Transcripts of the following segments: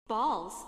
Balls.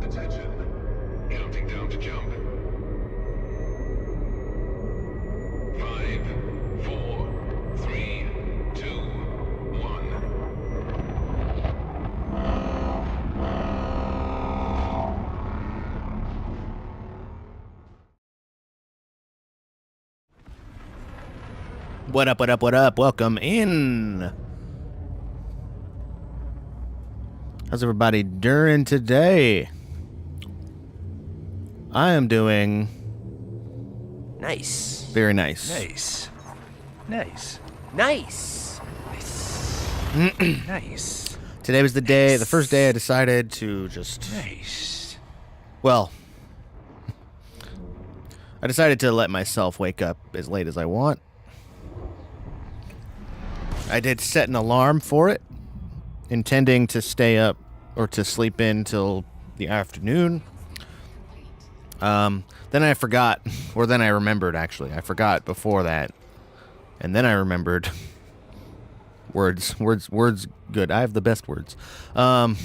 Attention. Counting down to jump. 5, 4, 3, 2, 1. What up, what up, what up? Welcome in. How's everybody doing today? I am doing Nice. very nice. Nice. Nice. Nice. Nice. Today was the first day I decided to just, Nice. well, I decided to let myself wake up as late as I want. I did set an alarm for it, intending to stay up or to sleep in till the afternoon. Then I forgot, or then I remembered, actually. I forgot before that. And then I remembered. Words good. I have the best words. I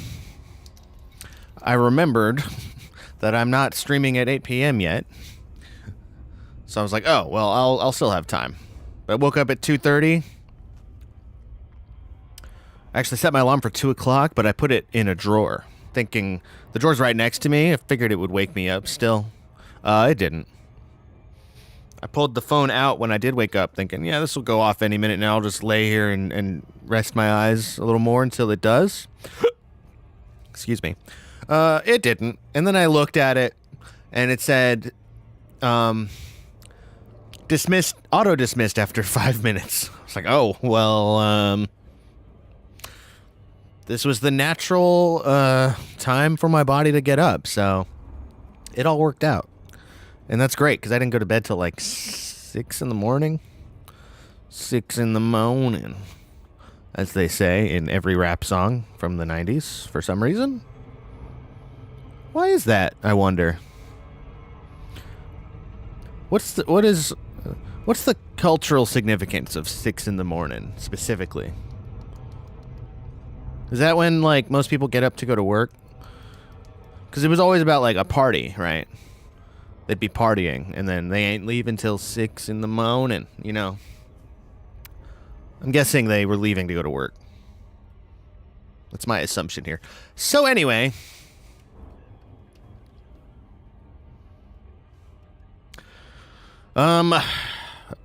remembered that I'm not streaming at 8 p.m. yet. So I was like, oh, well, I'll still have time. But I woke up at 2:30. I actually set my alarm for 2 o'clock, but I put it in a drawer, thinking the drawer's right next to me. I figured it would wake me up still. It didn't. I pulled the phone out when I did wake up, thinking, yeah, this will go off any minute now. I'll just lay here and rest my eyes a little more until it does. Excuse me. It didn't. And then I looked at it, and it said, dismissed, auto-dismissed after 5 minutes. I was like, oh, well, this was the natural time for my body to get up, so it all worked out. And that's great, because I didn't go to bed till like 6 in the morning. 6 in the morning, as they say in every rap song from the 90s, for some reason. Why is that, I wonder? What's the cultural significance of 6 in the morning, specifically? Is that when, like, most people get up to go to work? Because it was always about, like, a party, right? They'd be partying, and then they ain't leaving till 6 in the morning, you know? I'm guessing they were leaving to go to work. That's my assumption here. So anyway...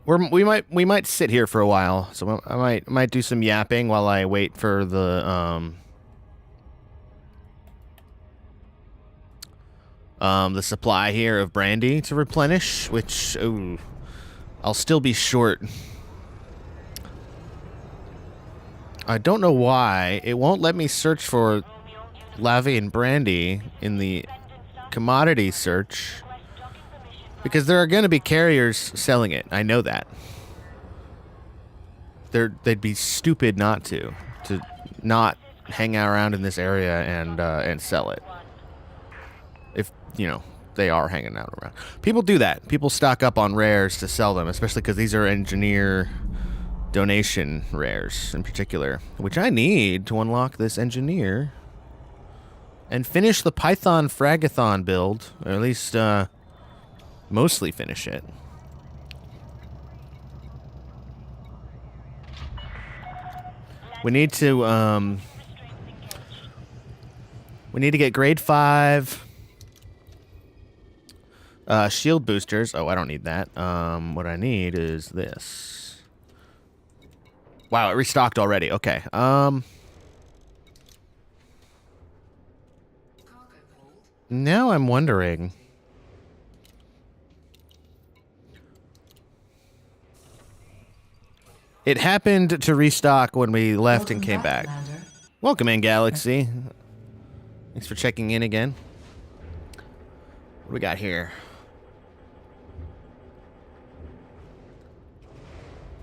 we might sit here for a while, so I might do some yapping while I wait for the supply here of brandy to replenish, which I'll still be short. I don't know why it won't let me search for Lavian brandy in the commodity search. Because there are going to be carriers selling it. I know that. They'd be stupid not to not hang out around in this area and sell it. If, you know, they are hanging out around. People do that. People stock up on rares to sell them, especially because these are engineer donation rares in particular, which I need to unlock this engineer and finish the Python Fragathon build, or at least, mostly finish it. We need to get grade 5 shield boosters. Oh, I don't need that. What I need is this. Wow, it restocked already. Okay. Now I'm wondering. It happened to restock when we left and came back. Welcome in, Galaxy. Thanks for checking in again. What do we got here?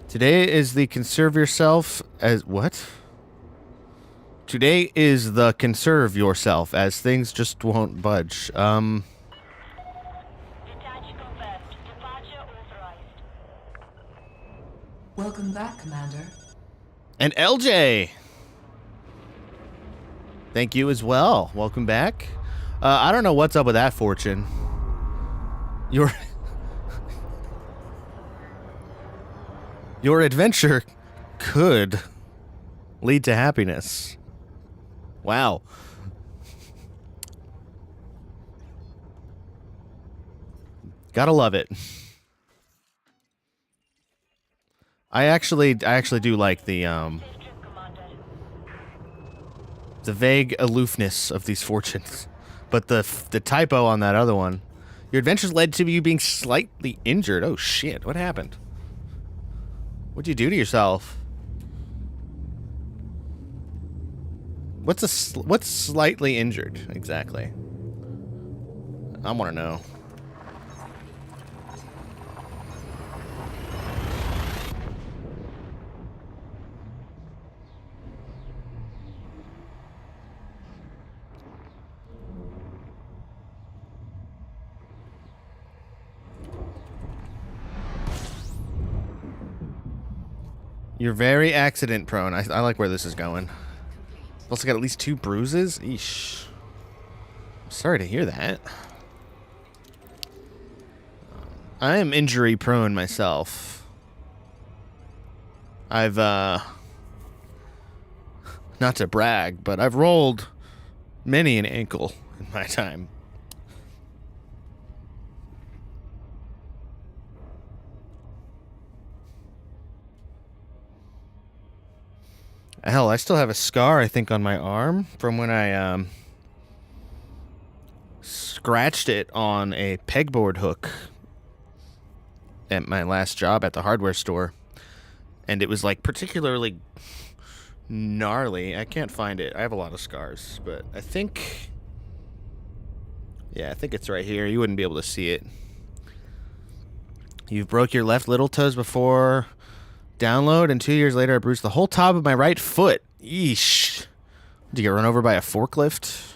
Today is the conserve yourself as... What? Today is the conserve yourself, as things just won't budge. Detach confirmed. Departure authorized. Welcome back, Commander. And LJ! Thank you as well. Welcome back. I don't know what's up with that fortune. Your adventure could lead to happiness. Wow. Gotta love it. I actually do like the vague aloofness of these fortunes, but the typo on that other one. Your adventures led to you being slightly injured. Oh shit! What happened? What'd you do to yourself? What's slightly injured exactly? I want to know. You're very accident prone. I like where this is going. Also got at least 2 bruises? Eesh. I'm sorry to hear that. I am injury prone myself. I've, not to brag, but I've rolled many an ankle in my time. Hell, I still have a scar, I think, on my arm from when I scratched it on a pegboard hook at my last job at the hardware store. And it was, like, particularly gnarly. I can't find it. I have a lot of scars, but I think... Yeah, I think it's right here. You wouldn't be able to see it. You've broke your left little toes before... Download, and 2 years later I bruised the whole top of my right foot. Yeesh. Did you get run over by a forklift?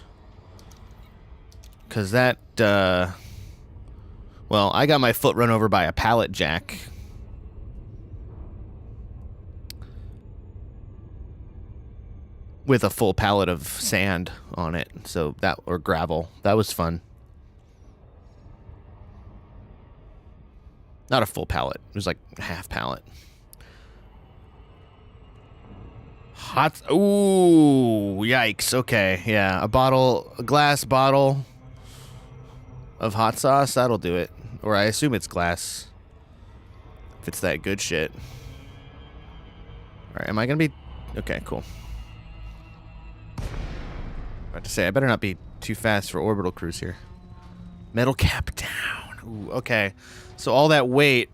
Because that, well, I got my foot run over by a pallet jack. With a full pallet of sand on it. So that, or gravel. That was fun. Not a full pallet. It was like a half pallet. Hot. Ooh, yikes. Okay, yeah. A glass bottle of hot sauce. That'll do it. Or I assume it's glass. If it's that good shit. Alright, am I gonna be... Okay, cool. About to say, I better not be too fast for orbital cruise here. Metal cap down. Ooh, okay. So all that weight...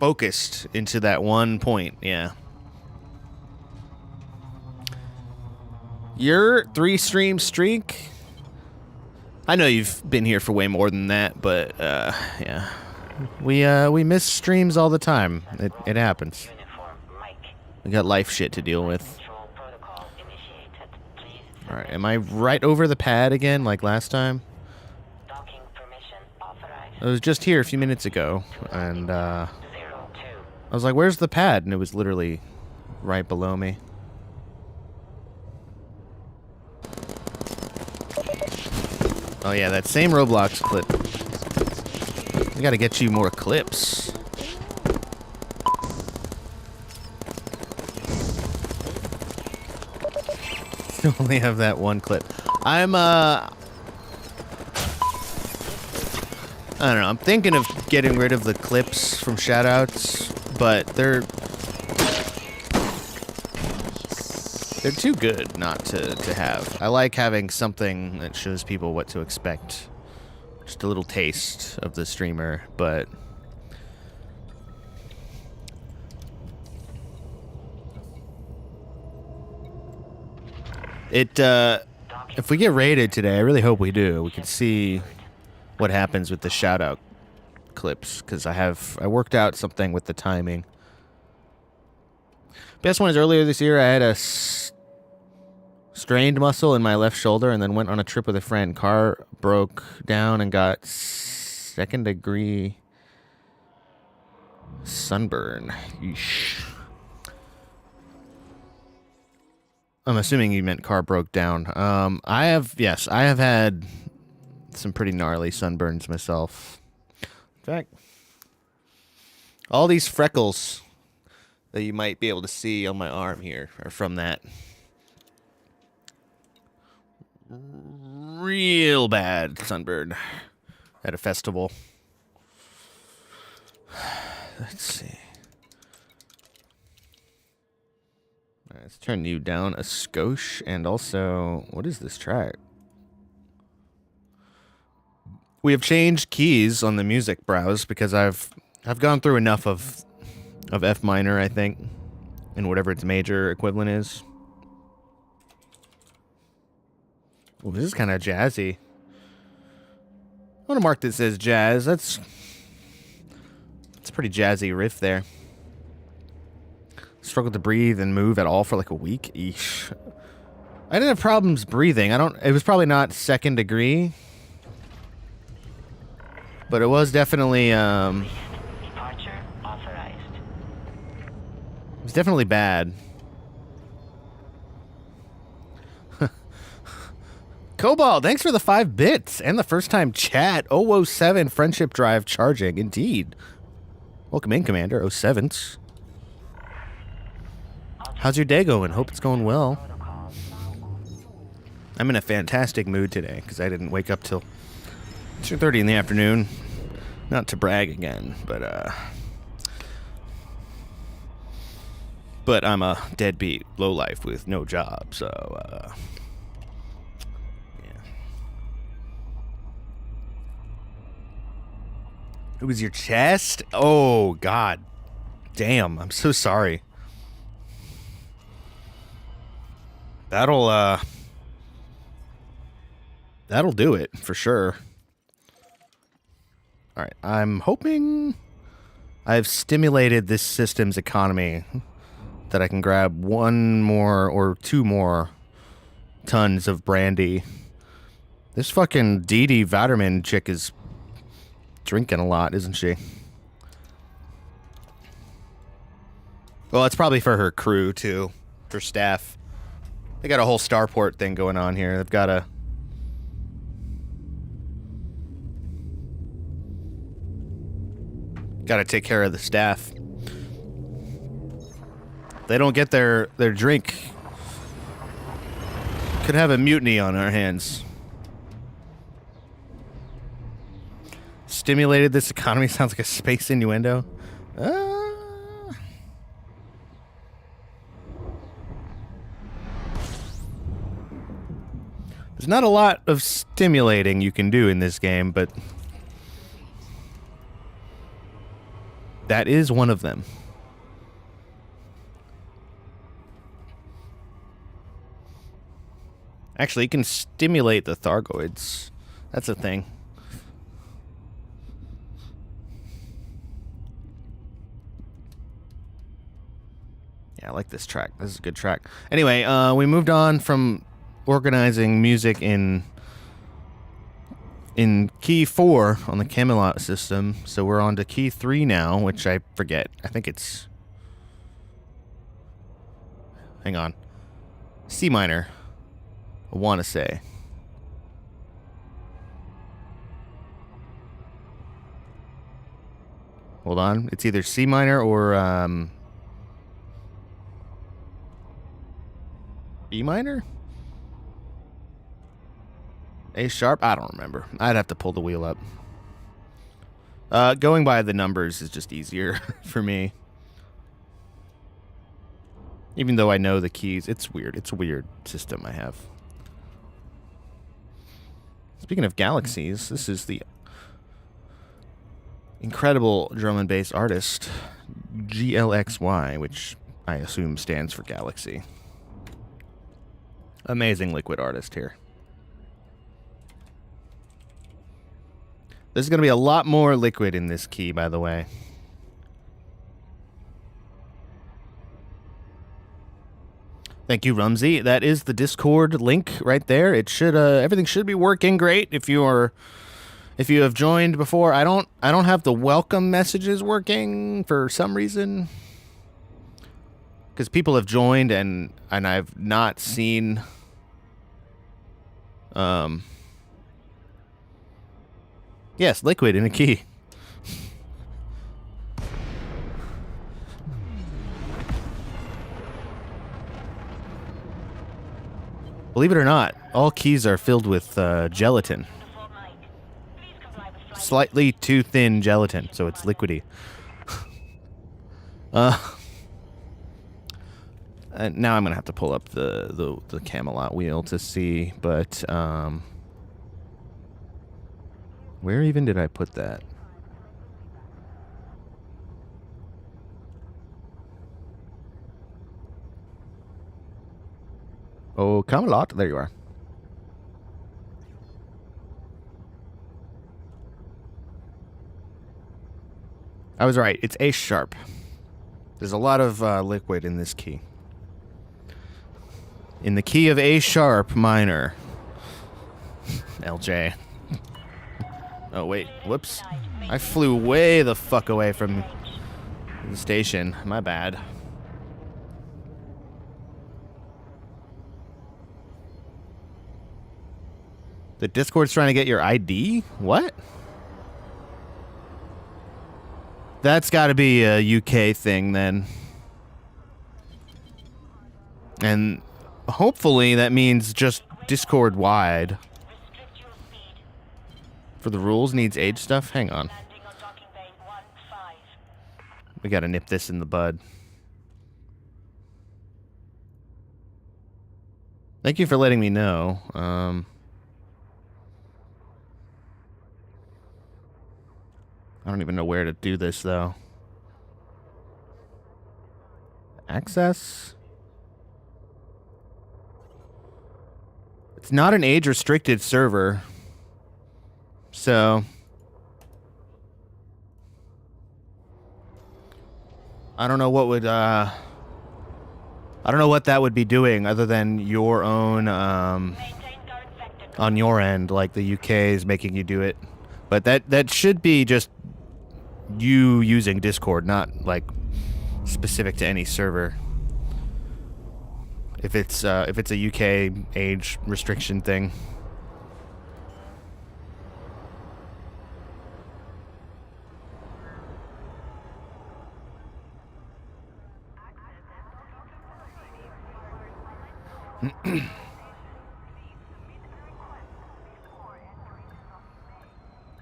focused into that one point, yeah. Your 3-stream streak? I know you've been here for way more than that, but yeah. We miss streams all the time. It happens. We got life shit to deal with. Alright, am I right over the pad again like last time? I was just here a few minutes ago, and I was like, where's the pad? And it was literally right below me. Oh yeah, that same Roblox clip. We gotta get you more clips. You only have that one clip. I'm, I don't know, I'm thinking of getting rid of the clips from shoutouts. But they're too good not to have. I like having something that shows people what to expect. Just a little taste of the streamer, but... If we get raided today, I really hope we do. We can see what happens with the shoutout clips, because I worked out something with the timing. Best one is earlier this year. I had a strained muscle in my left shoulder, and then went on a trip with a friend. Car broke down and got second-degree sunburn. Yeesh. I'm assuming you meant car broke down. I have had some pretty gnarly sunburns myself. In fact, all these freckles that you might be able to see on my arm here are from that. Real bad sunburn at a festival. Let's see. All right, let's turn you down a skosh, and also, what is this track? We have changed keys on the music browse because I've gone through enough of F minor, I think, and whatever its major equivalent is. Oh, this is kind of jazzy. I want to mark this as jazz. That's a pretty jazzy riff there. Struggled to breathe and move at all for like a week. Eesh. I didn't have problems breathing. It was probably not second degree, but it was definitely Departure authorized. it was definitely bad. Cobalt, thanks for the 5 bits and the first time chat. 007 Friendship Drive charging. Indeed. Welcome in, Commander 07s. How's your day going? Hope it's going well. I'm in a fantastic mood today because I didn't wake up till 2:30 in the afternoon. Not to brag again, but I'm a deadbeat lowlife with no job, so It was your chest? Oh, God. Damn, I'm so sorry. That'll do it, for sure. Alright, I'm hoping I've stimulated this system's economy that I can grab 1 more or 2 more tons of brandy. This fucking Dee Dee Vaderman chick is drinking a lot, isn't she? Well, it's probably for her crew, too. For staff. They got a whole starport thing going on here. They've got to... Gotta take care of the staff. If they don't get their drink, could have a mutiny on our hands. Stimulated this economy sounds like a space innuendo. There's not a lot of stimulating you can do in this game, but that is one of them. Actually, you can stimulate the Thargoids. That's a thing. Yeah, I like this track. This is a good track. Anyway, we moved on from organizing music in key 4 on the Camelot system, so we're on to key 3 now, which I forget. I think it's... Hang on. C minor. I want to say. Hold on. It's either C minor or B minor? A sharp? I don't remember. I'd have to pull the wheel up. Going by the numbers is just easier for me. Even though I know the keys. It's weird. It's a weird system I have. Speaking of galaxies, this is the incredible drum and bass artist, GLXY, which I assume stands for Galaxy. Amazing liquid artist here. There's going to be a lot more liquid in this key, by the way. Thank you, Rumsey. That is the Discord link right there. It should everything should be working great if you have joined before. I don't have the welcome messages working for some reason. Cuz people have joined and I've not seen yes, liquid in a key. Believe it or not, all keys are filled with gelatin. Slightly too thin gelatin, so it's liquidy. Now I'm gonna have to pull up the Camelot wheel to see, but where even did I put that? Oh, Camelot, there you are. I was right. It's A sharp. There's a lot of liquid in this key. In the key of A sharp minor. LJ. Oh, wait. Whoops. I flew way the fuck away from the station. My bad. The Discord's trying to get your ID? What? That's got to be a UK thing then. And hopefully that means just Discord wide. For the rules needs age stuff? Hang on. We got to nip this in the bud. Thank you for letting me know. I don't even know where to do this, though. Access? It's not an age-restricted server. So... I don't know what would, I don't know what that would be doing other than your own, on your end, like the UK is making you do it. But that should be just you using Discord, not like specific to any server. If it's a UK age restriction thing.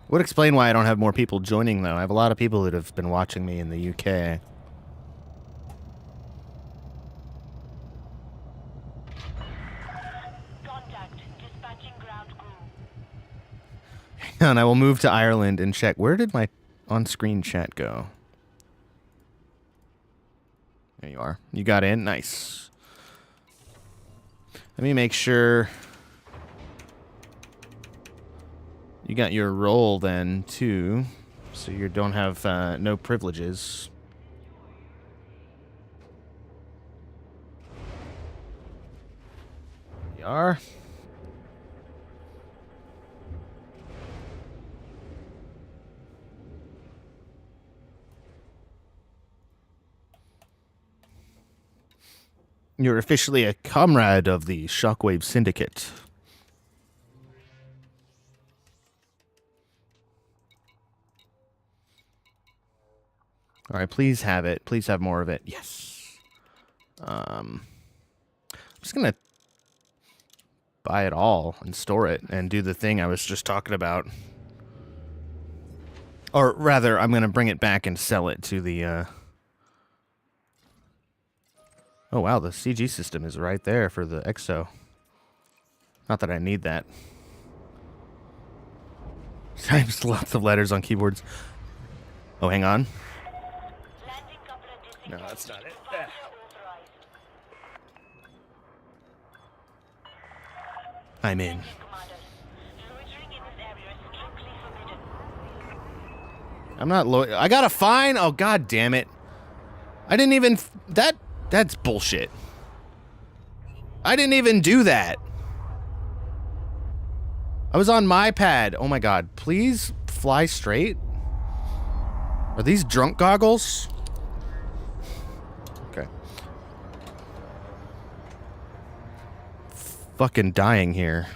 Would explain why I don't have more people joining, though. I have a lot of people that have been watching me in the UK. Contact. Dispatching ground crew. Hang on, I will move to Ireland and check. Where did my on-screen chat go? There you are. You got in? Nice. Let me make sure... You got your role then, too, so you don't have no privileges. You are. You're officially a comrade of the Shockwave Syndicate. All right, please have it. Please have more of it. Yes. I'm just going to buy it all and store it and do the thing I was just talking about. Or rather, I'm going to bring it back and sell it to the... Oh, wow, the CG system is right there for the EXO. Not that I need that. Types lots of letters on keyboards. Oh, hang on. No, that's not it. I'm in. I'm not I got a fine? Oh, god damn it. I didn't even... That's bullshit. I didn't even do that. I was on my pad. Oh my god. Please fly straight. Are these drunk goggles? Okay. Fucking dying here.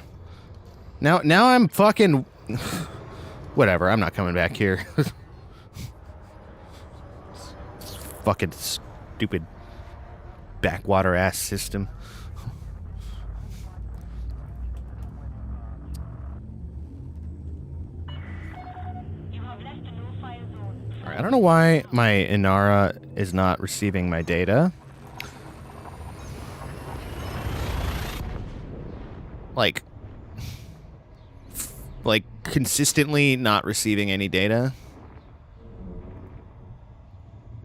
Now I'm fucking... Whatever, I'm not coming back here. Fucking stupid backwater ass system. You have left the no-fire zone. Alright, I don't know why my Inara is not receiving my data. Like consistently not receiving any data.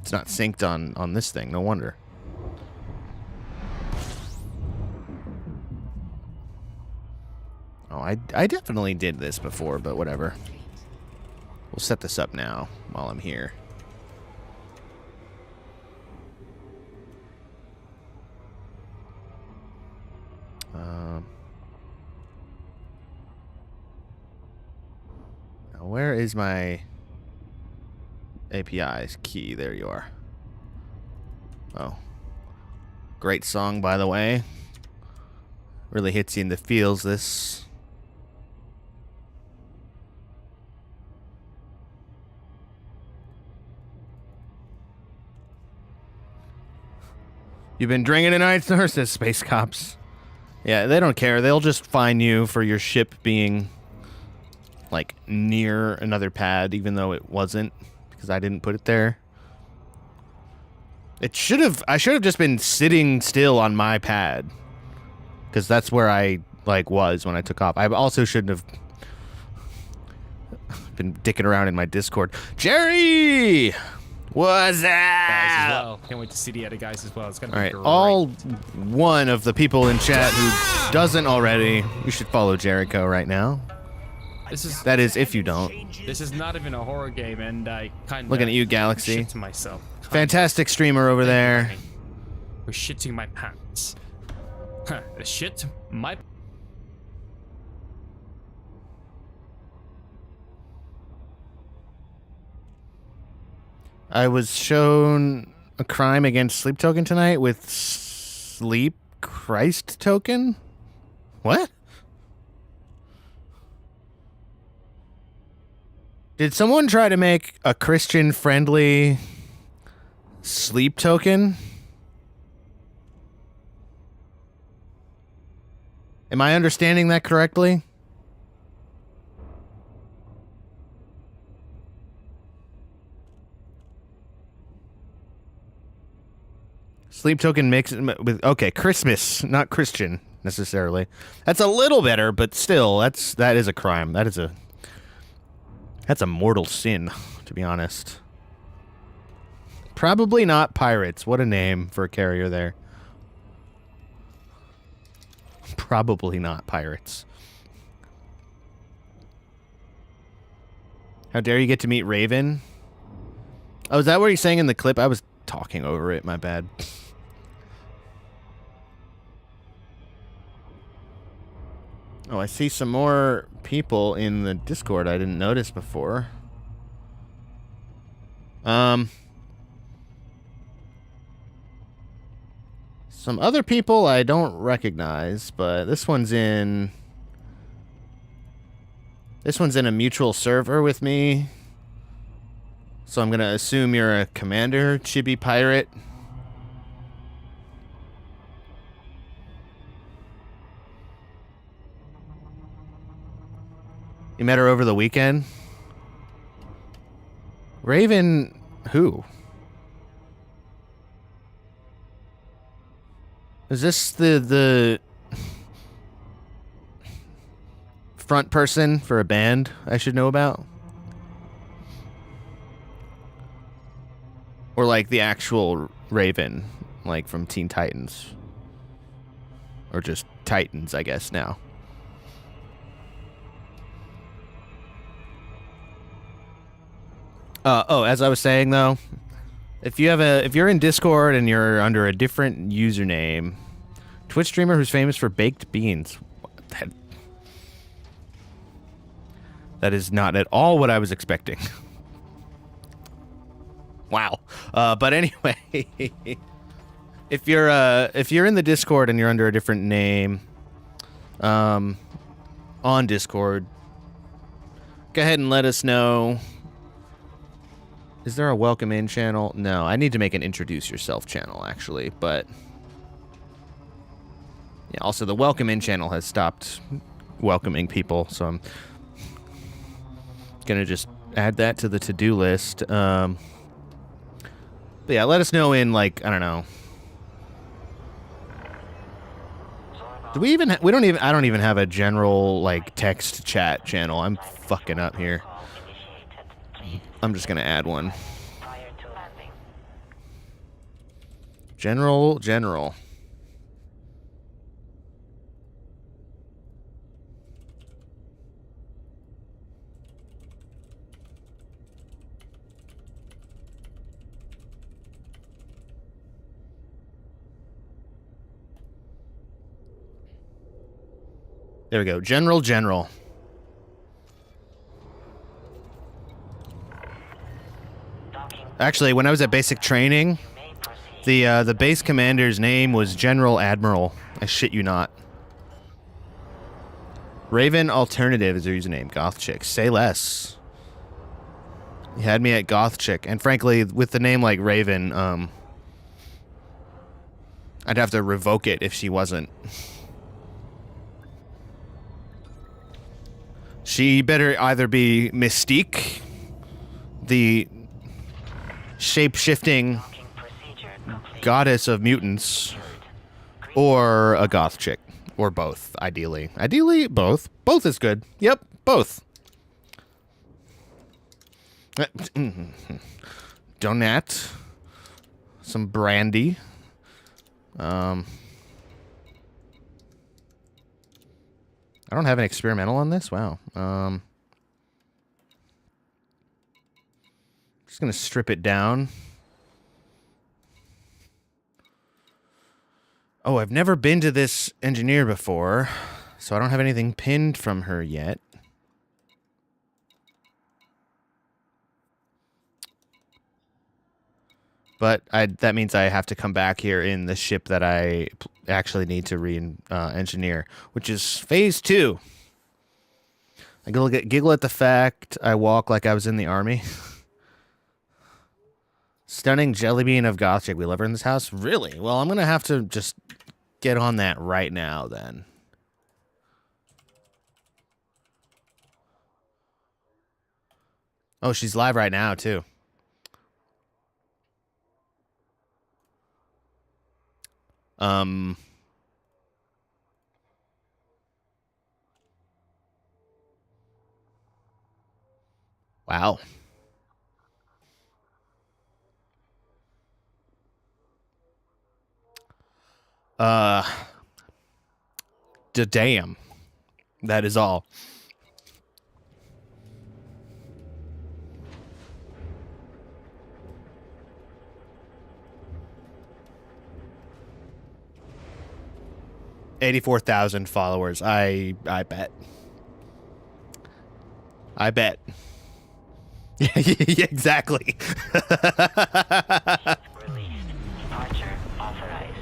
It's not synced on this thing, no wonder. Oh, I definitely did this before, but whatever. We'll set this up now while I'm here. Now where is my API's key? There you are. Oh. Great song, by the way. Really hits you in the feels, this. You've been drinking tonight, sir, says Space Cops. Yeah, they don't care. They'll just fine you for your ship being, like, near another pad, even though it wasn't, because I didn't put it there. I should have just been sitting still on my pad, because that's where I, like, was when I took off. I also shouldn't have been dicking around in my Discord. Jerry! What's Guys as up? well. Can't wait to see the other guys as well. It's gonna All be right, great. all one of the people in chat who doesn't already, you should follow Jericho right now. That is, if you don't. This is not even a horror game, and I kind of Looking at you, Galaxy. shit to myself. Fantastic streamer over there. We're shitting my pants. Huh, the shit my. I was shown a crime against Sleep Token tonight with Sleep Christ Token? What? Did someone try to make a Christian-friendly Sleep Token? Am I understanding that correctly? Sleep Token mix with, okay, Christmas, not Christian necessarily. That's a little better, but still, that is a crime. That's a mortal sin, to be honest. Probably not pirates. What a name for a carrier there. Probably not pirates. How dare you get to meet Raven? Oh, is that what you're saying in the clip? I was talking over it, my bad. Oh, I see some more people in the Discord I didn't notice before. Some other people I don't recognize, but this one's in a mutual server with me. So I'm gonna assume you're a commander, Chibi Pirate. You met her over the weekend? Raven, who? Is this the front person for a band I should know about? Or like the actual Raven, like from Teen Titans? Or just Titans, I guess, now. As I was saying though, if you're in Discord and you're under a different username, Twitch streamer who's famous for baked beans. That, that is not at all what I was expecting. Wow. But anyway, if you're in the Discord and you're under a different name, on Discord, go ahead and let us know. Is there a welcome in channel? No, I need to make an introduce yourself channel actually, but yeah, also the welcome in channel has stopped welcoming people, so I'm gonna just add that to the to-do list. But yeah, let us know in, like, I don't know. Do we even we don't even I don't even have a general, like, text chat channel. I'm fucking up here. I'm just gonna add one. General. There we go. General. Actually, when I was at basic training, the base commander's name was General Admiral. I shit you not. Raven Alternative is her username. Goth Chick. Say less. You had me at Goth Chick, and frankly, with the name like Raven, I'd have to revoke it if she wasn't. She better either be Mystique, the shape-shifting goddess of mutants, or a goth chick, or both, ideally. Ideally, both. Both is good. Yep, both. Donut. Some brandy. I don't have an experimental on this? Wow. Just gonna strip it down. Oh, I've never been to this engineer before, so I don't have anything pinned from her yet. But that means I have to come back here in the ship that I actually need to re-engineer, which is Phase 2. I giggle at the fact I walk like I was in the army. Stunning jellybean of goth chick. We love her in this house? Really? Well, I'm going to have to just get on that right now, then. Oh, she's live right now, too. Wow. Damn. That is all. $84,000 followers. I bet. I bet. Yeah, exactly. Departure authorized.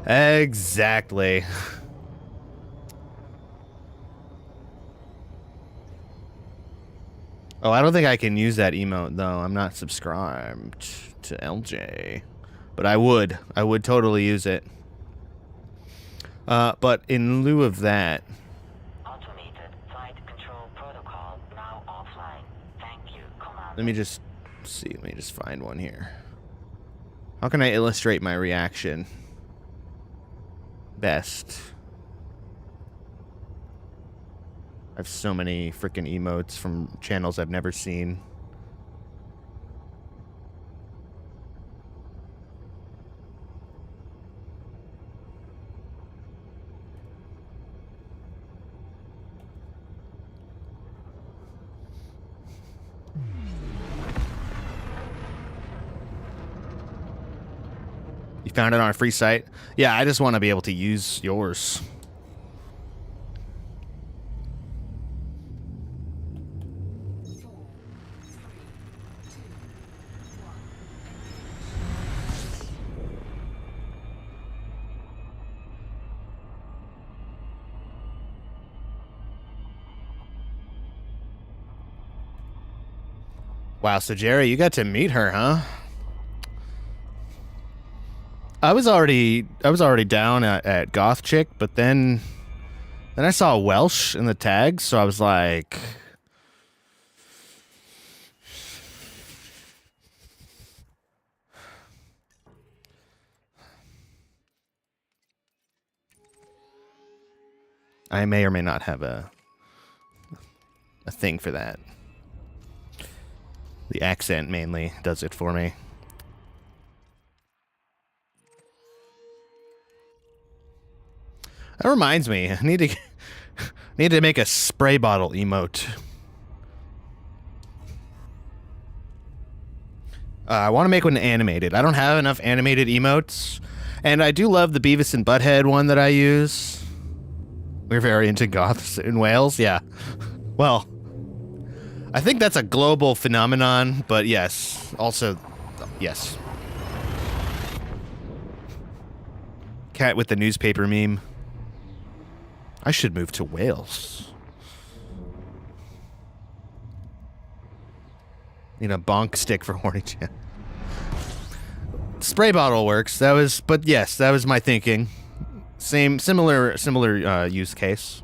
Exactly. Oh, I don't think I can use that emote, though. I'm not subscribed to LJ. But I would. I would totally use it. But in lieu of that... Automated flight control protocol now offline. Thank you, Commander. Let me just see. Let me just find one here. How can I illustrate my reaction best? I have so many freaking emotes from channels I've never seen. You found it on a free site? Yeah, I just want to be able to use yours. Wow, so Jerry, you got to meet her, huh? I was already down at Goth Chick, but then I saw Welsh in the tags, so I was like, I may or may not have a thing for that. The accent mainly does it for me. That reminds me, I need to make a spray bottle emote. I want to make one animated. I don't have enough animated emotes, and I do love the Beavis and Butthead one that I use. We're very into goths in Wales, yeah. Well, I think that's a global phenomenon, but yes, also, yes. Cat with the newspaper meme. I should move to Wales. Need a bonk stick for horny chan. Spray bottle works. But yes, that was my thinking. Similar use case.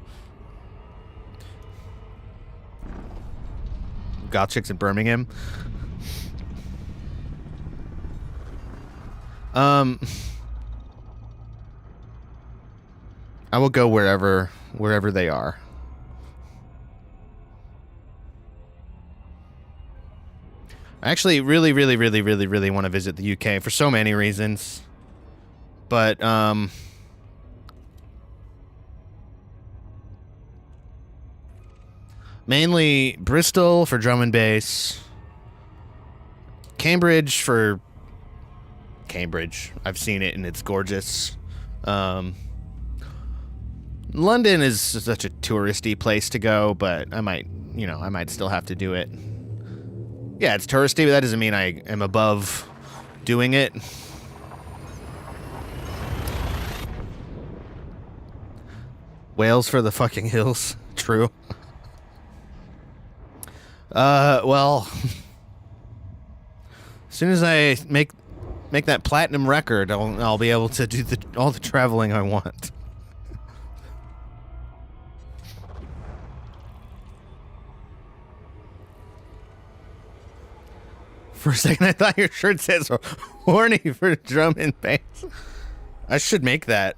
Goth chicks in Birmingham. I will go wherever they are. I actually really want to visit the UK for so many reasons. But mainly Bristol for drum and bass. Cambridge for Cambridge. I've seen it and it's gorgeous. London is such a touristy place to go, but I might still have to do it. Yeah, it's touristy, but that doesn't mean I am above doing it. Wales for the fucking hills. True. Well, as soon as I make that platinum record, I'll be able to do all the traveling I want. For a second, I thought your shirt says horny for drum and bass. I should make that.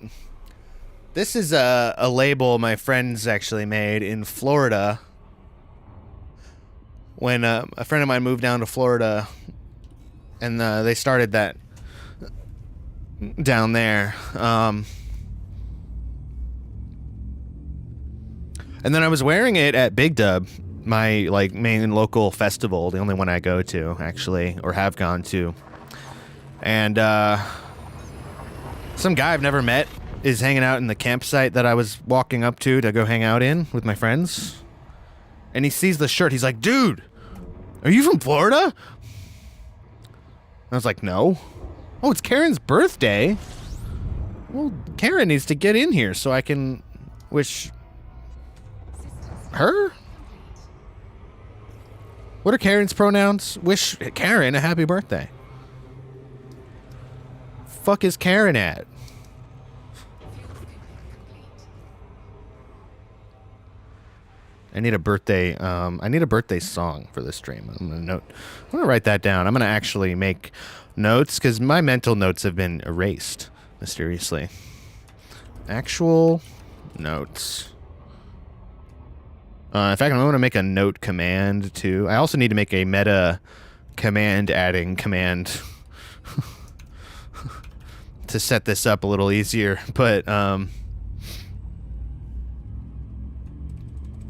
This is a label my friends actually made in Florida. When a friend of mine moved down to Florida, and they started that down there. And then I was wearing it at Big Dub, my main local festival, the only one I go to actually, or have gone to. And some guy I've never met is hanging out in the campsite that I was walking up to go hang out in with my friends. And he sees the shirt. He's like, "Dude, are you from Florida?" I was like, "No." "Oh, it's Karen's birthday." "Well, Karen needs to get in here so I can wish her." What are Karen's pronouns? Wish Karen a happy birthday. Fuck is Karen at? I need a birthday song for this stream. I'm gonna write that down. I'm gonna actually make notes because my mental notes have been erased mysteriously. Actual notes. In fact, I'm going to make a note command, too. I also need to make a meta command adding command to set this up a little easier. But,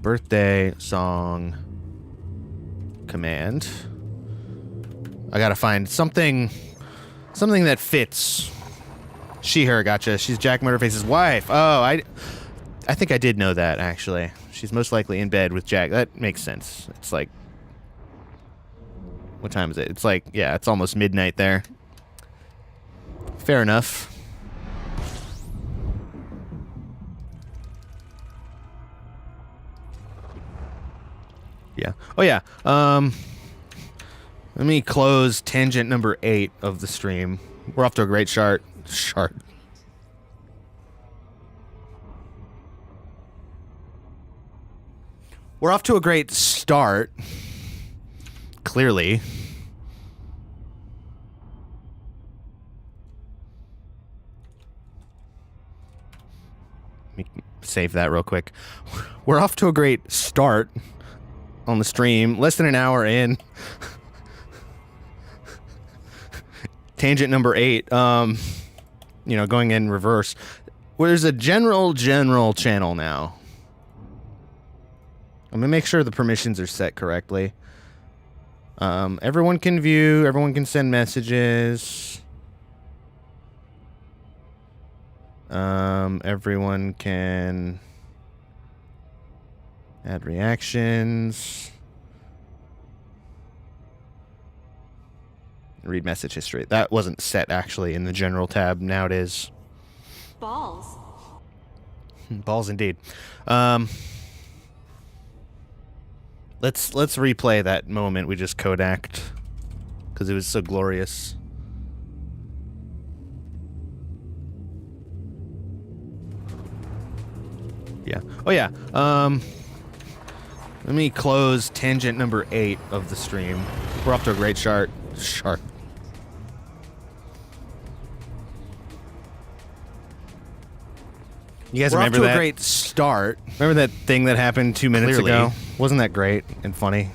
birthday song command. I got to find something that fits She, her, gotcha. She's Jack Murderface's wife. Oh, I think I did know that, actually. She's most likely in bed with Jack. That makes sense. It's like... What time is it? It's like, yeah, it's almost midnight there. Fair enough. Yeah. Oh, yeah. Let me close tangent number 8 of the stream. We're off to a great start. We're off to a great start. Clearly. Let me save that real quick. We're off to a great start on the stream. Less than an hour in. Tangent number 8. You know, going in reverse. Well, there's a general channel now. I'm gonna make sure the permissions are set correctly. Everyone can view, everyone can send messages. Everyone can add reactions. Read message history. That wasn't set actually in the general tab. Now it is. Balls. Balls indeed. Let's replay that moment we just Kodaked, because it was so glorious. Yeah. Oh yeah. Let me close tangent number 8 of the stream. We're off to a great start. You guys remember that? We're off to a great start. Remember that thing that happened 2 minutes ago? Wasn't that great and funny?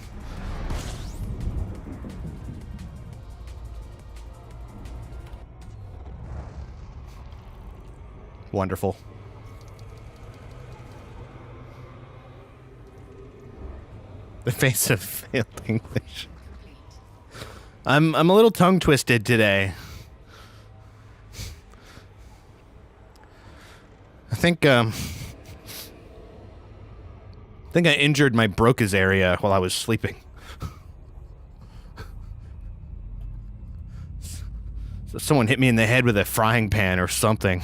Wonderful. The face of failed English. I'm a little tongue twisted today. I think I injured my Broca's area while I was sleeping. So someone hit me in the head with a frying pan or something.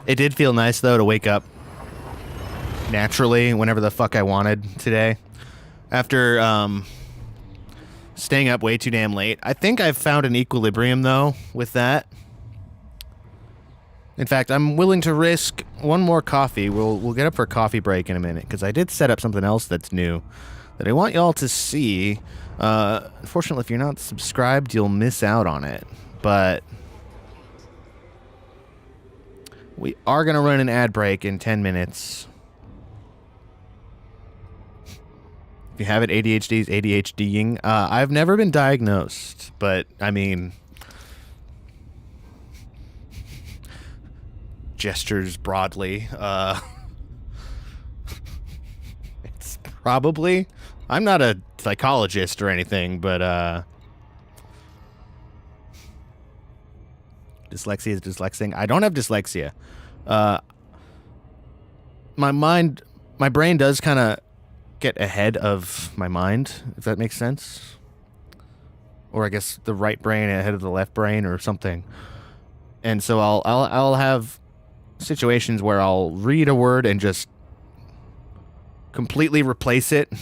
It did feel nice, though, to wake up naturally whenever the fuck I wanted today. After staying up way too damn late. I think I've found an equilibrium, though, with that. In fact, I'm willing to risk one more coffee. We'll get up for a coffee break in a minute, because I did set up something else that's new that I want y'all to see. Unfortunately, if you're not subscribed, you'll miss out on it. But we are going to run an ad break in 10 minutes. If you have it, ADHD is ADHDing. I've never been diagnosed, but, I mean, gestures broadly. It's probably... I'm not a psychologist or anything, but, dyslexia is dyslexic. I don't have dyslexia. My brain does kind of get ahead of my mind, if that makes sense. Or I guess the right brain ahead of the left brain or something. And so I'll have situations where I'll read a word and just completely replace it.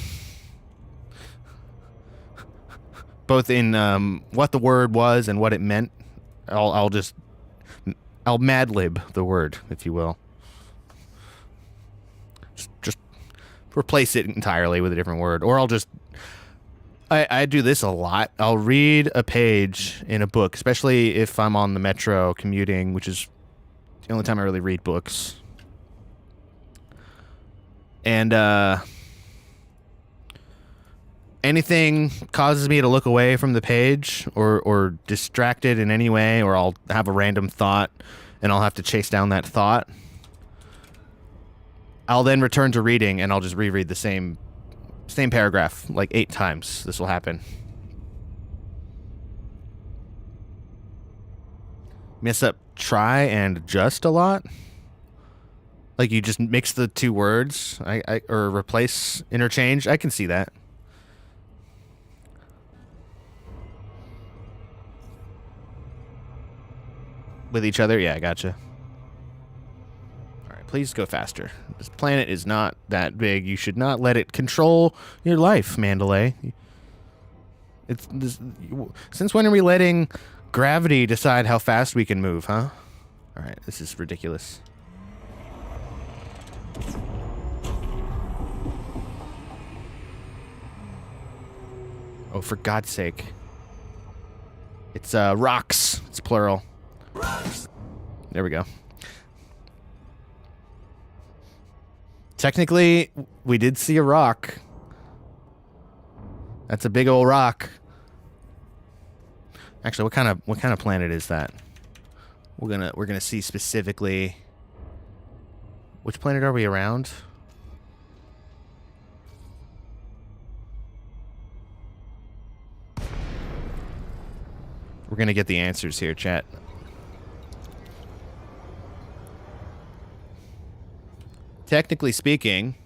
Both in what the word was and what it meant. I'll Mad Lib the word, if you will. Just replace it entirely with a different word. Or I'll just... I do this a lot. I'll read a page in a book, especially if I'm on the metro commuting, which is the only time I really read books. And anything causes me to look away from the page or distracted in any way, or I'll have a random thought and I'll have to chase down that thought. I'll then return to reading and I'll just reread the same Same paragraph, like 8 times this will happen. Mess up try and just a lot? Like you just mix the 2 words or replace, interchange? I can see that. With each other? Yeah, I gotcha. Alright, please go faster. This planet is not that big. You should not let it control your life, Mandalay. Since when are we letting gravity decide how fast we can move, huh? Alright, this is ridiculous. Oh, for God's sake. It's rocks. It's plural. Rocks. There we go. Technically, we did see a rock. That's a big old rock. Actually, what kind of planet is that? We're gonna see specifically. Which planet are we around? We're gonna get the answers here, chat. Technically speaking,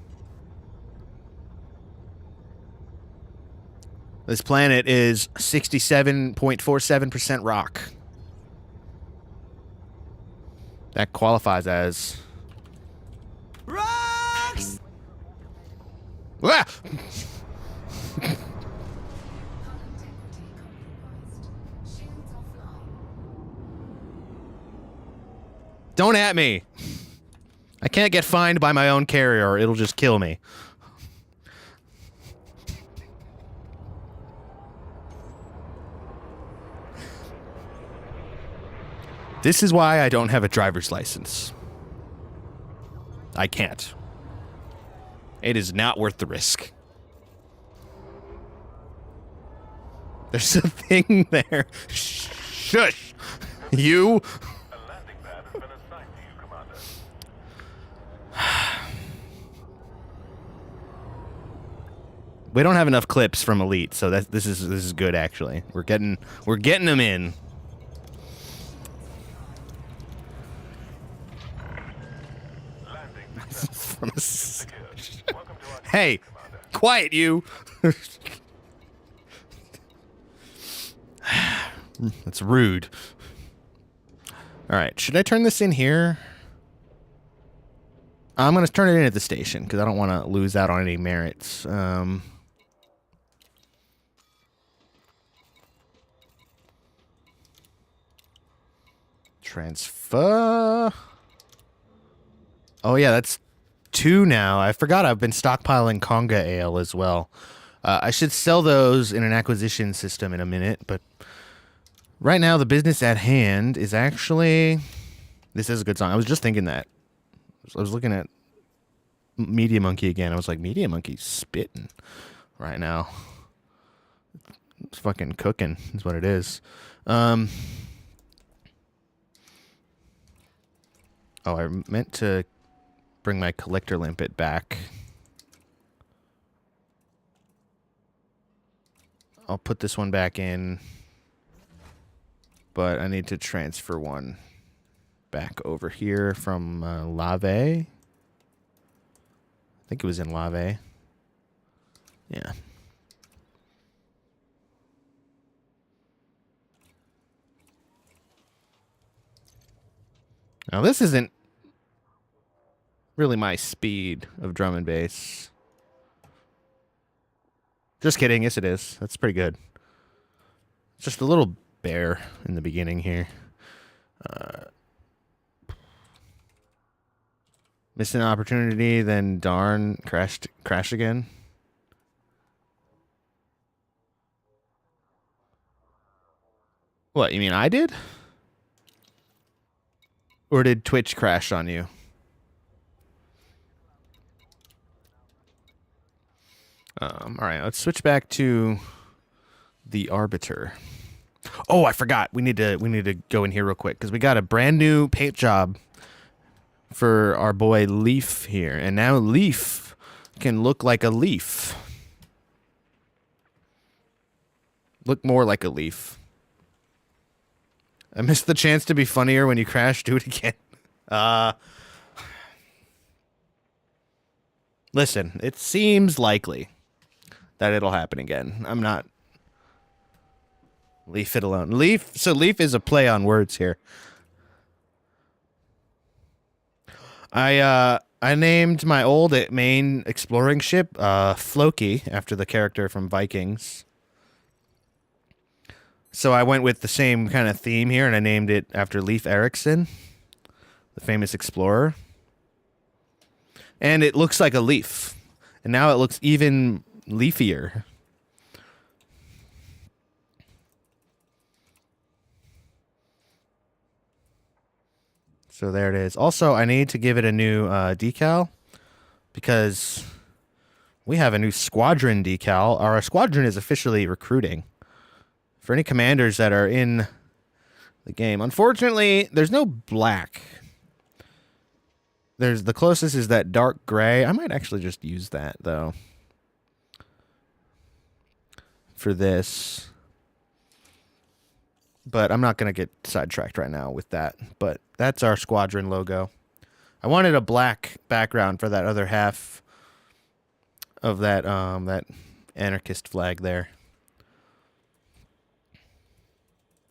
this planet is 67.47% rock. That qualifies as rocks. Ah! Don't at me. I can't get fined by my own carrier. It'll just kill me. This is why I don't have a driver's license. I can't. It is not worth the risk. There's a thing there. Shush. You. We don't have enough clips from Elite, so this is good actually. We're getting them in. Hey, quiet you. That's rude. All right, should I turn this in here? I'm gonna turn it in at the station because I don't want to lose out on any merits. Transfer. Oh yeah, that's 2 now. I forgot I've been stockpiling Conga Ale as well. I should sell those in an acquisition system in a minute, but right now the business at hand is actually... This is a good song. I was just thinking that. I was looking at Media Monkey again. I was like, Media Monkey's spitting right now. It's fucking cooking is what it is. Oh, I meant to bring my collector limpet back. I'll put this one back in, but I need to transfer one back over here from Lave. I think it was in Lave. Yeah. Now this isn't really my speed of drum and bass. Just kidding. Yes, it is. That's pretty good. Just a little bare in the beginning here. Missed an opportunity, then darn, crashed again. What, you mean I did? Or did Twitch crash on you? All right, let's switch back to the Arbiter. Oh, I forgot. We need to go in here real quick because we got a brand new paint job for our boy Leaf here, and now Leaf can look like a leaf. look more like a leaf. I missed the chance to be funnier when you crash. Do it again. Listen, it seems likely that it'll happen again. I'm not... Leave it alone. Leaf. So leaf is a play on words here. I named my old main exploring ship Floki after the character from Vikings. So I went with the same kind of theme here, and I named it after Leif Erikson, the famous explorer. And it looks like a leaf. And now it looks even leafier. So there it is. Also, I need to give it a new decal because we have a new squadron decal. Our squadron is officially recruiting for any commanders that are in the game. Unfortunately, there's no black. There's the closest is that dark gray. I might actually just use that though for this. But I'm not going to get sidetracked right now with that. But that's our squadron logo. I wanted a black background for that other half of that that anarchist flag there.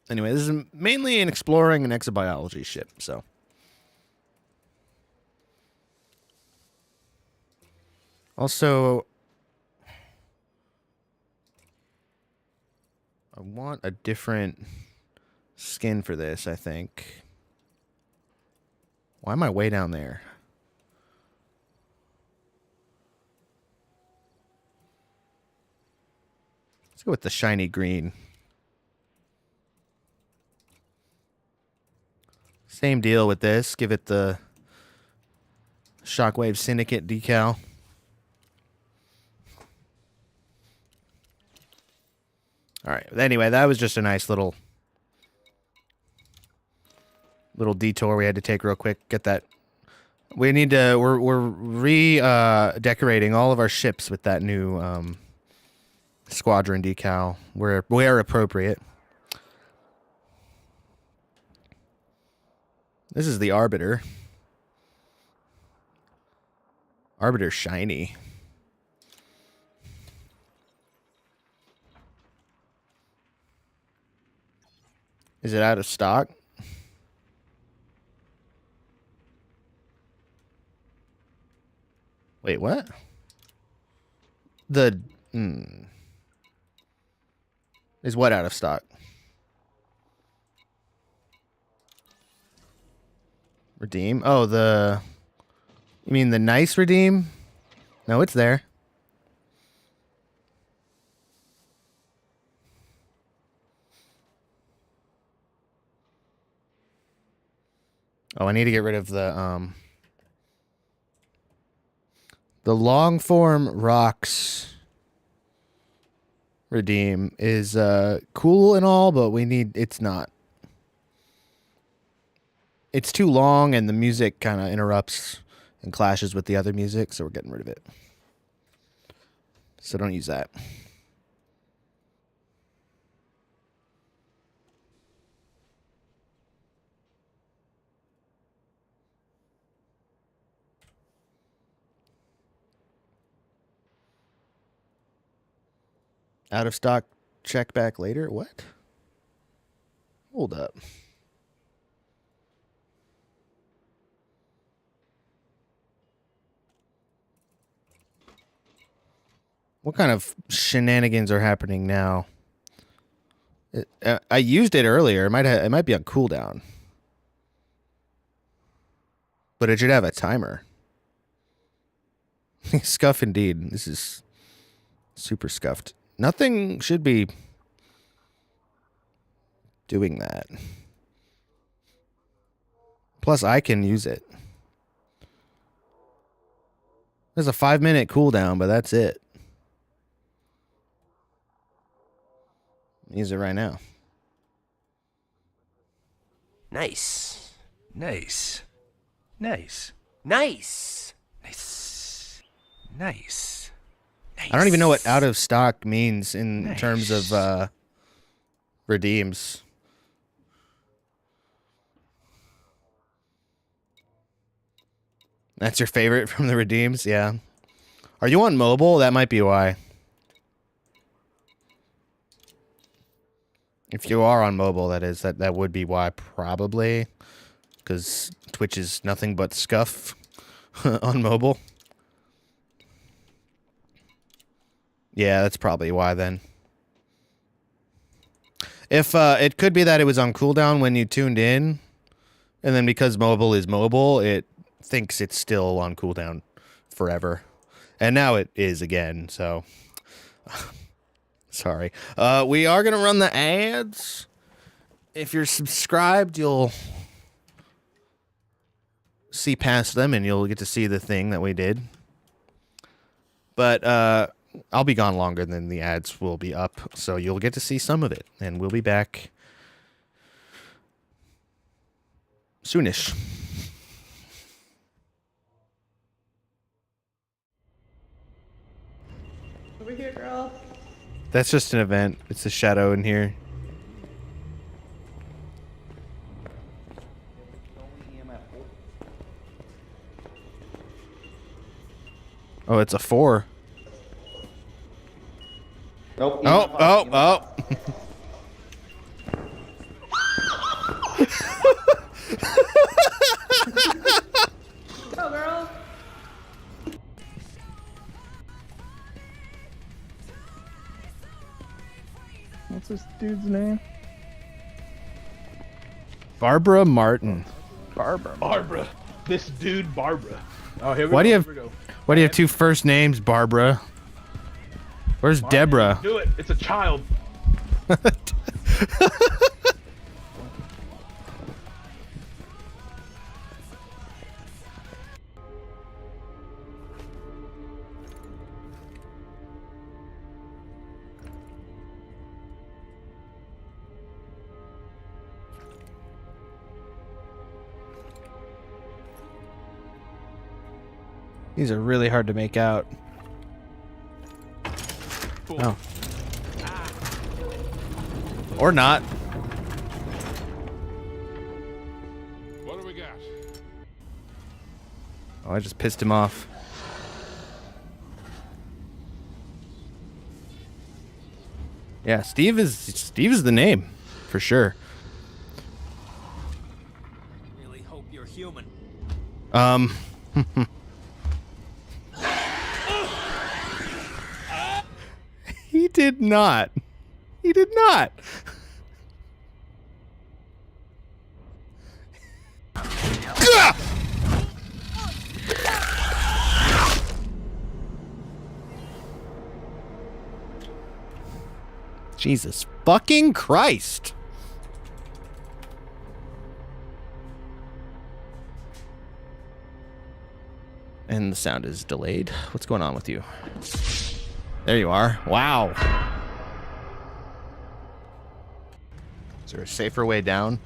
Anyway, this is mainly an exploring and exobiology ship, so. Also, I want a different skin for this, I think. Why am I way down there? Let's go with the shiny green. Same deal with this. Give it the Shockwave Syndicate decal. All right. Anyway, that was just a nice little detour we had to take real quick. Get that. We need to. We're decorating all of our ships with that new squadron decal where appropriate. This is the Arbiter. Arbiter shiny. Is it out of stock? Wait, what? Is what out of stock? Redeem? Oh, you mean the nice redeem? No, it's there. Oh, I need to get rid of the long form rocks redeem is cool and all, but it's not. It's too long and the music kind of interrupts and clashes with the other music, so we're getting rid of it. So don't use that. Out of stock, check back later. What? Hold up. What kind of shenanigans are happening now? I used it earlier. It might be on cooldown, but it should have a timer. Scuff indeed. This is super scuffed. Nothing should be doing that. Plus, I can use it. There's a 5-minute cooldown, but that's it. Use it right now. Nice. Nice. Nice. Nice. Nice. Nice. I don't even know what out of stock means in terms of redeems. That's your favorite from the redeems? Yeah. Are you on mobile? That might be why. If you are on mobile, that would be why, probably. Because Twitch is nothing but scuff on mobile. Yeah, that's probably why then. If it could be that it was on cooldown when you tuned in, and then because mobile is mobile, it thinks it's still on cooldown forever. And now it is again, so sorry. We are gonna run the ads. If you're subscribed, you'll see past them and you'll get to see the thing that we did. But I'll be gone longer than the ads will be up, so you'll get to see some of it, and we'll be back soonish. Over here, girl. That's just an event. It's a shadow in here. Oh, it's a 4. Nope. Oh. Go, girl. What's this dude's name? Barbara Martin. Barbara. This dude, Barbara. Oh, here we Why go. do you have Here we go. Why do you have 2 first names, Barbara? Where's Deborah? Do it. It's a child. These are really hard to make out. Oh. Or not. What do we got? Oh, I just pissed him off. Yeah, Steve is the name, for sure. Really hope you're human. He did not. He did not. Gah! Jesus fucking Christ. And the sound is delayed. What's going on with you? There you are. Wow. Is there a safer way down?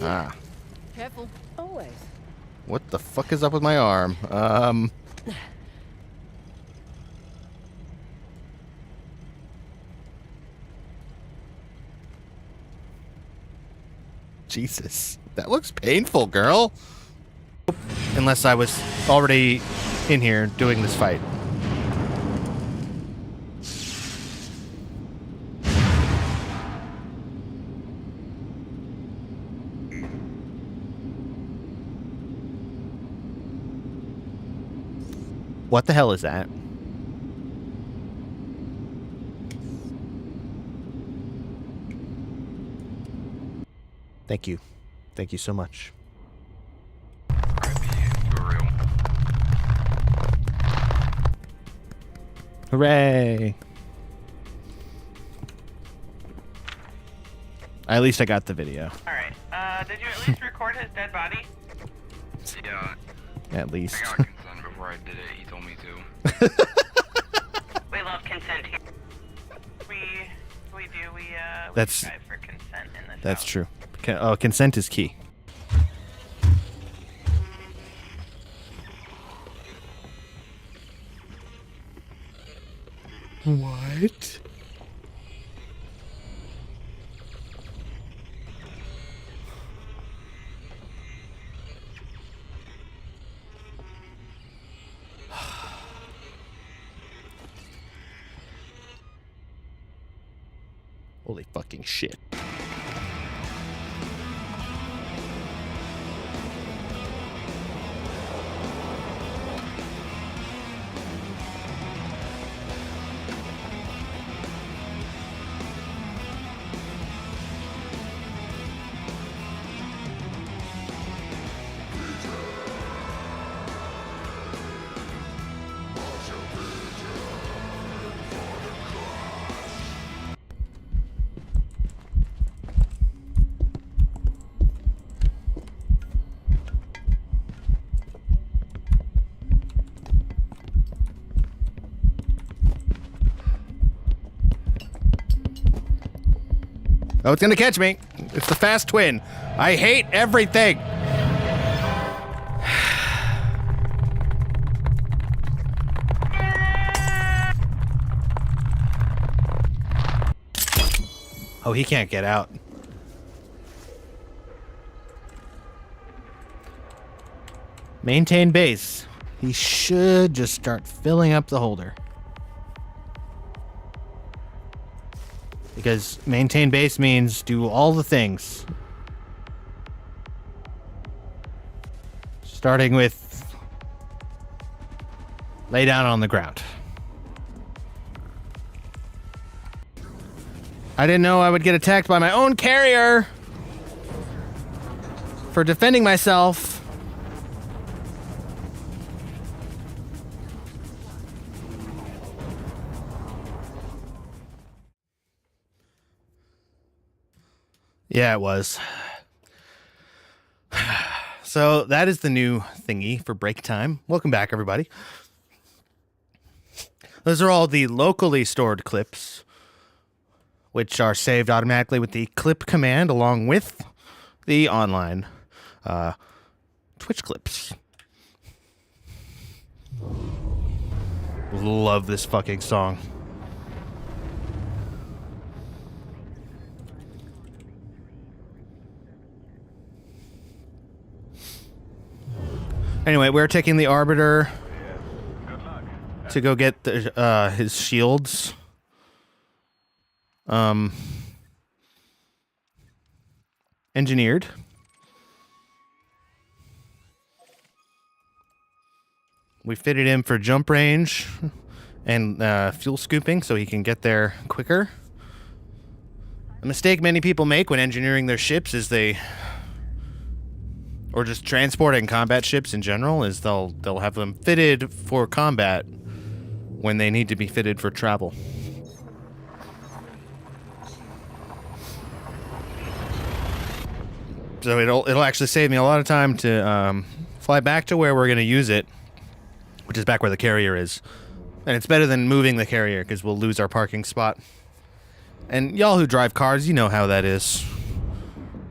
Ah. Careful. Always. What the fuck is up with my arm? Jesus. That looks painful, girl. Unless I was already in here doing this fight. What the hell is that? Thank you. Thank you so much. Hooray! At least I got the video. Alright, did you at least record his dead body? Yeah, At least. I got consent before I did it. He told me to. We love consent here. We That's- strive for consent in this That's house. true. Consent is key. What? Holy fucking shit. Oh, it's gonna catch me. It's the fast twin. I hate everything. Oh, he can't get out. Maintain base. He should just start filling up the holder. Because maintain base means do all the things. Starting with lay down on the ground. I didn't know I would get attacked by my own carrier for defending myself. Yeah, it was. So that is the new thingy for break time. Welcome back, everybody. Those are all the locally stored clips, which are saved automatically with the clip command along with the online Twitch clips. Love this fucking song. Anyway, we're taking the Arbiter to go get the, his shields. Engineered. We fitted him for jump range and fuel scooping so he can get there quicker. A mistake many people make when engineering their ships is or just transporting combat ships in general, is they'll have them fitted for combat when they need to be fitted for travel. So it'll actually save me a lot of time to fly back to where we're going to use it, which is back where the carrier is. And it's better than moving the carrier because we'll lose our parking spot. And y'all who drive cars, you know how that is.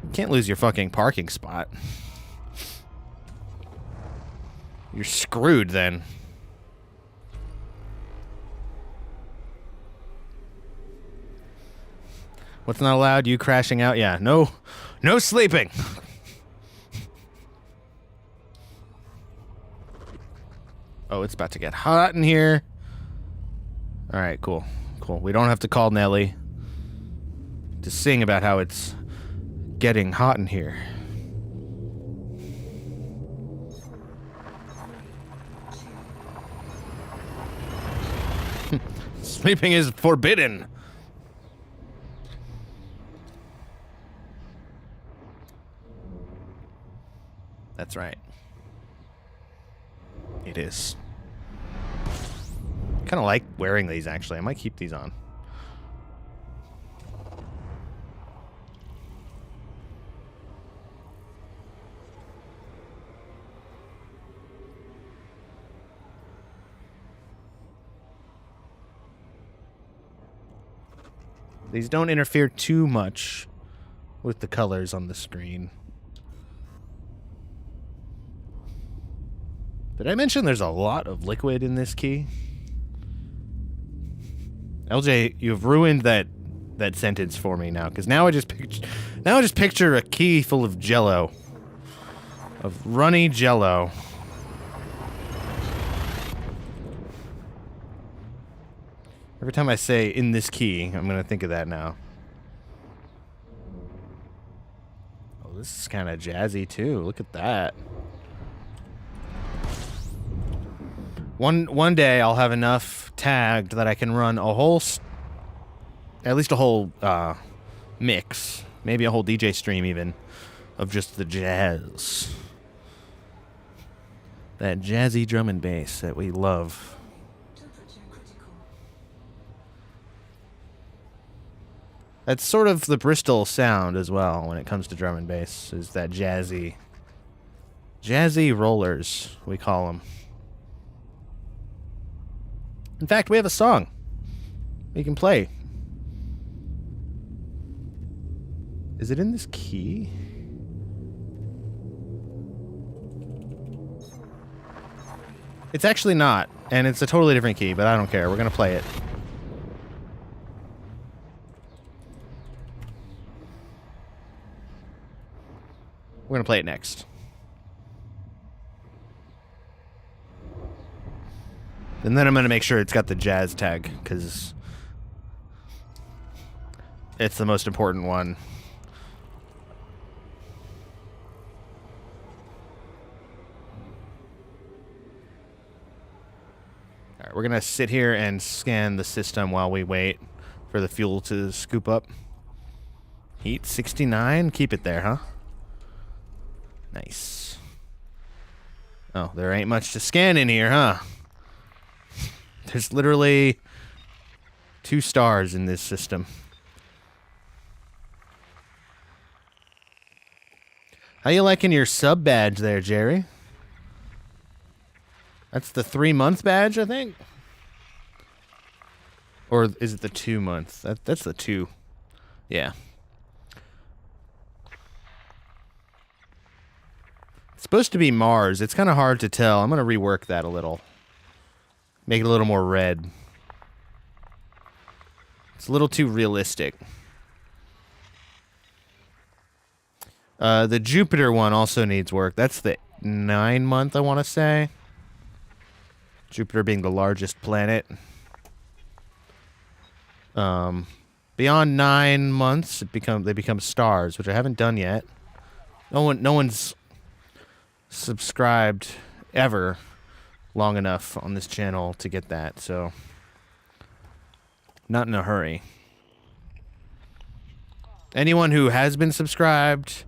You can't lose your fucking parking spot. You're screwed then. What's not allowed? You crashing out? Yeah, no sleeping. Oh, it's about to get hot in here. All right, cool. We don't have to call Nelly to sing about how it's getting hot in here. Sleeping is forbidden. That's right. It is. Kind of like wearing these, actually. I might keep these on. These don't interfere too much with the colors on the screen. Did I mention there's a lot of liquid in this key? LJ, you've ruined that sentence for me now, because now I just picture a key full of Jello, of runny Jello. Every time I say "in this key," I'm gonna think of that now. Oh, this is kind of jazzy too. Look at that. One day I'll have enough tagged that I can run a whole, at least a whole mix, maybe a whole DJ stream even, of just the jazz. That jazzy drum and bass that we love. That's sort of the Bristol sound as well when it comes to drum and bass, is that jazzy rollers, we call them. In fact, we have a song we can play. Is it in this key? It's actually not, and it's a totally different key, but I don't care. We're gonna play it. We're gonna play it next. And then I'm gonna make sure it's got the jazz tag, because it's the most important one. Alright, we're gonna sit here and scan the system while we wait for the fuel to scoop up. Heat 69? Keep it there, huh? Nice. Oh, there ain't much to scan in here, huh? There's literally 2 stars in this system. How you liking your sub badge there, Jerry? That's the 3-month badge, I think? Or is it the 2-month? That's the 2. Yeah. It's supposed to be Mars. It's kind of hard to tell. I'm going to rework that a little. Make it a little more red. It's a little too realistic. The Jupiter one also needs work. That's the 9-month, I want to say. Jupiter being the largest planet. Beyond 9 months, they become stars, which I haven't done yet. No one's subscribed ever long enough on this channel to get that, so not in a hurry. Anyone who has been subscribed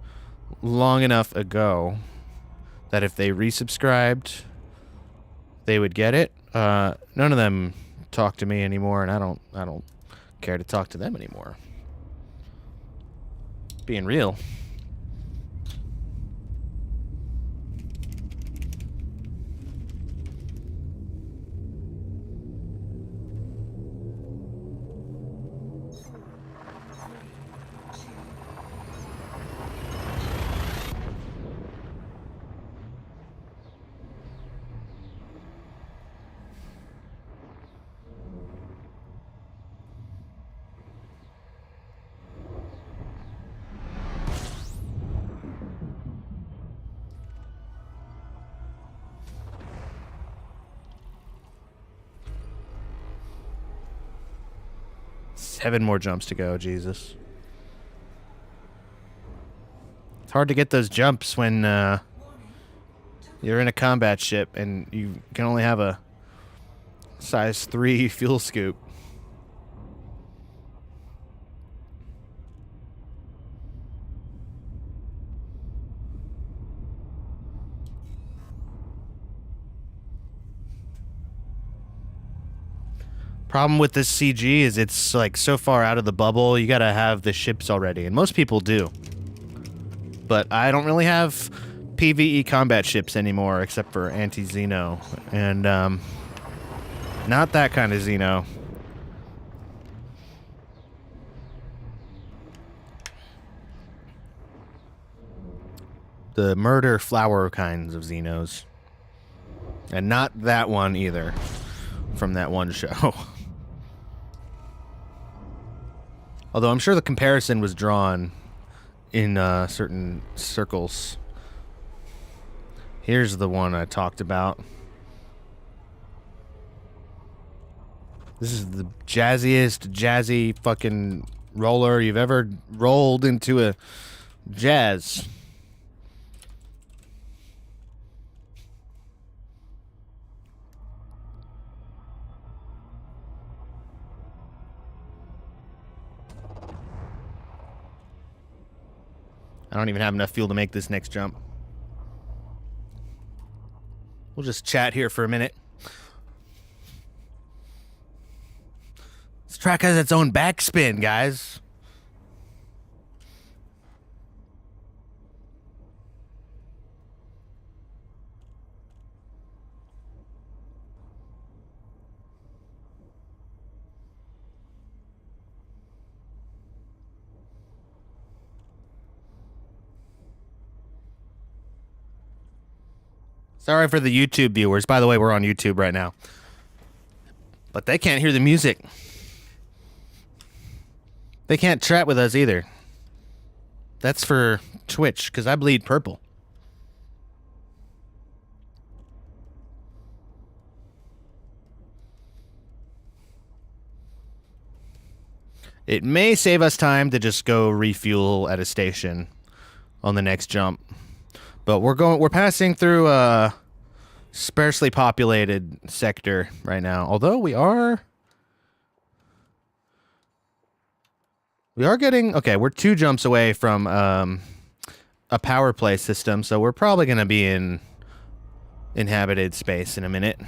long enough ago that if they resubscribed, they would get it. None of them talk to me anymore, and I don't care to talk to them anymore. Being real. Seven more jumps to go, Jesus. It's hard to get those jumps when you're in a combat ship and you can only have a size 3 fuel scoop. Problem with this CG is it's like so far out of the bubble, you gotta have the ships already, and most people do. But I don't really have PvE combat ships anymore, except for anti-Xeno, and not that kind of Xeno. The murder flower kinds of Xenos. And not that one either, from that one show. Although I'm sure the comparison was drawn in certain circles. Here's the one I talked about. This is the jazziest jazzy fucking roller you've ever rolled into a jazz. I don't even have enough fuel to make this next jump. We'll just chat here for a minute. This track has its own backspin, guys. Sorry for the YouTube viewers. By the way, we're on YouTube right now. But they can't hear the music. They can't chat with us either. That's for Twitch, because I bleed purple. It may save us time to just go refuel at a station on the next jump. But we're passing through a sparsely populated sector right now. Although we are getting, okay, we're 2 jumps away from a power play system, so we're probably going to be in inhabited space in a minute.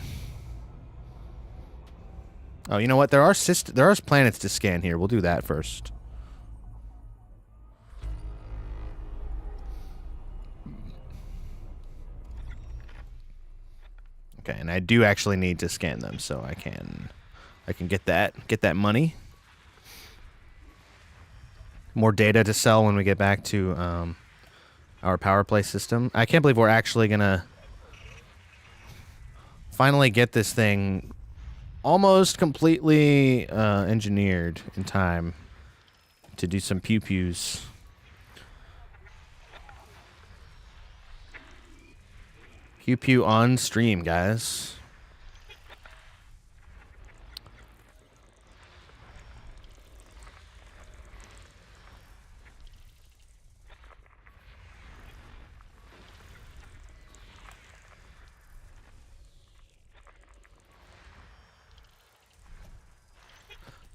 Oh, you know what? There are planets to scan here. We'll do that first. Okay, and I do actually need to scan them, so I can get that money. More data to sell when we get back to our power play system. I can't believe we're actually gonna finally get this thing almost completely engineered in time to do some pew-pews. Pew-pew on stream, guys.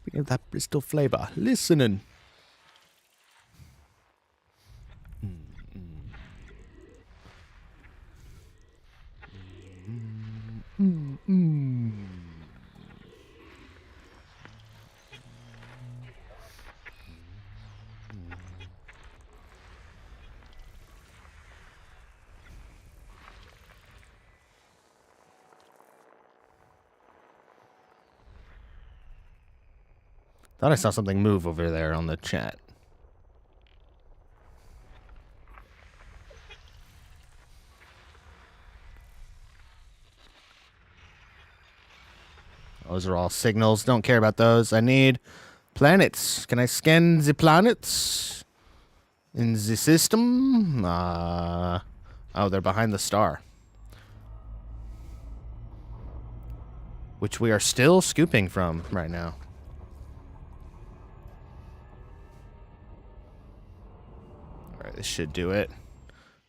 We get that Bristol flavor. Listening. Thought I saw something move over there on the chat. Those are all signals. Don't care about those. I need planets. Can I scan the planets in the system? Oh, they're behind the star. Which we are still scooping from right now. Alright, this should do it.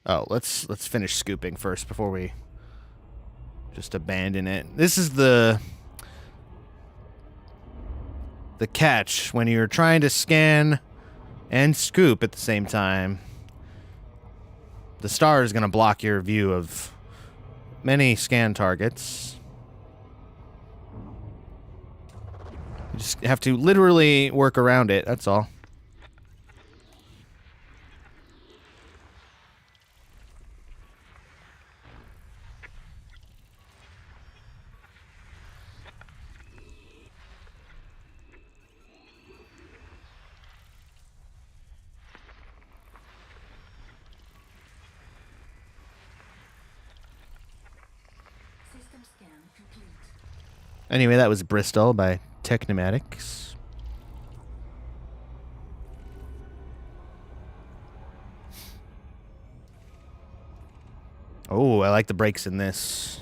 Oh, let's finish scooping first before we just abandon it. This is the catch when you're trying to scan and scoop at the same time. The star is going to block your view of many scan targets. You just have to literally work around it, that's all. Anyway, that was Bristol by Technomatics. Oh, I like the brakes in this.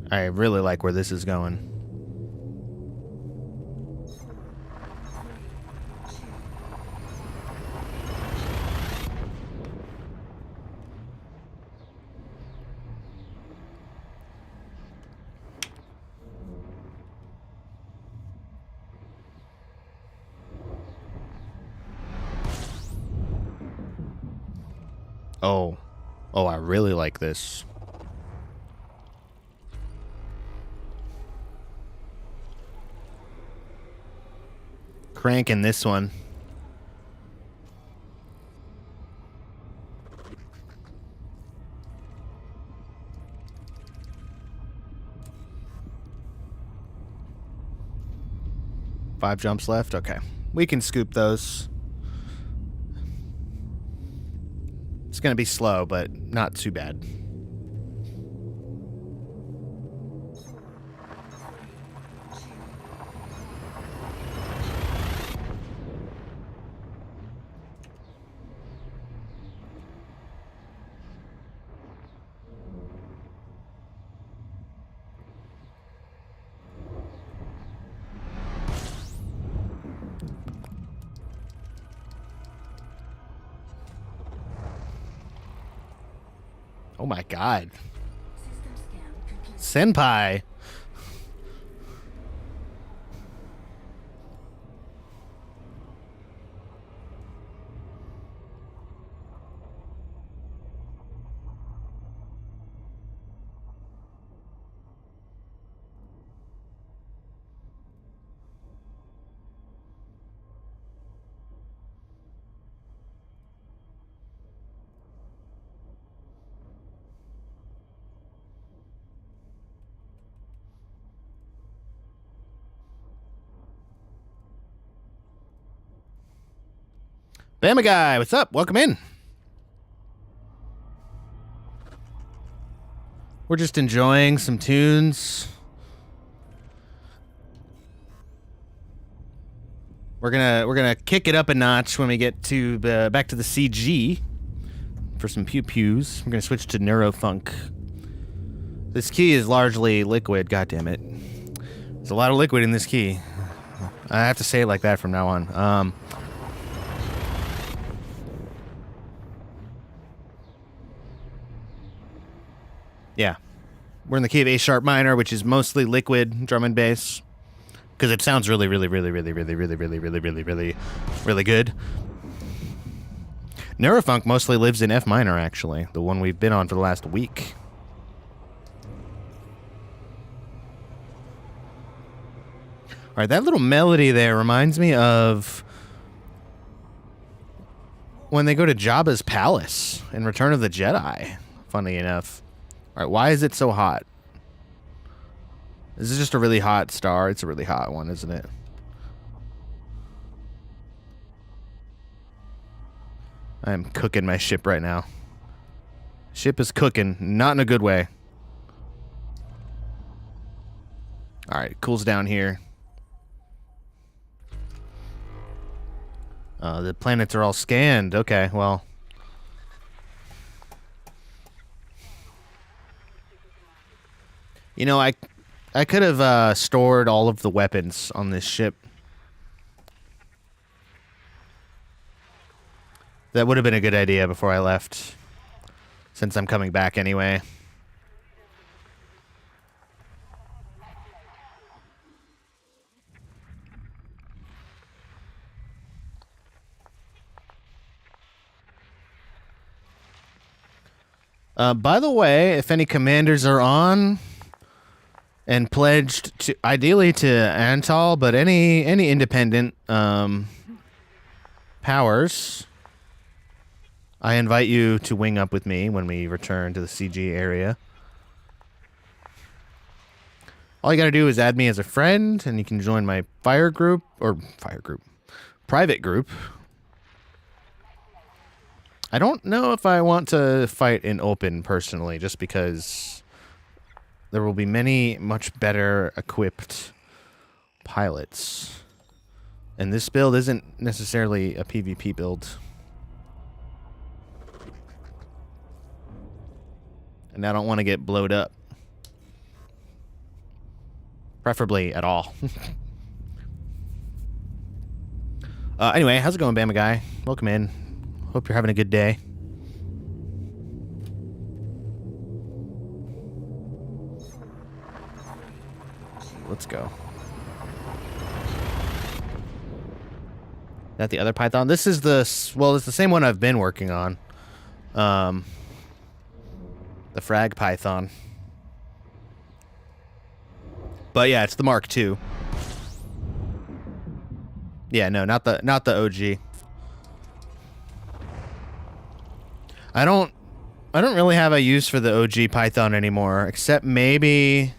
I really like where this is going. Oh. Oh, I really like this. Cranking this one. Five jumps left. Okay. We can scoop those. It's going to be slow, but not too bad. Oh my god. Senpai. Bama guy, what's up? Welcome in. We're just enjoying some tunes. We're gonna kick it up a notch when we get to back to the CG for some pew pews. We're gonna switch to neurofunk. This key is largely liquid. God damn it! There's a lot of liquid in this key. I have to say it like that from now on. Yeah, we're in the key of A sharp minor, which is mostly liquid drum and bass, because it sounds really good. Neurofunk mostly lives in F minor, actually, the one we've been on for the last week. All right, that little melody there reminds me of when they go to Jabba's palace in Return of the Jedi, funny enough. All right, why is it so hot? Is this just a really hot star? It's a really hot one, isn't it? I am cooking my ship right now. Ship is cooking, not in a good way. All right, cools down here. The planets are all scanned. Okay, well. You know, I could have stored all of the weapons on this ship. That would have been a good idea before I left, since I'm coming back anyway. By the way, if any commanders are on and pledged to, ideally to Antal, but any independent powers, I invite you to wing up with me when we return to the CG area. All you gotta do is add me as a friend, and you can join my private group. I don't know if I want to fight in open personally, just because there will be many much better equipped pilots. And this build isn't necessarily a PvP build. And I don't want to get blowed up. Preferably at all. Anyway, how's it going, Bama guy? Welcome in. Hope you're having a good day. Let's go. That the other Python? This is well, it's the same one I've been working on. The Frag Python. But yeah, it's the Mark II. Yeah, no, not the OG. I don't really have a use for the OG Python anymore, except maybe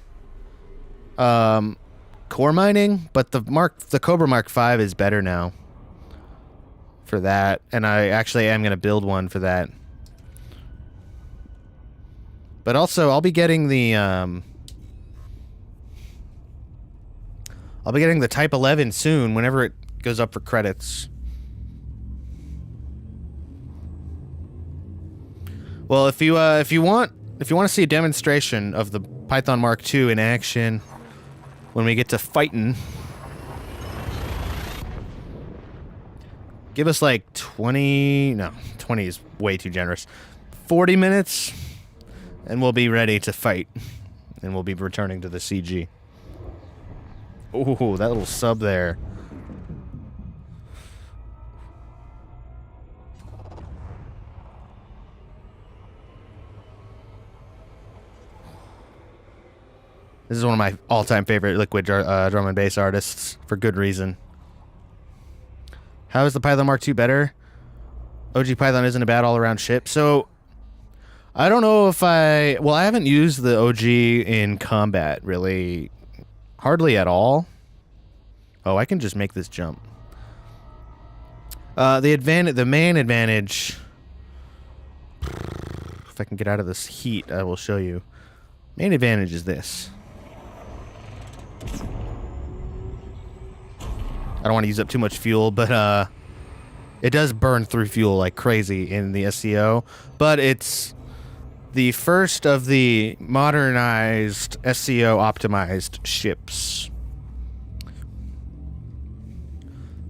core mining, but the Cobra Mark V is better now for that, and I actually am going to build one for that. But also, I'll be getting the Type 11 soon, whenever it goes up for credits. Well, if you want to see a demonstration of the Python Mark II in action when we get to fighting, give us like 20 is way too generous. 40 minutes and we'll be ready to fight. And we'll be returning to the CG. Ooh, that little sub there. This is one of my all-time favorite liquid drum and bass artists, for good reason. How is the Python Mark II better? OG Python isn't a bad all-around ship. So, I don't know if I haven't used the OG in combat, really. Hardly at all. Oh, I can just make this jump. The main advantage... If I can get out of this heat, I will show you. Main advantage is this. I don't want to use up too much fuel, but it does burn through fuel like crazy in the SCO. But it's the first of the modernized SCO optimized ships.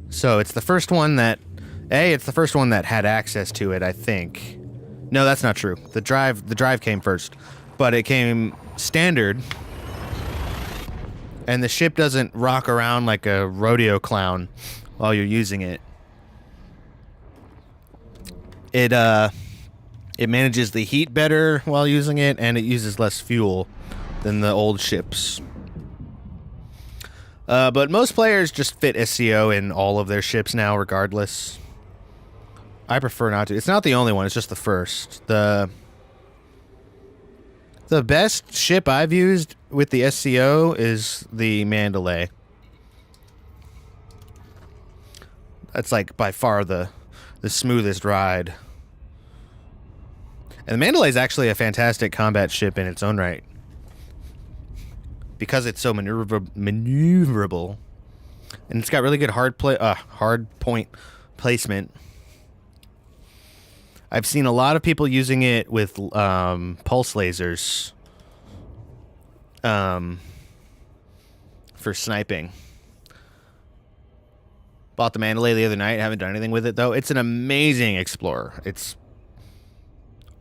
So it's the first one that had access to it, I think. No, that's not true. The drive came first, but it came standard. And the ship doesn't rock around like a rodeo clown while you're using it. It manages the heat better while using it, and it uses less fuel than the old ships. But most players just fit SCO in all of their ships now, regardless. I prefer not to. It's not the only one, it's just the first. The best ship I've used with the SCO is the Mandalay. That's like by far the smoothest ride. And the Mandalay is actually a fantastic combat ship in its own right. Because it's so maneuverable. And it's got really good hard point placement. I've seen a lot of people using it with pulse lasers for sniping. Bought the Mandalay the other night. Haven't done anything with it though. It's an amazing explorer.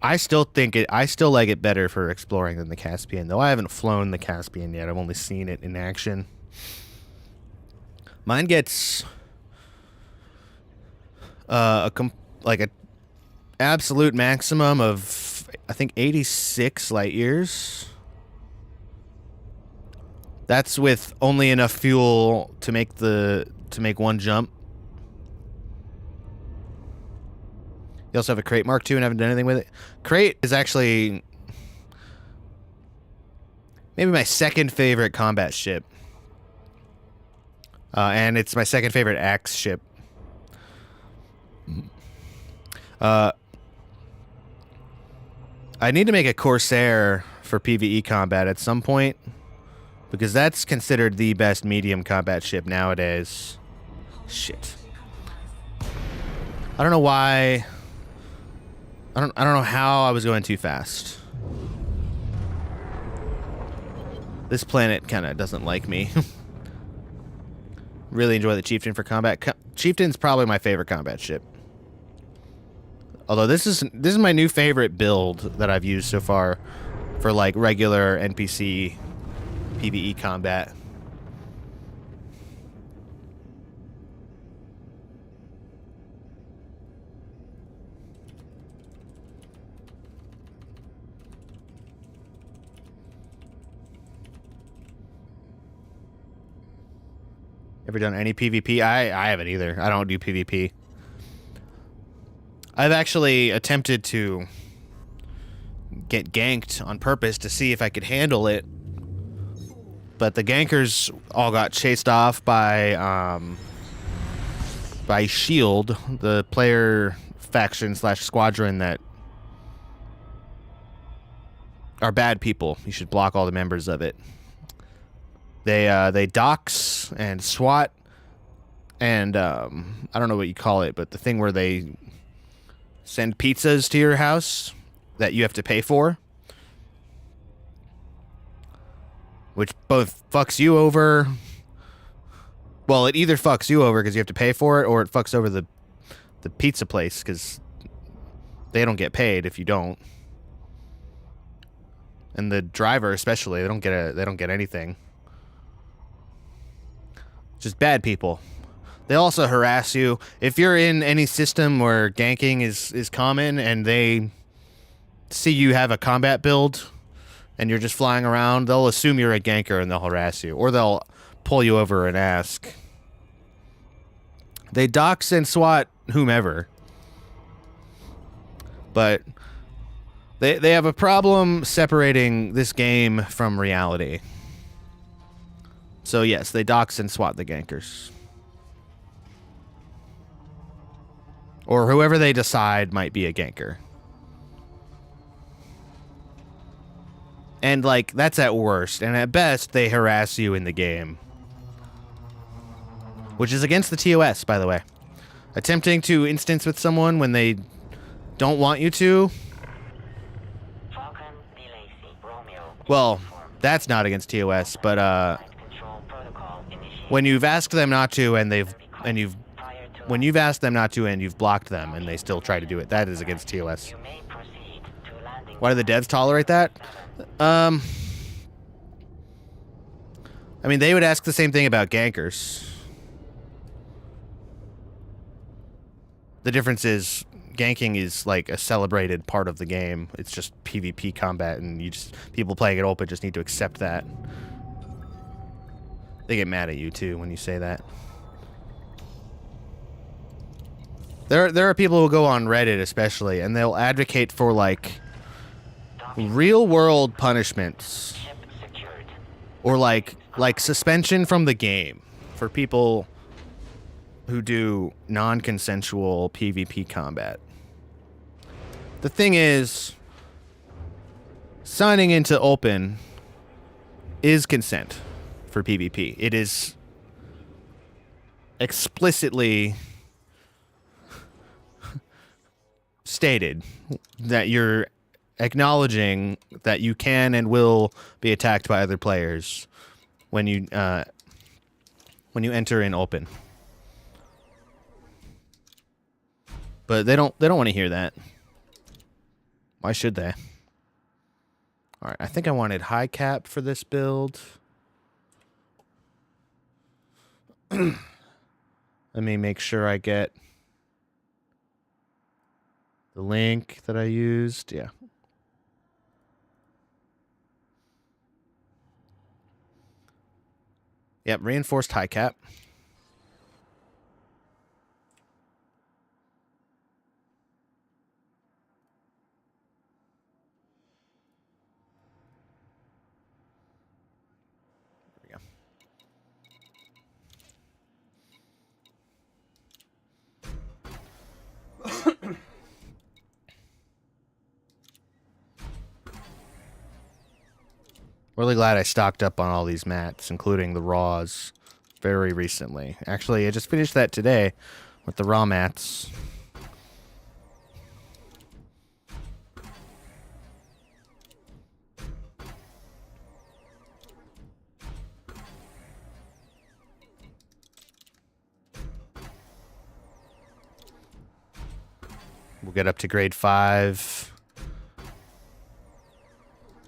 I still like it better for exploring than the Caspian, though I haven't flown the Caspian yet. I've only seen it in action. Mine gets a absolute maximum of, I think, 86 light years. That's with only enough fuel to make one jump. You also have a Crate Mark II and haven't done anything with it. Crate is actually maybe my second favorite combat ship. And it's my second favorite axe ship. I need to make a Corsair for PvE combat at some point, because that's considered the best medium combat ship nowadays. Shit. I don't know why. I don't know how I was going too fast. This planet kind of doesn't like me. Really enjoy the Chieftain for combat. Chieftain's probably my favorite combat ship. Although this is my new favorite build that I've used so far for like regular NPC PvE combat. Ever done any PvP? I haven't either. I don't do PvP. I've actually attempted to get ganked on purpose to see if I could handle it, but the gankers all got chased off by Shield, the player faction / squadron that are bad people. You should block all the members of it. They dox and SWAT and I don't know what you call it, but the thing where they send pizzas to your house that you have to pay for, which both fucks you over. Well, it either fucks you over because you have to pay for it, or it fucks over the pizza place because they don't get paid if you don't. And the driver especially, they don't get anything. Just bad people. They also harass you. If you're in any system where ganking is common and they see you have a combat build and you're just flying around, they'll assume you're a ganker and they'll harass you. Or they'll pull you over and ask. They dox and SWAT whomever. But they have a problem separating this game from reality. So yes, they dox and SWAT the gankers. Or whoever they decide might be a ganker. And, like, that's at worst. And at best, they harass you in the game. Which is against the TOS, by the way. Attempting to instance with someone when they don't want you to. Well, that's not against TOS, but, when you've asked them not to and when you've asked them not to and you've blocked them and they still try to do it, that is against TOS. Why do the devs tolerate that? I mean, they would ask the same thing about gankers. The difference is ganking is like a celebrated part of the game. It's just PvP combat, and people playing it open just need to accept that. They get mad at you too when you say that. There are people who go on Reddit especially, and they'll advocate for like real world punishments or like suspension from the game for people who do non-consensual PvP combat. The thing is, signing into open is consent for PvP. It is explicitly stated that you're acknowledging that you can and will be attacked by other players when you enter in open. But they don't want to hear that. Why should they? All right, I think I wanted high cap for this build. Let me make sure I get the link that I used. Yeah. Yep, reinforced high cap. There we go. Really glad I stocked up on all these mats, including the raws, very recently. Actually, I just finished that today with the raw mats. We'll get up to grade 5.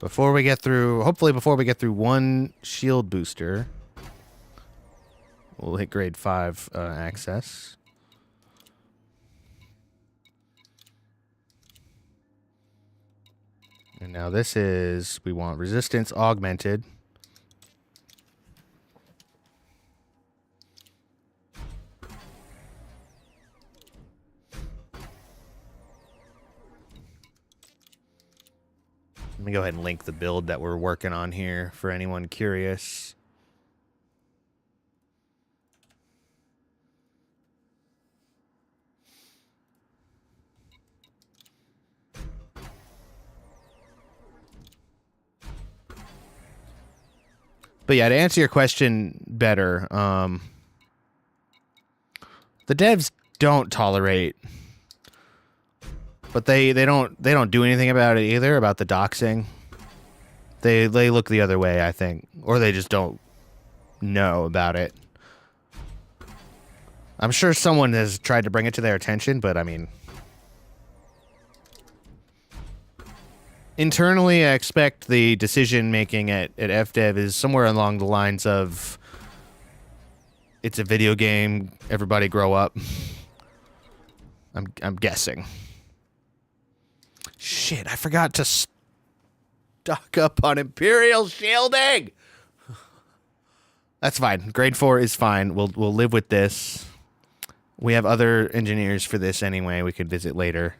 Before we get through, hopefully before we get through one shield booster, we'll hit grade 5 access. And now this is, we want resistance augmented. Let me go ahead and link the build that we're working on here for anyone curious. But yeah, to answer your question better, the devs don't tolerate, but they don't do anything about it either, about the doxing. They look the other way, I think, or they just don't know about it. I'm sure someone has tried to bring it to their attention, but I mean, internally, I expect the decision making at FDev is somewhere along the lines of, it's a video game, everybody grow up. I'm guessing. Shit, I forgot to stock up on Imperial shielding. That's fine. Grade 4 is fine. We'll live with this. We have other engineers for this anyway. We could visit later.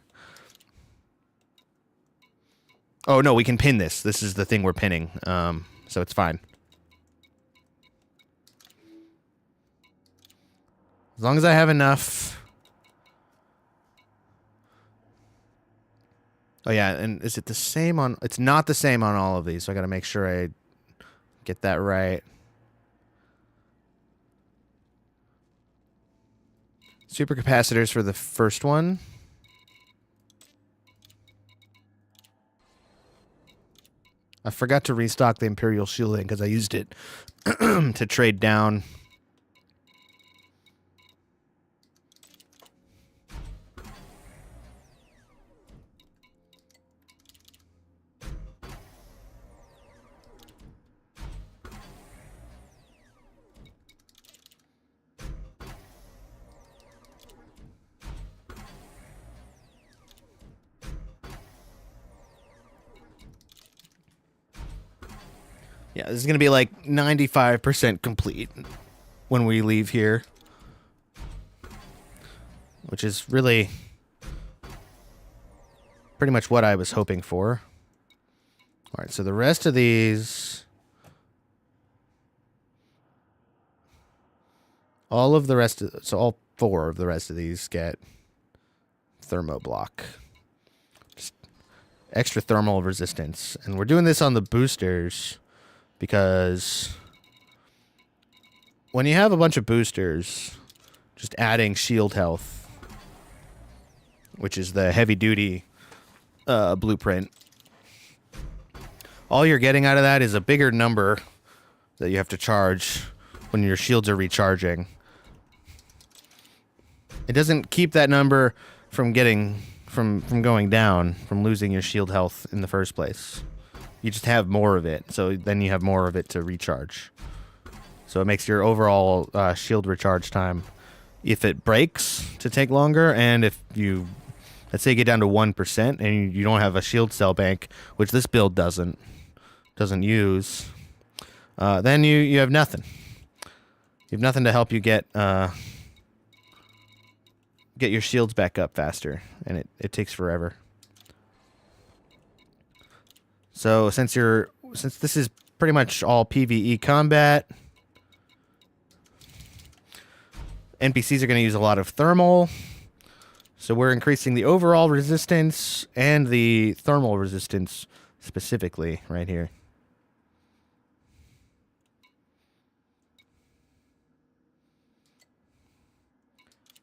Oh no, we can pin this. This is the thing we're pinning. So it's fine. As long as I have enough. Oh yeah, and is it the same on... It's not the same on all of these, so I gotta make sure I get that right. Supercapacitors for the first one. I forgot to restock the Imperial shielding because I used it to trade down. Yeah, this is going to be like 95% complete when we leave here. Which is really pretty much what I was hoping for. Alright, so the rest of these... All of the rest of... So all 4 of the rest of these get thermoblock. Just extra thermal resistance. And we're doing this on the boosters... Because when you have a bunch of boosters, just adding shield health, which is the heavy-duty blueprint, all you're getting out of that is a bigger number that you have to charge when your shields are recharging. It doesn't keep that number from going down, from losing your shield health in the first place. You just have more of it, so then you have more of it to recharge. So it makes your overall shield recharge time, if it breaks, to take longer, and if you, let's say you get down to 1% and you don't have a shield cell bank, which this build doesn't use, then you have nothing. You have nothing to help you get your shields back up faster, and it takes forever. So since this is pretty much all PvE combat, NPCs are going to use a lot of thermal. So we're increasing the overall resistance and the thermal resistance specifically right here.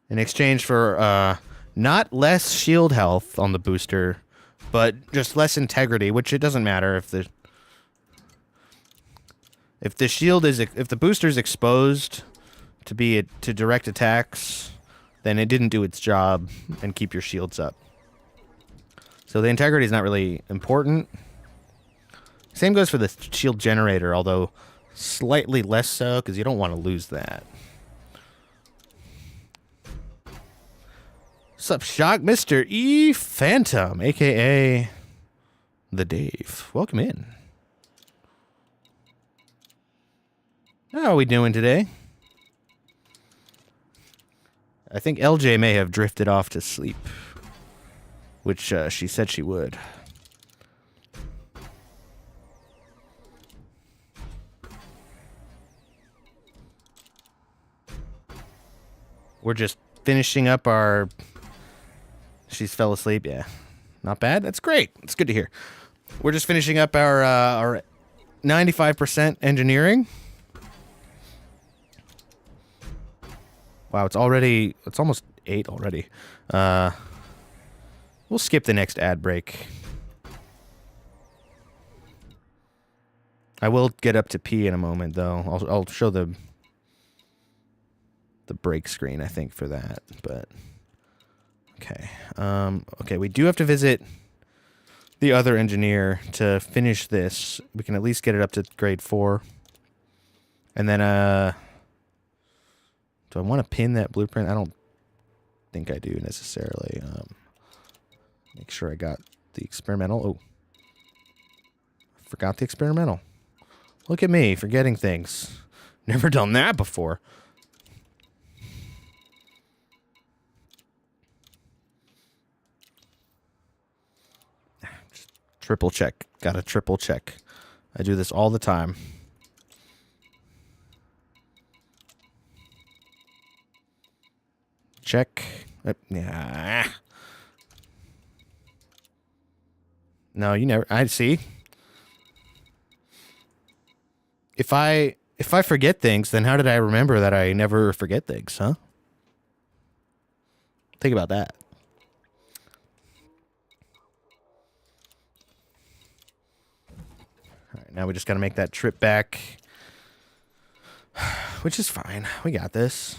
In exchange for not less shield health on the booster, but just less integrity, which it doesn't matter if the shield is if the booster is exposed to direct attacks, then it didn't do its job and keep your shields up. So the integrity is not really important. Same goes for the shield generator, although slightly less so because you don't want to lose that. Sup, Shock, Mr. E Phantom, aka the Dave. Welcome in. How are we doing today? I think LJ may have drifted off to sleep, which she said she would. We're just finishing up our... She's fell asleep, yeah. Not bad. That's great. It's good to hear. We're just finishing up our 95% engineering. Wow, it's almost 8 already. We'll skip the next ad break. I will get up to pee in a moment, though. I'll show the break screen, I think, for that, but... Okay. Okay, we do have to visit the other engineer to finish this. We can at least get it up to grade 4. And then, do I want to pin that blueprint? I don't think I do necessarily. Make sure I got the experimental. Oh. Forgot the experimental. Look at me, forgetting things. Never done that before. Just triple check. Gotta triple check. I do this all the time. Check. Yeah. No, you never. I see. If I forget things, then how did I remember that I never forget things, huh? Think about that. All right, now we just got to make that trip back, which is fine. We got this.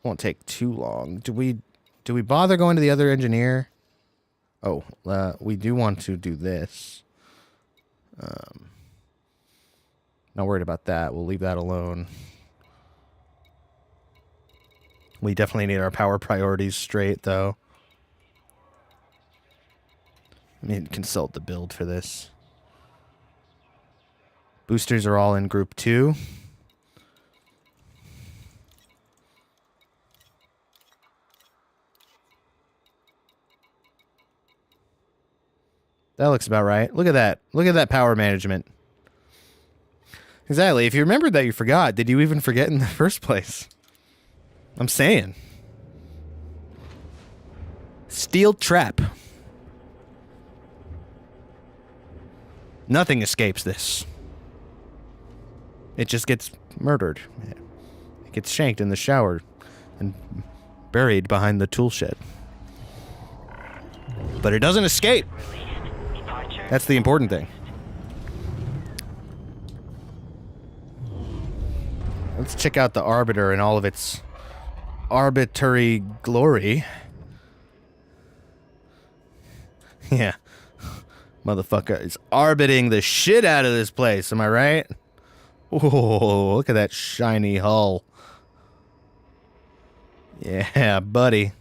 Won't take too long. Do we bother going to the other engineer? Oh, we do want to do this. Not worried about that. We'll leave that alone. We definitely need our power priorities straight, though. I need to consult the build for this. Boosters are all in group 2. That looks about right. Look at that. Look at that power management. Exactly. If you remembered that you forgot, did you even forget in the first place? I'm saying. Steel trap. Nothing escapes this. It just gets murdered. It gets shanked in the shower and buried behind the tool shed. But it doesn't escape. That's the important thing. Let's check out the Arbiter in all of its arbitrary glory. Yeah. Motherfucker is arbiting the shit out of this place, am I right? Oh, look at that shiny hull. Yeah, buddy.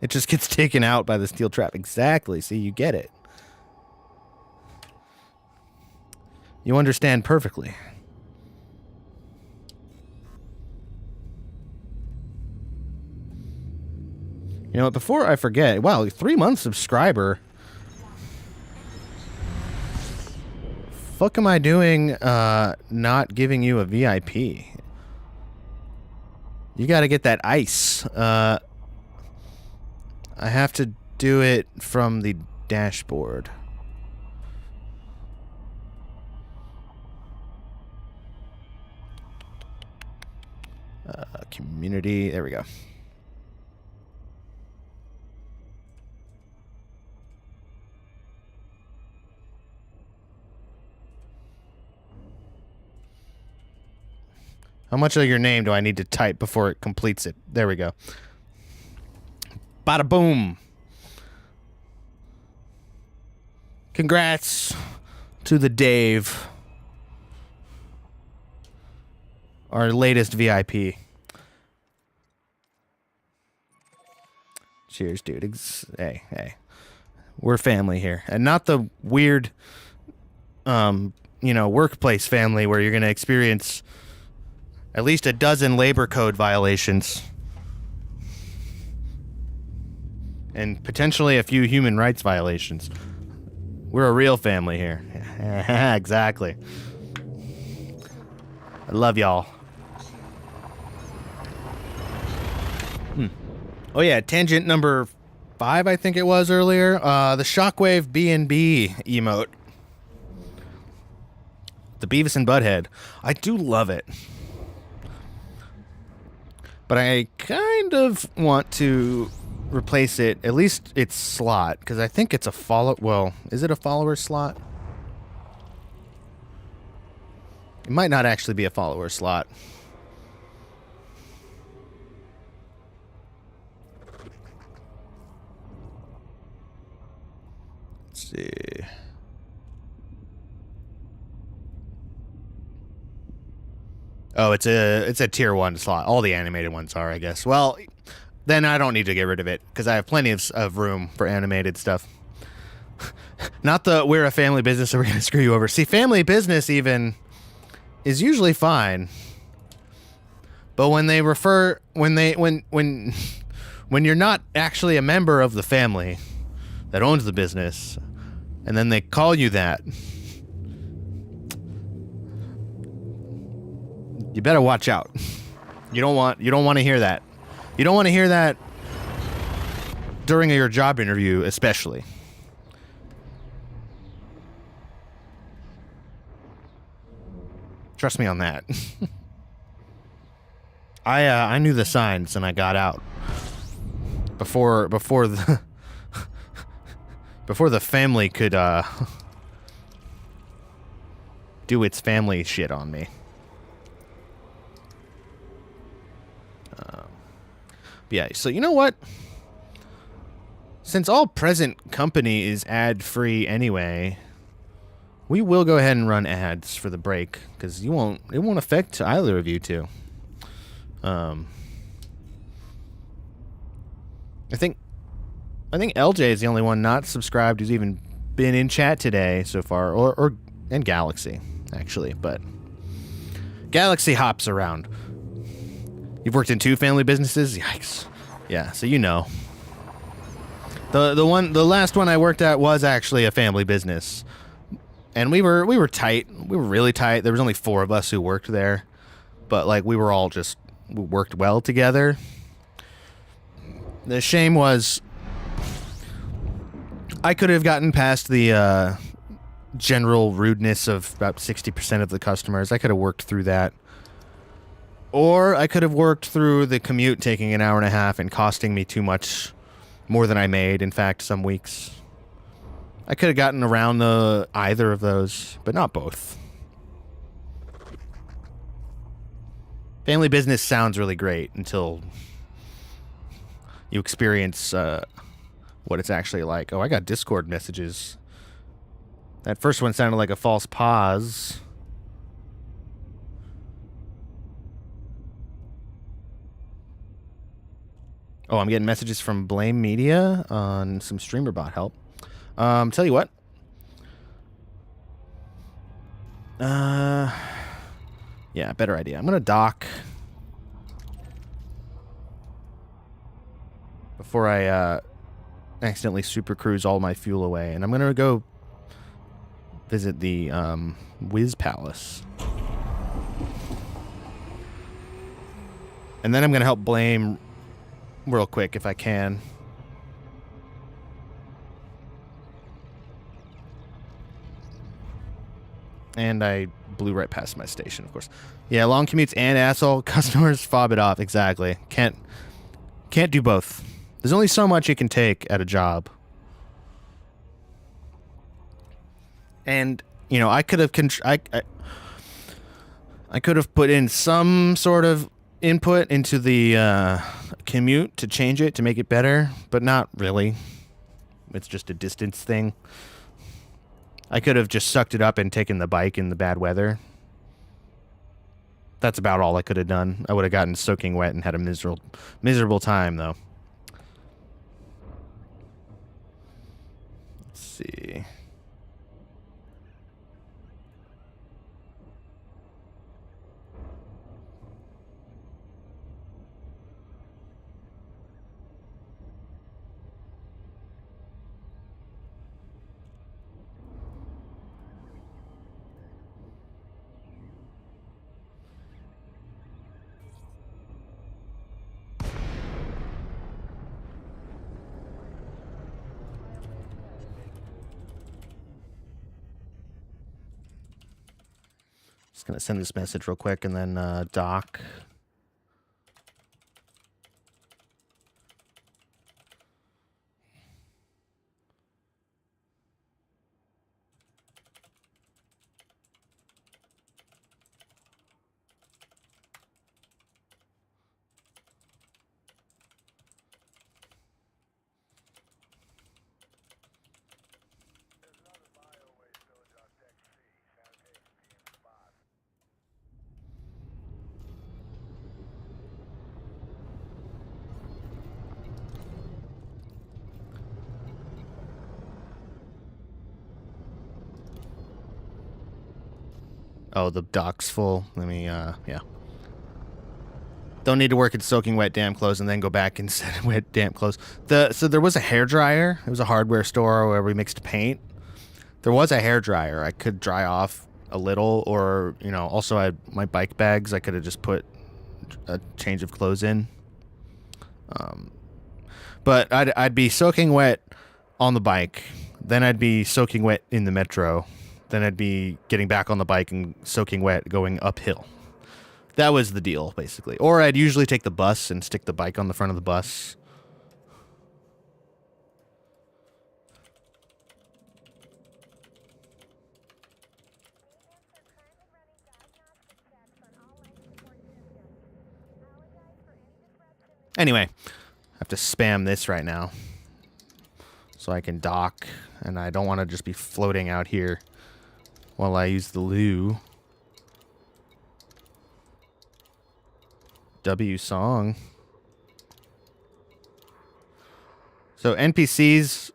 It just gets taken out by the steel trap. Exactly. See, you get it. You understand perfectly. You know what? Before I forget, wow, 3-month subscriber. Fuck am I doing not giving you a VIP? You gotta get that ice. I have to do it from the dashboard. Community. There we go. How much of your name do I need to type before it completes it? There we go. Bada boom. Congrats to the Dave. Our latest VIP. Cheers, dude. Hey. We're family here. And not the weird, workplace family where you're going to experience at least a dozen labor code violations. And potentially a few human rights violations. We're a real family here. Exactly. I love y'all. Oh yeah, tangent number 5, I think it was earlier. The Shockwave B&B emote. The Beavis and Butthead. I do love it. But I kind of want to replace it, at least its slot, because I think it's a follow... Well, is it a follower slot? It might not actually be a follower slot. Let's see. Oh, it's a tier 1 slot. All the animated ones are, I guess. Well, then I don't need to get rid of it, because I have plenty of room for animated stuff. Not the we're a family business so we're going to screw you over. See, family business even is usually fine. But when they refer when you're not actually a member of the family that owns the business and then they call you that, you better watch out. You don't want to hear that. You don't want to hear that during your job interview, especially. Trust me on that. I knew the signs and I got out before the before the family could do its family shit on me. Yeah, so you know what? Since all present company is ad-free anyway, we will go ahead and run ads for the break, because it won't affect either of you two. I think LJ is the only one not subscribed who's even been in chat today so far, and Galaxy actually, but Galaxy hops around. You've worked in 2 family businesses? Yikes. Yeah, so you know. The last one I worked at was actually a family business. And we were tight. We were really tight. There was only 4 of us who worked there. But like we worked well together. The shame was I could have gotten past the general rudeness of about 60% of the customers. I could have worked through that. Or I could have worked through the commute taking an hour and a half and costing me too much more than I made, in fact, some weeks. I could have gotten around either of those, but not both. Family business sounds really great until you experience what it's actually like. Oh, I got Discord messages. That first one sounded like a false pause. Oh, I'm getting messages from Blame Media on some streamer bot help. Tell you what. Yeah, better idea. I'm gonna dock before I accidentally super cruise all my fuel away, and I'm gonna go visit the Wiz Palace, and then I'm gonna help Blame real quick if I can. And I blew right past my station, of course. Yeah, long commutes and asshole customers, fob it off. Exactly. Can't do both. There's only so much you can take at a job. And, you know, I could have I could have put in some sort of input into the commute to change it, to make it better, but not really. It's just a distance thing. I could have just sucked it up and taken the bike in the bad weather. That's about all I could have done. I would have gotten soaking wet and had a miserable time, though. Let's see. Just gonna send this message real quick and then dock. Oh, the dock's full. Let me, yeah. Don't need to work in soaking wet, damp clothes and then go back and set wet, damp clothes. So there was a hairdryer. It was a hardware store where we mixed paint. There was a hairdryer. I could dry off a little, or, you know, also I had my bike bags. I could have just put a change of clothes in. But I'd be soaking wet on the bike. Then I'd be soaking wet in the metro. Then I'd be getting back on the bike and soaking wet going uphill. That was the deal, basically. Or I'd usually take the bus and stick the bike on the front of the bus. Anyway, I have to spam this right now so I can dock, and I don't want to just be floating out here while I use the loo. W song. So NPCs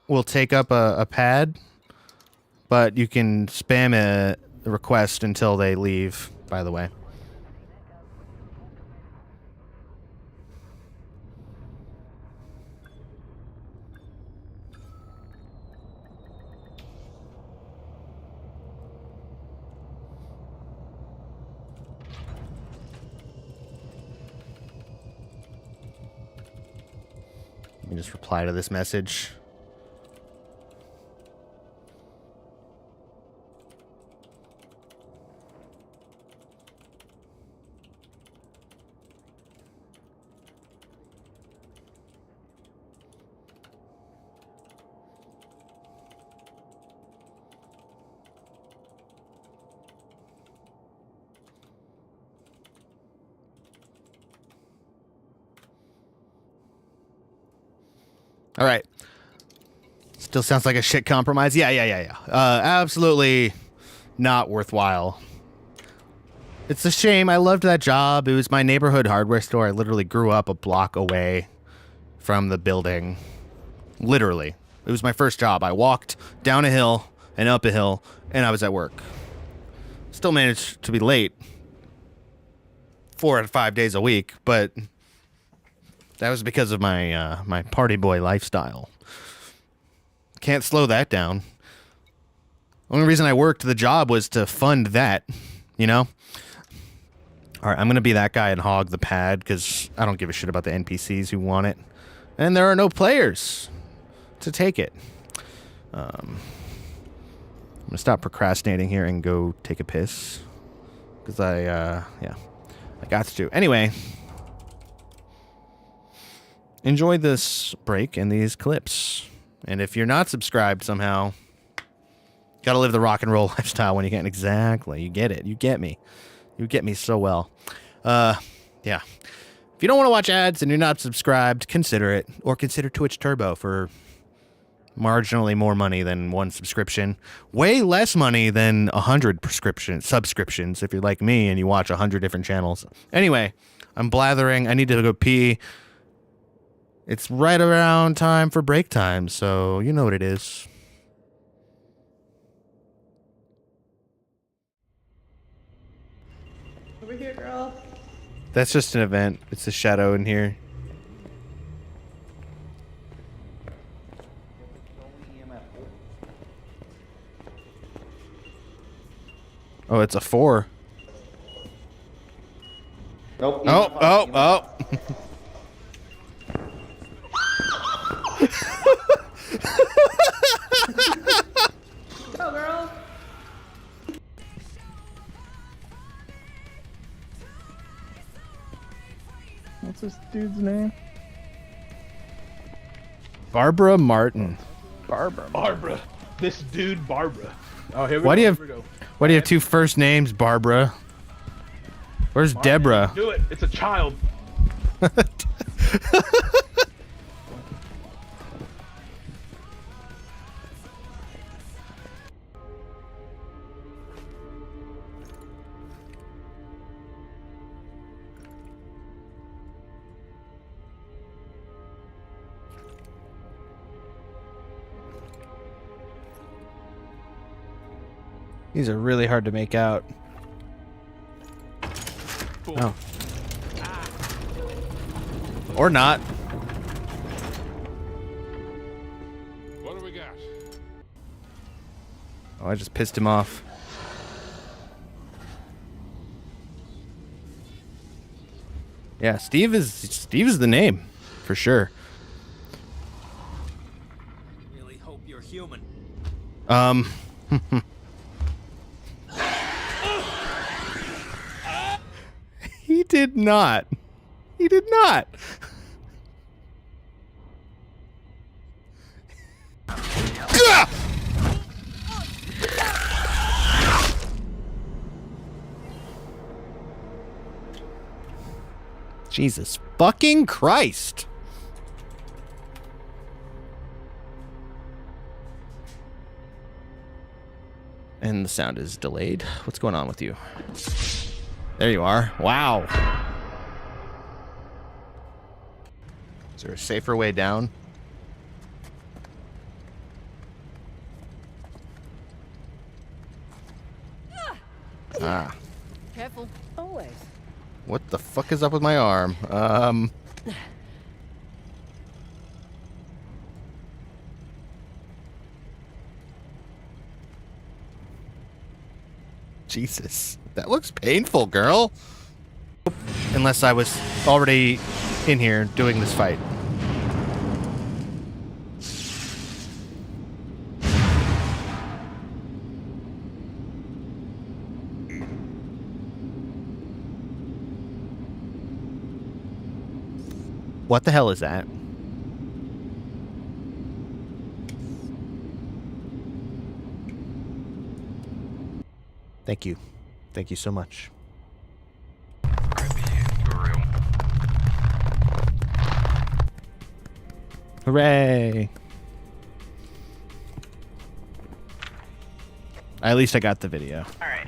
will take up a pad, but you can spam a request until they leave, by the way. Let me just reply to this message. All right. Still sounds like a shit compromise. Yeah. Absolutely not worthwhile. It's a shame. I loved that job. It was my neighborhood hardware store. I literally grew up a block away from the building. Literally. It was my first job. I walked down a hill and up a hill, and I was at work. Still managed to be late 4 out of 5 days a week, but that was because of my my party boy lifestyle. Can't slow that down. Only reason I worked the job was to fund that, you know? All right, I'm going to be that guy and hog the pad because I don't give a shit about the NPCs who want it. And there are no players to take it. gonna stop procrastinating here and go take a piss. Because I got to. Anyway, enjoy this break and these clips. And if you're not subscribed somehow, gotta live the rock and roll lifestyle when you can. Exactly. You get it. You get me. You get me so well. Yeah. If you don't want to watch ads and you're not subscribed, consider it. Or consider Twitch Turbo for marginally more money than one subscription. Way less money than 100 subscriptions if you're like me and you watch 100 different channels. Anyway, I'm blathering. I need to go pee. It's right around time for break time, so you know what it is. Over here, girl. That's just an event. It's a shadow in here. Oh, it's a 4. Nope. Oh. Go, girl. What's this dude's name? Barbara Martin. Barbara. This dude, Barbara. Oh, here we Why go. do you here have we go. Why do you have 2 first names, Barbara? Where's Deborah? Do it. It's a child. These are really hard to make out. Oh. Or not. What do we got? Oh, I just pissed him off. Yeah, Steve is the name, for sure. Really hope you're human. He did not. He did not. Gah! Jesus fucking Christ. And the sound is delayed. What's going on with you? There you are. Wow. Is there a safer way down? Ah. Careful. Always. What the fuck is up with my arm? Jesus. That looks painful, girl. Unless I was already in here doing this fight. What the hell is that? Thank you. Thank you so much. Hooray! At least I got the video. Alright,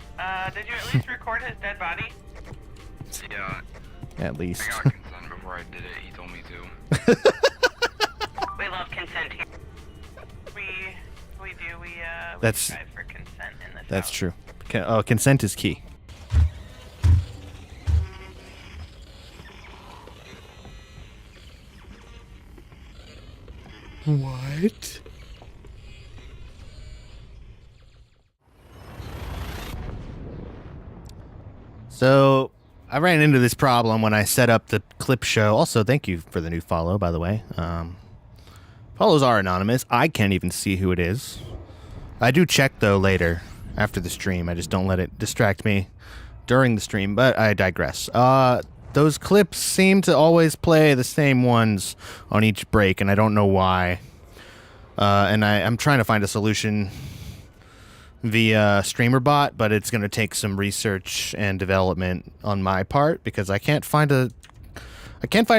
did you at least record his dead body? Yeah, At least. I got consent before I did it. He told me to. We love consent here. We do, we That's- strive for consent in this That's house. true. Consent is key. What? So, I ran into this problem when I set up the clip show. Also, thank you for the new follow, by the way. Follows are anonymous. I can't even see who it is. I do check, though, later, after the stream. I just don't let it distract me during the stream, but I digress. Those clips seem to always play the same ones on each break, and I don't know why. And I'm trying to find a solution via StreamerBot, but it's going to take some research and development on my part, because I can't find an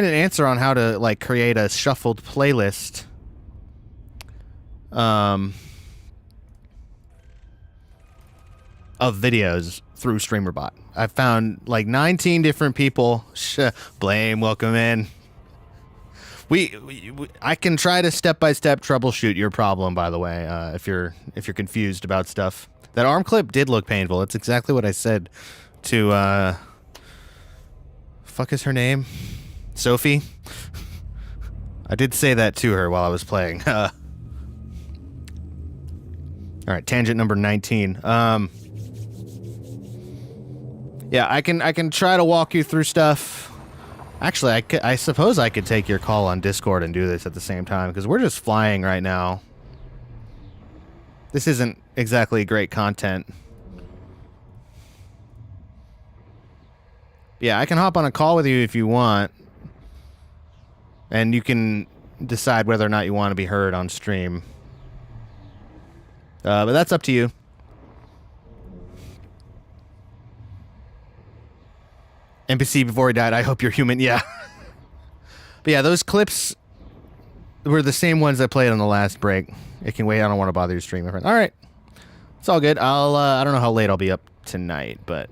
answer on how to, like, create a shuffled playlist. Of videos through StreamerBot. I found like 19 different people. Blame, welcome in. I can try to step-by-step troubleshoot your problem, by the way, if you're confused about stuff. That arm clip did look painful. It's exactly what I said to fuck is her name? Sophie? I did say that to her while I was playing. All right, tangent number 19. Yeah, I can try to walk you through stuff. Actually, I suppose I could take your call on Discord and do this at the same time, because we're just flying right now. This isn't exactly great content. Yeah, I can hop on a call with you if you want. And you can decide whether or not you want to be heard on stream. But that's up to you. NPC before he died, I hope you're human. Yeah. But yeah, those clips were the same ones I played on the last break. It can wait. I don't want to bother your stream, my friend. All right. It's all good. I don't know how late I'll be up tonight, but,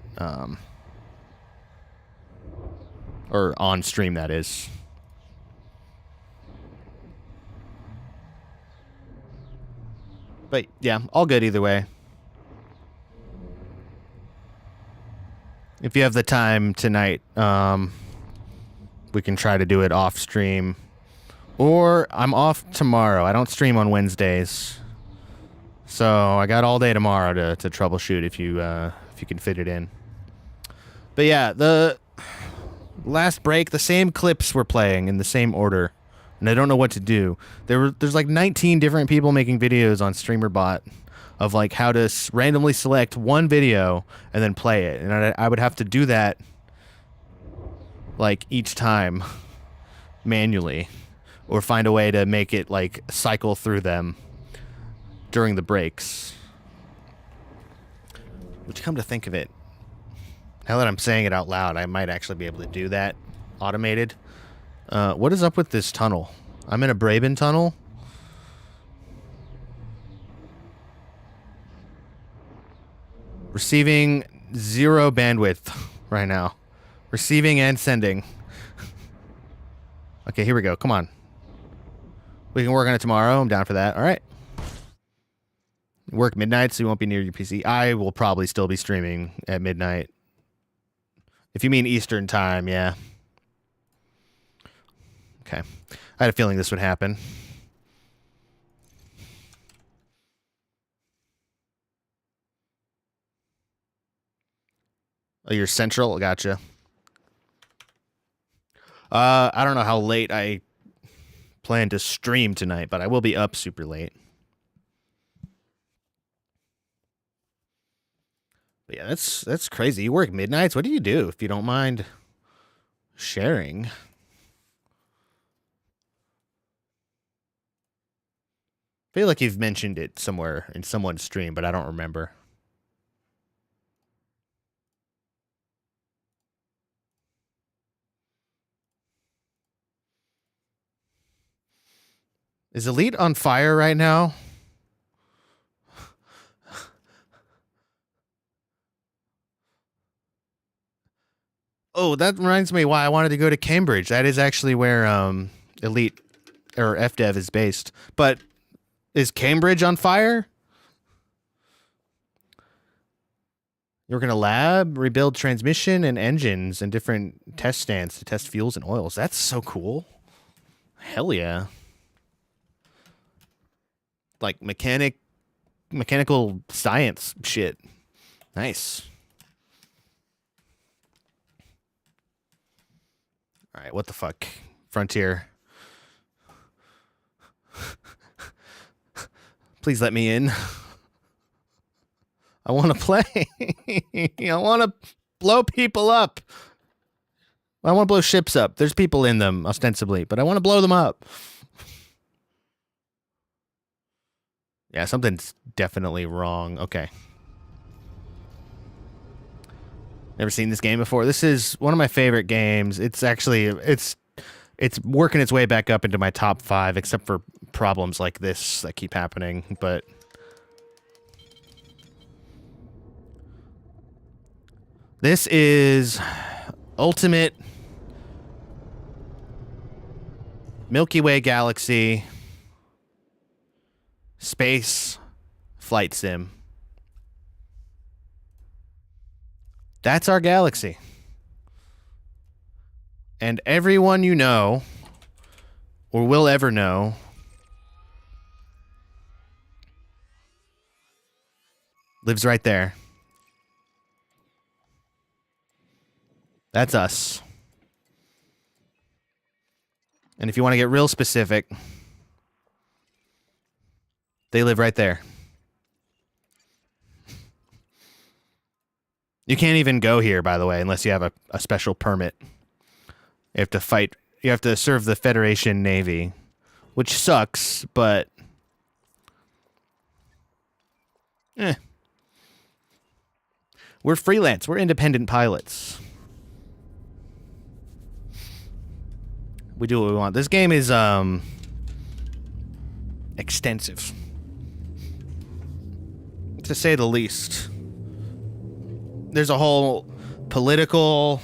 or on stream, that is. But yeah, all good either way. If you have the time tonight, we can try to do it off stream. Or I'm off tomorrow. I don't stream on Wednesdays. So I got all day tomorrow to troubleshoot if you can fit it in. But yeah, the last break, the same clips were playing in the same order. And I don't know what to do. There's like 19 different people making videos on StreamerBot of like how to randomly select one video and then play it. And I would have to do that like each time manually, or find a way to make it like cycle through them during the breaks. Which, come to think of it, now that I'm saying it out loud, I might actually be able to do that automated. What is up with this tunnel? I'm in a Braben tunnel. Receiving 0 bandwidth right now. Receiving and sending. Okay, here we go. Come on. We can work on it tomorrow. I'm down for that. All right. Work midnight, so you won't be near your PC. I will probably still be streaming at midnight. If you mean Eastern time, yeah. Okay. I had a feeling this would happen. Oh, you're central? Gotcha. I don't know how late I plan to stream tonight, but I will be up super late. But yeah, that's crazy. You work midnights? What do you do, if you don't mind sharing? I feel like you've mentioned it somewhere in someone's stream, but I don't remember. Is Elite on fire right now? Oh, that reminds me why I wanted to go to Cambridge. That is actually where Elite or FDev is based. But is Cambridge on fire? You're going to lab, rebuild transmission and engines and different test stands to test fuels and oils. That's so cool. Hell yeah. Like mechanical science shit. Nice. All right, what the fuck? Frontier. Please let me in. I want to play. I want to blow people up. I want to blow ships up. There's people in them, ostensibly, but I want to blow them up. Yeah, something's definitely wrong. Okay. Never seen this game before. This is one of my favorite games. It's actually, it's working its way back up into my top 5, except for problems like this that keep happening, but... This is ultimate Milky Way galaxy space flight sim. That's our galaxy. And everyone you know, or will ever know, lives right there. That's us. And if you want to get real specific, they live right there. You can't even go here, by the way, unless you have a special permit. You have to fight. You have to serve the Federation Navy, which sucks, but... We're freelance. We're independent pilots. We do what we want. This game is, extensive. To say the least. There's a whole political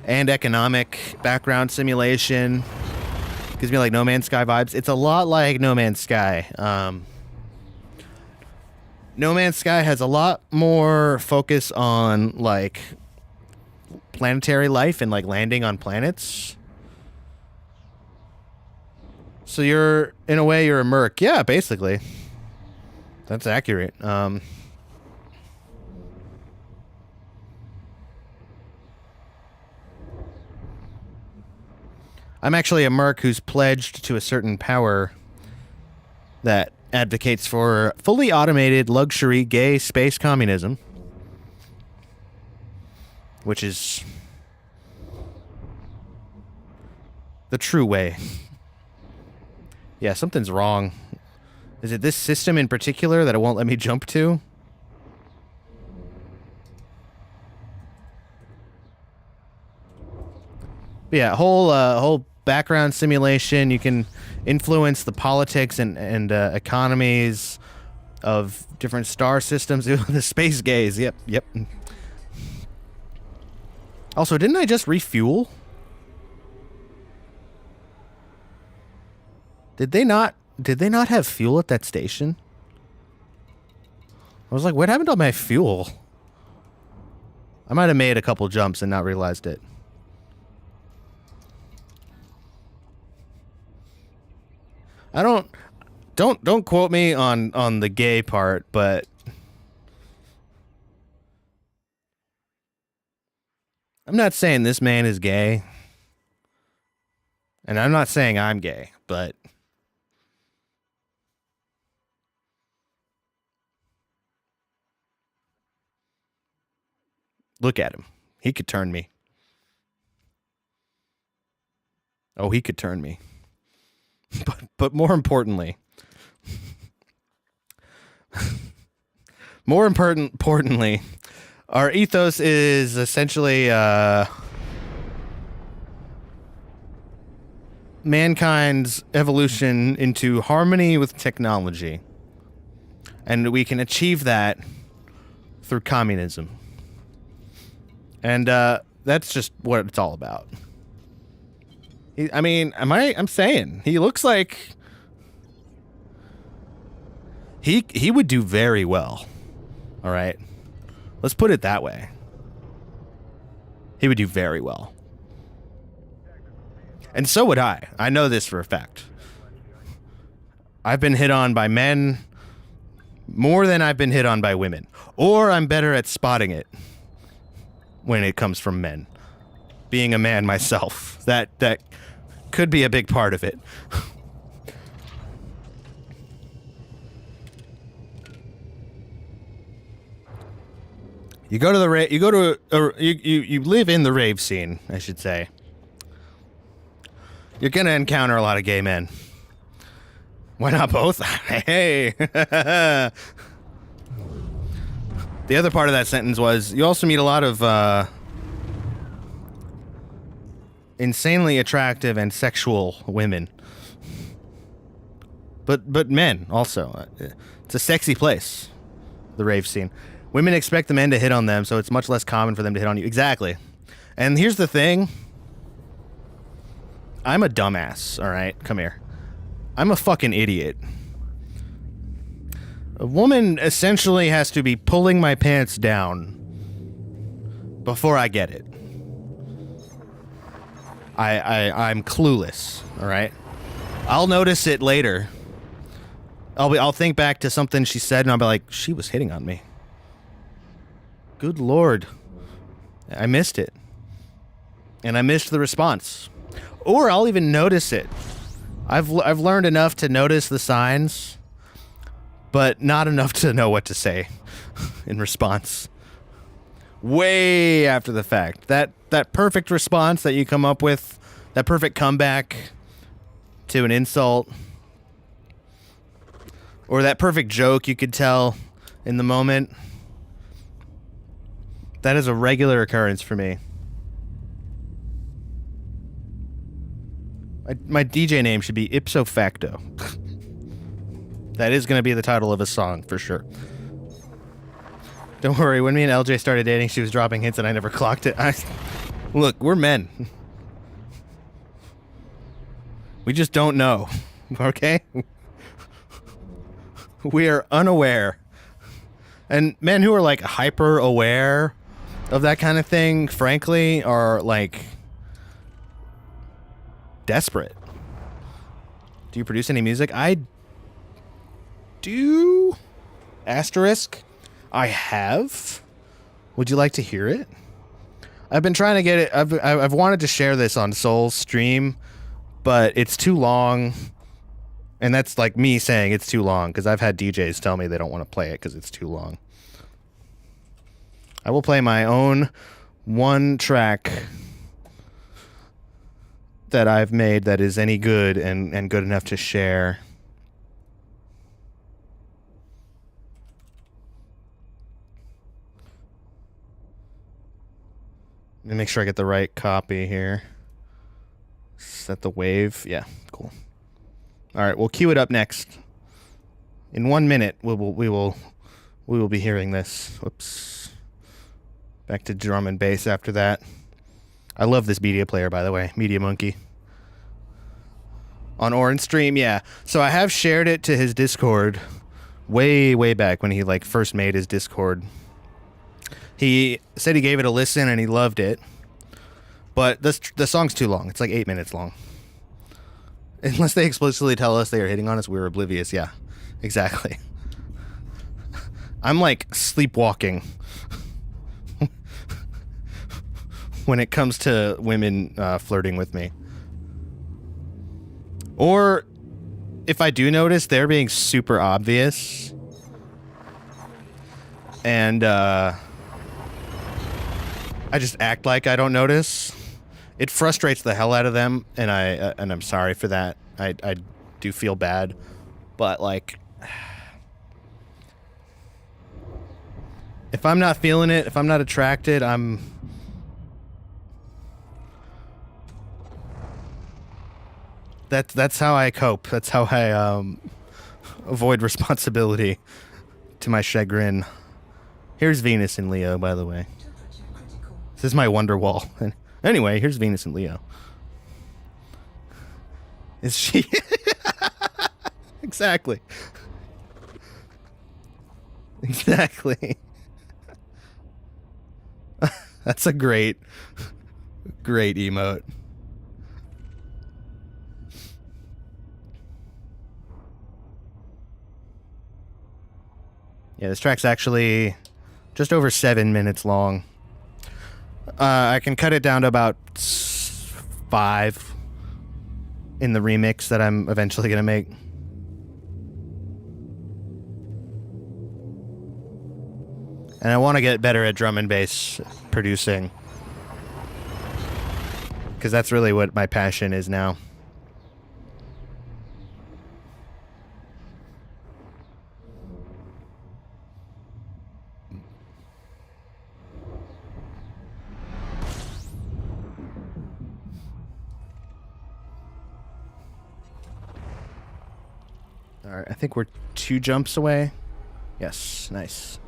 and economic background simulation. Gives me like No Man's Sky vibes. It's a lot like No Man's Sky. No Man's Sky has a lot more focus on like planetary life and like landing on planets. So you're, in a way, you're a merc. Yeah, basically. That's accurate. I'm actually a merc who's pledged to a certain power that advocates for fully automated luxury gay space communism, which is the true way. Yeah, something's wrong. Is it this system in particular that it won't let me jump to? But yeah, whole background simulation. You can influence the politics and economies of different star systems. The space gaze. Yep. Also, didn't I just refuel? Did they not have fuel at that station? I was like, what happened to my fuel? I might have made a couple jumps and not realized it. I don't quote me on the gay part, but I'm not saying this man is gay. And I'm not saying I'm gay, but look at him. He could turn me. Oh, he could turn me. But more importantly, importantly, our ethos is essentially mankind's evolution into harmony with technology. And we can achieve that through communism. And that's just what it's all about. I mean, I'm saying he looks like he would do very well. All right, let's put it that way. He would do very well, and so would I. I know this for a fact. I've been hit on by men more than I've been hit on by women, or I'm better at spotting it when it comes from men. Being a man myself, that could be a big part of it. You go to the you go to you live in the rave scene, I should say. You're gonna encounter a lot of gay men. Why not both? Hey. The other part of that sentence was you also meet a lot of insanely attractive and sexual women. But men also. It's a sexy place, the rave scene. Women expect the men to hit on them, so it's much less common for them to hit on you. Exactly. And here's the thing. I'm a dumbass, all right? Come here. I'm a fucking idiot. A woman essentially has to be pulling my pants down before I get it. I'm clueless, all right? I'll notice it later. I'll think back to something she said and I'll be like, she was hitting on me. Good Lord. I missed it. And I missed the response. Or I'll even notice it. I've learned enough to notice the signs, but not enough to know what to say in response. Way after the fact. That perfect response that you come up with, that perfect comeback to an insult, or that perfect joke you could tell in the moment. That is a regular occurrence for me. My DJ name should be Ipso Facto. That is going to be the title of a song, for sure. Don't worry, when me and LJ started dating, she was dropping hints and I never clocked it. Look, we're men. We just don't know, okay? We are unaware. And men who are, like, hyper-aware of that kind of thing, frankly, are, like, desperate. Do you produce any music? I do. Asterisk. I have. Would you like to hear it? I've been trying to get it. I've wanted to share this on Soul's stream, but it's too long. And that's like me saying it's too long, because I've had DJs tell me they don't want to play it because it's too long. I will play my own one track that I've made that is any good and good enough to share. Let me make sure I get the right copy here. Is that the wave? Yeah, cool. All right, we'll cue it up next. In 1 minute, we will be hearing this. Whoops. Back to drum and bass after that. I love this media player, by the way. Media Monkey. On Orange Stream, yeah. So I have shared it to his Discord way back when he like first made his Discord. He said he gave it a listen and he loved it. But the song's too long. It's like 8 minutes long. Unless they explicitly tell us they are hitting on us, we're oblivious. Yeah, exactly. I'm like sleepwalking when it comes to women flirting with me. Or if I do notice, they're being super obvious. And I just act like I don't notice. It frustrates the hell out of them, and I'm sorry for that. I do feel bad, but like, if I'm not feeling it, if I'm not attracted, that's how I cope. That's how I avoid responsibility, to my chagrin. Here's Venus and Leo, by the way. This is my wonder wall. Anyway, here's Venus and Leo. Is she? Exactly. Exactly. That's a great emote. Yeah, this track's actually just over 7 minutes long. I can cut it down to about 5 in the remix that I'm eventually going to make. And I want to get better at drum and bass producing. Because that's really what my passion is now. Alright, I think we're 2 jumps away. Yes, nice.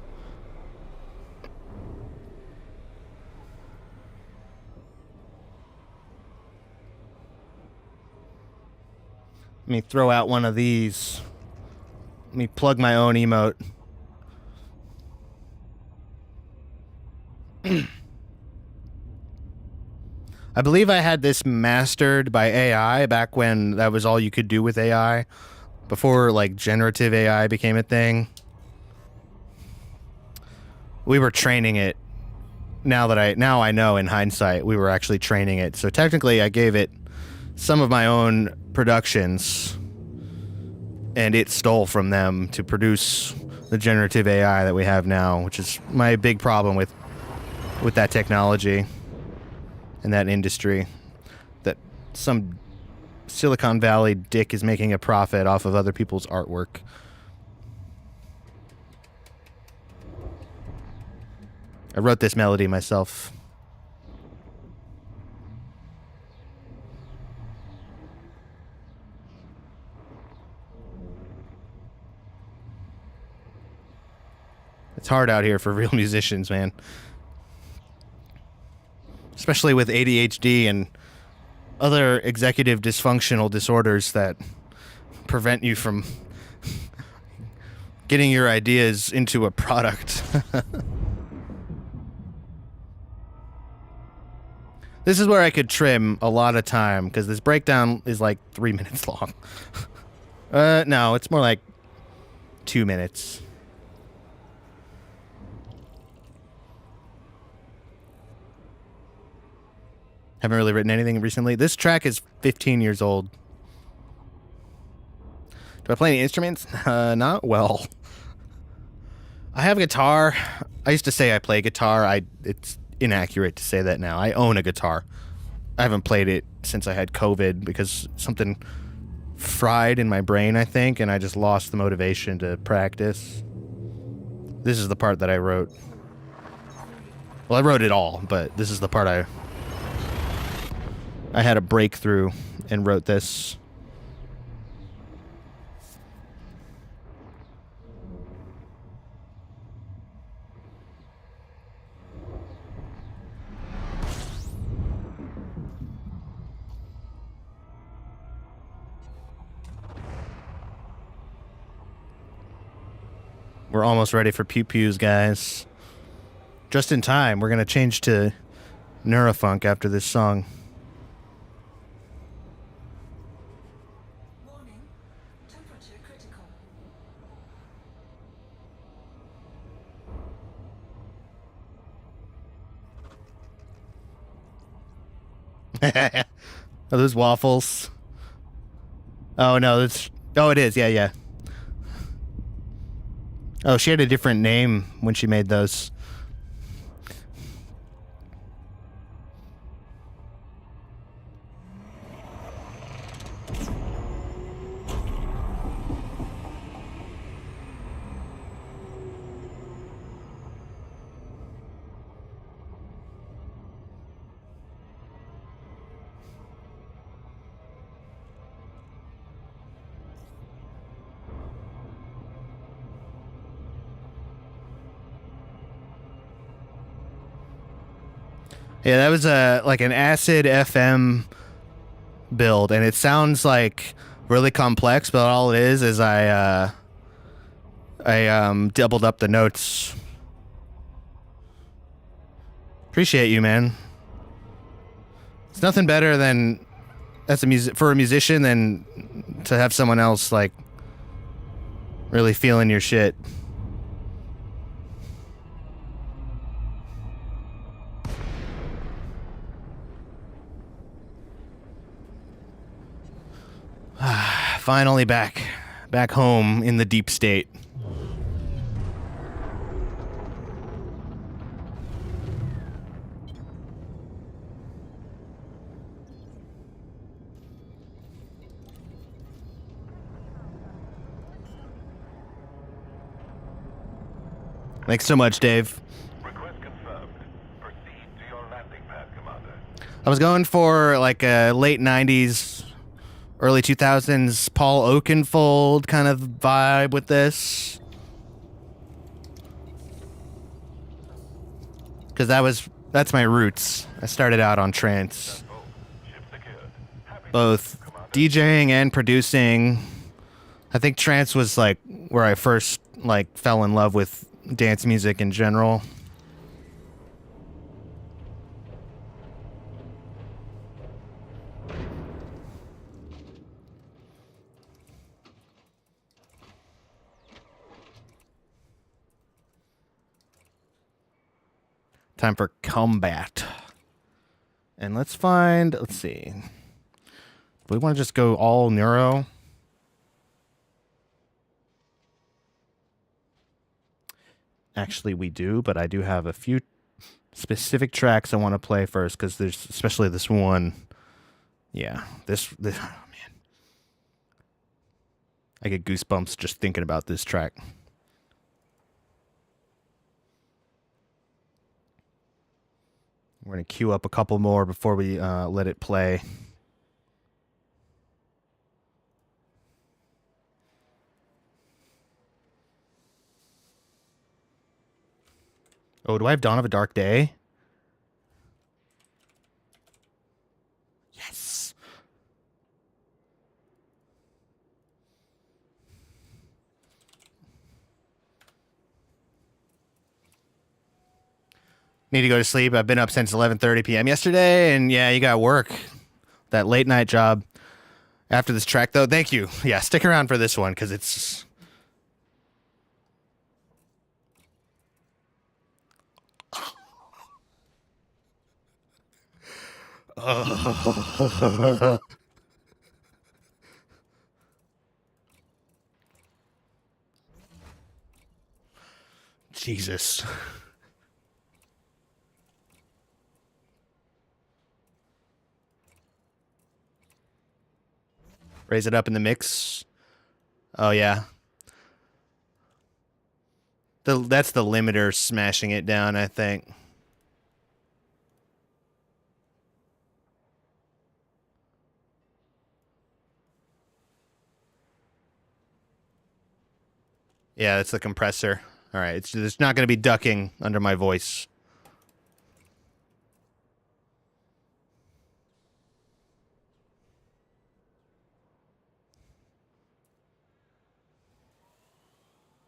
Let me throw out one of these. Let me plug my own emote. I believe I had this mastered by AI back when that was all you could do with AI. Before, like, generative AI became a thing. We were training it. Now I know in hindsight, we were actually training it. So technically, I gave it some of my own productions, and it stole from them to produce the generative AI that we have now, which is my big problem with that technology and that industry. That some Silicon Valley dick is making a profit off of other people's artwork. I wrote this melody myself. It's hard out here for real musicians, man. Especially with ADHD and other executive dysfunctional disorders that prevent you from getting your ideas into a product. This is where I could trim a lot of time, because this breakdown is like 3 minutes long. No, it's more like 2 minutes. Haven't really written anything recently. This track is 15 years old. Do I play any instruments? Not well. I have a guitar. I used to say I play guitar. It's inaccurate to say that now. I own a guitar. I haven't played it since I had COVID because something fried in my brain, I think, and I just lost the motivation to practice. This is the part that I wrote. Well, I wrote it all, but this is the part I had a breakthrough and wrote this. We're almost ready for pew pews, guys. Just in time. We're going to change to Neurofunk after this song. Warning. Temperature critical. Are those waffles? Oh, no. Oh, it is. Yeah, yeah. Oh, she had a different name when she made those. Yeah, that was like an acid FM build, and it sounds like really complex, but all it is I doubled up the notes. Appreciate you, man. It's nothing better than for a musician than to have someone else like really feeling your shit. Finally back home in the deep state. Thanks so much, Dave. Request confirmed. Proceed to your landing pad, Commander. I was going for like a late 90s, early 2000s Paul Oakenfold kind of vibe with this. Because that's my roots. I started out on trance. Ship secured. Happy Both DJing and producing. I think trance was like where I first like fell in love with dance music in general. Time for combat. And let's see. We want to just go all neuro. Actually, we do, but I do have a few specific tracks I want to play first because there's especially this one. Yeah, this oh man. I get goosebumps just thinking about this track. We're going to queue up a couple more before we let it play. Oh, do I have Dawn of a Dark Day? Yes. Need to go to sleep. I've been up since 11:30 p.m. yesterday, and yeah, you got work. That late night job. After this track, though, thank you. Yeah, stick around for this one, because it's... Jesus. Raise it up in the mix. Oh, yeah. That's the limiter smashing it down, I think. Yeah, that's the compressor. All right, it's not going to be ducking under my voice.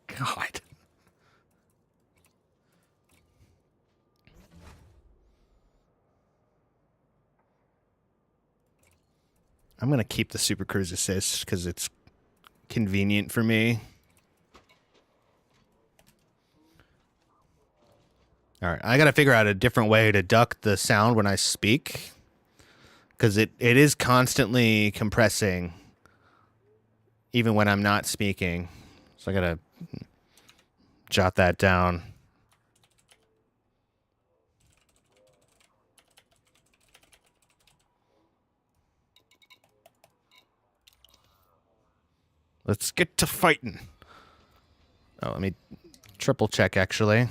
God. I'm going to keep the Super Cruise Assist because it's convenient for me. All right, I got to figure out a different way to duck the sound when I speak because it is constantly compressing even when I'm not speaking. So I got to jot that down. Let's get to fighting. Oh, let me triple check, actually.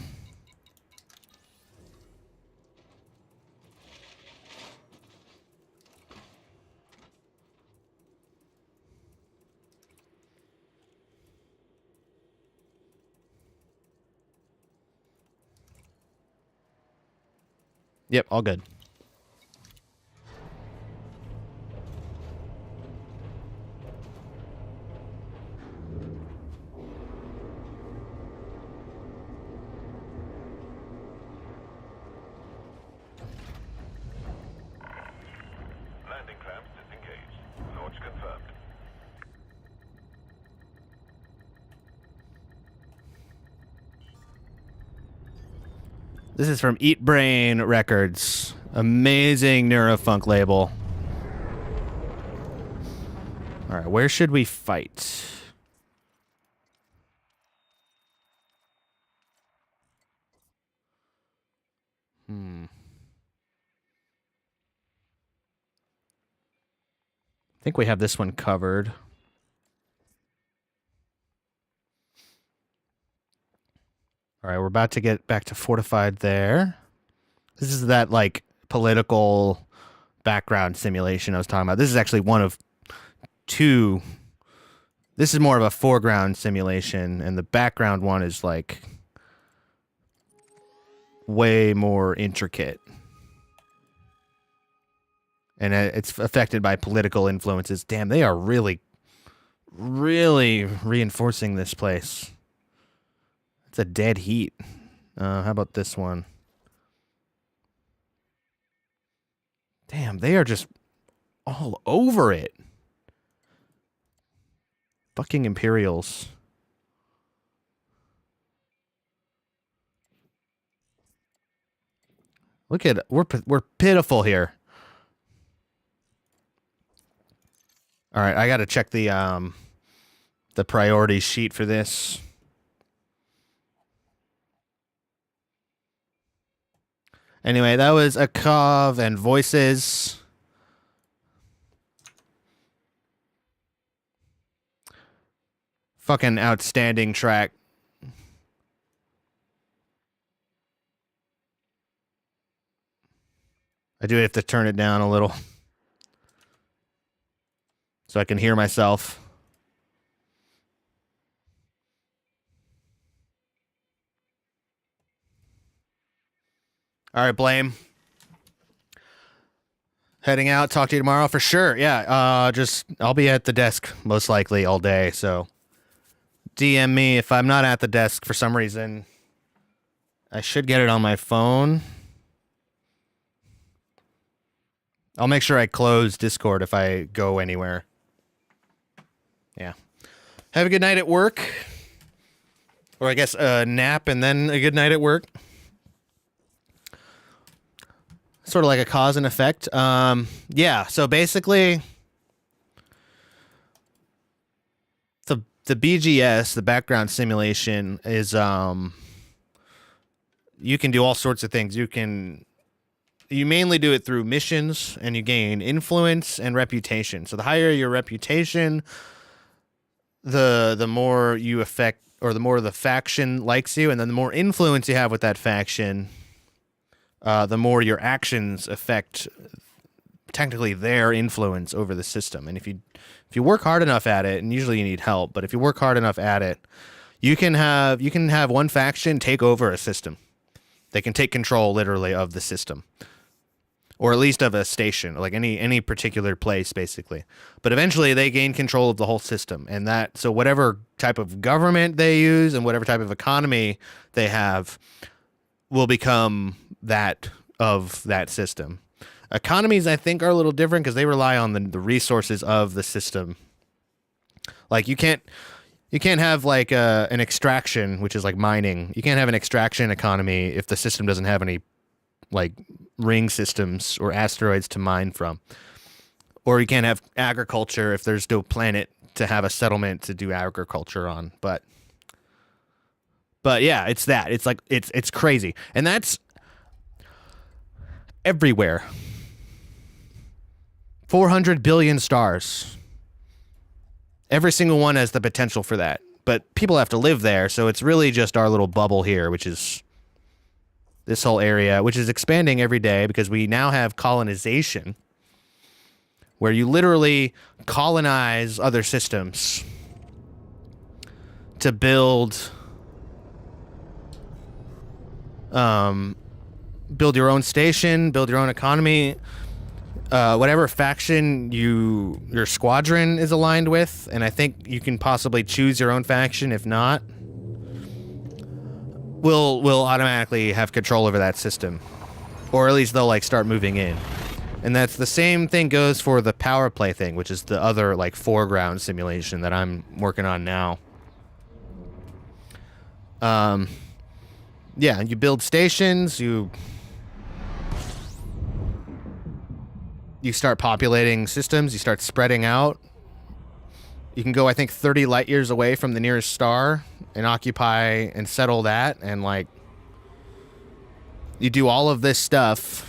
Yep, all good. Landing clamps disengaged. Launch confirmed. This is from Eat Brain Records. Amazing neurofunk label. All right, where should we fight? I think we have this one covered. All right, we're about to get back to fortified there. This is that, like, political background simulation I was talking about. This is actually one of two. This is more of a foreground simulation, and the background one is, like, way more intricate. And it's affected by political influences. Damn, they are really, really reinforcing this place. It's a dead heat. How about this one? Damn, they are just all over it. Fucking Imperials. Look at we're pitiful here. All right, I got to check the priority sheet for this. Anyway, that was Akov and Voices. Fucking outstanding track. I do have to turn it down a little so I can hear myself. All right, Blame. Heading out. Talk to you tomorrow for sure. Yeah, I'll be at the desk most likely all day, so DM me if I'm not at the desk for some reason. I should get it on my phone. I'll make sure I close Discord if I go anywhere. Yeah. Have a good night at work. Or I guess a nap and then a good night at work. Sort of like a cause and effect. Yeah, so basically the BGS, the background simulation, is you can do all sorts of things. You mainly do it through missions, and you gain influence and reputation. So the higher your reputation, the more you affect, or the more the faction likes you, and then the more influence you have with that faction, the more your actions affect technically their influence over the system. And if you work hard enough at it, and usually you need help, but if you work hard enough at it, you can have one faction take over a system. They can take control literally of the system. Or at least of a station, like any particular place, basically. But eventually they gain control of the whole system. And so whatever type of government they use and whatever type of economy they have will become that of that system. Economies, I think, are a little different because they rely on the resources of the system. Like you can't have like an extraction, which is like mining. You can't have an extraction economy if the system doesn't have any like ring systems or asteroids to mine from. Or you can't have agriculture if there's no planet to have a settlement to do agriculture on. But yeah, it's that. It's like it's crazy. And that's everywhere. 400 billion stars. Every single one has the potential for that. But people have to live there, so it's really just our little bubble here, which is this whole area, which is expanding every day because we now have colonization, where you literally colonize other systems to build your own station, build your own economy, whatever faction your squadron is aligned with, and I think you can possibly choose your own faction. If not, will automatically have control over that system, or at least they'll like start moving in. And that's the same thing goes for the power play thing, which is the other like foreground simulation that I'm working on now. Yeah, you build stations, you start populating systems, you start spreading out. You can go, I think, 30 light years away from the nearest star and occupy and settle that, and like you do all of this stuff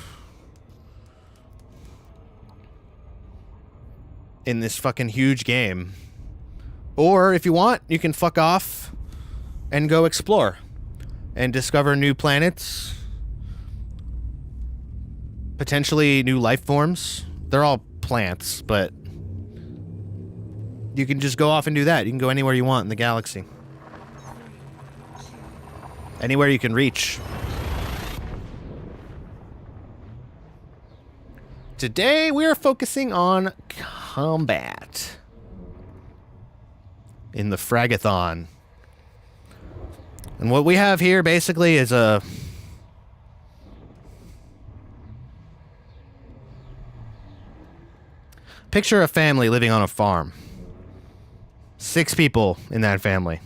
in this fucking huge game. Or if you want, you can fuck off and go explore. and discover new planets, potentially new life forms. They're all plants, but you can just go off and do that. You can go anywhere you want in the galaxy. Anywhere you can reach. Today we are focusing on combat in the Fragathon. And what we have here basically is a picture a family living on a farm. 6 people in that family.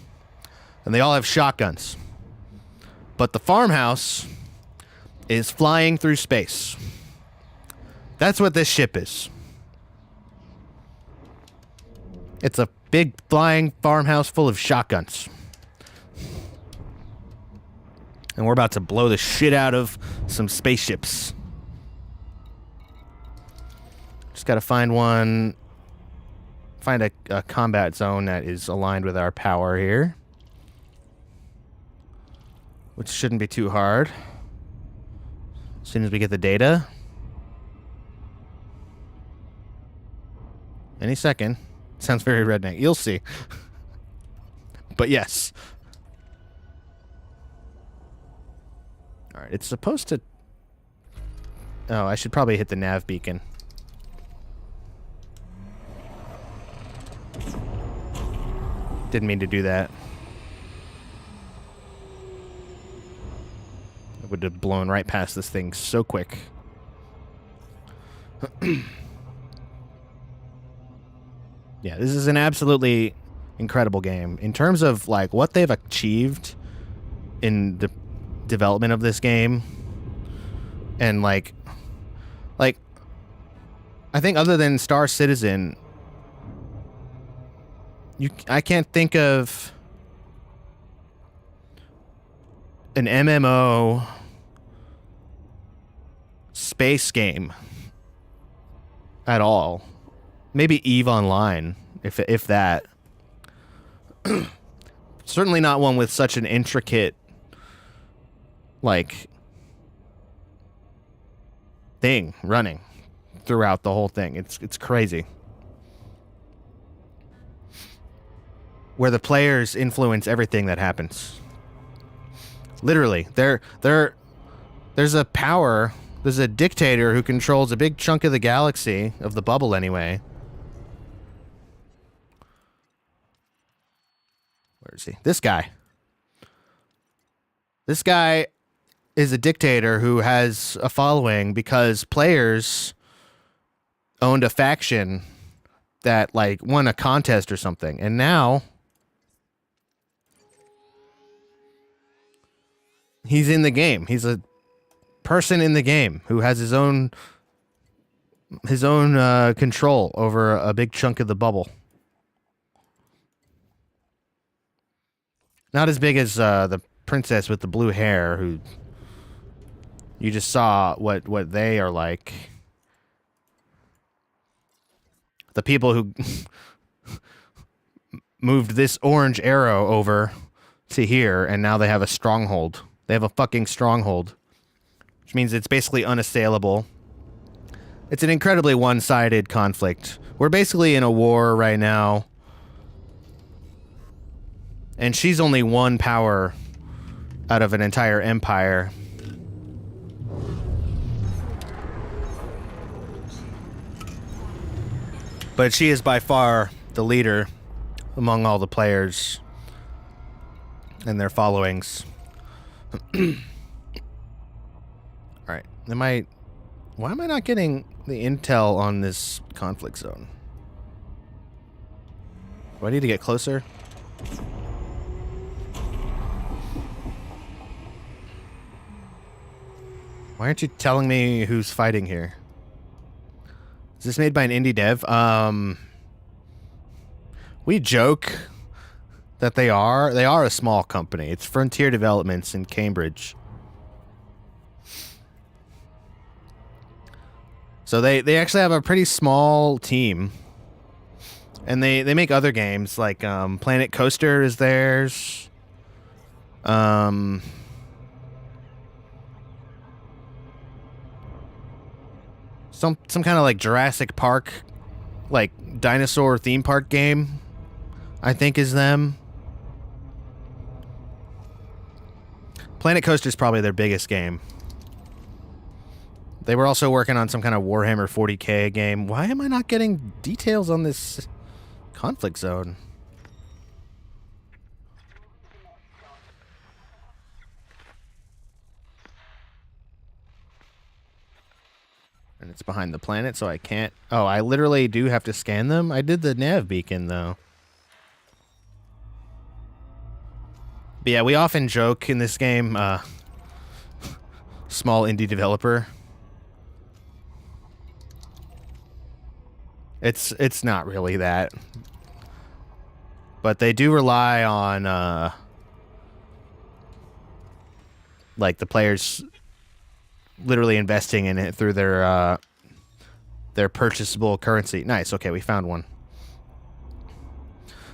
And they all have shotguns. But the farmhouse is flying through space. That's what this ship is. It's a big flying farmhouse full of shotguns. And we're about to blow the shit out of some spaceships. Just gotta find one. Find a combat zone that is aligned with our power here. Which shouldn't be too hard. As soon as we get the data. Any second. Sounds very redneck. You'll see. But yes. Alright, it's supposed to... Oh, I should probably hit the nav beacon. Didn't mean to do that. I would have blown right past this thing so quick. Yeah, this is an absolutely incredible game. In terms of, like, what they've achieved in the development of this game, and, like, I think other than Star Citizen, I can't think of an MMO space game at all. Maybe EVE Online, if that. Certainly not one with such an intricate, like, thing running throughout the whole thing. It's crazy. Where the players influence everything that happens. Literally, there's a power, there's a dictator who controls a big chunk of the galaxy, of the bubble anyway. Where is he? This guy. This guy is a dictator who has a following because players owned a faction that, like, won a contest or something. And now he's in the game. He's a person in the game who has his own control over a big chunk of the bubble. Not as big as the princess with the blue hair, who you just saw what they are like. The people who moved this orange arrow over to here, and now they have a stronghold. They have a fucking stronghold. Which means it's basically unassailable. It's an incredibly one-sided conflict. We're basically in a war right now. And she's only one power out of an entire empire. But she is by far the leader among all the players and their followings. Alright, why am I not getting the intel on this conflict zone? Do I need to get closer? Why aren't you telling me who's fighting here? Is this made by an indie dev? We joke that they are a small company. It's Frontier Developments in Cambridge. So they actually have a pretty small team. And they make other games like Planet Coaster is theirs. some kind of like Jurassic Park, like dinosaur theme park game, I think is them. Planet Coaster is probably their biggest game. They were also working on some kind of Warhammer 40K game. Why am I not getting details on this conflict zone? And it's behind the planet, so I can't... Oh, I literally do have to scan them? I did the nav beacon, though. But yeah, we often joke in this game, small indie developer. It's not really that. But they do rely on, like, the players literally investing in it through their purchasable currency. Nice, okay, we found one.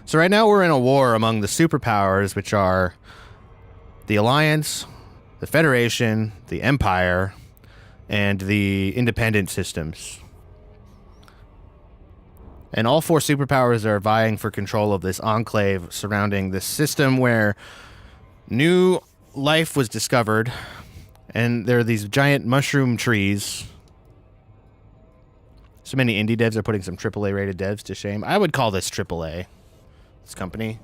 So right now we're in a war among the superpowers, which are the Alliance, the Federation, the Empire, and the independent systems. And all four superpowers are vying for control of this enclave surrounding this system where new life was discovered. And there are these giant mushroom trees. So many indie devs are putting some AAA rated devs to shame. I would call this AAA, this company.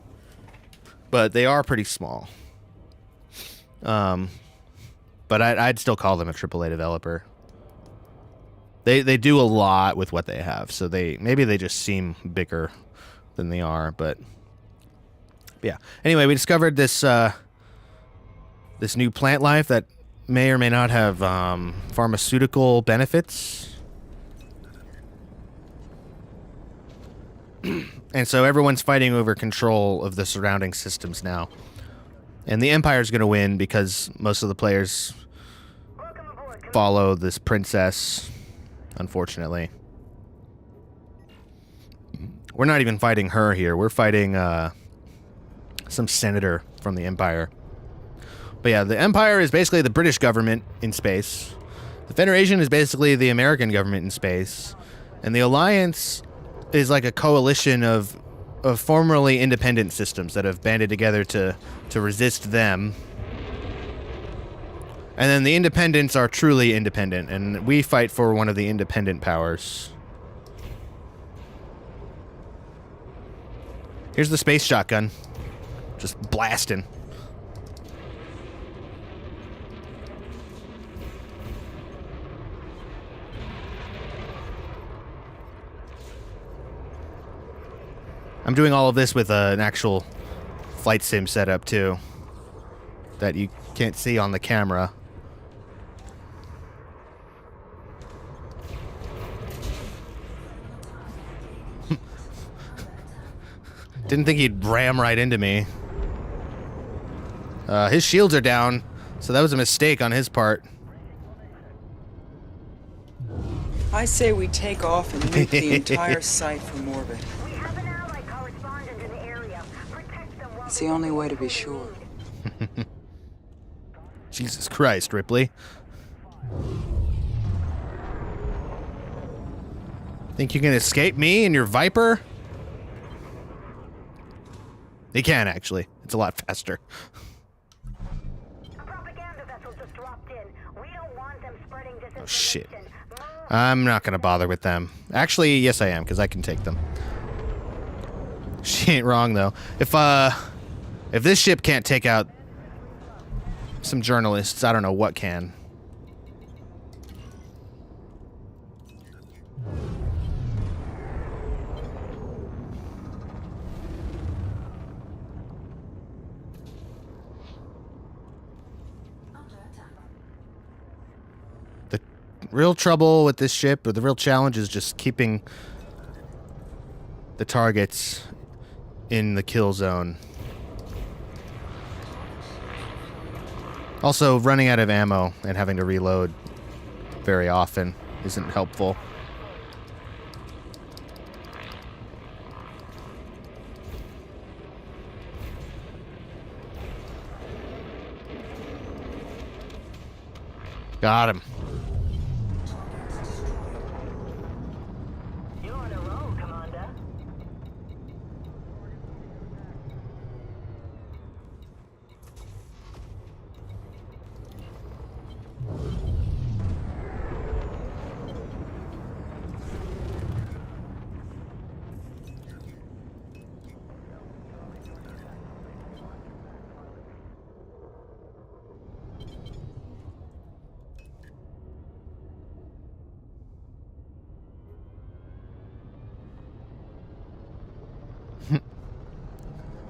But they are pretty small. But I'd still call them a AAA developer. They do a lot with what they have, so maybe they just seem bigger than they are, but yeah. Anyway, we discovered this this new plant life that may or may not have pharmaceutical benefits. And so everyone's fighting over control of the surrounding systems now. And the Empire's going to win because most of the players follow this princess, unfortunately. We're not even fighting her here. We're fighting some senator from the Empire. But yeah, the Empire is basically the British government in space. The Federation is basically the American government in space. And the Alliance is like a coalition of formerly independent systems that have banded together to resist them. And then the independents are truly independent, and we fight for one of the independent powers. Here's the space shotgun. Just blasting. I'm doing all of this with an actual flight sim setup, too, that you can't see on the camera. Didn't think he'd ram right into me. His shields are down, so that was a mistake on his part. I say we take off and nuke the entire site from orbit. We have an ally correspondent in the area. Protect them while It's the only way to be sure. Jesus Christ, Ripley. Think you can escape me and your Viper? You can, actually. It's a lot faster. a propaganda vessel just dropped in. We don't want them spreading disinformation. Oh, shit. I'm not gonna bother with them. Actually, yes I am, because I can take them. She ain't wrong, though. If this ship can't take out some journalists, I don't know what can. The real trouble with this ship, or the real challenge, is just keeping the targets in the kill zone. Also, running out of ammo and having to reload very often isn't helpful. Got him.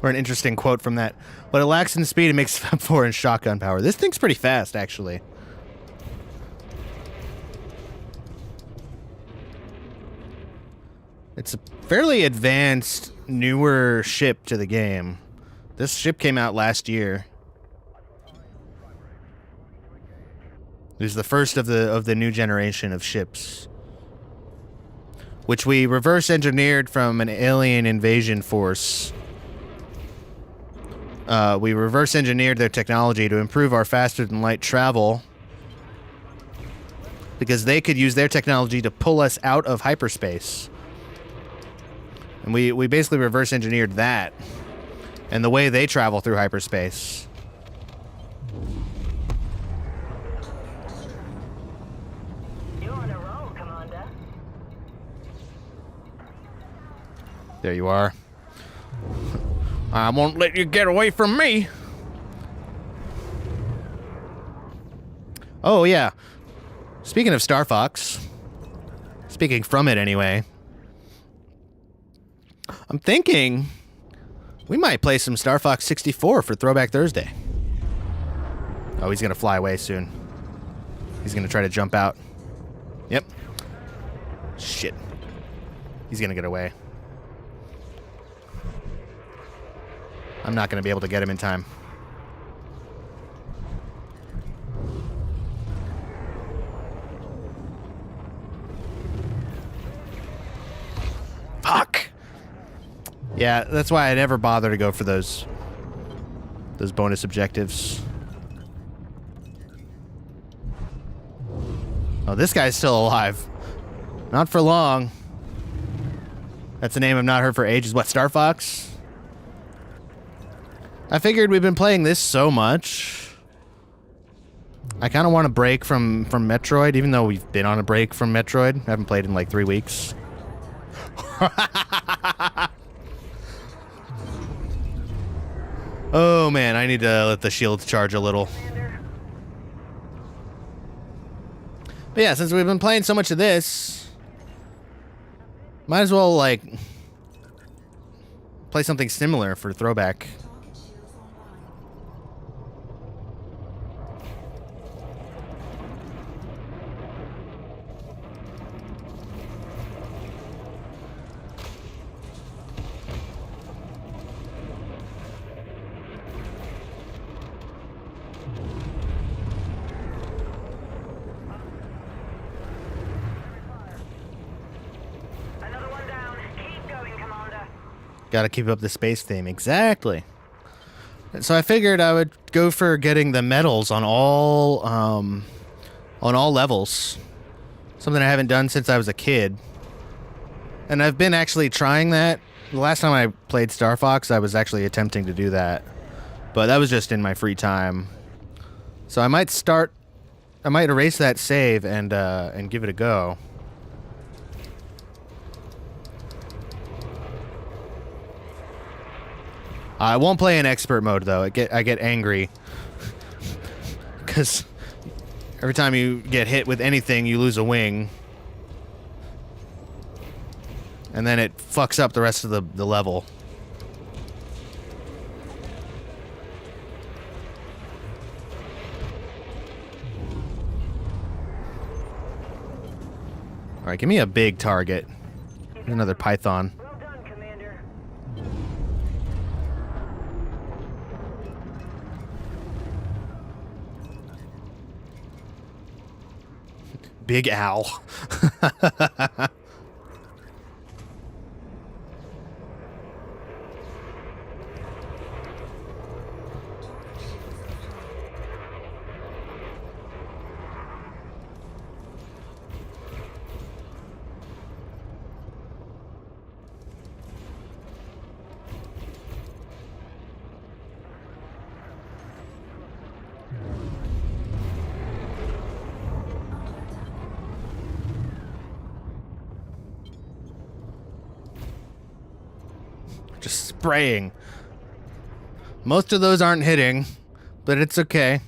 Or an interesting quote from that. What it lacks in speed, it makes up for in shotgun power. This thing's pretty fast, actually. It's a fairly advanced, newer ship to the game. This ship came out last year. It was the first of the new generation of ships, which we reverse engineered from an alien invasion force. We reverse engineered their technology to improve our faster than light travel, because they could use their technology to pull us out of hyperspace. And we basically reverse engineered that and the way they travel through hyperspace. You're on a roll, Commander. There you are. I won't let you get away from me. Oh, yeah. Speaking of Star Fox, speaking from it anyway, I'm thinking we might play some Star Fox 64 for Throwback Thursday. Oh, he's going to fly away soon. He's going to try to jump out. Yep. Shit. He's going to get away. I'm not going to be able to get him in time. Fuck! Yeah, that's why I never bother to go for those bonus objectives. Oh, this guy's still alive. Not for long. That's a name I've not heard for ages. What, Star Fox? I figured we've been playing this so much. I kind of want a break from Metroid, even though we've been on a break from Metroid. I haven't played in like 3 weeks. Oh man, I need to let the shield charge a little. But yeah, since we've been playing so much of this, might as well like play something similar for Throwback. Gotta keep up the space theme. Exactly. So I figured I would go for getting the medals on all levels. Something I haven't done since I was a kid. And I've been actually trying that. The last time I played Star Fox, I was actually attempting to do that. But that was just in my free time. So I might erase that save and give it a go. I won't play in expert mode though. I get angry because every time you get hit with anything, you lose a wing, and then it fucks up the rest of the level. All right, give me a big target. Here's another Python. Big Owl. Just spraying. Most of those aren't hitting, but it's okay.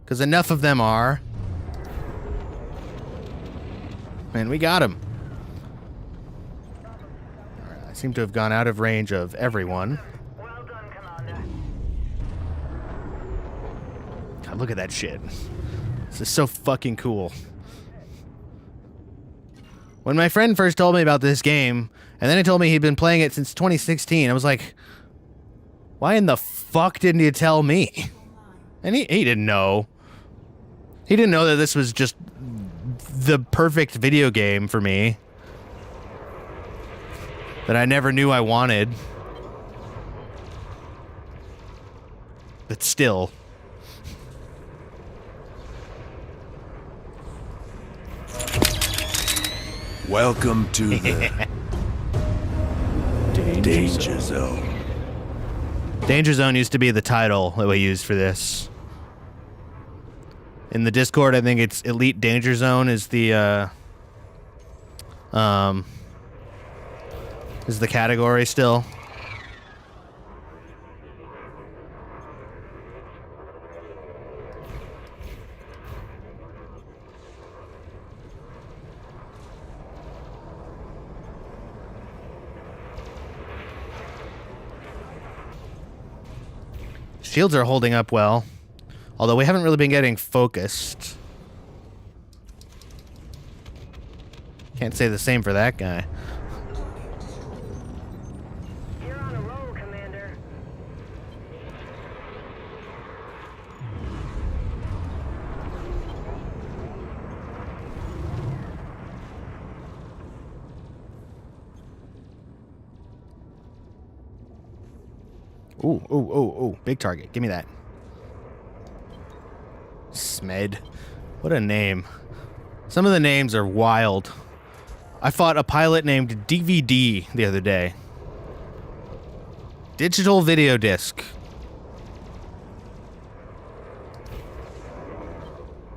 Because enough of them are. Man, we got him. Alright, I seem to have gone out of range of everyone. Well done, Commander. God, look at that shit. This is so fucking cool. When my friend first told me about this game, and then he told me he'd been playing it since 2016, I was like, why in the fuck didn't you tell me? And he didn't know. He didn't know that this was just the perfect video game for me. That I never knew I wanted. But still. Welcome to the Danger Zone. Danger Zone used to be the title that we used for this. In the Discord, I think it's Elite Danger Zone is the category still. Shields are holding up well, although we haven't really been getting focused. Can't say the same for that guy. You're on a roll, Commander. Ooh, ooh, ooh, ooh. Big target. Give me that. Smed. What a name. Some of the names are wild. I fought a pilot named DVD the other day. Digital video disc.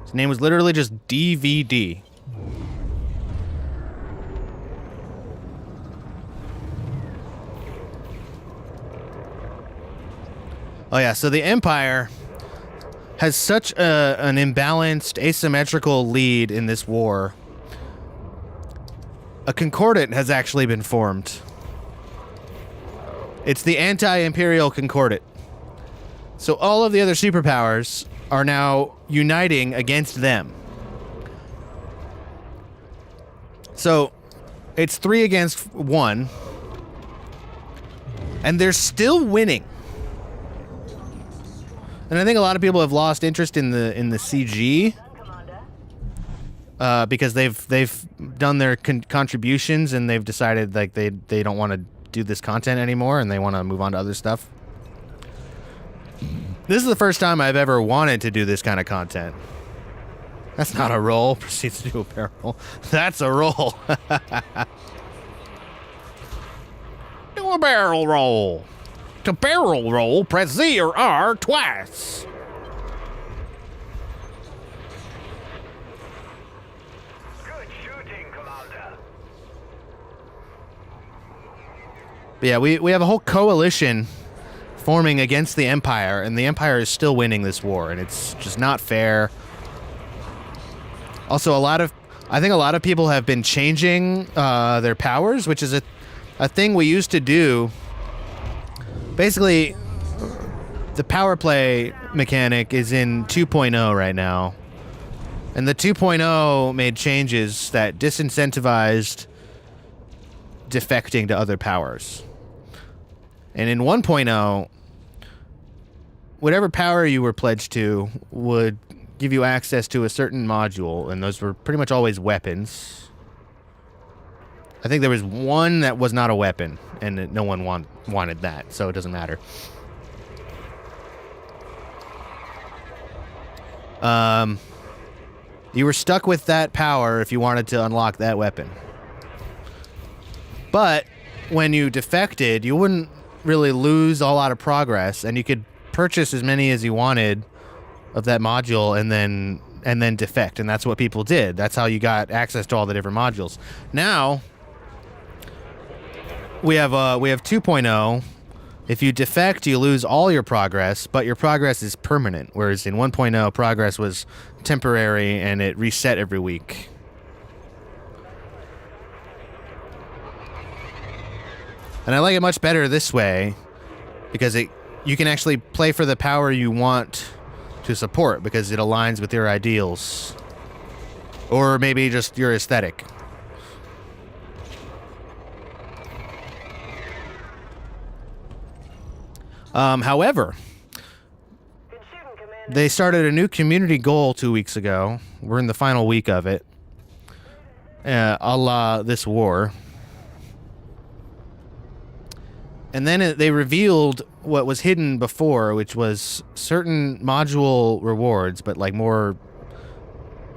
His name was literally just DVD. Oh yeah, so the Empire has such an imbalanced, asymmetrical lead in this war. A concordate has actually been formed. It's the anti-imperial concordate. So all of the other superpowers are now uniting against them. So it's 3 against 1, and they're still winning. And I think a lot of people have lost interest in the CG because they've done their contributions and they've decided like they don't want to do this content anymore and they want to move on to other stuff. This is the first time I've ever wanted to do this kind of content. That's not a roll. Proceeds to do a barrel roll. That's a roll. Do a barrel roll. To barrel roll, press Z or R twice. Good shooting, Commander. But yeah, we have a whole coalition forming against the Empire, and the Empire is still winning this war, and it's just not fair. Also, I think a lot of people have been changing their powers, which is a thing we used to do. Basically, the power play mechanic is in 2.0 right now. And the 2.0 made changes that disincentivized defecting to other powers. And in 1.0, whatever power you were pledged to would give you access to a certain module, and those were pretty much always weapons. I think there was one that was not a weapon, and no one wanted that, so it doesn't matter. You were stuck with that power if you wanted to unlock that weapon. But when you defected, you wouldn't really lose a lot of progress, and you could purchase as many as you wanted of that module and then defect, and that's what people did. That's how you got access to all the different modules. Now we have 2.0. If you defect, you lose all your progress, but your progress is permanent, whereas in 1.0 progress was temporary and it reset every week. And I like it much better this way because you can actually play for the power you want to support because it aligns with your ideals. Or maybe just your aesthetic. However, they started a new community goal 2 weeks ago. We're in the final week of it. A la this war. And then they revealed what was hidden before, which was certain module rewards, but like more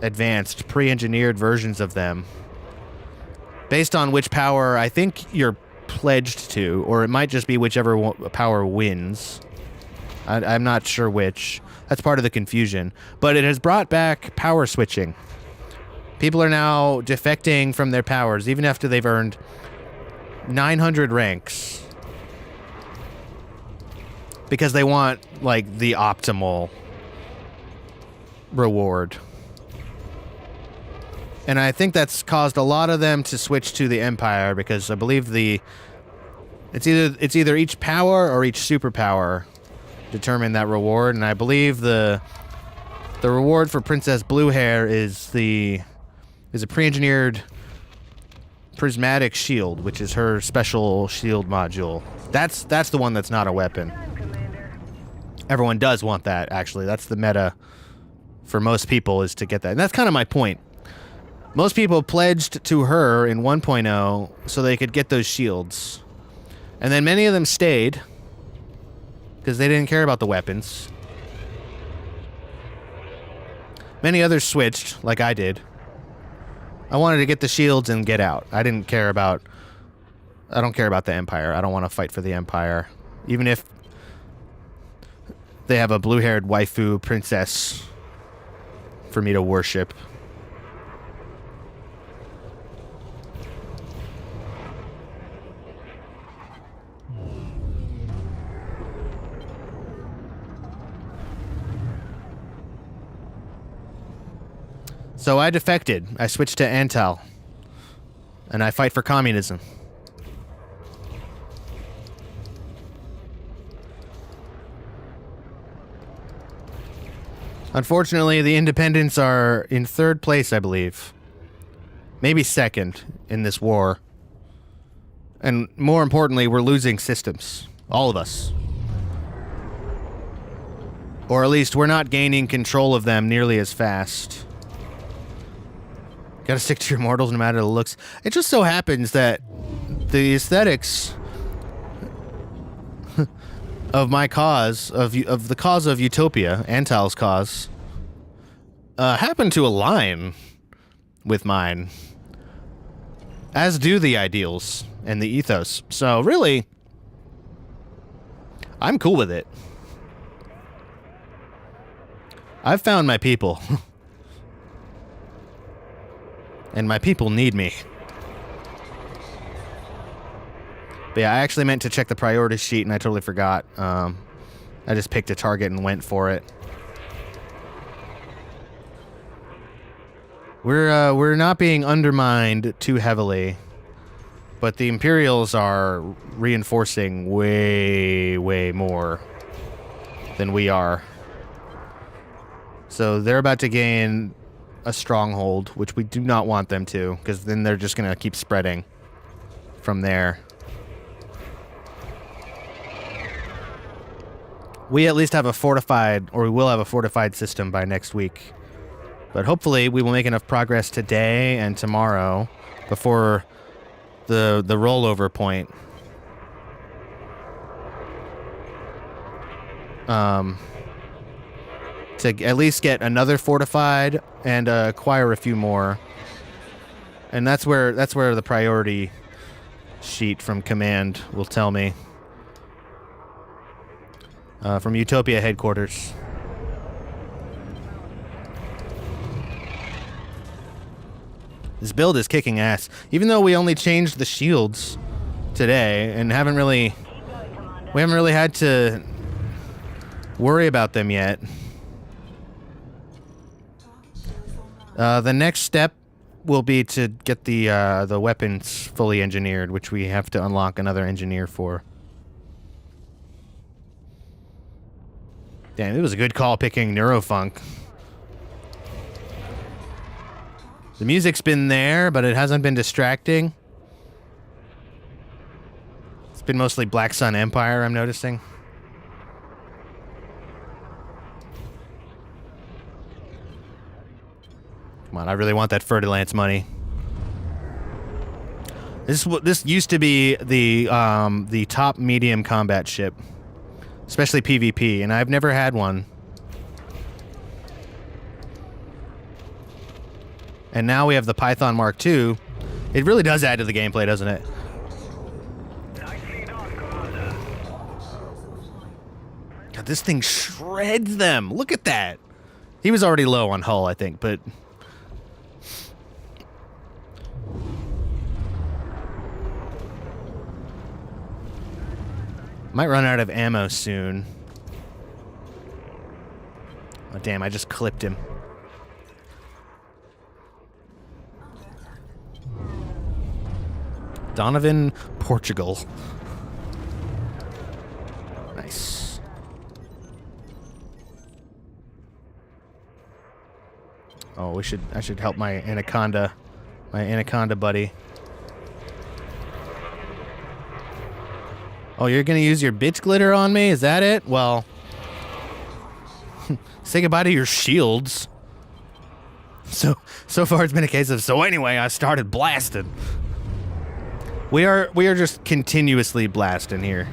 advanced, pre-engineered versions of them. Based on which power I think you're pledged to, or it might just be whichever power wins. I'm not sure which. That's part of the confusion. But it has brought back power switching. People are now defecting from their powers, even after they've earned 900 ranks. Because they want, like, the optimal reward. And I think that's caused a lot of them to switch to the Empire, because I believe it's either each power or each superpower determine that reward, and I believe the reward for Princess Blue Hair is a pre-engineered prismatic shield, which is her special shield module. That's the one that's not a weapon. Everyone does want that, actually. That's the meta for most people, is to get that. And that's kind of my point. Most people pledged to her in 1.0 so they could get those shields. And then many of them stayed because they didn't care about the weapons. Many others switched, like I did. I wanted to get the shields and get out. I don't care about the Empire. I don't want to fight for the Empire. Even if they have a blue-haired waifu princess for me to worship. So I defected. I switched to Antal. And I fight for communism. Unfortunately, the independents are in 3rd place, I believe. Maybe 2nd in this war. And more importantly, we're losing systems. All of us. Or at least we're not gaining control of them nearly as fast. Gotta stick to your mortals no matter the looks. It just so happens that the aesthetics of my cause, of the cause of Utopia, Antal's cause, happen to align with mine. As do the ideals and the ethos. So really, I'm cool with it. I've found my people. And my people need me. But yeah, I actually meant to check the priority sheet and I totally forgot. I just picked a target and went for it. We're not being undermined too heavily, but the Imperials are reinforcing way more than we are. So they're about to gain a stronghold, which we do not want them to, because then they're just gonna keep spreading from there. We at least have a fortified, or we will have a fortified system by next week. But hopefully we will make enough progress today and tomorrow before the rollover point. To at least get another fortified and acquire a few more. And that's where the priority sheet from command will tell me. From Utopia headquarters. This build is kicking ass. Even though we only changed the shields today and we haven't really had to worry about them yet. The next step will be to get the weapons fully engineered, which we have to unlock another engineer for. Damn, it was a good call picking Neurofunk. The music's been there, but it hasn't been distracting. It's been mostly Black Sun Empire, I'm noticing. Come on, I really want that Fer-de-Lance money. This used to be the top medium combat ship, especially PvP, and I've never had one. And now we have the Python Mark II. It really does add to the gameplay, doesn't it? God, this thing shreds them. Look at that. He was already low on hull, I think, but... Might run out of ammo soon. Oh, damn, I just clipped him. Donovan, Portugal. Nice. Oh, I should help my anaconda buddy. Oh, you're gonna use your bitch glitter on me? Is that it? Well, say goodbye to your shields. So far it's been a case of, so anyway, I started blasting. We are just continuously blasting here.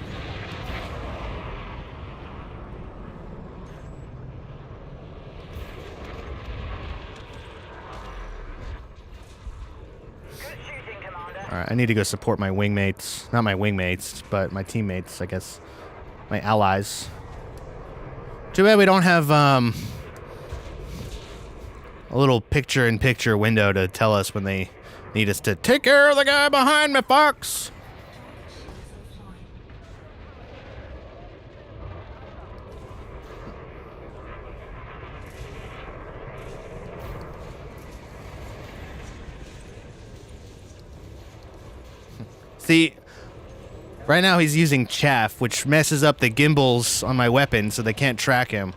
Alright, I need to go support my wingmates. Not my wingmates, but my teammates, I guess. My allies. Too bad we don't have a little picture-in-picture window to tell us when they need us to take care of the guy behind me, Fox. See, right now he's using chaff, which messes up the gimbals on my weapon so they can't track him.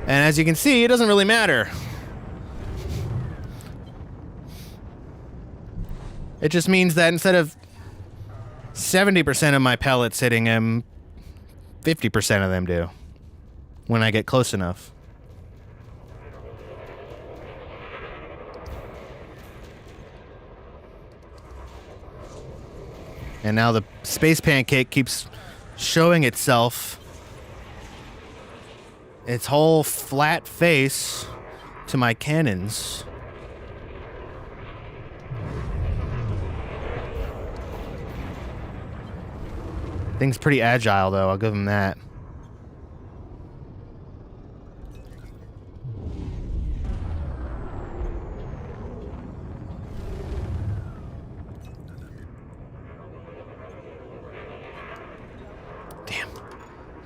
And as you can see, it doesn't really matter. It just means that instead of 70% of my pellets hitting him, 50% of them do when I get close enough. And now the space pancake keeps showing itself, its whole flat face to my cannons. Thing's pretty agile, though. I'll give him that. Damn.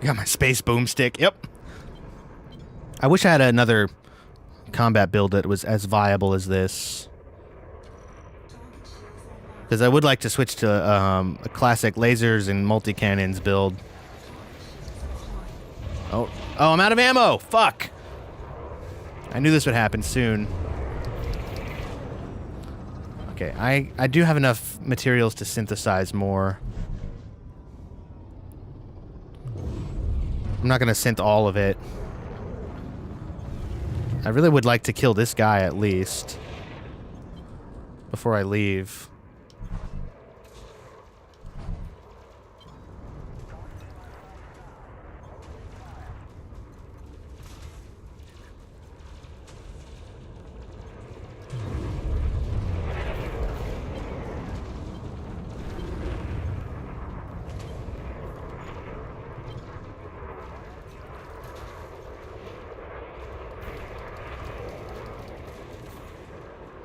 I got my space boomstick. Yep. I wish I had another combat build that was as viable as this. Because I would like to switch to a classic lasers and multi-cannons build. Oh, I'm out of ammo! Fuck! I knew this would happen soon. Okay, I do have enough materials to synthesize more. I'm not going to synth all of it. I really would like to kill this guy at least before I leave.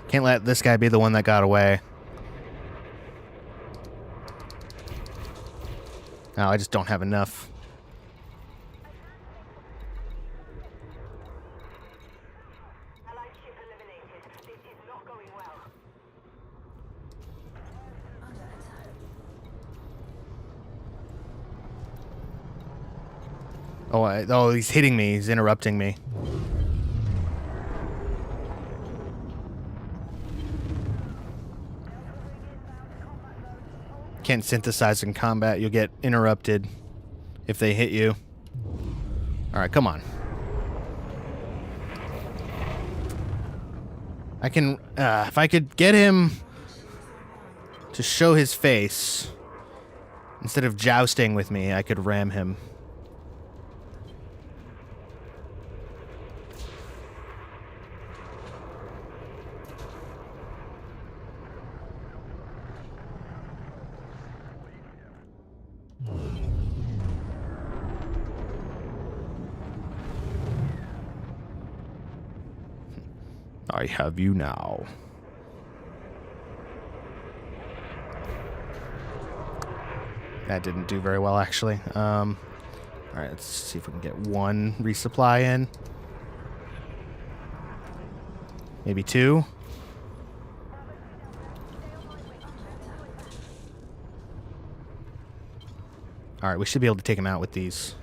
Can't let this guy be the one that got away. No, I just don't have enough. Allied ship eliminated. This is not Oh, he's hitting me. He's interrupting me. Can't synthesize in combat. You'll get interrupted if they hit you. All right, come on. I can, if I could get him to show his face instead of jousting with me, I could ram him. I have you now. That didn't do very well, actually. All right, let's see if we can get one resupply in. Maybe two. All right, we should be able to take him out with these.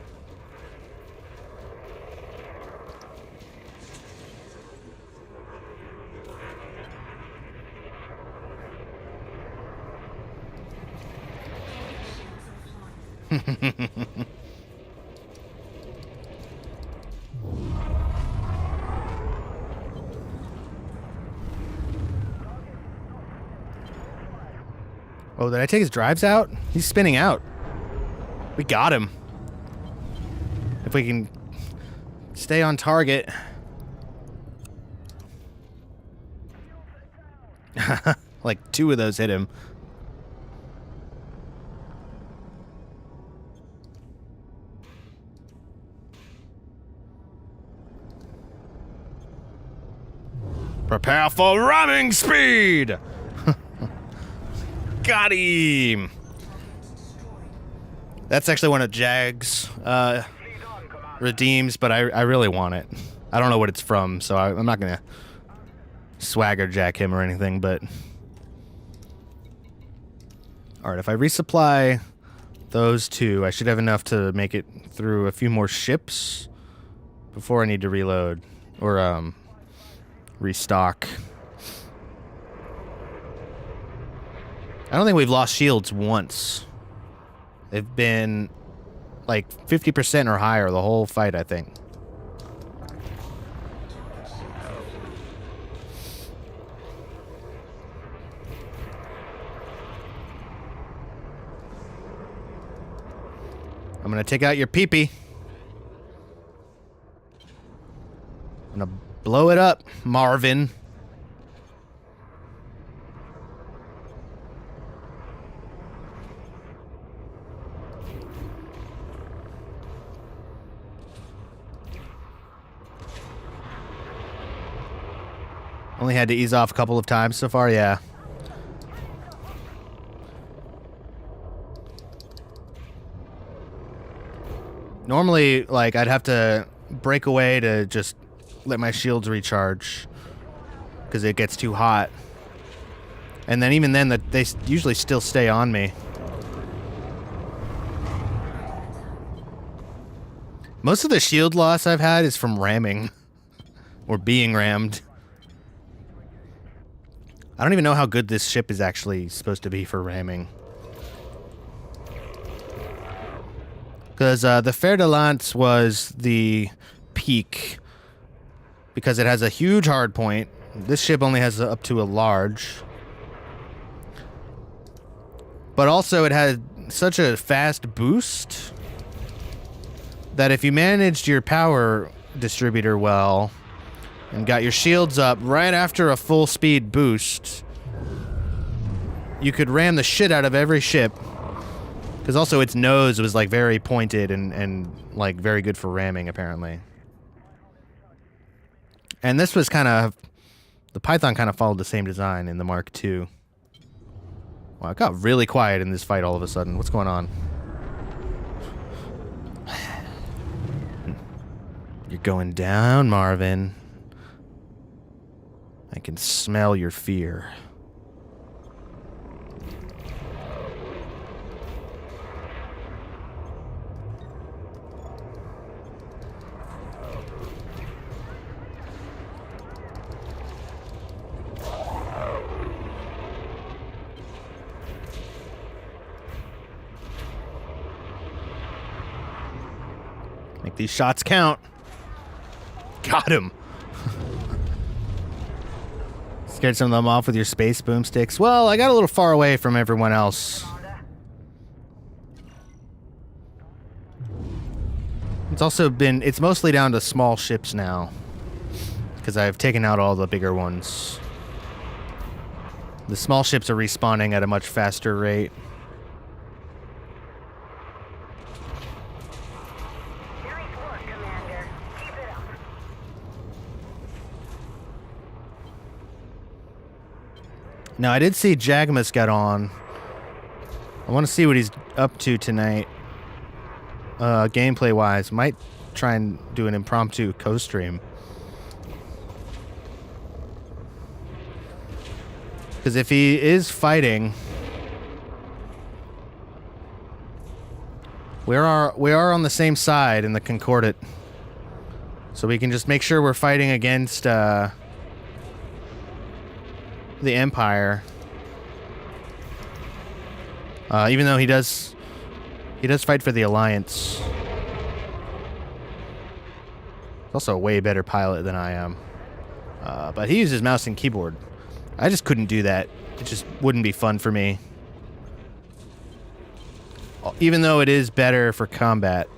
Oh, did I take his drives out? He's spinning out. We got him. If we can stay on target. Like 2 of those hit him. Prepare for ramming speed! Got him! That's actually one of Jag's redeems, but I really want it. I don't know what it's from, so I'm not gonna swagger jack him or anything, but... Alright, if I resupply those 2, I should have enough to make it through a few more ships before I need to reload. Or, restock. I don't think we've lost shields once. They've been like 50% or higher the whole fight, I think. I'm gonna take out your peepee. I'm gonna blow it up, Marvin. Only had to ease off a couple of times so far, yeah. Normally, like, I'd have to break away to just let my shields recharge because it gets too hot. And then even then, they usually still stay on me. Most of the shield loss I've had is from ramming or being rammed. I don't even know how good this ship is actually supposed to be for ramming. Because the Fer de Lance was the peak because it has a huge hard point. This ship only has up to a large. But also it had such a fast boost that if you managed your power distributor well and got your shields up right after a full speed boost, you could ram the shit out of every ship. Because also its nose was like very pointed and like very good for ramming apparently. And this was kind of, the Python kind of followed the same design in the Mark II. Wow, it got really quiet in this fight all of a sudden. What's going on? You're going down, Marvin. I can smell your fear. These shots count. Got him. Scared some of them off with your space boomsticks. Well, I got a little far away from everyone else. It's mostly down to small ships now. Because I've taken out all the bigger ones. The small ships are respawning at a much faster rate. Now, I did see Jagmus got on. I want to see what he's up to tonight. Gameplay-wise. Might try and do an impromptu co-stream. Because if he is fighting... We are on the same side in the Concordat. So we can just make sure we're fighting against... the Empire, even though he does fight for the Alliance. He's also a way better pilot than I am, but he uses mouse and keyboard. I just couldn't do that. It just wouldn't be fun for me, even though it is better for combat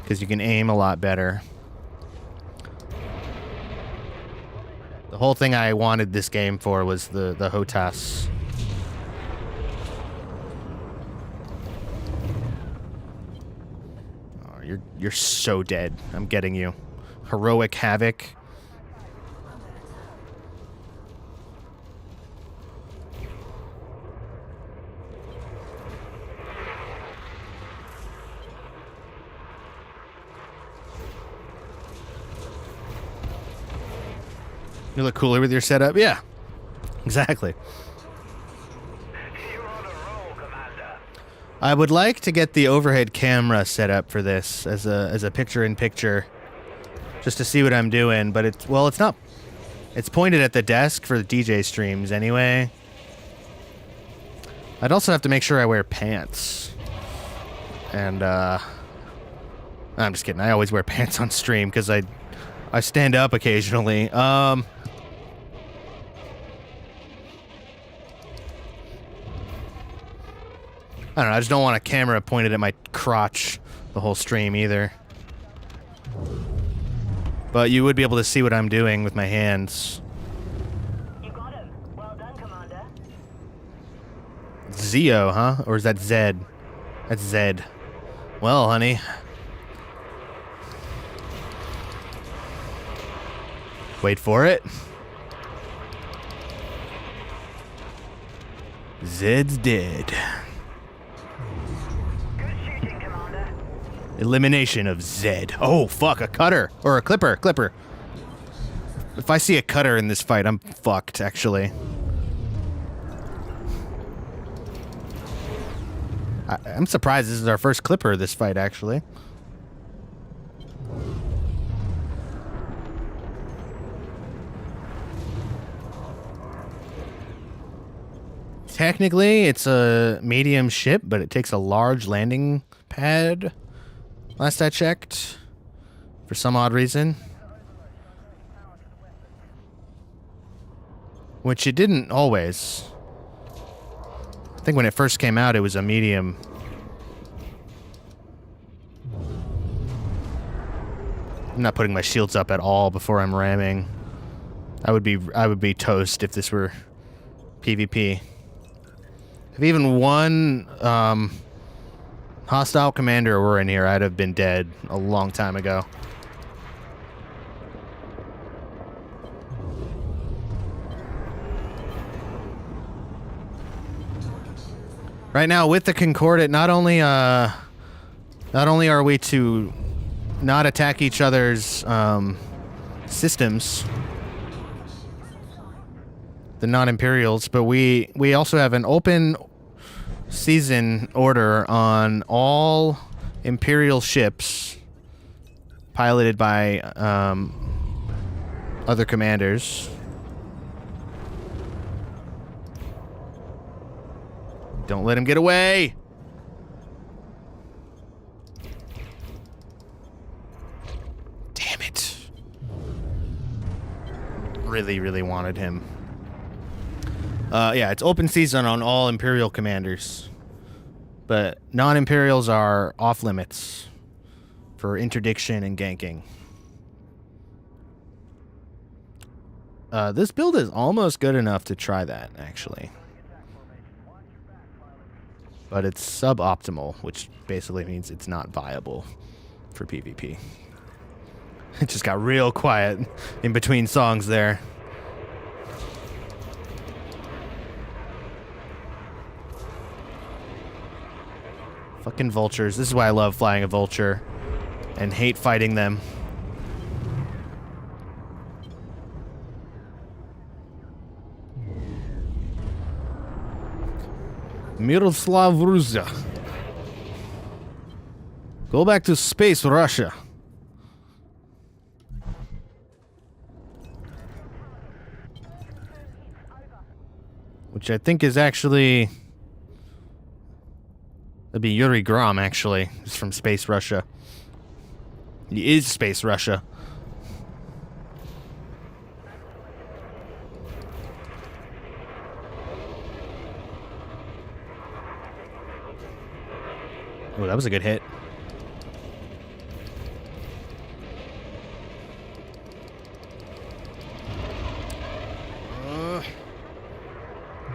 because you can aim a lot better. The whole thing I wanted this game for was the HOTAS. Oh, you're so dead. I'm getting you. Heroic Havoc. You look cooler with your setup? Yeah, exactly. I would like to get the overhead camera set up for this as a picture-in-picture, just to see what I'm doing. But it's not. It's pointed at the desk for the DJ streams anyway. I'd also have to make sure I wear pants. And I'm just kidding. I always wear pants on stream because I stand up occasionally. I don't know, I just don't want a camera pointed at my crotch the whole stream either. But you would be able to see what I'm doing with my hands. You got him. Well done, Commander. Zeo, huh? Or is that Zed? That's Zed. Well, honey. Wait for it. Zed's dead. Elimination of Zed. Oh, fuck, a cutter. Or a clipper. If I see a cutter in this fight, I'm fucked, actually. I'm surprised this is our first clipper of this fight, actually. Technically, it's a medium ship, but it takes a large landing pad. Last I checked, for some odd reason. Which it didn't always. I think when it first came out, it was a medium. I'm not putting my shields up at all before I'm ramming. I would be toast if this were PvP. If even one hostile commander were in here, I'd have been dead a long time ago. Right now, with the Concordat, not only are we to not attack each other's systems, the non-Imperials, but we also have an open season order on all Imperial ships piloted by other commanders. Don't let him get away! really, really wanted him. Yeah, it's open season on all Imperial commanders. But non-Imperials are off limits for interdiction and ganking. This build is almost good enough to try that, actually. But it's suboptimal, which basically means it's not viable for PvP. It just got real quiet in between songs there. Fucking vultures. This is why I love flying a vulture and hate fighting them. Miroslav Russia. Go back to space, Russia. Which I think is actually... That'd be Yuri Grom, actually. He's from Space Russia. He is Space Russia. Oh, that was a good hit.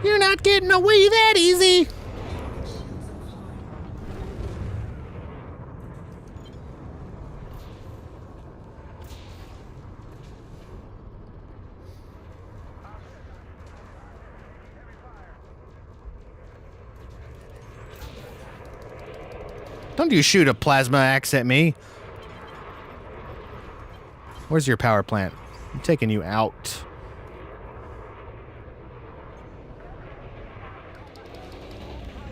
You're not getting away that easy. Don't you shoot a plasma axe at me. Where's your power plant? I'm taking you out.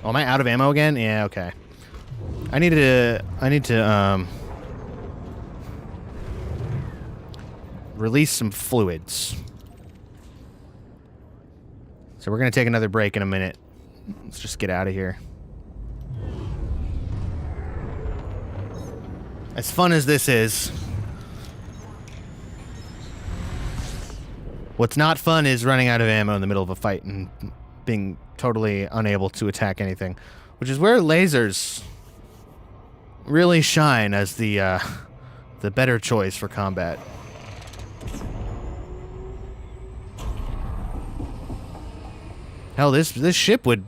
Oh, am I out of ammo again? Yeah, okay. I need to release some fluids. So we're gonna take another break in a minute. Let's just get out of here. As fun as this is, what's not fun is running out of ammo in the middle of a fight and being totally unable to attack anything, which is where lasers really shine as the better choice for combat. Hell, this ship would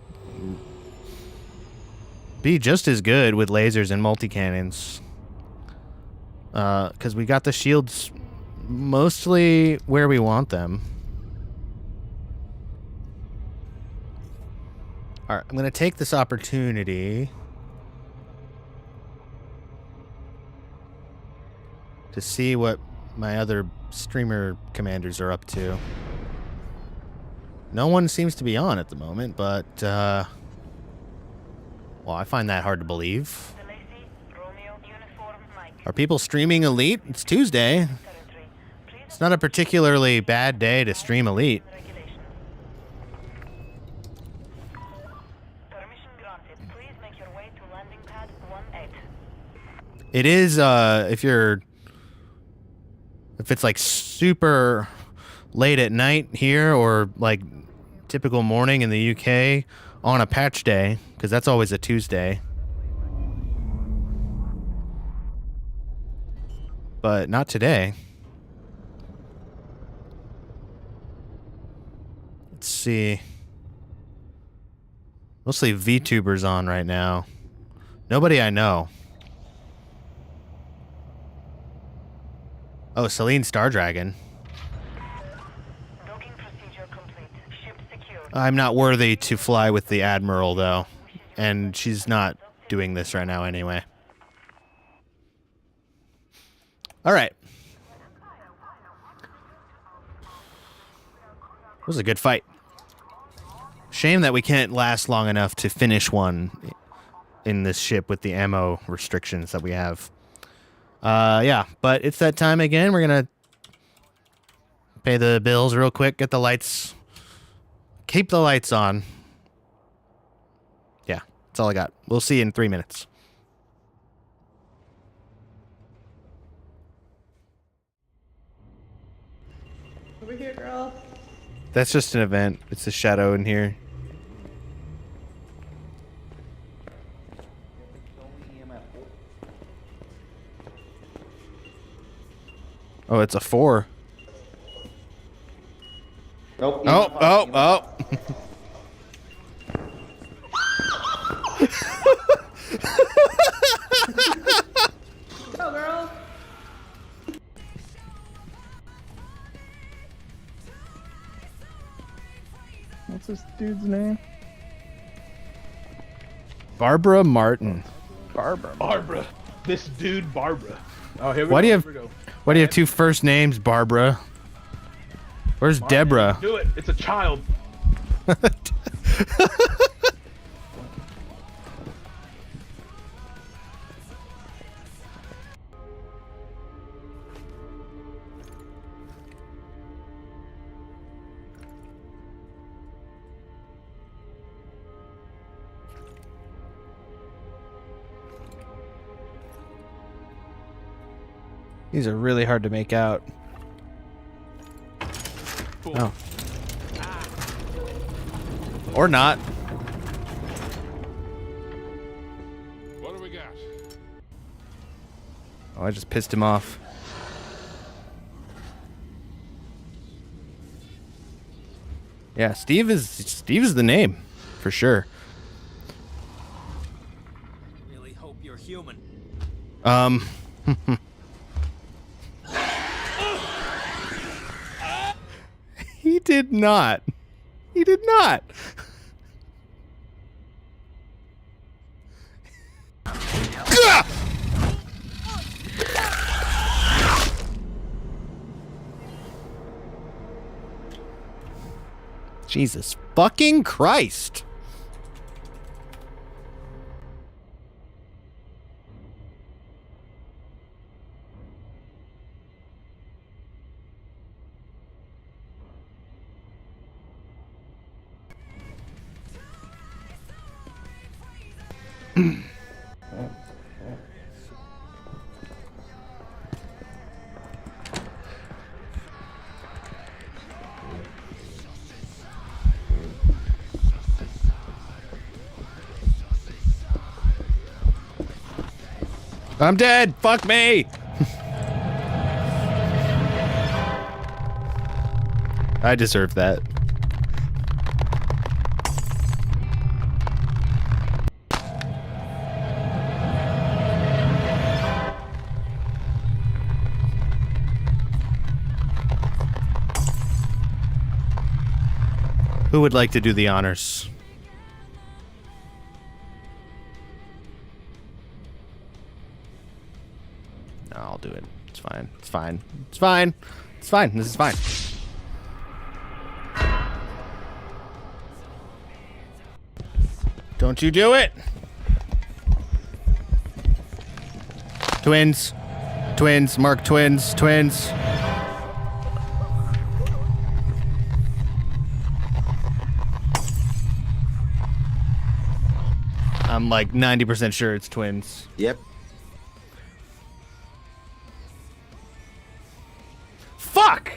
be just as good with lasers and multi-cannons. Because we got the shields mostly where we want them. Alright, I'm going to take this opportunity to see what my other streamer commanders are up to. No one seems to be on at the moment, but, well, I find that hard to believe. Are people streaming Elite? It's Tuesday. It's not a particularly bad day to stream Elite. It is, if it's like super late at night here or like typical morning in the UK on a patch day, because that's always a Tuesday. But not today. Let's see. Mostly VTubers on right now. Nobody I know. Oh, Celine Stardragon. I'm not worthy to fly with the Admiral, though. And she's not doing this right now anyway. All right. It was a good fight. Shame that we can't last long enough to finish one in this ship with the ammo restrictions that we have. Yeah, but it's that time again. We're going to pay the bills real quick, get the lights, keep the lights on. Yeah, that's all I got. We'll see you in 3 minutes. Over here, girl. That's just an event. It's a shadow in here. Oh, it's a 4. Nope. Oh. Go, girl. What's this dude's name? Barbara Martin. Barbara. This dude, Barbara. Oh, here we Why go. do you here we go. Why do you have 2 first names, Barbara? Where's Deborah? Do it. It's a child. These are really hard to make out. Cool. Oh. Or not. What do we got? Oh, I just pissed him off. Yeah, Steve is the name, for sure. Really hope you're human. He did not. He did not. Gah! Jesus fucking Christ. I'm dead. Fuck me. I deserve that. Who would like to do the honors? No, I'll do it. It's fine. It's fine. It's fine. It's fine. This is fine. Don't you do it! Twins. Twins. Mark twins. Twins. I'm like 90% sure it's twins. Yep. Fuck!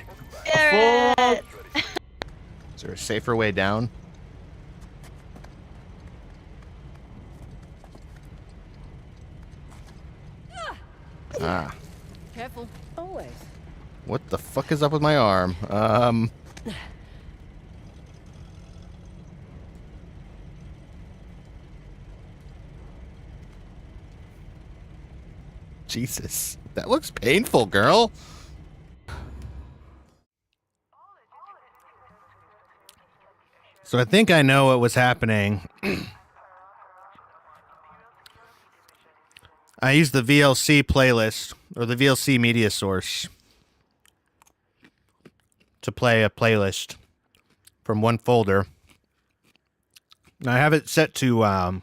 Damn it. Is there a safer way down? Ah. Careful. Always. What the fuck is up with my arm? Jesus. That looks painful, girl. So I think I know what was happening. I used the VLC playlist, or the VLC media source, to play a playlist from one folder. And I have it set to,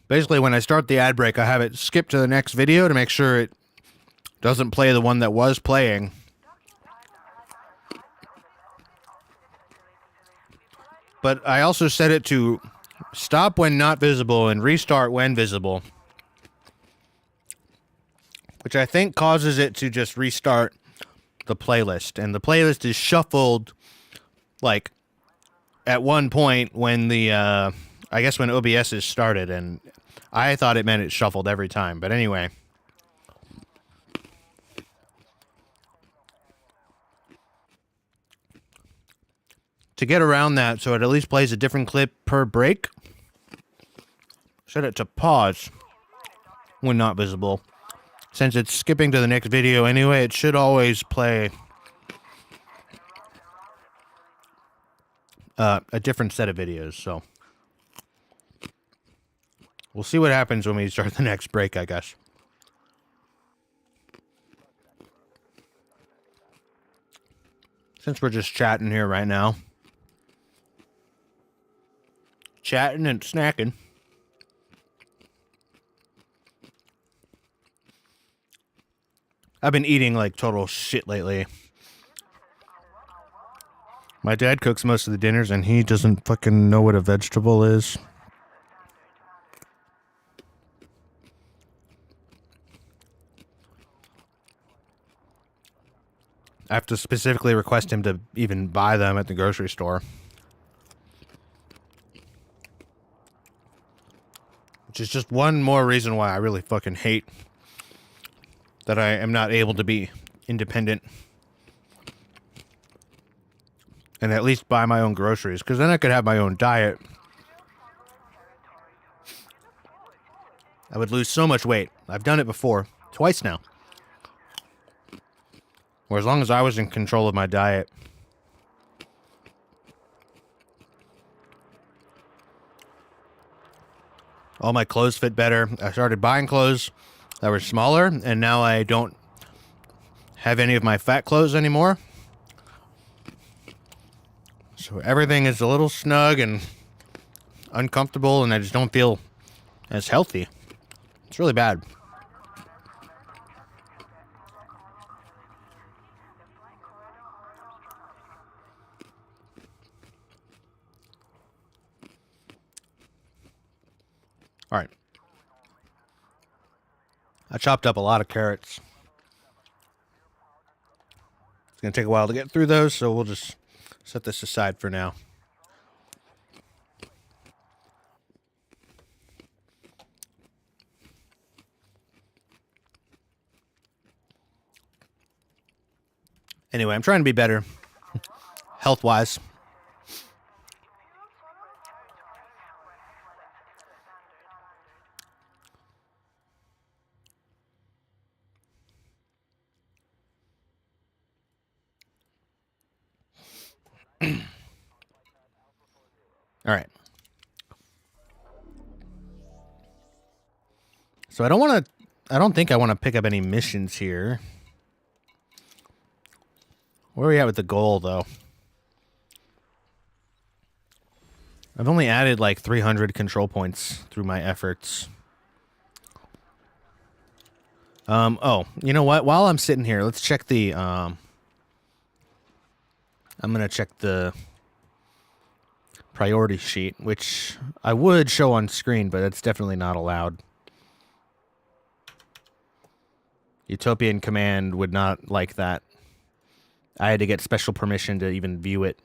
basically when I start the ad break, I have it skip to the next video to make sure it doesn't play the one that was playing. But I also set it to stop when not visible and restart when visible. which I think causes it to just restart the playlist. And the playlist is shuffled, like, at one point when the, I guess when OBS is started, and I thought it meant it shuffled every time. But anyway. To get around that, so it at least plays a different clip per break, set it to pause when not visible. Since it's skipping to the next video anyway, it should always play a different set of videos, so we'll see what happens when we start the next break, I guess. Since we're just chatting here right now. Chatting and snacking. I've been eating like total shit lately. My dad cooks most of the dinners and he doesn't fucking know what a vegetable is. I have to specifically request him to even buy them at the grocery store. Which is just one more reason why I really fucking hate that I am not able to be independent and at least buy my own groceries, because then I could have my own diet. I would lose so much weight. I've done it before, twice now. Or as long as I was in control of my diet. All my clothes fit better. I started buying clothes that were smaller, and now I don't have any of my fat clothes anymore. So everything is a little snug and uncomfortable, and I just don't feel as healthy. It's really bad. All right. I chopped up a lot of carrots. It's going to take a while to get through those, so we'll just set this aside for now. Anyway, I'm trying to be better health-wise. All right. So I don't think I want to pick up any missions here. Where are we at with the goal, though? I've only added like 300 control points through my efforts. Oh, you know what? While I'm sitting here, let's check the, I'm going to check the priority sheet, which I would show on screen, but it's definitely not allowed. Utopian Command would not like that. I had to get special permission to even view it.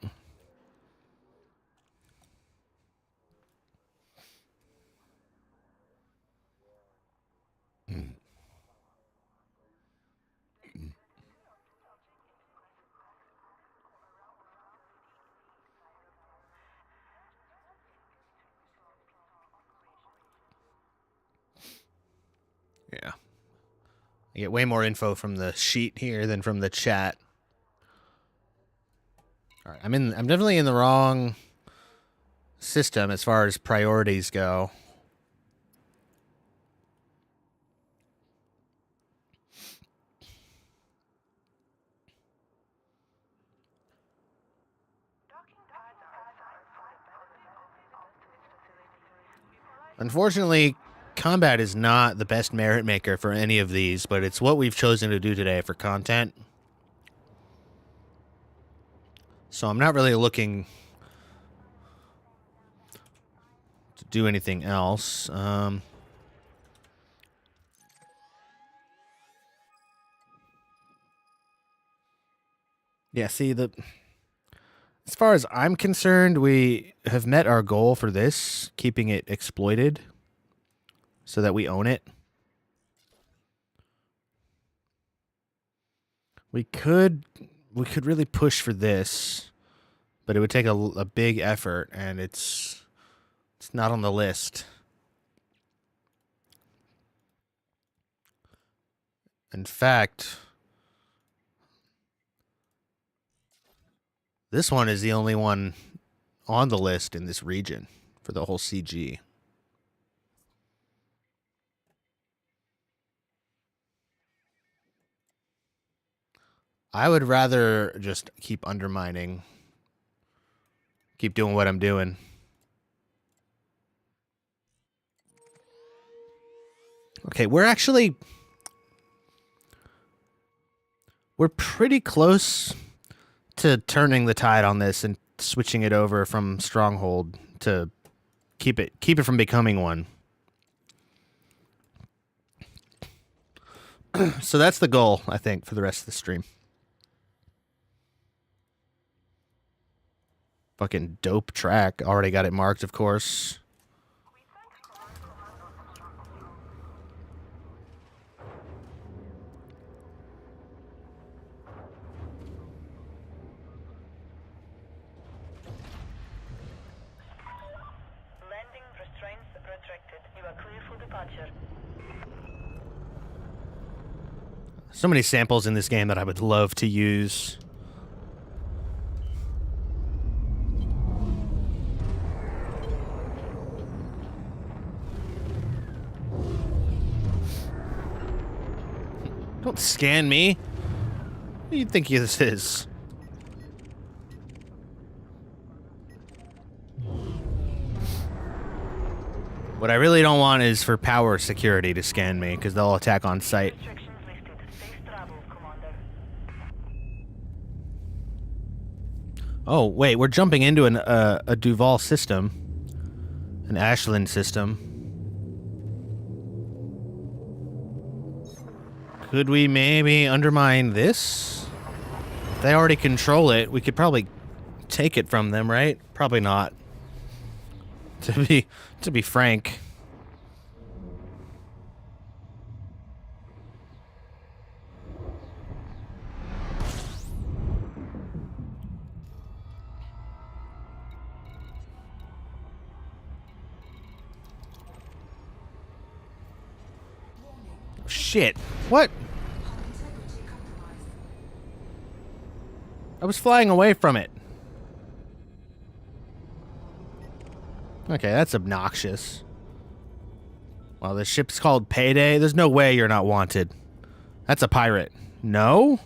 Yeah. I get way more info from the sheet here than from the chat. All right, I'm definitely in the wrong system as far as priorities go. Unfortunately, combat is not the best merit maker for any of these, but it's what we've chosen to do today for content. So I'm not really looking to do anything else. Yeah, see, as far as I'm concerned, we have met our goal for this, keeping it exploited so that we own it. We could really push for this, but it would take a big effort, and it's not on the list. In fact, this one is the only one on the list in this region for the whole CG. I would rather just keep undermining, keep doing what I'm doing. Okay, we're pretty close to turning the tide on this and switching it over from Stronghold to keep it from becoming one. So that's the goal, I think, for the rest of the stream. Fucking dope track. Already got it marked, of course. Landing restraints retracted. You are clear for departure. So many samples in this game that I would love to use. Don't scan me. What do you think this is? What I really don't want is for power security to scan me, because they'll attack on sight. Restrictions lifted. Safe travel, Commander. Oh, wait, we're jumping into a Duval system. An Ashland system. Could we maybe undermine this? If they already control it, we could probably take it from them, right? Probably not. To be frank. Shit. What? I was flying away from it. Okay, that's obnoxious. Well, the ship's called Payday. There's no way you're not wanted. That's a pirate. No?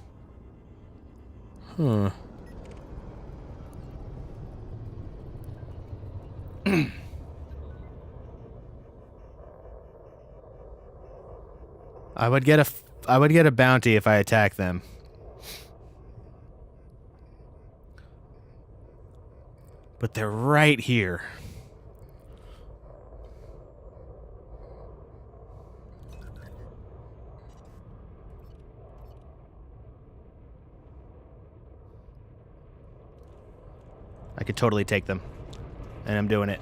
Huh. I would get a bounty if I attack them. But they're right here. I could totally take them. And I'm doing it.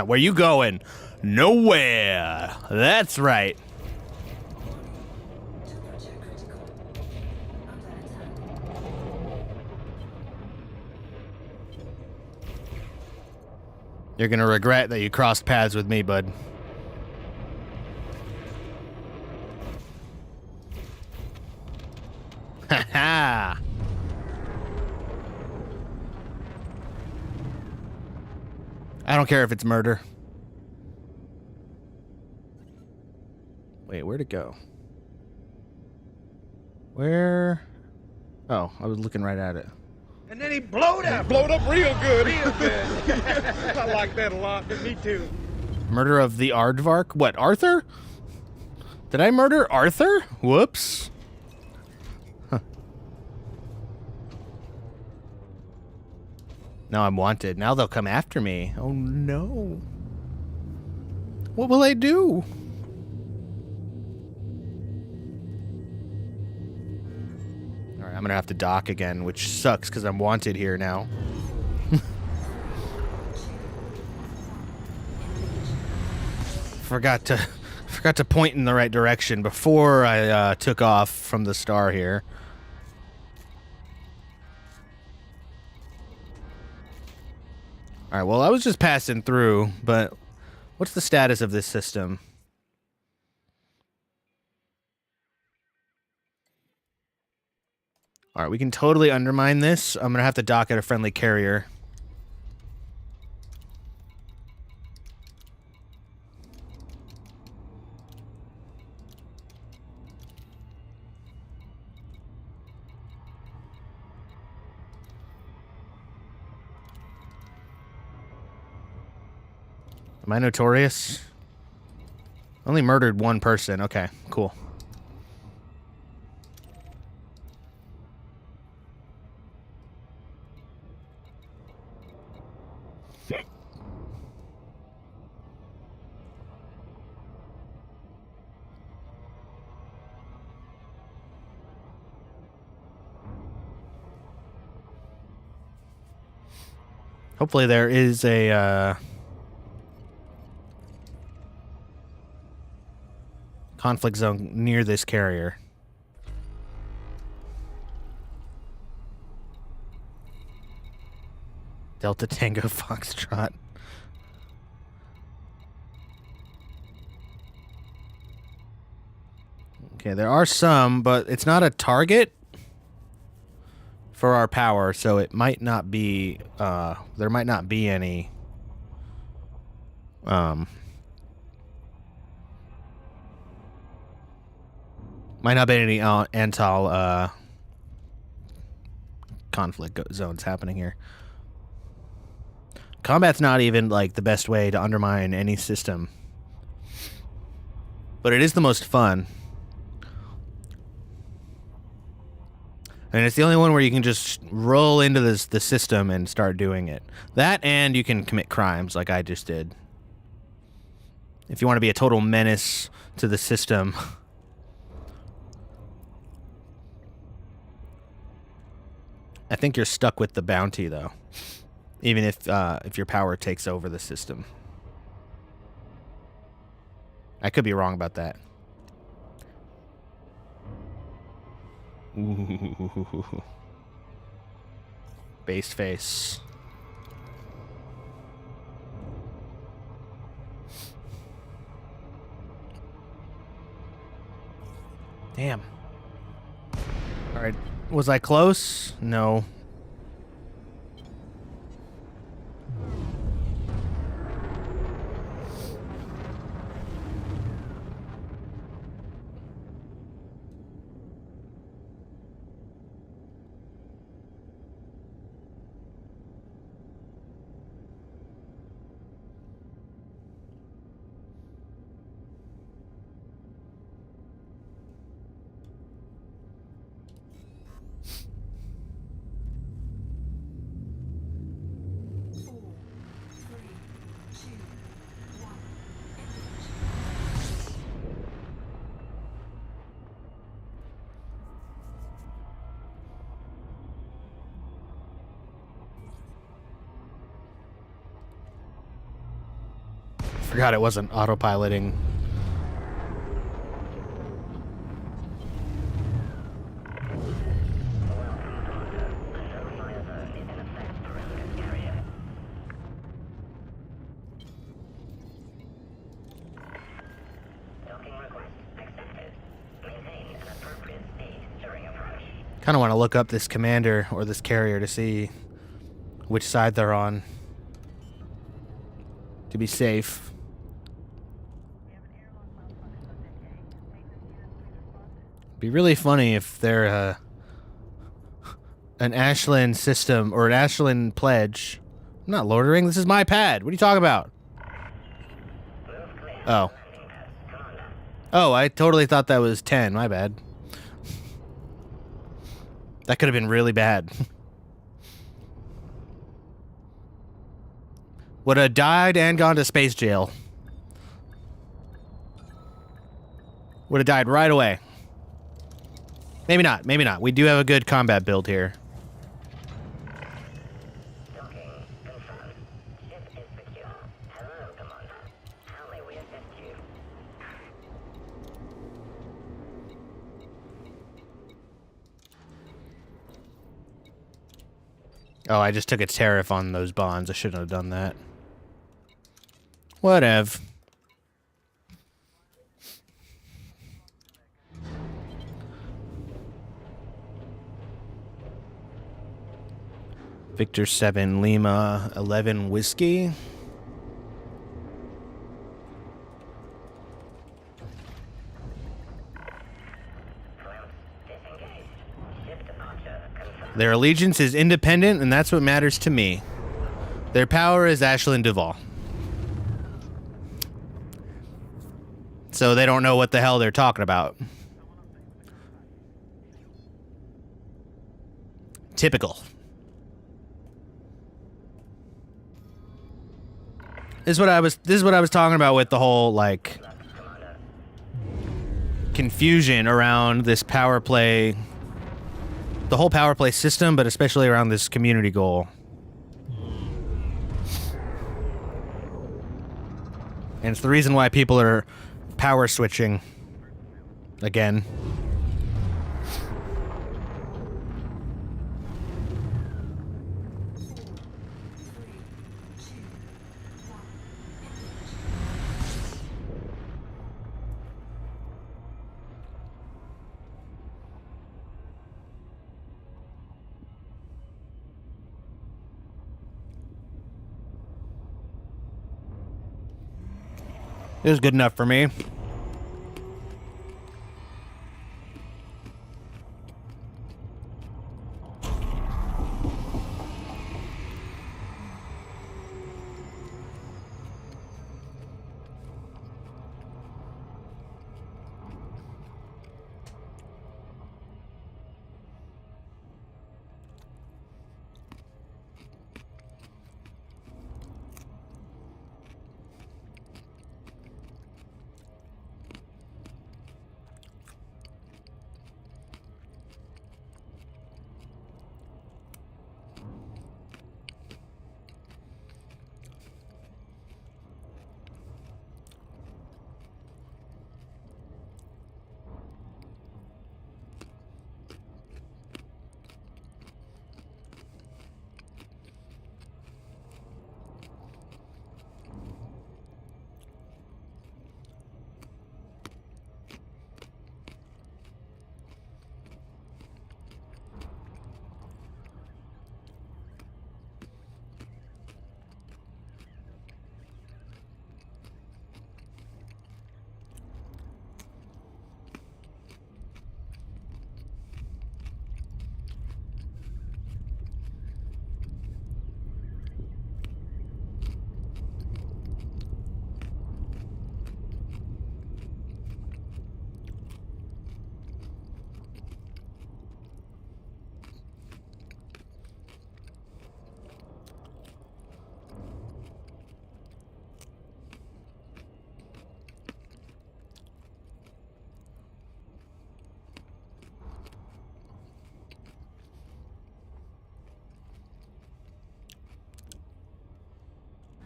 Where you going? Nowhere. That's right. You're gonna regret that you crossed paths with me, bud. Ha ha! I don't care if it's murder. Wait, where'd it go? Where? Oh, I was looking right at it. And then he blowed up. Blowed up real good. Real good. I like that a lot. Me too. Murder of the Aardvark? What, Arthur? Did I murder Arthur? Whoops. Huh. Now I'm wanted. Now they'll come after me. Oh no. What will I do? Alright, I'm gonna have to dock again, which sucks because I'm wanted here now. Forgot to point in the right direction before I took off from the star here. Alright, well, I was just passing through, but what's the status of this system? Alright, we can totally undermine this. I'm gonna have to dock at a friendly carrier. Am I notorious? Only murdered one person. Okay, cool. Hopefully there is a conflict zone near this carrier. Delta Tango Foxtrot. Okay, there are some, but it's not a target for our power, so it might not be, there might not be any, might not be any Antal conflict zones happening here. Combat's not even like the best way to undermine any system, but it is the most fun. And it's the only one where you can just roll into the system and start doing it. That, and you can commit crimes like I just did. If you want to be a total menace to the system. I think you're stuck with the bounty, though. Even if your power takes over the system. I could be wrong about that. Ooh. Base face. Damn. Alright. Was I close? No. Forgot it wasn't autopiloting. Kind of want to look up this commander or this carrier to see which side they're on to be safe. Be really funny if they're an Ashland system or an Ashland pledge. I'm not loitering. This is my pad. What are you talking about? Oh. Oh, I totally thought that was 10. My bad. That could have been really bad. Would have died and gone to space jail. Would have died right away. Maybe not, maybe not. We do have a good combat build here. Oh, I just took a tariff on those bonds. I shouldn't have done that. Whatever. Victor 7, Lima 11, Whiskey. Their allegiance is independent, and that's what matters to me. Their power is Ashlyn Duvall. So they don't know what the hell they're talking about. Typical. This is what I was talking about with the whole like confusion around this power play, the whole power play system, but especially around this community goal. And it's the reason why people are power switching again. It was good enough for me.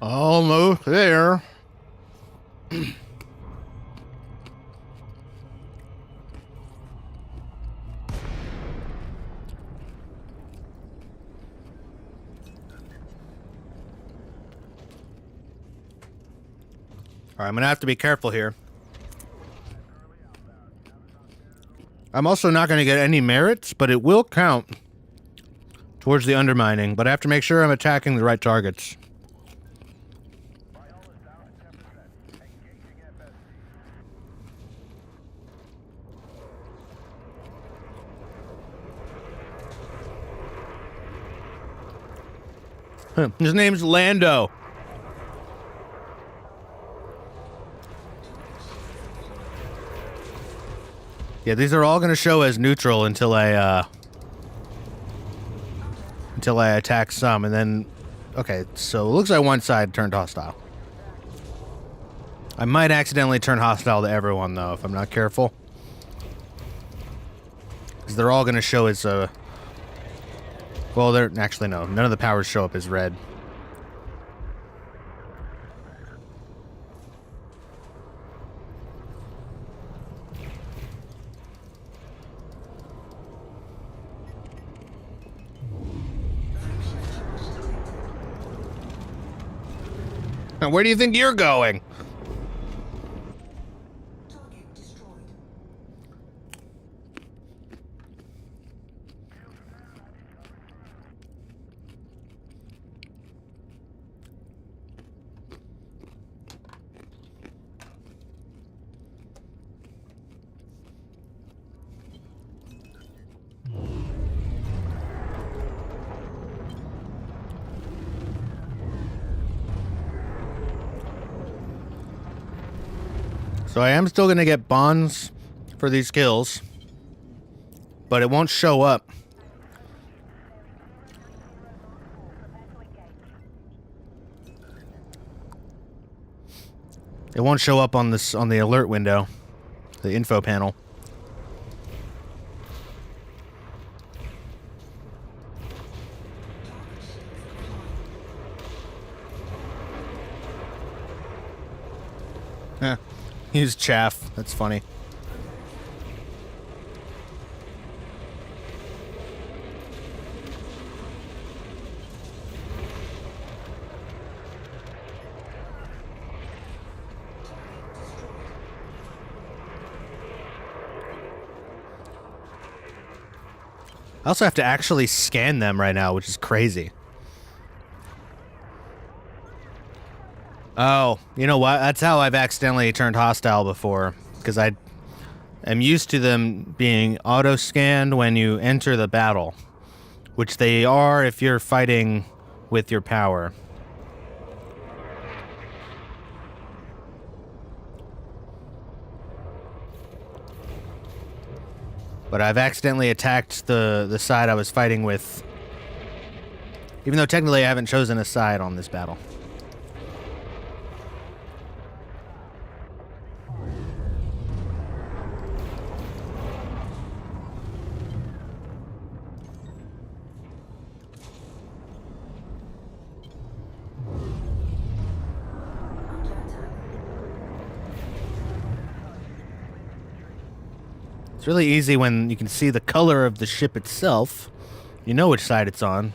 Almost there. All right, I'm gonna have to be careful here. I'm also not gonna get any merits, but it will count towards the undermining, but I have to make sure I'm attacking the right targets. His name's Lando. Yeah, these are all going to show as neutral until I attack some, and then Okay, so it looks like one side turned hostile. I might accidentally turn hostile to everyone, though, if I'm not careful. Because they're all going to show as well, they're... Actually, no. None of the powers show up as red. Now, where do you think you're going? So I am still going to get bonds for these kills, but it won't show up. It won't show up on this on the alert window, the info panel. Huh. Use chaff. That's funny. I also have to actually scan them right now, which is crazy. Oh, you know what? That's how I've accidentally turned hostile before, because I am used to them being auto-scanned when you enter the battle, which they are if you're fighting with your power. But I've accidentally attacked the side I was fighting with, even though technically I haven't chosen a side on this battle. It's really easy when you can see the color of the ship itself. You know which side it's on.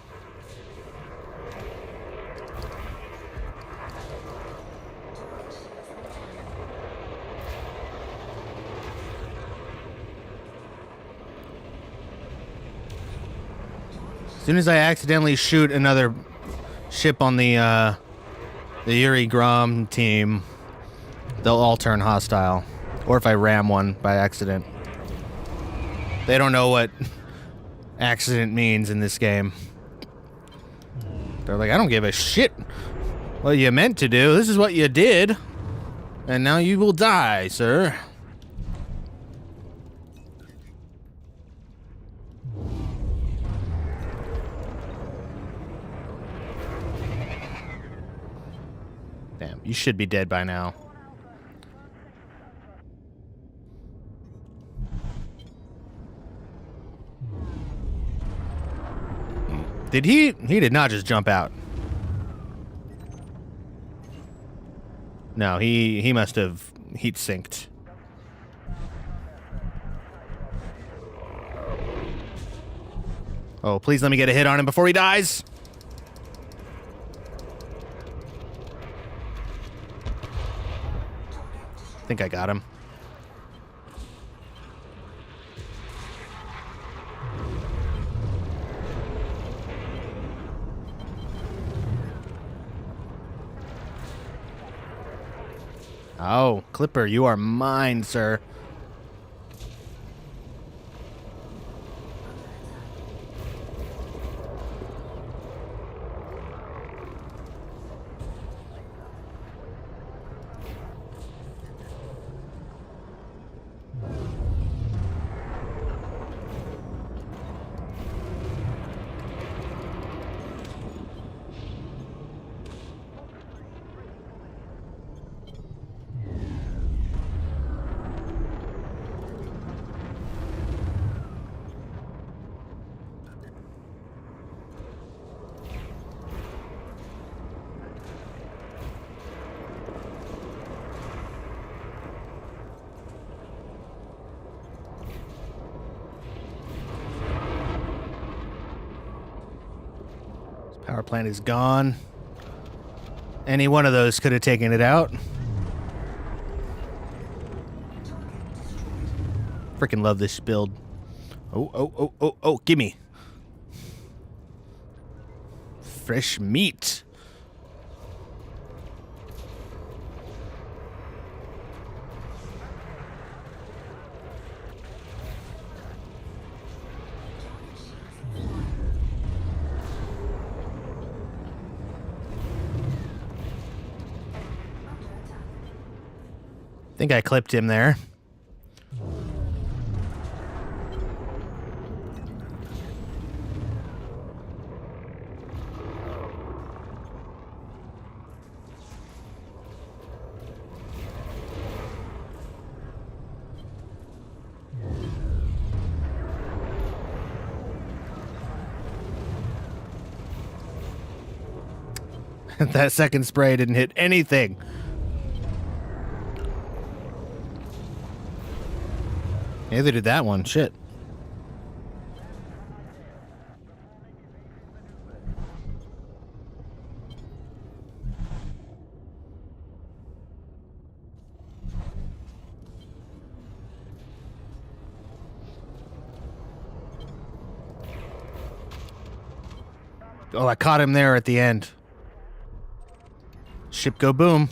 As soon as I accidentally shoot another ship on the Yuri Grom team, they'll all turn hostile. Or if I ram one by accident. They don't know what accident means in this game. They're like, I don't give a shit what you meant to do. This is what you did. And now you will die, sir. Damn, you should be dead by now. Did he did not just jump out. No, he must have heat synced. Oh, please let me get a hit on him before he dies. I think I got him. Oh, Clipper, you are mine, sir. Power plant is gone. Any one of those could have taken it out. Freaking love this build. Oh, gimme. Fresh meat. Think I clipped him there. That second spray didn't hit anything. Neither did that one. Shit. Oh, I caught him there at the end. Ship go boom.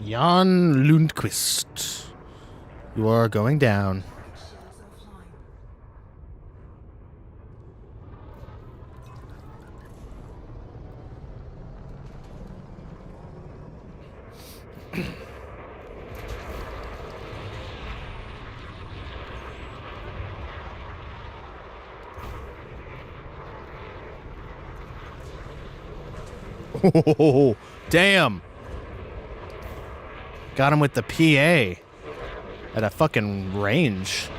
Jan Lundqvist. You are going down. Oh, damn. Got him with the PA at a fucking range.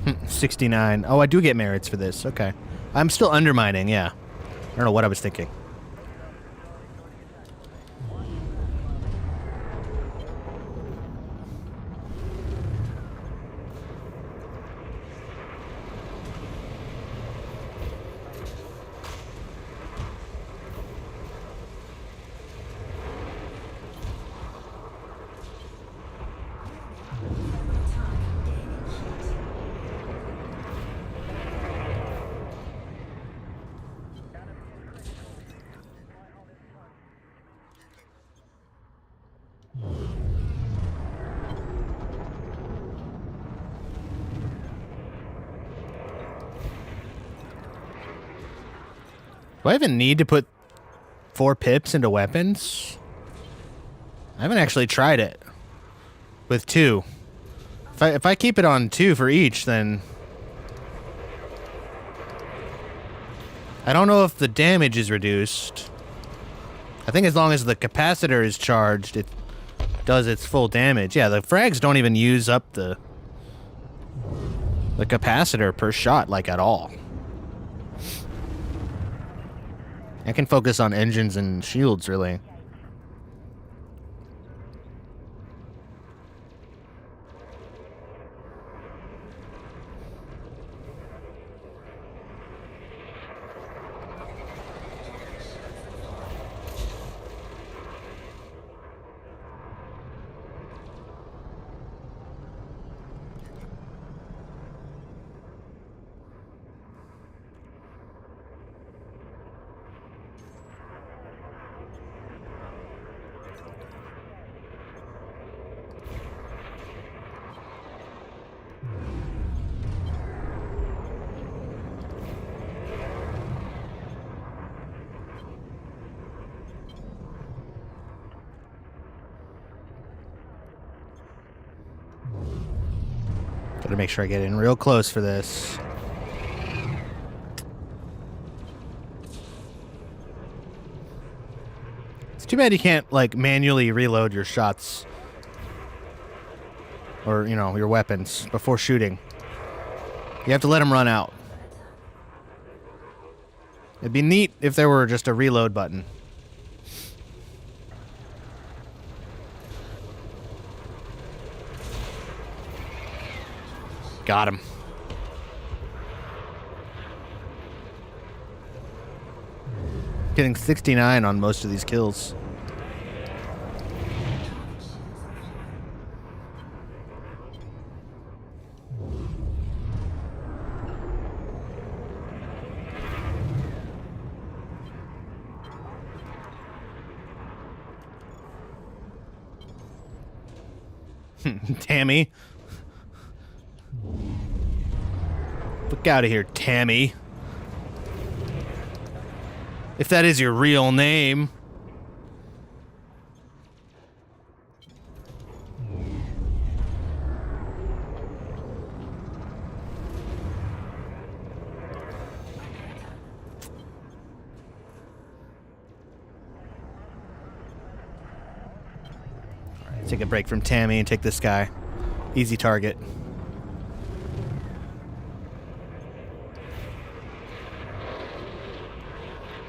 $69. Oh, I do get merits for this. Okay. I'm still undermining, yeah. I don't know what I was thinking. Do I even need to put 4 pips into weapons? I haven't actually tried it with 2. If I keep it on 2 for each, then I don't know if the damage is reduced. I think as long as the capacitor is charged, it does its full damage. Yeah, the frags don't even use up the capacitor per shot, like, at all. I can focus on engines and shields, really. Gotta make sure I get in real close for this. It's too bad you can't, like, manually reload your shots. Or, you know, your weapons before shooting. You have to let him run out. It'd be neat if there were just a reload button. Got him. Getting 69 on most of these kills. Tammy. Look out of here, Tammy. If that is your real name. Alright, take a break from Tammy and take this guy. Easy target.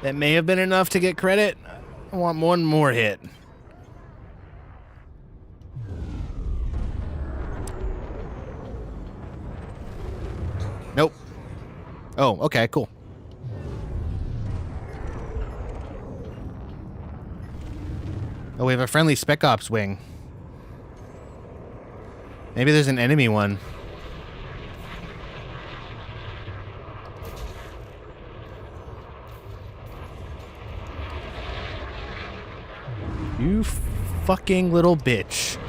That may have been enough to get credit. I want one more hit. Nope. Oh, okay, cool. Oh, we have a friendly Spec Ops wing. Maybe there's an enemy one. You fucking little bitch.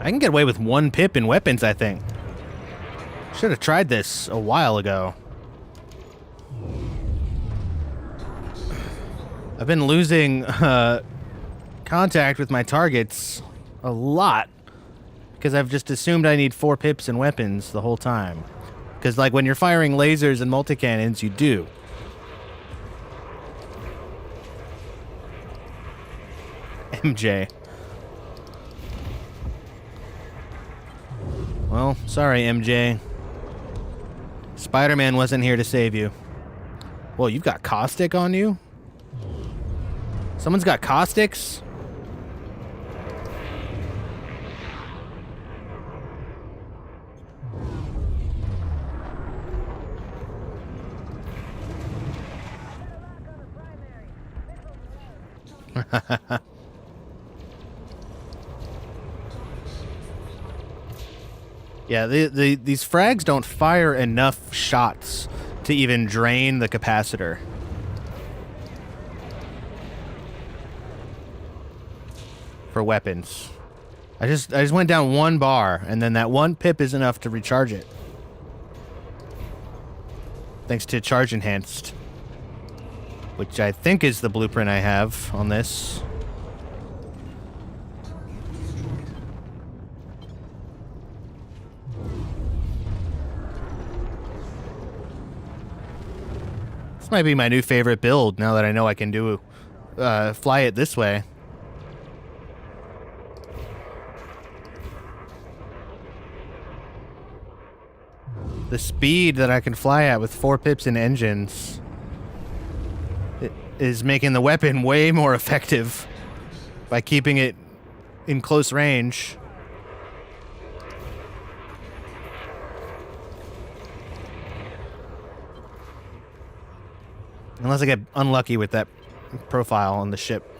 I can get away with one pip in weapons, I think. Should have tried this a while ago. I've been losing contact with my targets a lot because I've just assumed I need 4 pips and weapons the whole time. Because, like, when you're firing lasers and multi-cannons, you do. MJ. Well, sorry, MJ. Spider-Man wasn't here to save you. Well, you've got caustic on you? Someone's got caustics? Yeah, these frags don't fire enough shots to even drain the capacitor. For weapons. I just went down 1 bar, and then that 1 pip is enough to recharge it. Thanks to Charge Enhanced. Which I think is the blueprint I have on this. This might be my new favorite build now that I know I can do fly it this way. The speed that I can fly at with 4 pips and engines is making the weapon way more effective by keeping it in close range. Unless I get unlucky with that profile on the ship.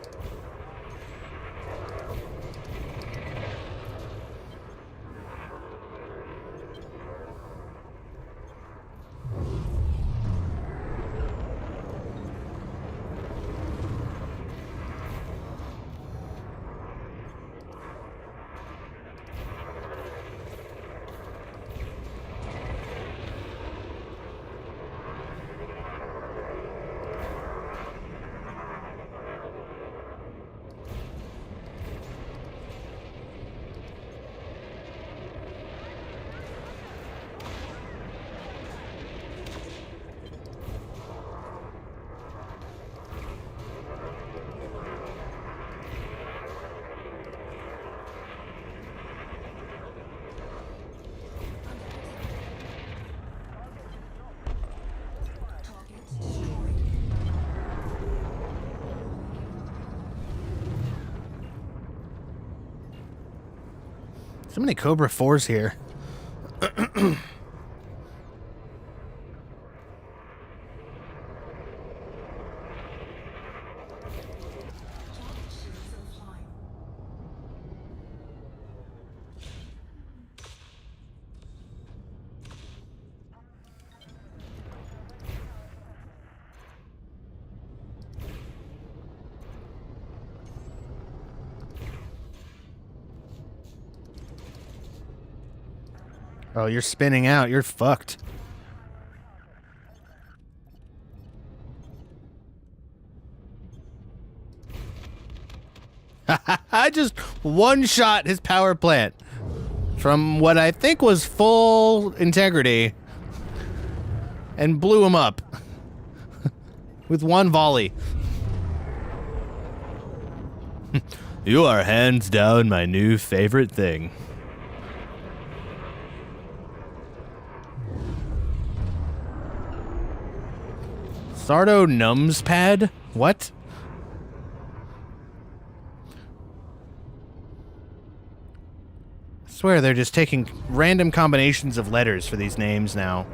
So many Cobra 4s here. Oh, you're spinning out. You're fucked. I just one-shot his power plant from what I think was full integrity and blew him up with one volley. You are hands down my new favorite thing. Sardo Numbs Pad? What? I swear they're just taking random combinations of letters for these names now.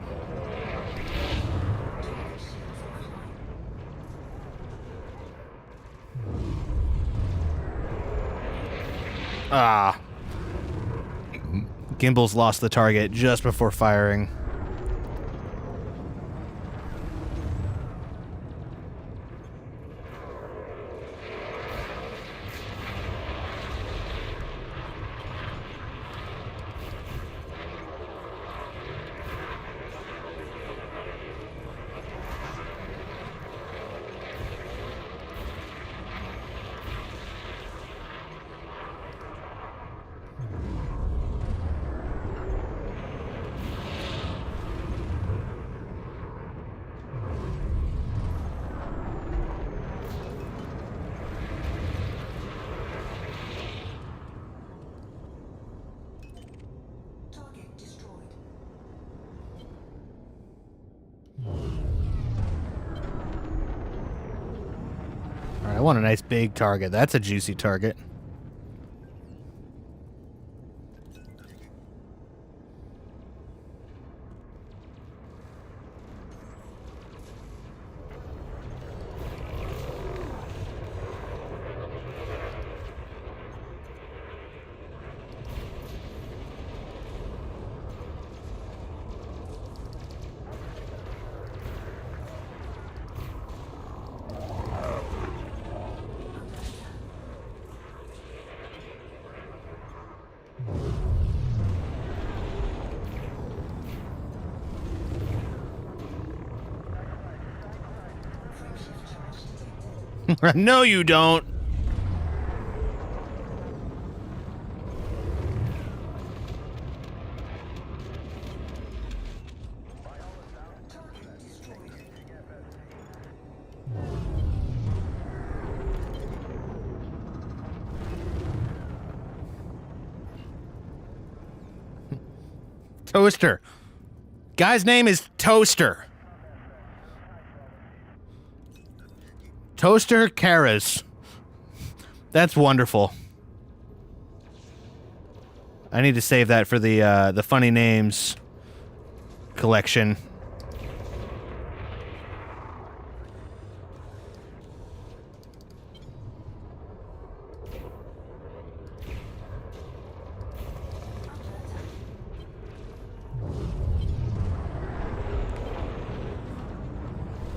Ah. Gimbals lost the target just before firing. Alright, I want a nice big target. That's a juicy target. No, you don't. Toaster. Guy's name is Toaster. Toaster Karras. That's wonderful. I need to save that for the funny names collection.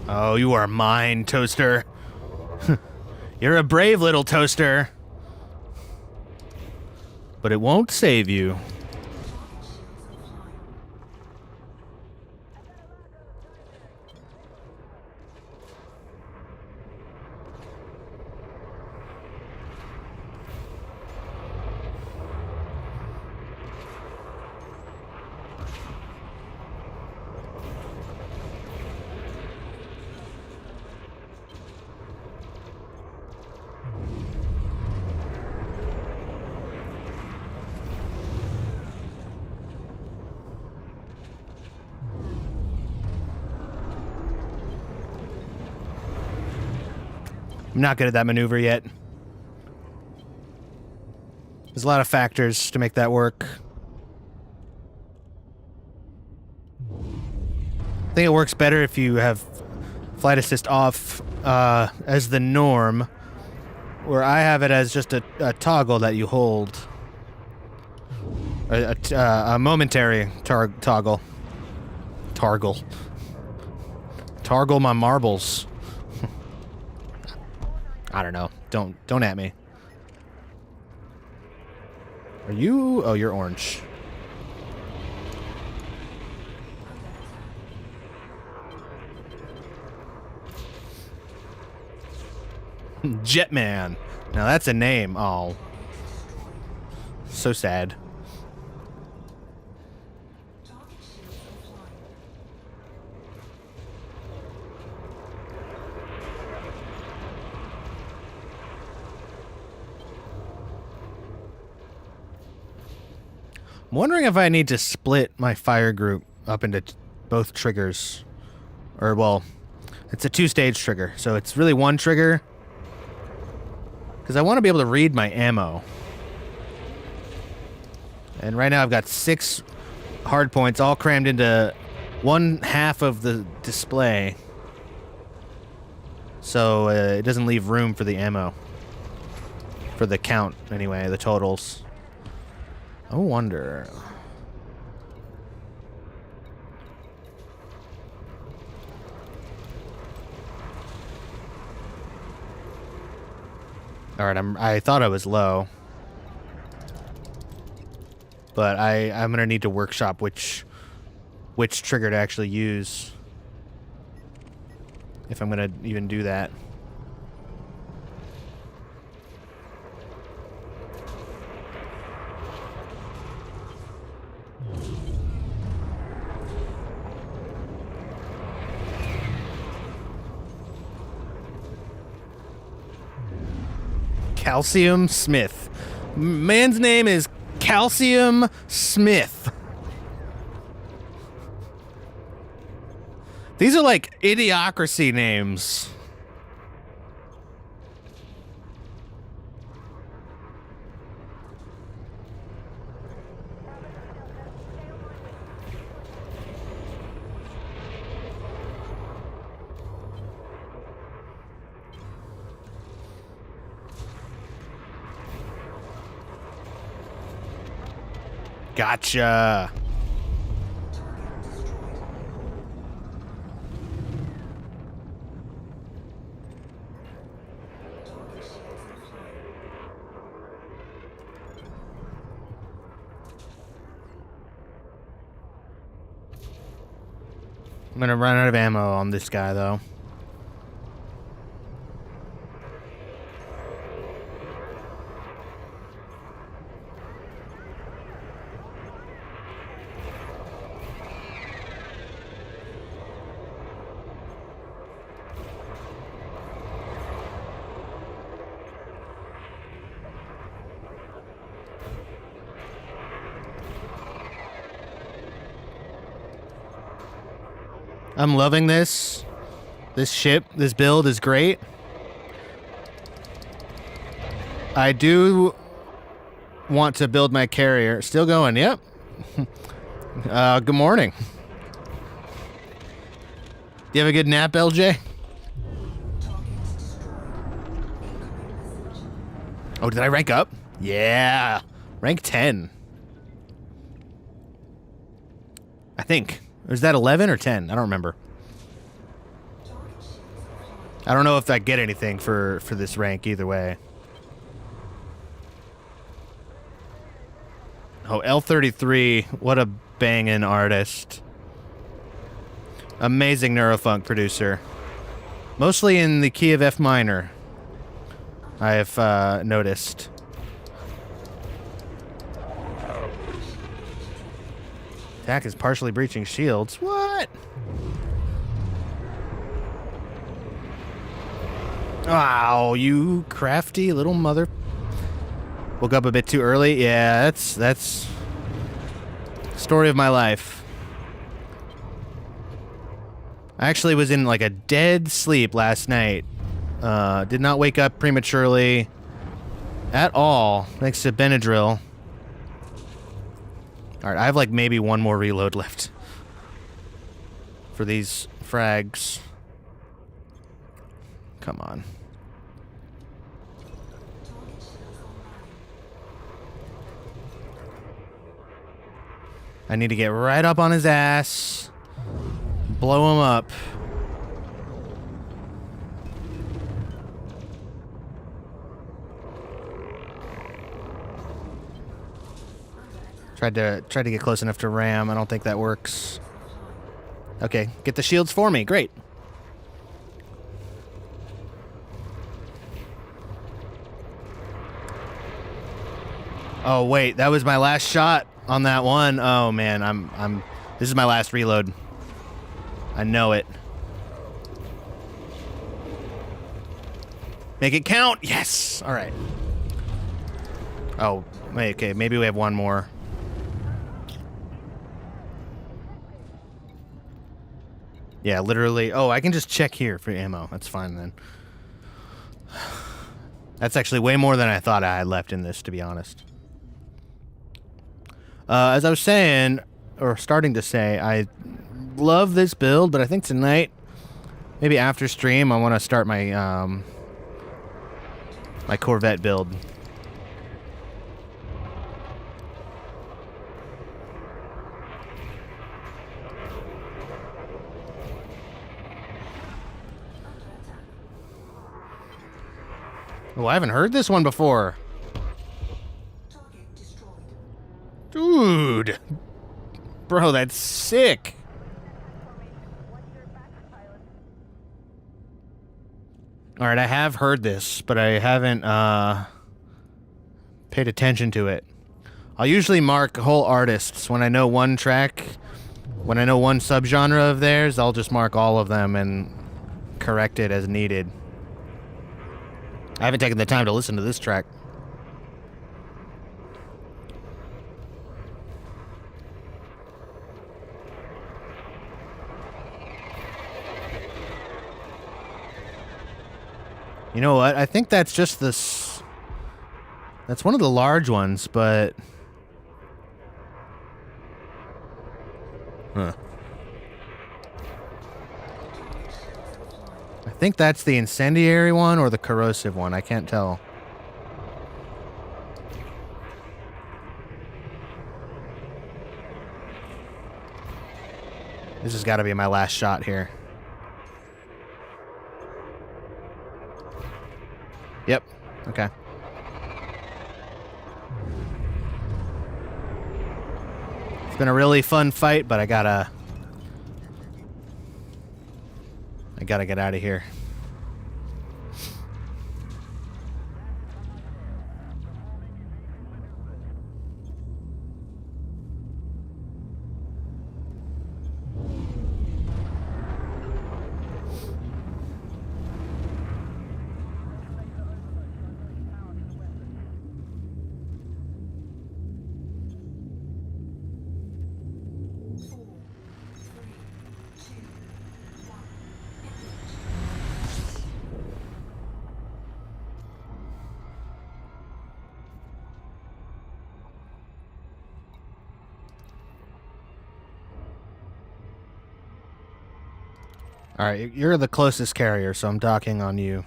Oh, you are mine, Toaster. You're a brave little toaster. But it won't save you. I'm not good at that maneuver yet. There's a lot of factors to make that work. I think it works better if you have flight assist off as the norm, where I have it as just a toggle that you hold. A momentary toggle. Targle. Targle my marbles. I don't know. Don't at me. Are you? Oh, you're orange. Jetman. Now that's a name. Oh. So sad. I'm wondering if I need to split my fire group up into both triggers. Or, well, it's a 2-stage trigger, so it's really one trigger. Because I want to be able to read my ammo. And right now I've got 6 hard points all crammed into one half of the display. So it doesn't leave room for the ammo. For the count, anyway, the totals. I wonder. All right, I thought I was low, but I'm gonna need to workshop which trigger to actually use if I'm gonna even do that. Calcium Smith. Man's name is Calcium Smith. These are like idiocracy names. Gotcha. I'm gonna run out of ammo on this guy, though. I'm loving this. This ship, this build is great. I do want to build my carrier. Still going, yep. Good morning. Do you have a good nap, LJ? Oh, did I rank up? Yeah. Rank 10. I think. Or is that 11 or 10? I don't remember. I don't know if I get anything for this rank either way. Oh, L33. What a bangin' artist. Amazing neurofunk producer. Mostly in the key of F minor, I have noticed. Attack is partially breaching shields. What? Wow, you crafty little mother. Woke up a bit too early. Yeah, that's story of my life. I actually was in like a dead sleep last night. Did not wake up prematurely. at all, thanks to Benadryl. Alright, I have like maybe one more reload left for these frags. Come on. I need to get right up on his ass. Blow him up. Tried to get close enough to ram. I don't think that works. Okay, get the shields for me. Great. Oh wait, that was my last shot on that one. Oh man, I'm this is my last reload. I know it. Make it count. Yes. All right. Oh, wait, okay, maybe we have one more. Yeah, literally. Oh, I can just check here for ammo. That's fine then. That's actually way more than I thought I had left in this, to be honest. As I was saying, or starting to say, I love this build, but I think tonight, maybe after stream, I want to start my my Corvette build. Oh, I haven't heard this one before. Dude. Bro, that's sick. Alright, I have heard this, but I haven't paid attention to it. I'll usually mark whole artists. When I know one track, when I know one subgenre of theirs, I'll just mark all of them and correct it as needed. I haven't taken the time to listen to this track. You know what? I think that's just this. That's one of the large ones, but. Huh. I think that's the incendiary one or the corrosive one. I can't tell. This has got to be my last shot here. Yep. Okay. It's been a really fun fight, but I gotta get out of here. All right, you're the closest carrier, so I'm docking on you.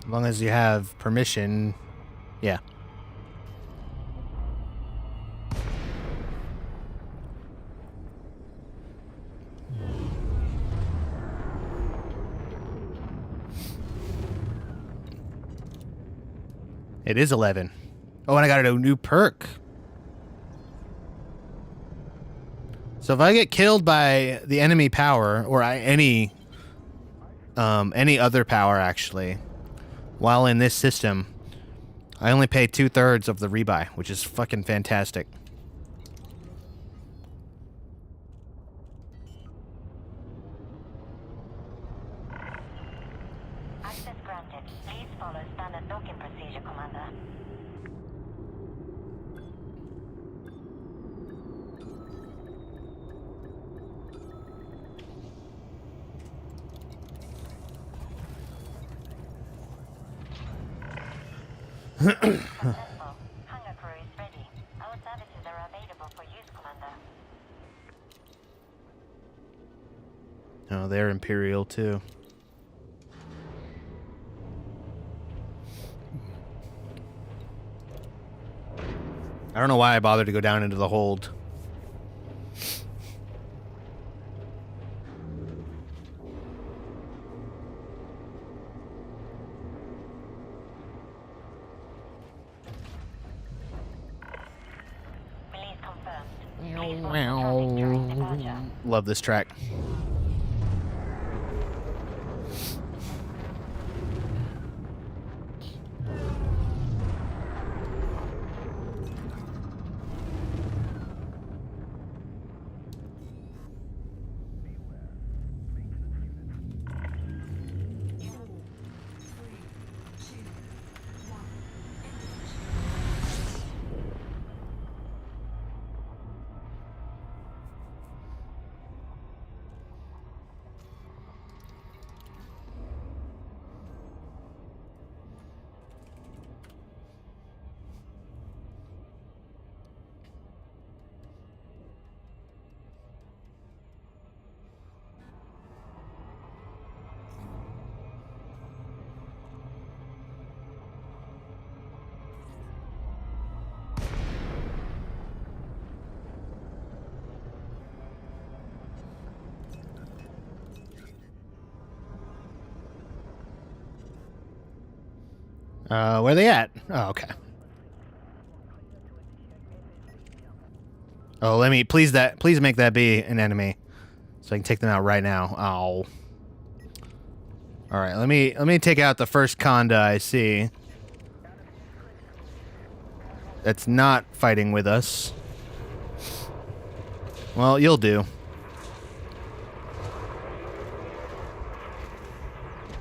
As long as you have permission, yeah. It is 11. Oh, and I got a new perk. So if I get killed by the enemy power, or any other power actually, while in this system, I only pay 2/3 of the rebuy, which is fucking fantastic. Access granted. Please follow standard docking procedure, Commander. Hangar crew is ready. Our services are available for use, Commander. Oh, they're Imperial too. I don't know why I bothered to go down into the hold. Release confirmed. Please watch traffic during departure. Love this track. Where they at? Oh, okay. Oh, please make that be an enemy, so I can take them out right now. Oh. All right, let me take out the first Conda I see. That's not fighting with us. Well, you'll do.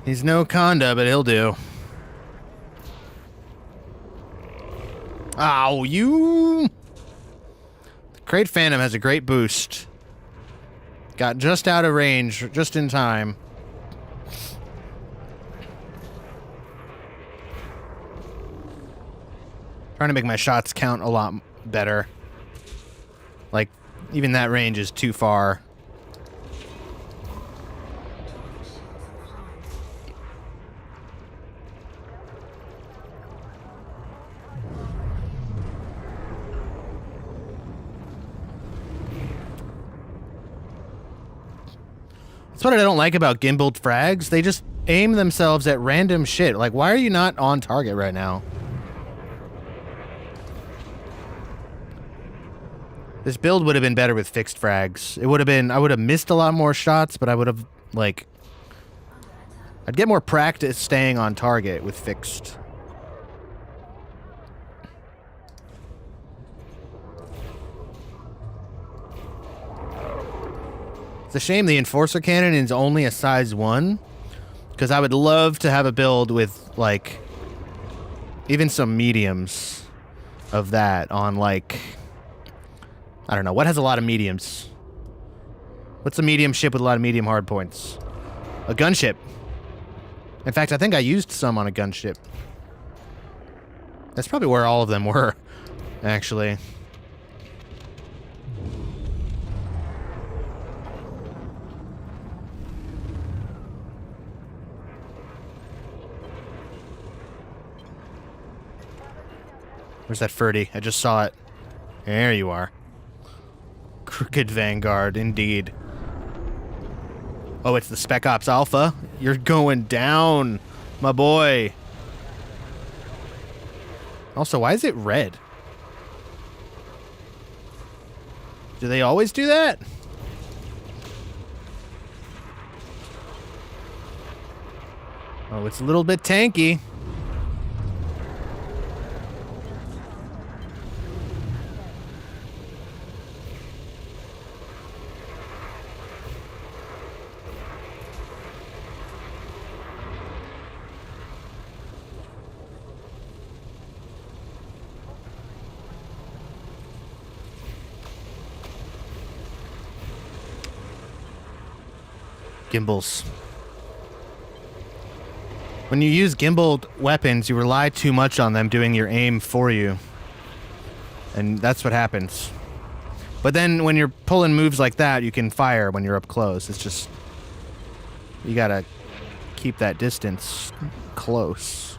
He's no Conda, but he'll do. Ow, you! The Crate Phantom has a great boost. Got just out of range, just in time. Trying to make my shots count a lot better. Like, even that range is too far. That's what I don't like about gimbaled frags. They just aim themselves at random shit. Like, why are you not on target right now? This build would have been better with fixed frags. It would have been... I would have missed a lot more shots, but I would have, like... I'd get more practice staying on target with fixed. It's a shame the Enforcer Cannon is only a size 1, because I would love to have a build with, like, even some mediums of that on, like, I don't know, what has a lot of mediums? What's a medium ship with a lot of medium hard points? A gunship. In fact, I think I used some on a gunship. That's probably where all of them were, actually. Where's that Ferdy? I just saw it. There you are. Crooked Vanguard, indeed. Oh, it's the Spec Ops Alpha. You're going down, my boy. Also, why is it red? Do they always do that? Oh, it's a little bit tanky. Gimbals. When you use gimbaled weapons, you rely too much on them doing your aim for you. And that's what happens. But then when you're pulling moves like that, you can fire when you're up close. It's just... you gotta keep that distance close.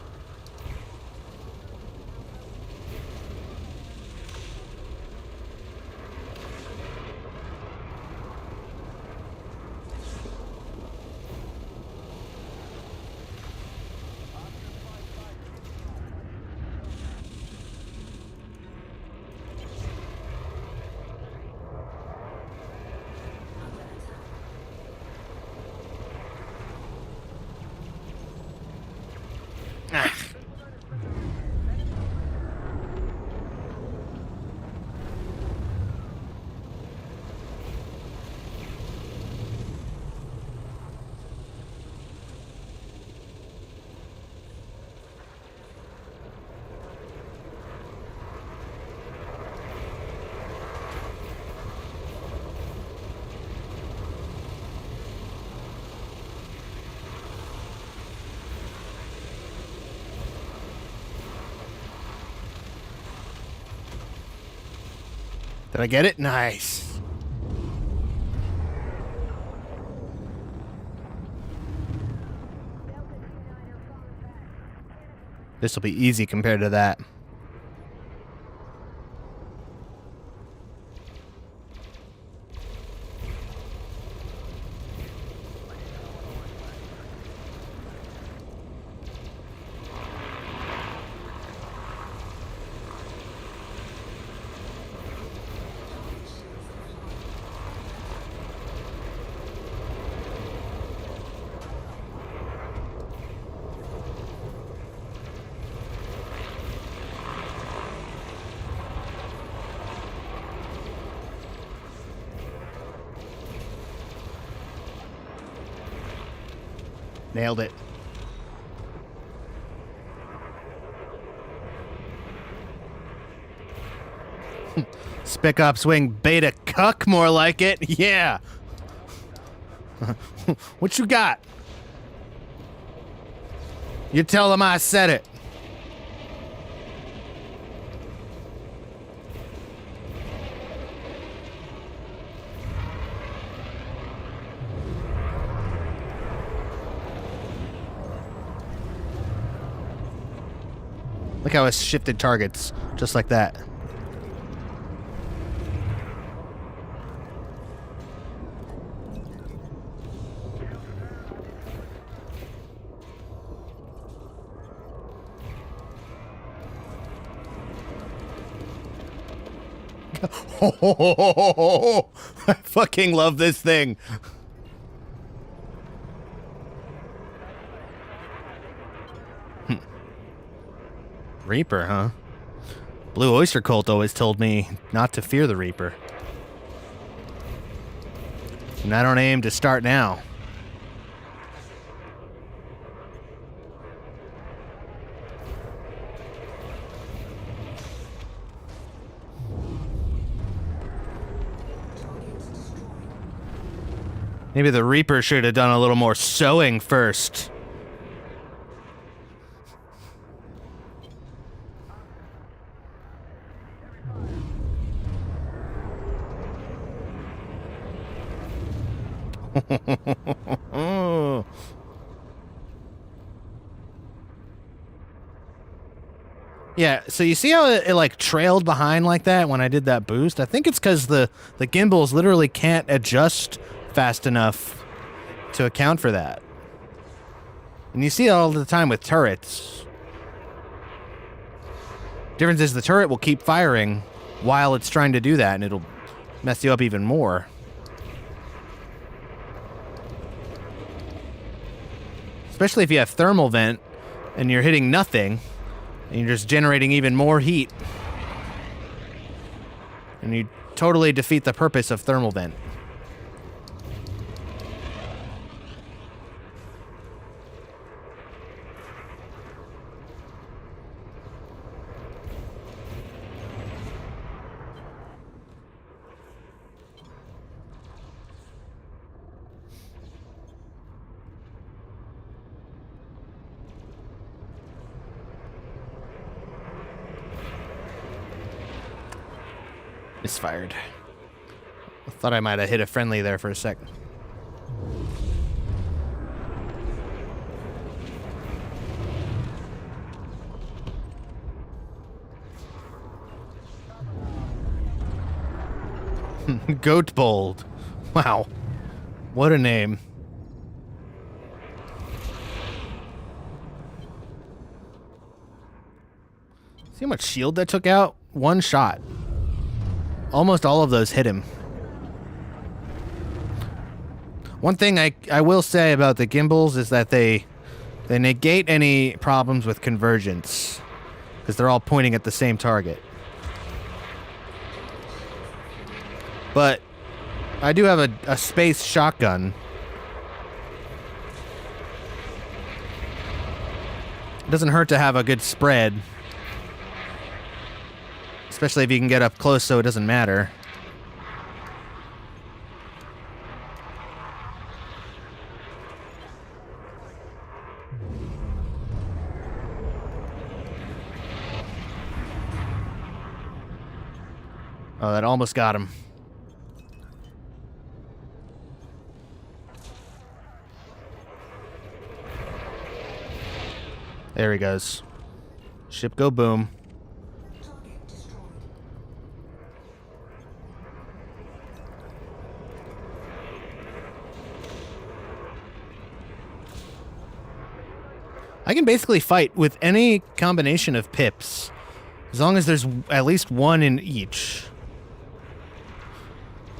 Did I get it? Nice. This will be easy compared to that. Nailed it. Spick up swing beta cuck, more like it. Yeah. What you got? You tell them I said it. Look how it's shifted targets, just like that. I fucking love this thing. Reaper, huh? Blue Oyster Cult always told me not to fear the Reaper. And I don't aim to start now. Maybe the Reaper should have done a little more sewing first. Yeah, so you see how it like trailed behind like that when I did that boost? I think it's because the gimbals literally can't adjust fast enough to account for that. And you see it all the time with turrets. Difference is the turret will keep firing while it's trying to do that, and it'll mess you up even more. Especially if you have thermal vent and you're hitting nothing and you're just generating even more heat. And you totally defeat the purpose of thermal vent. Misfired. I thought I might have hit a friendly there for a sec. Goat Bold. Wow. What a name. See how much shield that took out? One shot. Almost all of those hit him. One thing I will say about the gimbals is that they negate any problems with convergence, because they're all pointing at the same target. But I do have a space shotgun. It doesn't hurt to have a good spread. Especially if you can get up close so it doesn't matter. Oh, that almost got him. There he goes. Ship go boom. I can basically fight with any combination of pips, as long as there's at least one in each,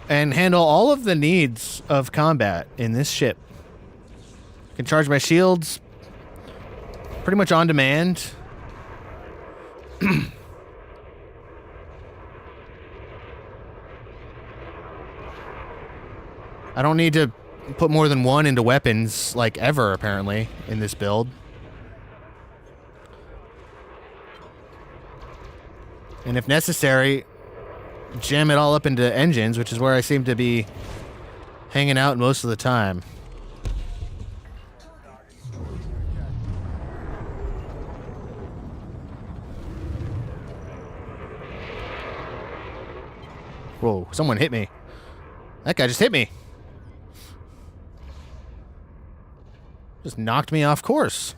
and handle all of the needs of combat in this ship. I can charge my shields pretty much on demand. I don't need to put more than one into weapons, like, ever, apparently, in this build. And if necessary, jam it all up into engines, which is where I seem to be hanging out most of the time. Whoa, someone hit me. That guy just hit me. Just knocked me off course.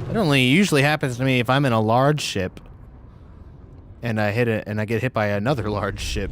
It only usually happens to me if I'm in a large ship and I hit it and I get hit by another large ship.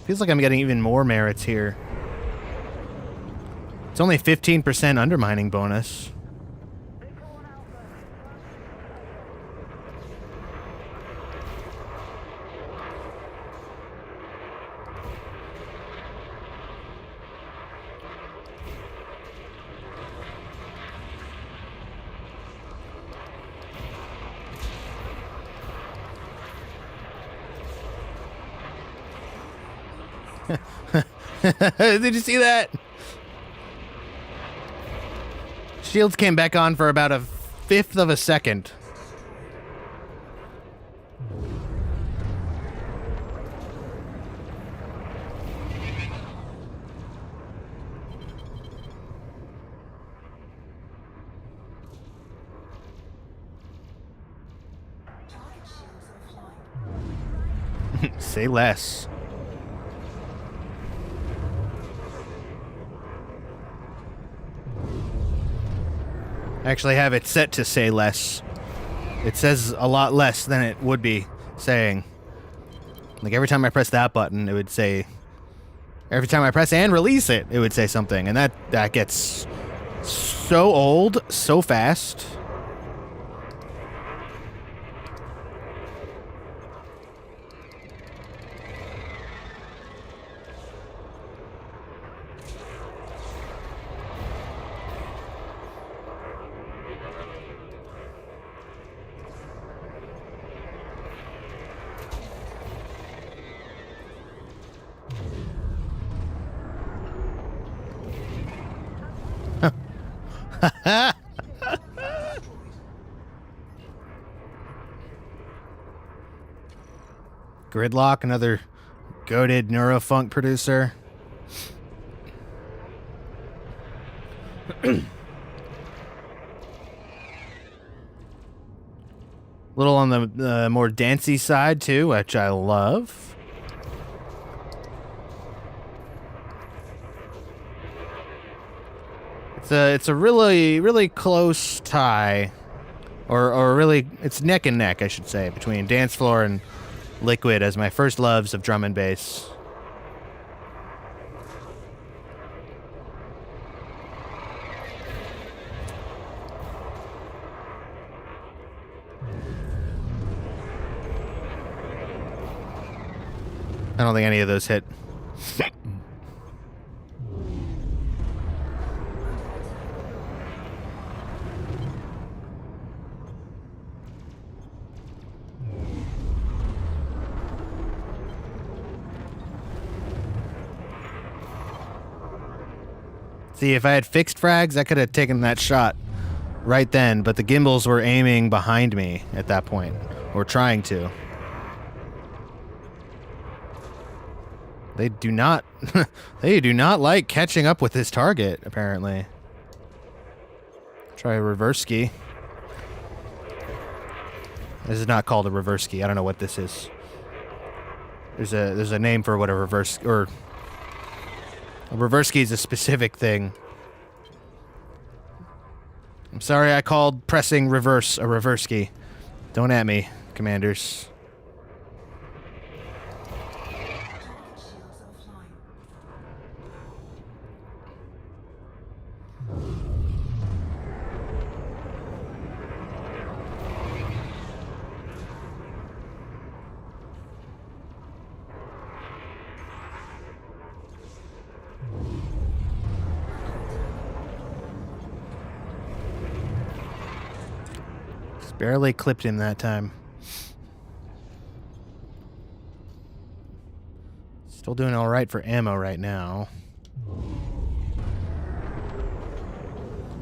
Feels like I'm getting even more merits here. It's only 15% undermining bonus. Did you see that? Shields came back on for about 1/5 of a second. Say less. I actually have it set to say less. It says a lot less than it would be saying. Like every time I press that button, it would say... Every time I press and release it, it would say something. And that gets so old, so fast. Gridlock, another goated neurofunk producer. Little on the more dancey side too, which I love. It's a really close tie, or really it's neck and neck, I should say, between Dance Floor and Liquid as my first loves of drum and bass. I don't think any of those hit. See, if I had fixed frags, I could have taken that shot right then, but the gimbals were aiming behind me at that point, or trying to. They do not they do not like catching up with this target, apparently. Try a reverse ski. This is not called a reverse ski. I don't know what this is. There's a name for what a reverse ski is a specific thing. I'm sorry I called pressing reverse a reverse ski. Don't at me, commanders. Barely clipped him that time. Still doing all right for ammo right now.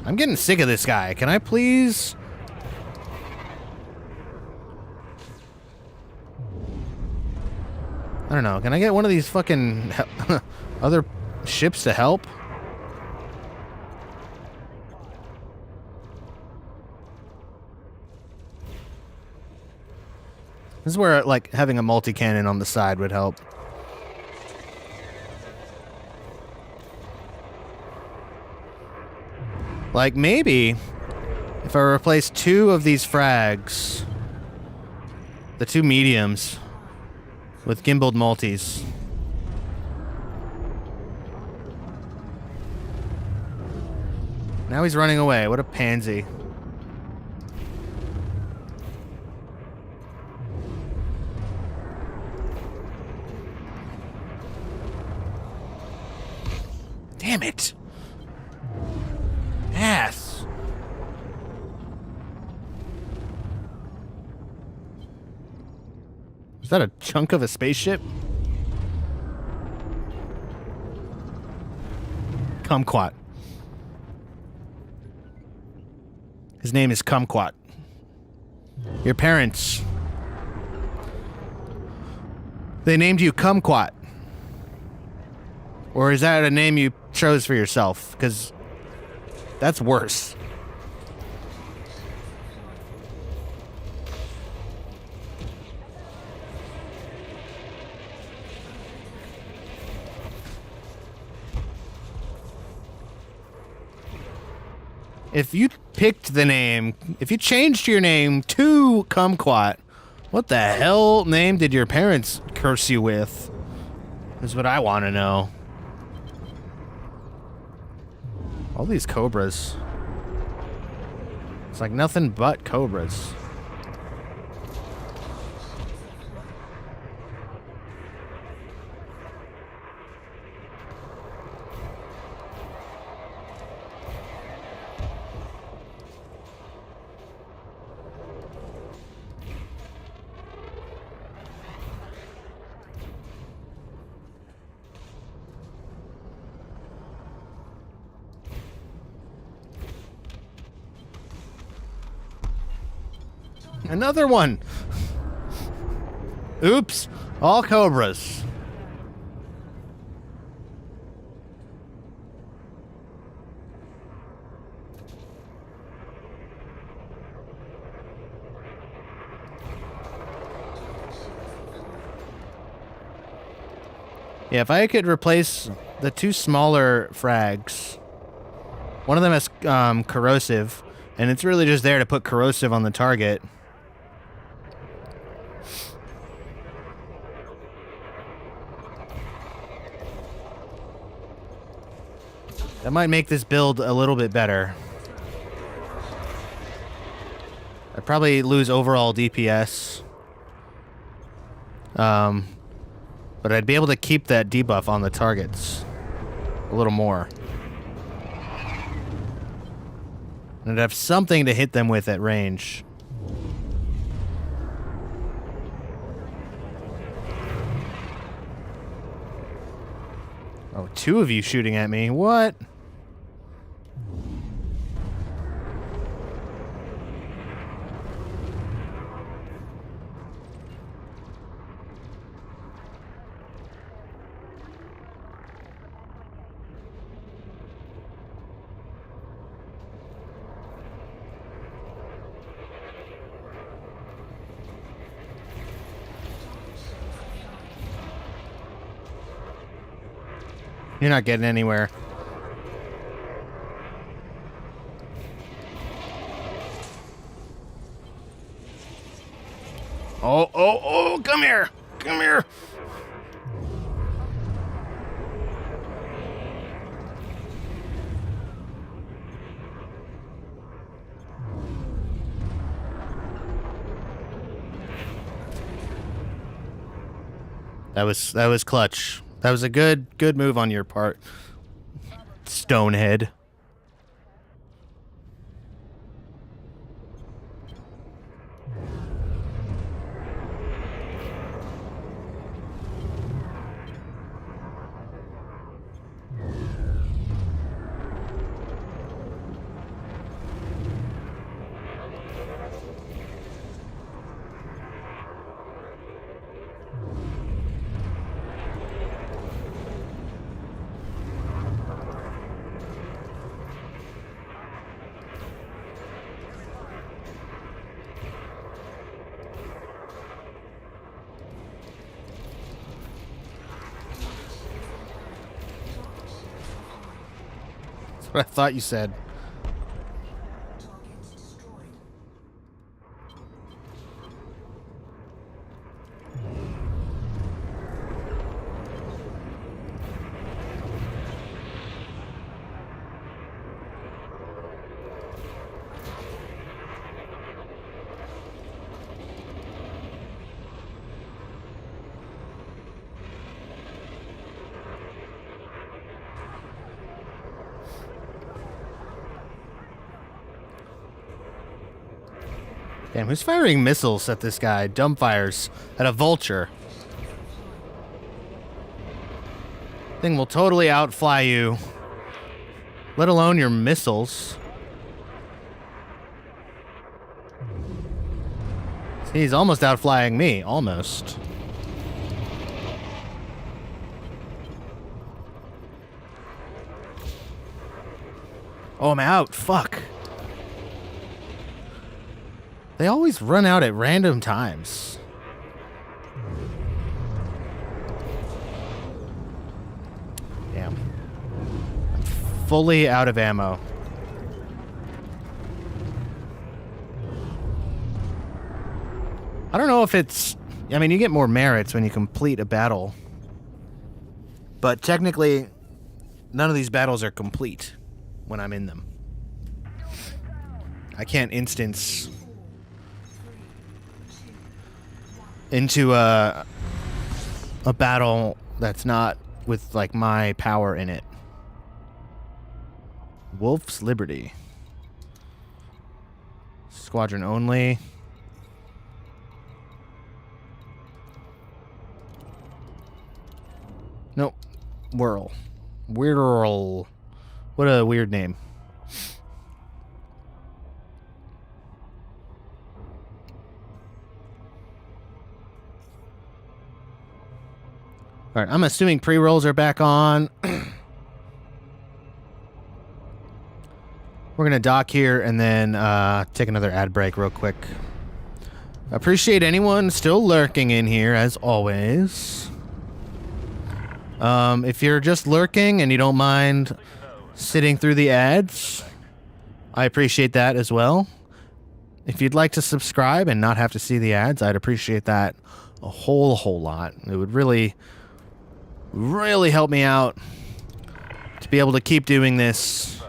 I'm getting sick of this guy. Can I please? I don't know. Can I get one of these fucking other ships to help? This is where, like, having a multi-cannon on the side would help. Like, maybe if I replace 2 of these frags, the 2 mediums, with gimbaled multis. Now he's running away. What a pansy. Damn it! Ass! Is that a chunk of a spaceship? Kumquat. His name is Kumquat. Your parents, they named you Kumquat. Or is that a name you chose for yourself? Because that's worse. If you picked the name, if you changed your name to Kumquat, what the hell name did your parents curse you with? Is what I want to know. All these cobras. It's like nothing but cobras. Another one. Oops. All cobras. Yeah, if I could replace the two smaller frags. One of them has corrosive, and it's really just there to put corrosive on the target. That might make this build a little bit better. I'd probably lose overall DPS. But I'd be able to keep that debuff on the targets a little more. And I'd have something to hit them with at range. Oh, two of you shooting at me. What? You're not getting anywhere. Oh, come here. Come here. That was clutch. That was a good move on your part, Stonehead. That's what I thought you said. Damn, who's firing missiles at this guy? Dumbfires at a vulture. Thing will totally outfly you. Let alone your missiles. See, he's almost outflying me. Almost. Oh, I'm out. Fuck. They always run out at random times. Damn. I'm fully out of ammo. I don't know if it's... I mean, you get more merits when you complete a battle. But technically, none of these battles are complete when I'm in them. I can't instance... into a battle that's not with like my power in it. Wolf's Liberty. Squadron only. Nope. Whirl. Whirl. What a weird name. All right, I'm assuming pre-rolls are back on. We're going to dock here and then take another ad break real quick. Appreciate anyone still lurking in here, as always. If you're just lurking and you don't mind sitting through the ads, I appreciate that as well. If you'd like to subscribe and not have to see the ads, I'd appreciate that a whole lot. It would really help me out to be able to keep doing this.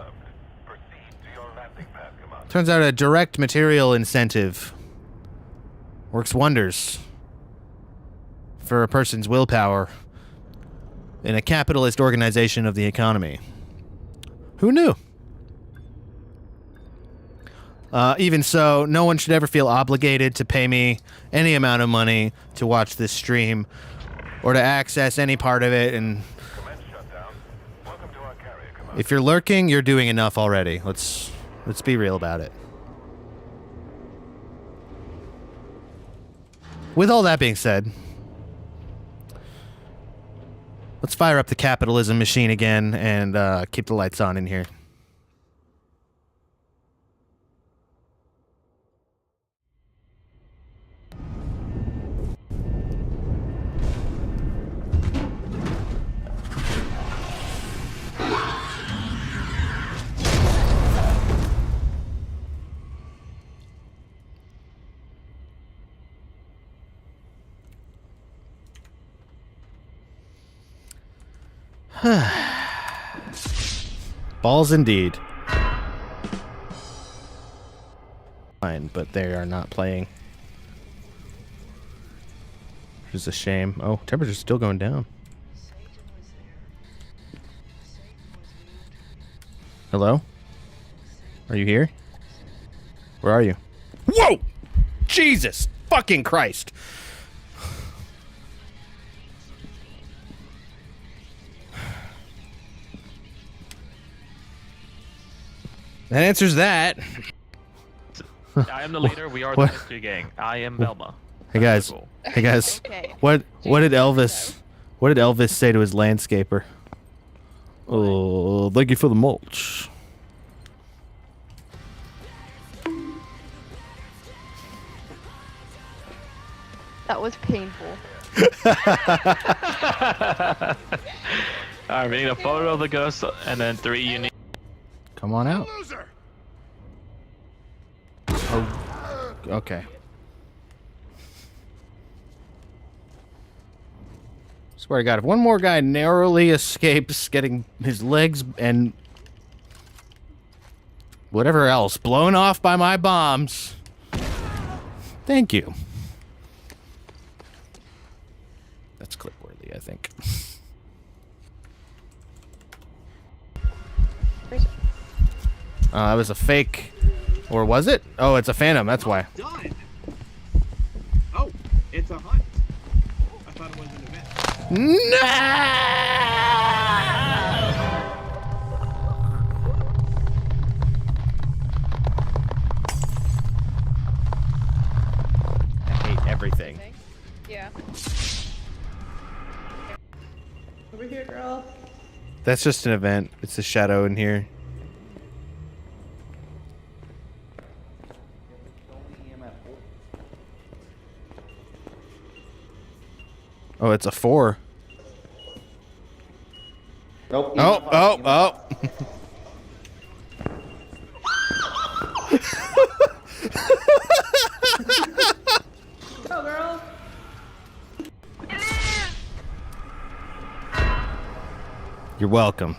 Turns out a direct material incentive works wonders for a person's willpower in a capitalist organization of the economy. Who knew? Even so, no one should ever feel obligated to pay me any amount of money to watch this stream or to access any part of it. And if you're lurking, you're doing enough already. Let's be real about it. With all that being said, let's fire up the capitalism machine again and keep the lights on in here. Balls indeed. Fine, but they are not playing. Which is a shame. Oh, temperature's still going down. Hello? Are you here? Where are you? Whoa! Jesus fucking Christ! That answers that. I am the leader. We are the mystery gang. I am Velma. Hey guys. Hey guys. Okay. What did Elvis say to his landscaper? Oh, thank you for the mulch. That was painful. Alright, we need a photo of the ghost and then 3 unique. Come on out. Oh, okay. Swear to God, if one more guy narrowly escapes getting his legs and whatever else blown off by my bombs, thank you. That's clip-worthy, I think. That was a fake. Or was it? Oh, it's a phantom, that's why. Done. Oh, it's a hunt. I thought it was an event. No! I hate everything. Yeah. Over here, girl. That's just an event. It's a shadow in here. Oh, it's a 4. Nope. Oh. Go, girl. You're welcome.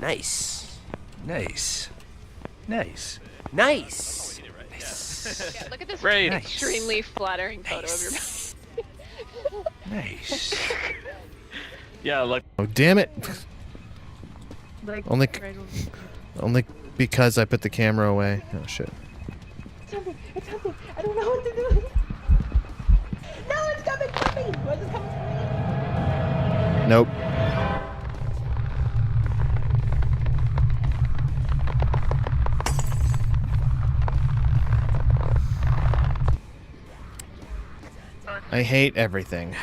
Nice. Nice. Nice. Nice. Yeah, look at this Great. extremely flattering photo of your mouth. Nice. Yeah, look. Oh, damn it. Like, Only because I put the camera away. Oh, shit. It's something. It's something. I don't know what to do. No, it's coming for me. Where's it coming for me? Nope. I hate everything.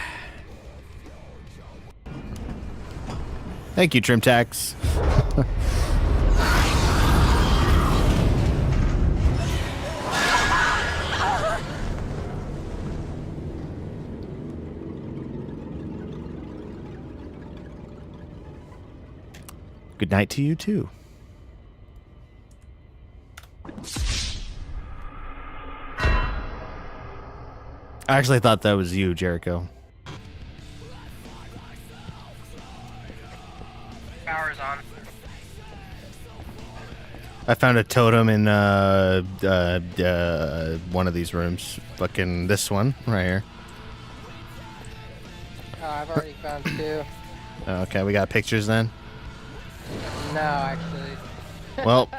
Thank you, Trimtax. Good night to you, too. I actually thought that was you, Jericho. Power's on. I found a totem in one of these rooms. Fucking this one right here. Oh, I've already found 2. Okay, we got pictures then. No, actually. Well.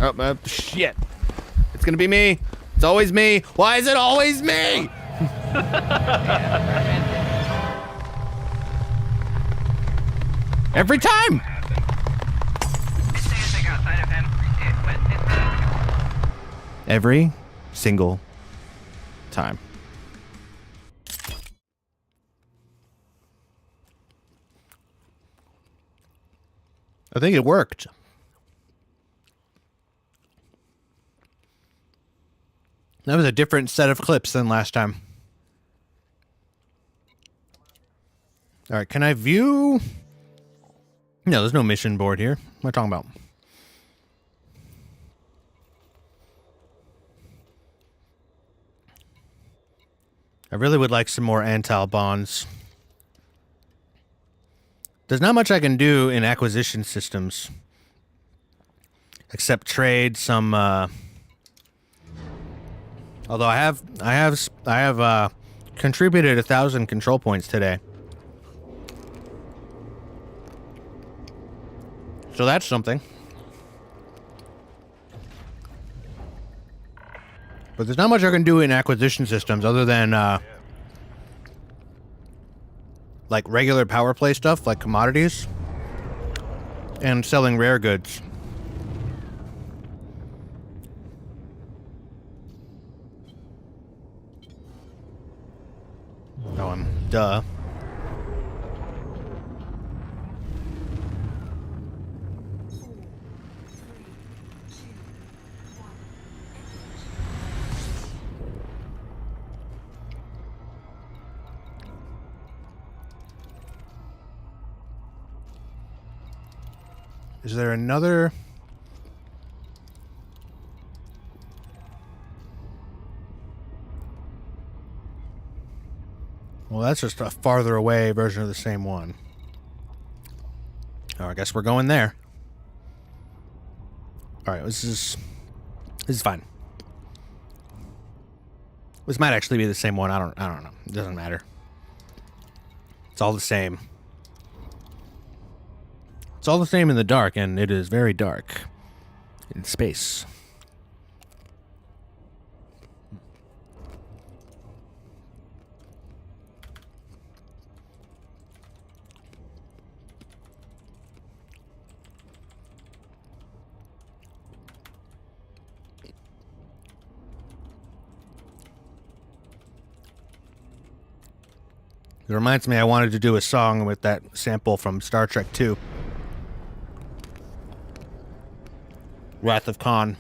Oh, shit. It's gonna be me. It's always me. Why is it always me? Every time. Every single time. I think it worked. That was a different set of clips than last time. All right, can I view? No, there's no mission board here. What am I talking about? I really would like some more Antal bonds. There's not much I can do in acquisition systems. Except trade some, although I have contributed 1,000 control points today. So that's something. But there's not much I can do in acquisition systems other than, like regular power play stuff, like commodities, and selling rare goods. Oh, duh. Is there another? Well, that's just a farther away version of the same one. Oh, I guess we're going there. All right, this is fine. This might actually be the same one. I don't know. It doesn't matter. It's all the same. It's all the same in the dark, and it is very dark in space. It reminds me I wanted to do a song with that sample from Star Trek 2. Wrath of Khan.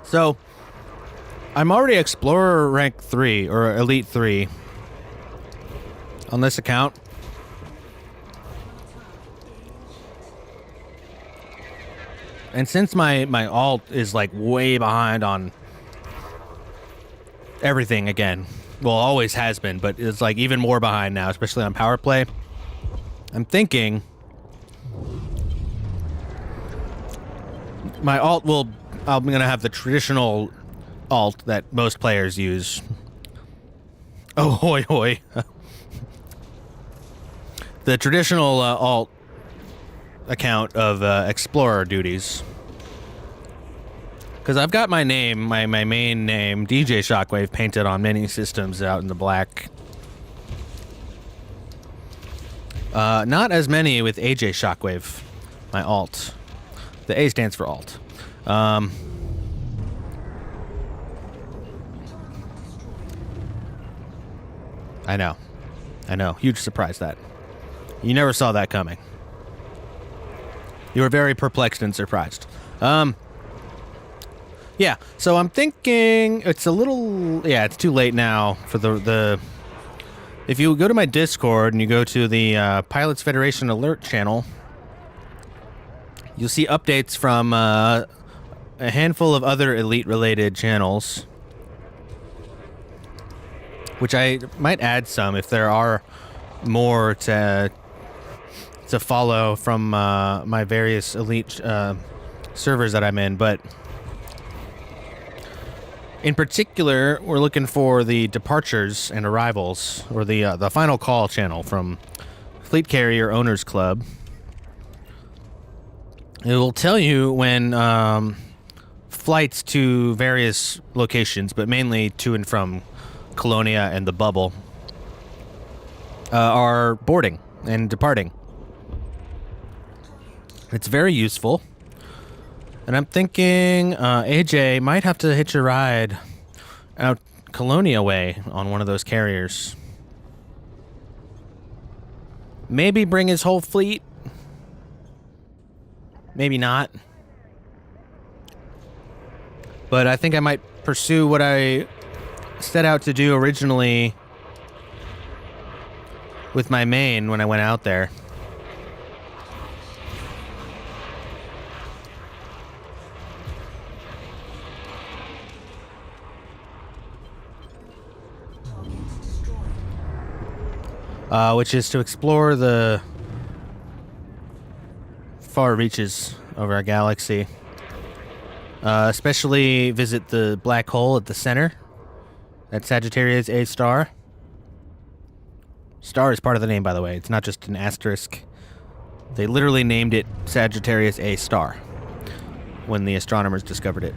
So, I'm already Explorer rank 3, or Elite 3. on this account. And since my alt is like way behind on everything again, well, always has been, but it's like even more behind now, especially on power play. I'm thinking my alt I'm gonna have the traditional alt that most players use. Oh, hoi hoi. The traditional alt account of explorer duties. Because I've got my name, my main name, DJ Shockwave, painted on many systems out in the black. Not as many with AJ Shockwave, my alt. The A stands for alt. I know. Huge surprise that. You never saw that coming. You were very perplexed and surprised. Yeah, so I'm thinking it's a little... Yeah, it's too late now for the... If you go to my Discord and you go to the Pilots Federation alert channel, you'll see updates from a handful of other Elite-related channels, which I might add some if there are more to follow from my various Elite servers that I'm in, but in particular, we're looking for the departures and arrivals, or the final call channel from Fleet Carrier Owners Club. It will tell you when flights to various locations, but mainly to and from Colonia and the Bubble, are boarding and departing. It's very useful. And I'm thinking AJ might have to hitch a ride out Colonia way on one of those carriers. Maybe bring his whole fleet. Maybe not. But I think I might pursue what I set out to do originally with my main when I went out there. Which is to explore the far reaches of our galaxy. Especially visit the black hole at the center. At Sagittarius A star. Star is part of the name, by the way. It's not just an asterisk. They literally named it Sagittarius A star when the astronomers discovered it.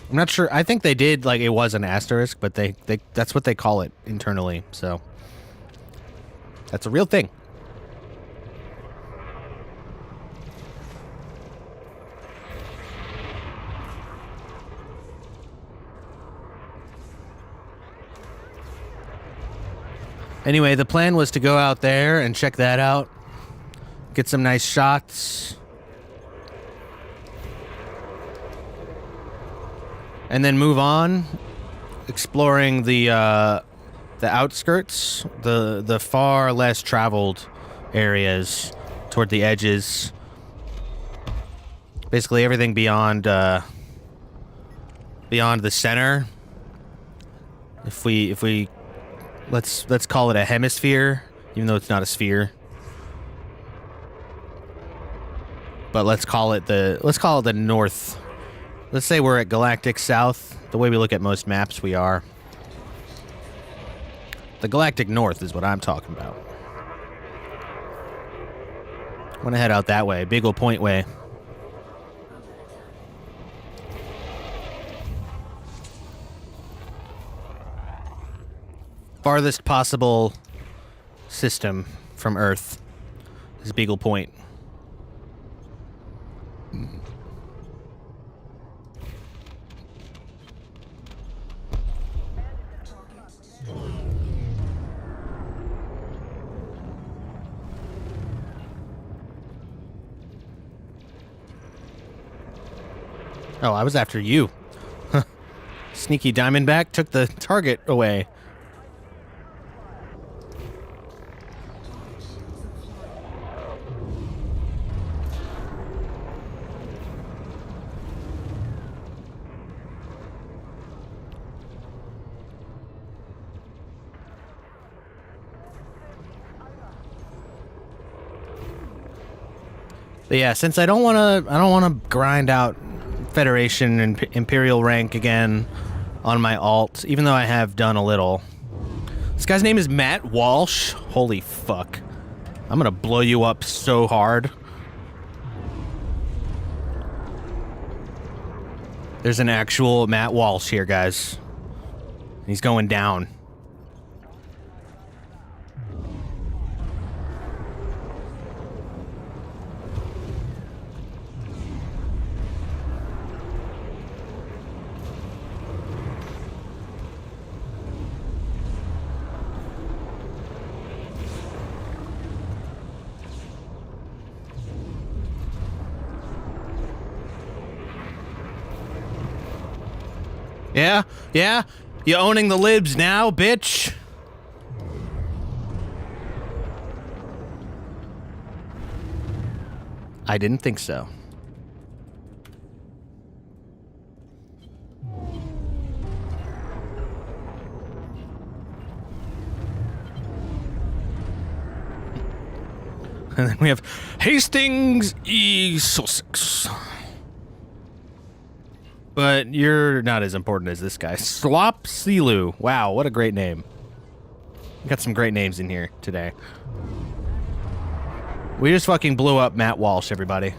I'm not sure. I think they did, like, it was an asterisk, but they that's what they call it internally, so that's a real thing. Anyway, the plan was to go out there and check that out, get some nice shots, and then move on, exploring the outskirts, the far less traveled areas toward the edges. Basically, everything beyond the center. If we let's call it a hemisphere, even though it's not a sphere. But let's call it the north. Let's say we're at Galactic South. The way we look at most maps, we are. The Galactic North is what I'm talking about. I want to head out that way, Beagle Point way. Farthest possible system from Earth is Beagle Point. Oh, I was after you. Sneaky Diamondback took the target away. But yeah, since I don't want to grind out Federation and Imperial rank again on my alt, even though I have done a little. This guy's name is Matt Walsh. Holy fuck. I'm gonna blow you up so hard. There's an actual Matt Walsh here, guys. He's going down. Yeah? Yeah? You owning the libs now, bitch? I didn't think so. And then we have Hastings E. Sussex. But you're not as important as this guy. Slop Silu. Wow, what a great name. We got some great names in here today. We just fucking blew up Matt Walsh, everybody.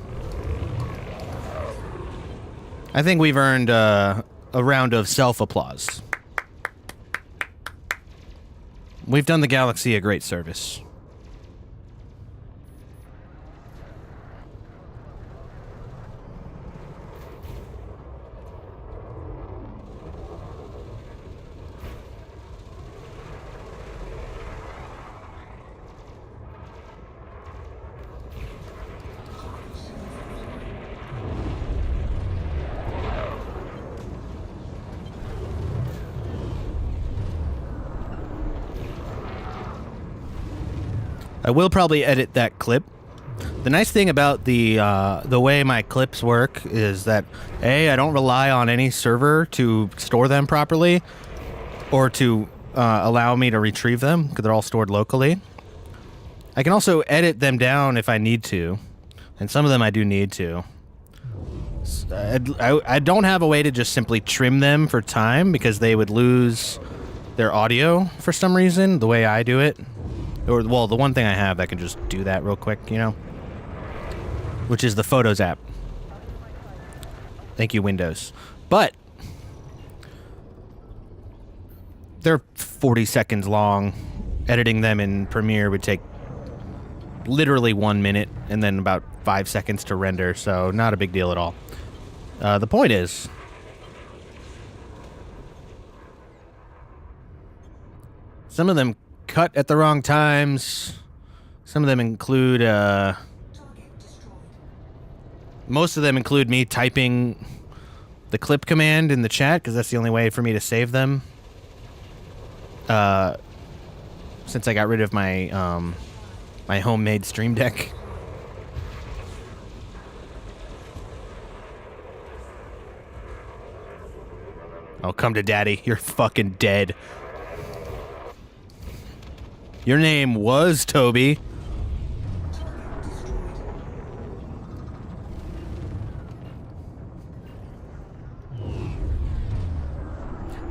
I think we've earned a round of self-applause. We've done the galaxy a great service. I will probably edit that clip. The nice thing about the way my clips work is that I don't rely on any server to store them properly or to allow me to retrieve them because they're all stored locally. I can also edit them down if I need to, and some of them I do need to. I don't have a way to just simply trim them for time because they would lose their audio for some reason, the way I do it. Or, well, the one thing I have that can just do that real quick, you know? Which is the Photos app. Thank you, Windows. But they're 40 seconds long. Editing them in Premiere would take literally 1 minute and then about 5 seconds to render, so not a big deal at all. The point is, some of them cut at the wrong times. Some of them include, most of them include me typing the clip command in the chat, because that's the only way for me to save them. Since I got rid of my, my homemade Stream Deck. Oh, come to daddy. You're fucking dead. Your name was Toby.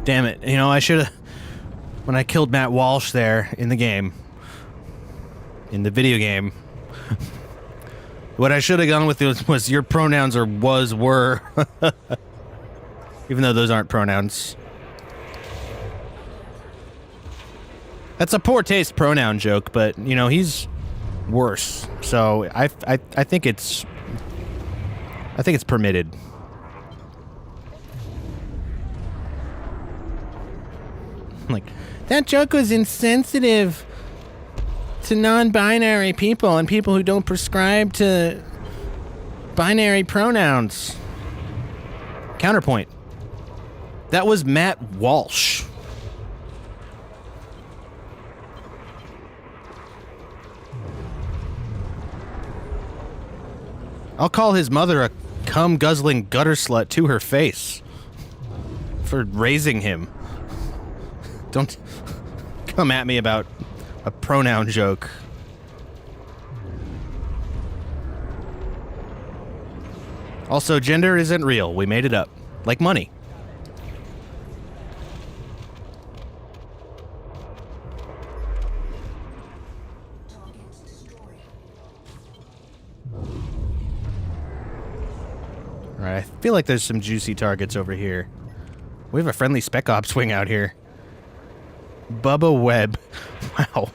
Damn it. You know, I should have... When I killed Matt Walsh there in the game, in the video game, what I should have gone with was your pronouns are was, were. Even though those aren't pronouns. That's a poor taste pronoun joke, but, you know, he's worse. So I think it's permitted. Like, that joke was insensitive to non-binary people and people who don't prescribe to binary pronouns. Counterpoint. That was Matt Walsh. I'll call his mother a cum-guzzling gutter slut to her face for raising him. Don't come at me about a pronoun joke. Also, gender isn't real. We made it up. Like money. Alright, I feel like there's some juicy targets over here. We have a friendly Spec Ops wing out here. Bubba Webb. Wow.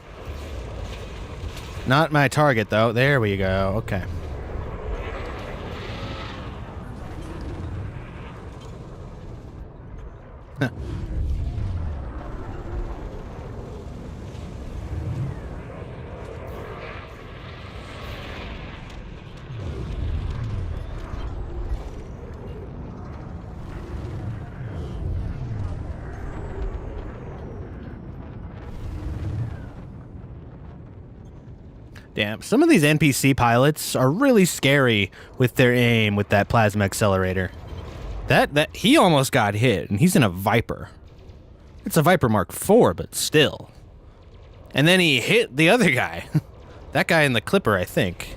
Not my target, though. There we go. Okay. Huh. Damn, some of these NPC pilots are really scary with their aim with that plasma accelerator. That he almost got hit, and he's in a Viper. It's a Viper Mark IV, but still. And then he hit the other guy. That guy in the Clipper, I think.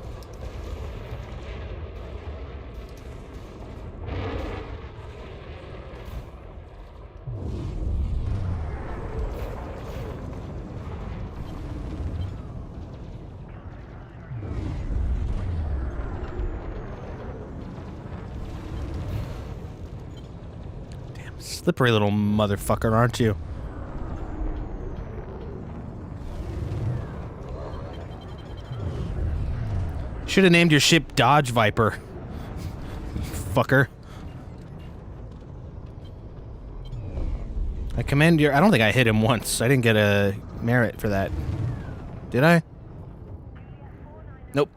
Slippery little motherfucker, aren't you? Should have named your ship Dodge Viper. Fucker. I commend your... I don't think I hit him once. I didn't get a merit for that. Did I? Nope.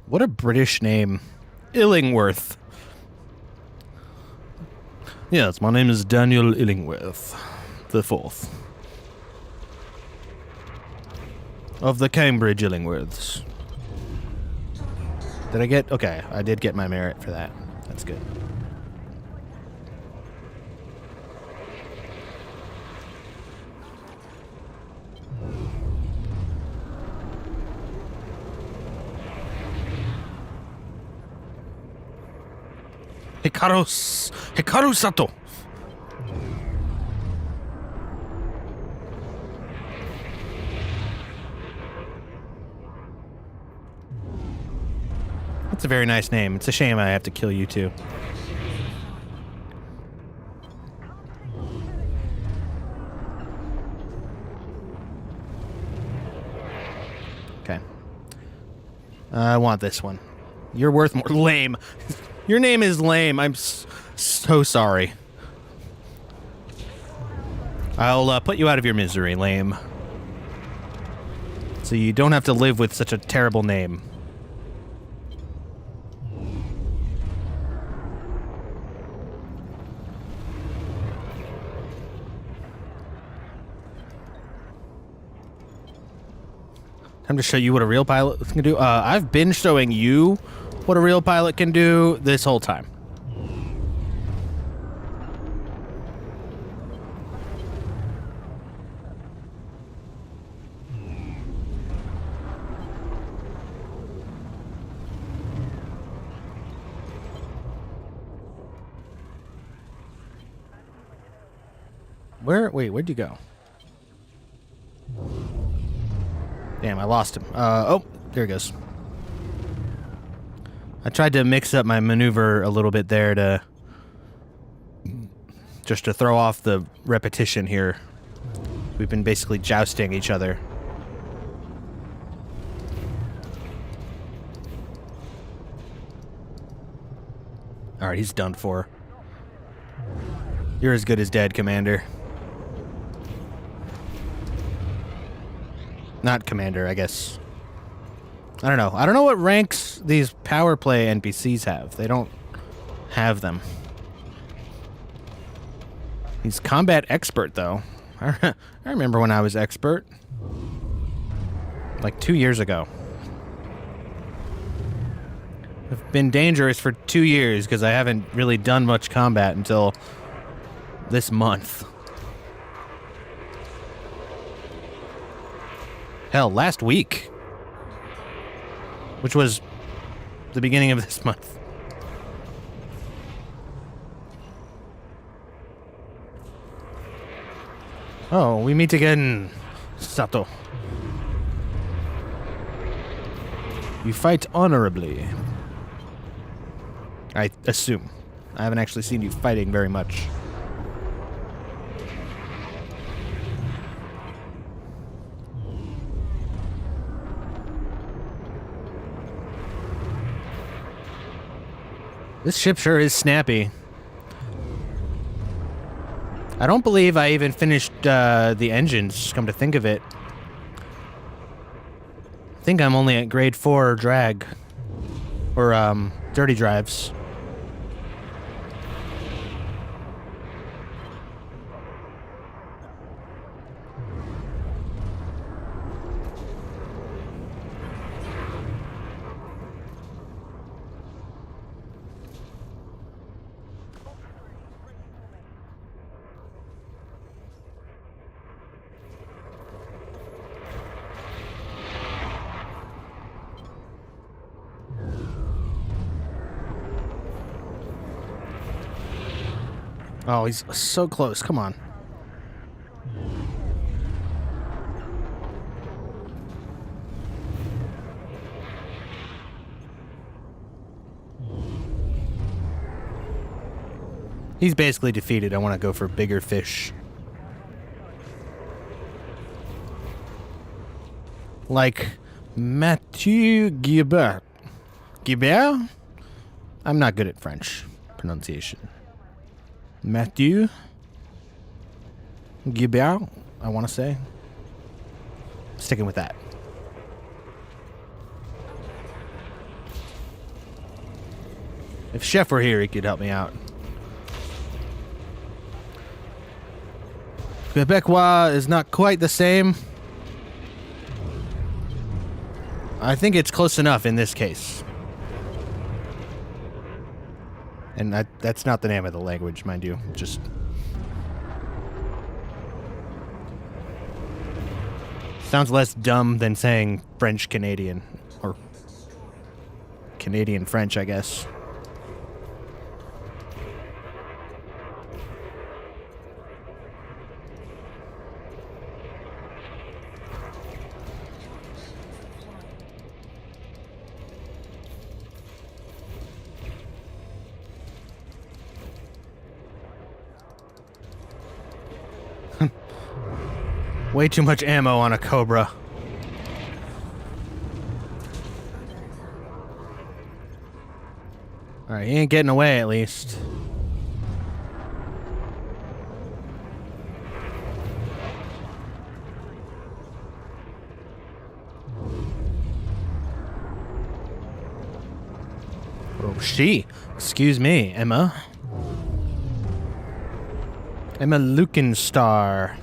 What a British name. Illingworth. Yes, my name is Daniel Illingworth the Fourth. Of the Cambridge Illingworths. Did I get... Okay, I did get my merit for that. That's good. Hikaru Sato. That's a very nice name. It's a shame I have to kill you too. Okay. I want this one. You're worth more. Lame. Your name is lame. I'm so sorry. I'll put you out of your misery, lame. So you don't have to live with such a terrible name. Time to show you what a real pilot can do. I've been showing you what a real pilot can do this whole time. Wait, where'd you go? Damn, I lost him. Oh, there he goes. I tried to mix up my maneuver a little bit there to just to throw off the repetition here. We've been basically jousting each other. Alright, he's done for. You're as good as dead, Commander. Not Commander, I guess. I don't know. I don't know what ranks these power play NPCs have. They don't have them. He's combat expert, though. I remember when I was expert. Like 2 years ago. I've been dangerous for 2 years because I haven't really done much combat until this month. Hell, last week. Which was the beginning of this month. Oh, we meet again, Sato. You fight honorably. I assume. I haven't actually seen you fighting very much. This ship sure is snappy. I don't believe I even finished the engines, come to think of it. I think I'm only at grade 4 drag. Or, dirty drives. Oh, he's so close. Come on. He's basically defeated. I want to go for bigger fish. Like Mathieu Guibert. Guibert? I'm not good at French pronunciation. Mathieu Guibert, I want to say. Sticking with that. If Chef were here, he could help me out. Quebecois is not quite the same. I think it's close enough in this case. And that's not the name of the language, mind you. Just... sounds less dumb than saying French-Canadian. Or Canadian-French, I guess. Way too much ammo on a Cobra. Alright, he ain't getting away at least. Oh, she. Excuse me, Emma. Emma Lukenstar.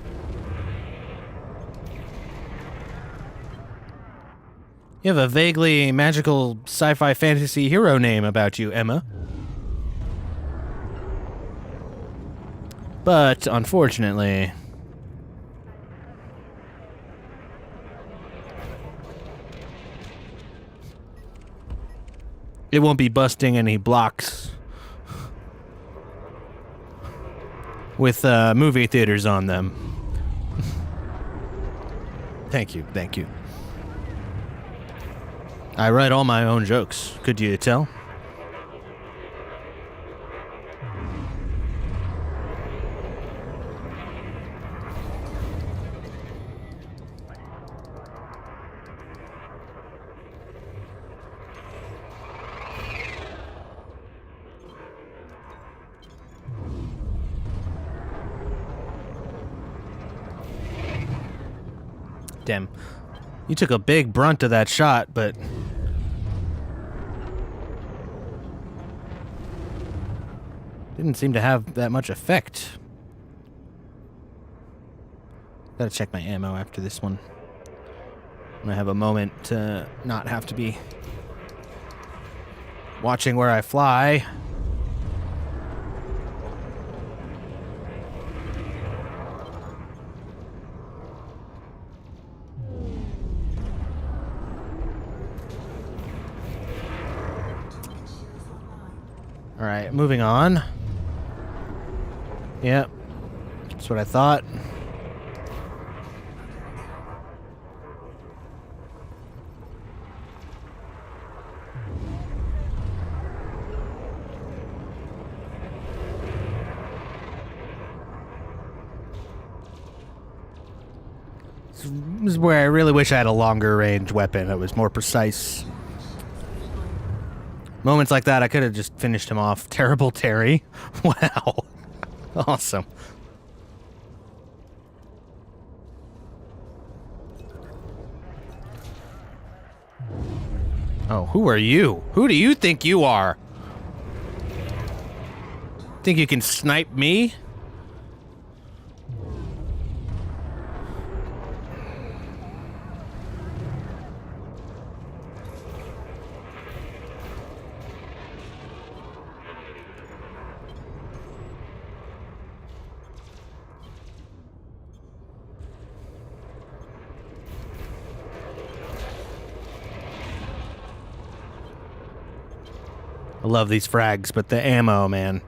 You have a vaguely magical sci-fi fantasy hero name about you, Emma. But, unfortunately... it won't be busting any blocks with movie theaters on them. Thank you, thank you. I write all my own jokes, could you tell? Damn. You took a big brunt of that shot, but... didn't seem to have that much effect. Gotta check my ammo after this one. When I have a moment to not have to be watching where I fly. All right, moving on. Yep, that's what I thought. This is where I really wish I had a longer range weapon that was more precise. Moments like that, I could have just finished him off. Terrible Terry. Wow. Awesome. Oh, who are you? Who do you think you are? Think you can snipe me? I love these frags, but the ammo, man.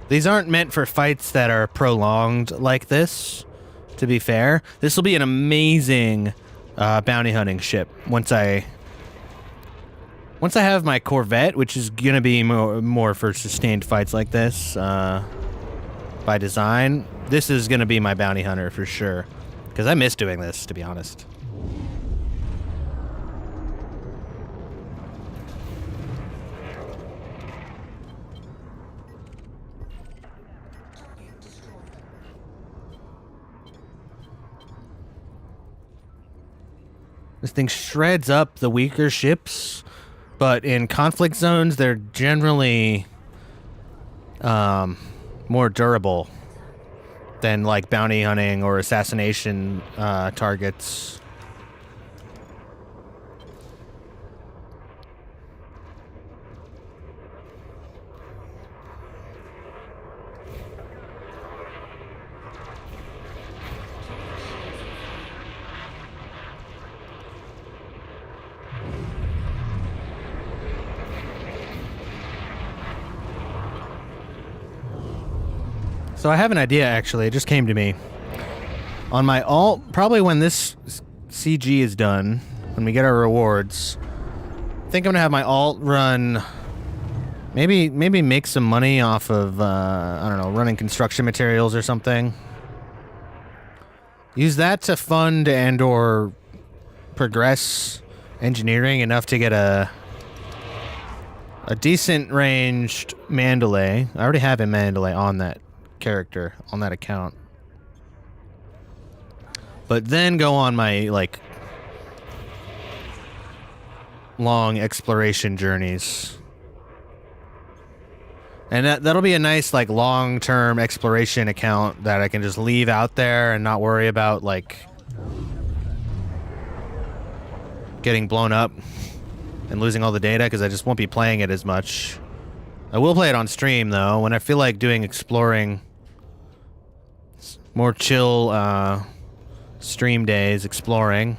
These aren't meant for fights that are prolonged like this, to be fair. This will be an amazing bounty hunting ship once I have my Corvette, which is going to be more for sustained fights like this by design. This is going to be my bounty hunter for sure. Because I miss doing this, to be honest. This thing shreds up the weaker ships, but in conflict zones, they're generally more durable than like bounty hunting or assassination targets. So I have an idea, actually. It just came to me. On my alt, probably when this CG is done, when we get our rewards, I think I'm gonna have my alt run. Maybe make some money off of I don't know, running construction materials or something. Use that to fund and/or progress engineering enough to get a decent ranged Mandalay. I already have a Mandalay on that character, on that account. But then go on my, like, long exploration journeys. And that'll be a nice, like, long-term exploration account that I can just leave out there and not worry about, like, getting blown up and losing all the data, because I just won't be playing it as much. I will play it on stream, though, when I feel like doing exploring. More chill stream days exploring.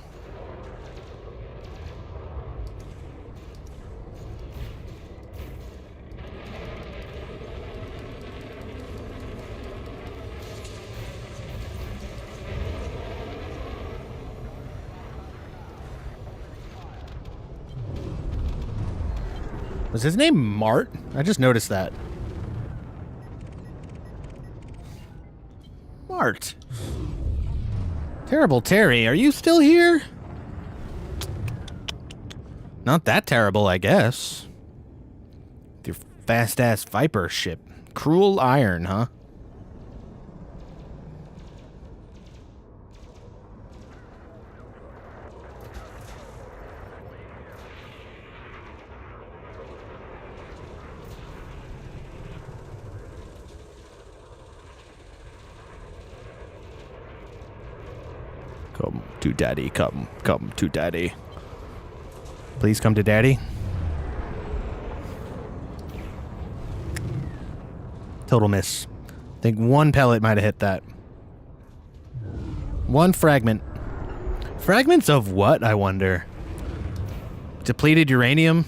Was his name Mart? I just noticed that. Mart. Terrible Terry, are you still here? Not that terrible, I guess. With your fast-ass Viper ship. Cruel iron, huh? Come to daddy, come to daddy. Please come to daddy. Total miss. I think one pellet might have hit that. One fragment. Fragments of what, I wonder? Depleted uranium?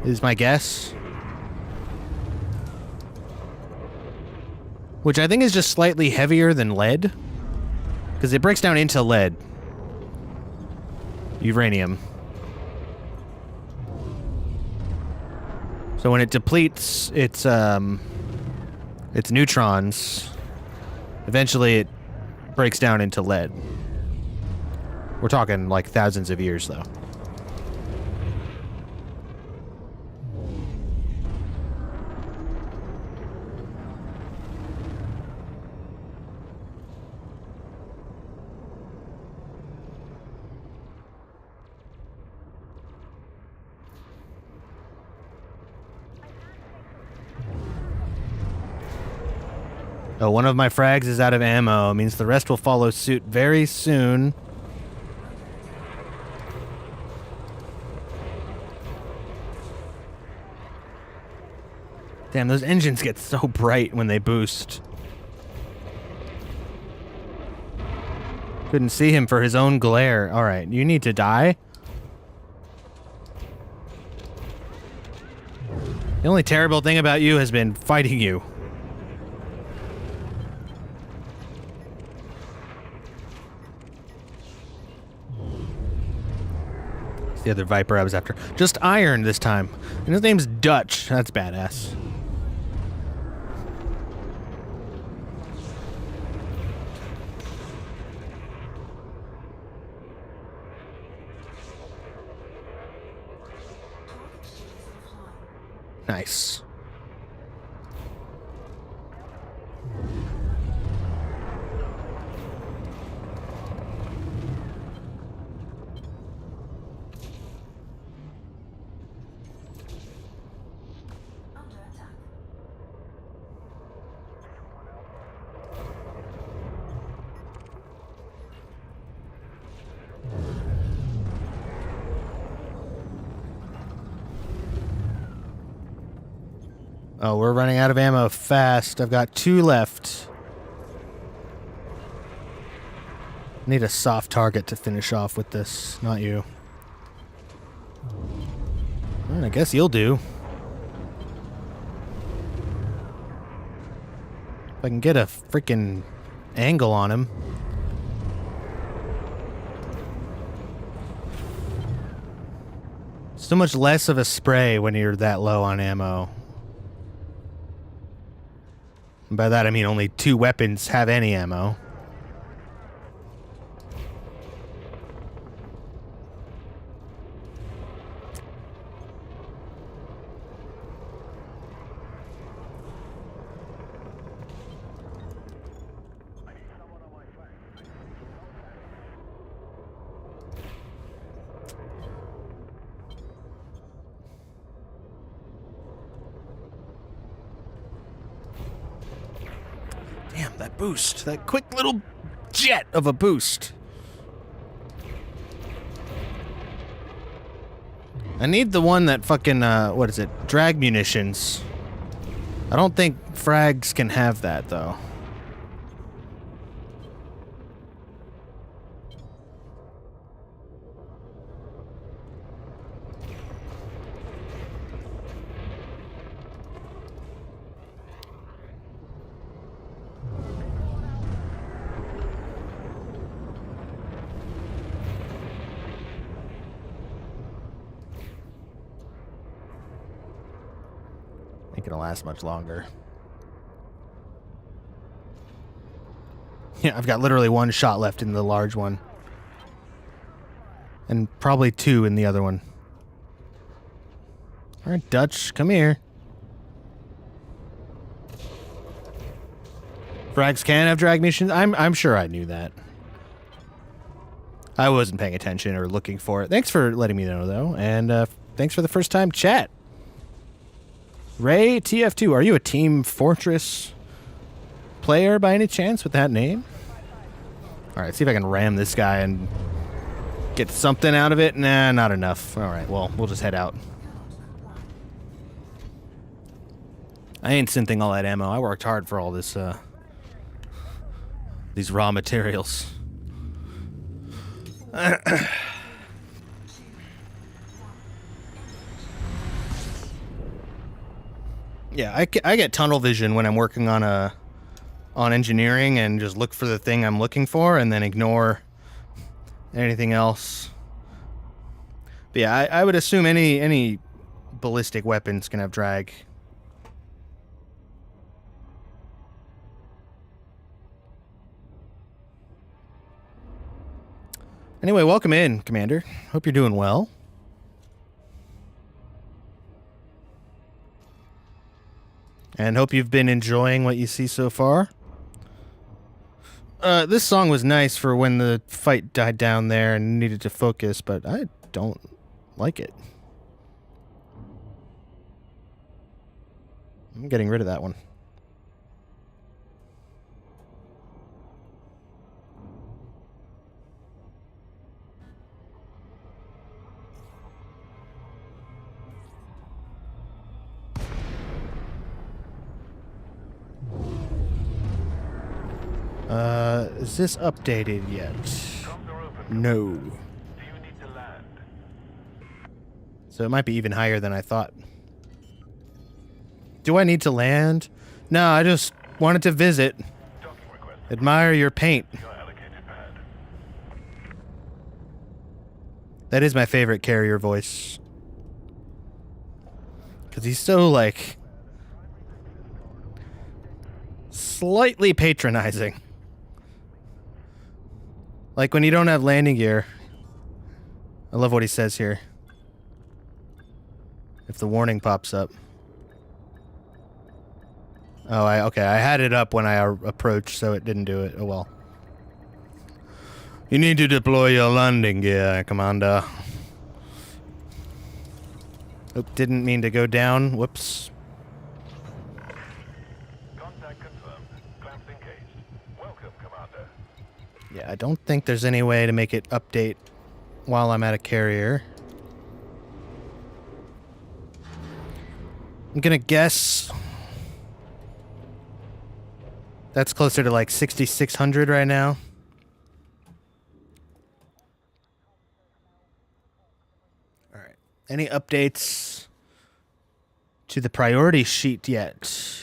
Is my guess. Which I think is just slightly heavier than lead. Because it breaks down into lead. Uranium. So when it depletes its neutrons, eventually it breaks down into lead. We're talking like thousands of years, though. Oh, one of my frags is out of ammo. It means the rest will follow suit very soon. Damn, those engines get so bright when they boost. Couldn't see him for his own glare. Alright, you need to die. The only terrible thing about you has been fighting you. The other Viper I was after. Just iron this time. And his name's Dutch. That's badass. Nice. Oh, we're running out of ammo fast. I've got 2 left. Need a soft target to finish off with this, not you. Well, I guess you'll do. If I can get a freaking angle on him. So much less of a spray when you're that low on ammo. And by that I mean only 2 weapons have any ammo. Damn, that boost. That quick little jet of a boost. I need the one that fucking, what is it? Drag munitions. I don't think frags can have that, though. Ain't gonna last much longer. Yeah, I've got literally 1 shot left in the large one. And probably 2 in the other one. Alright, Dutch, come here. Frags can have drag missions. I'm sure I knew that. I wasn't paying attention or looking for it. Thanks for letting me know, though. And thanks for the first time chat. Ray TF2, are you a Team Fortress player by any chance with that name? All right, see if I can ram this guy and get something out of it. Nah, not enough. All right, well, we'll just head out. I ain't synthing all that ammo. I worked hard for all this, these raw materials. Yeah, I get tunnel vision when I'm working on engineering and just look for the thing I'm looking for and then ignore anything else. But yeah, I would assume any ballistic weapons can have drag. Anyway, welcome in, Commander. Hope you're doing well. And hope you've been enjoying what you see so far. This song was nice for when the fight died down there and needed to focus, but I don't like it. I'm getting rid of that one. Is this updated yet? No. So it might be even higher than I thought. Do I need to land? No, I just wanted to visit. Admire your paint. That is my favorite carrier voice. Because he's so, like, slightly patronizing. Like when you don't have landing gear. I love what he says here. If the warning pops up. Oh, okay. I had it up when I approached, so it didn't do it. Oh well. You need to deploy your landing gear, Commander. Oh, didn't mean to go down. Whoops. Contact confirmed. Clamps engaged. Welcome, Commander. Yeah, I don't think there's any way to make it update while I'm at a carrier. I'm gonna guess that's closer to like 6,600 right now. All right. Any updates to the priority sheet yet?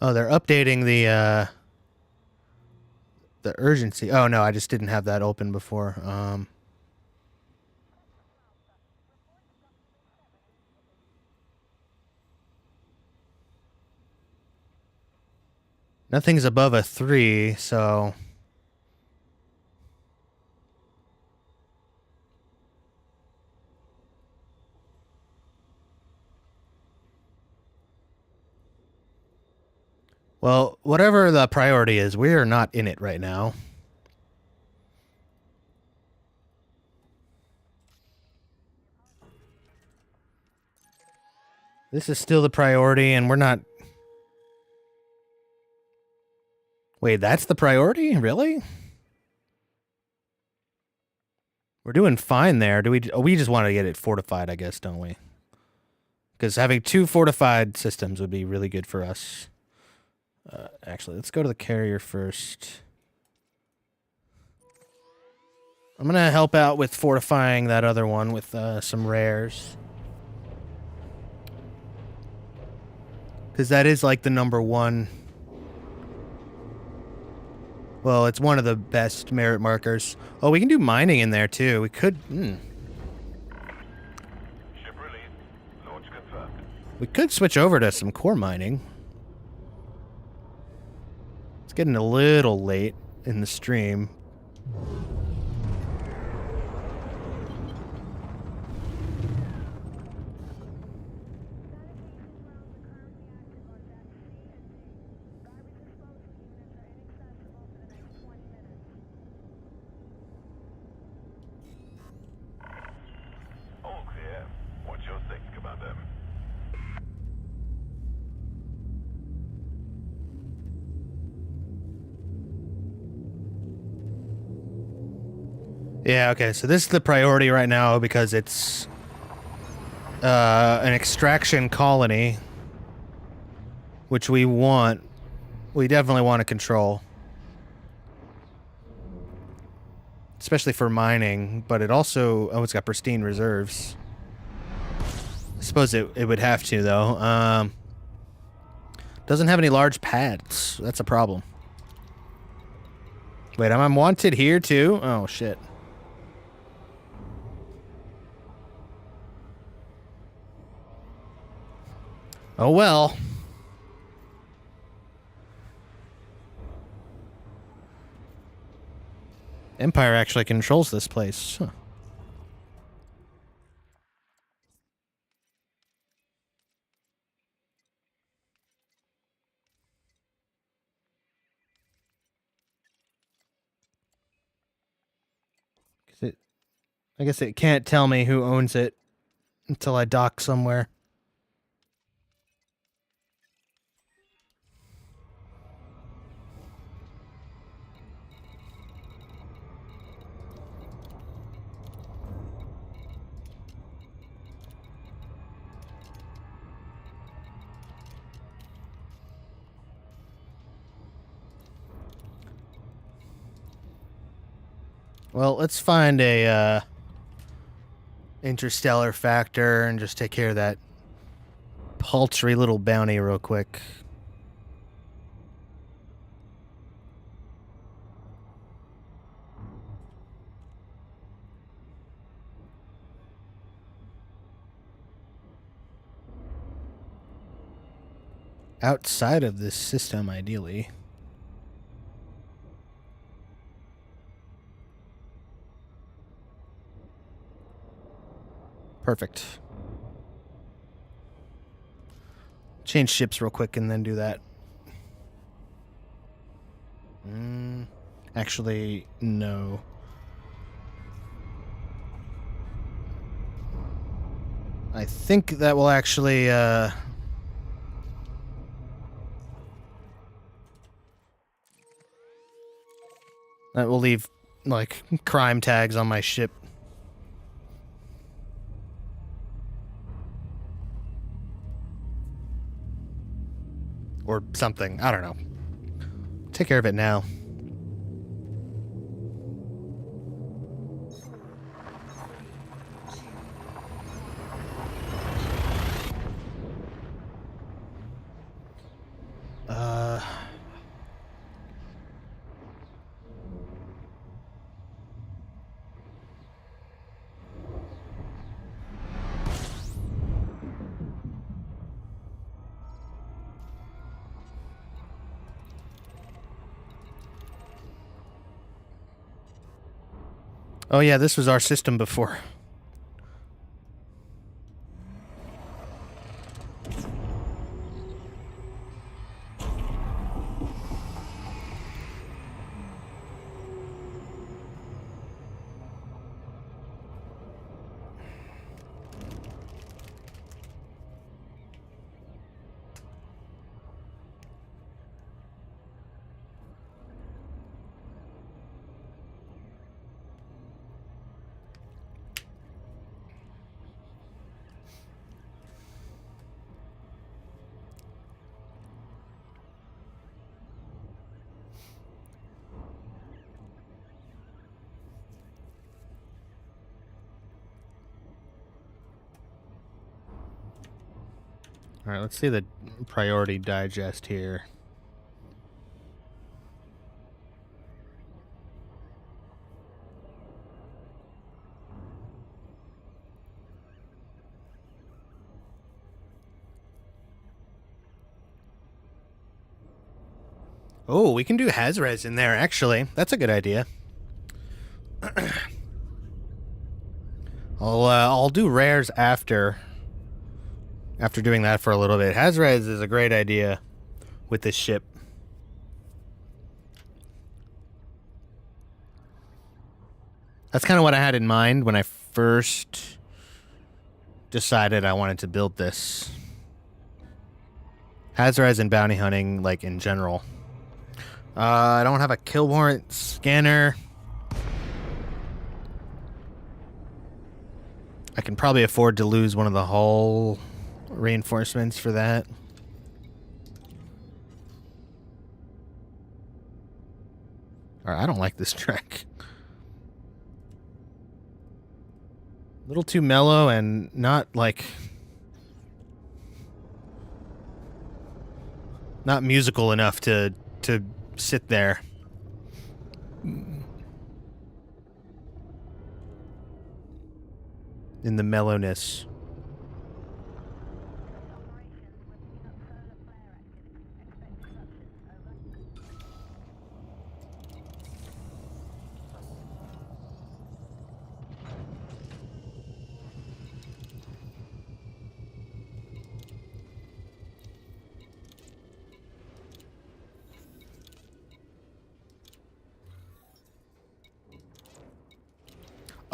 Oh, they're updating the urgency. Oh no, I just didn't have that open before. Nothing's above a 3, so well, whatever the priority is, we are not in it right now. This is still the priority, and we're not... Wait, that's the priority? Really? We're doing fine there. Do we just want to get it fortified, I guess, don't we? Because having 2 fortified systems would be really good for us. Actually, let's go to the carrier first. I'm going to help out with fortifying that other one with some rares. Because that is like the #1. Well, it's one of the best merit markers. Oh, we can do mining in there too. We could... Ship released. Launch confirmed. We could switch over to some core mining. It's getting a little late. in the stream. All clear. What's your thinking about them? Yeah, okay, so this is the priority right now because it's an extraction colony, which we definitely want to control. Especially for mining, but it also, oh, it's got pristine reserves. I suppose it would have to, though. Doesn't have any large pads. That's a problem. Wait, I'm wanted here, too? Oh, shit. Oh, well. Empire actually controls this place. Huh. I guess it can't tell me who owns it until I dock somewhere. Well, let's find a interstellar factor and just take care of that paltry little bounty real quick. Outside of this system, ideally. Perfect. Change ships real quick and then do that. Actually, no. I think that will actually, that will leave, like, crime tags on my ship. Or something. I don't know. Take care of it now. Oh yeah, this was our system before. All right, let's see the priority digest here. Oh, we can do Hazres in there, actually. That's a good idea. I'll do rares after doing that for a little bit. Hazres is a great idea with this ship. That's kind of what I had in mind when I first decided I wanted to build this. Hazres and bounty hunting, like, in general. I don't have a kill warrant scanner. I can probably afford to lose one of the hull reinforcements for that. Alright, I don't like this track. A little too mellow and not, like... not musical enough to sit there. In the mellowness.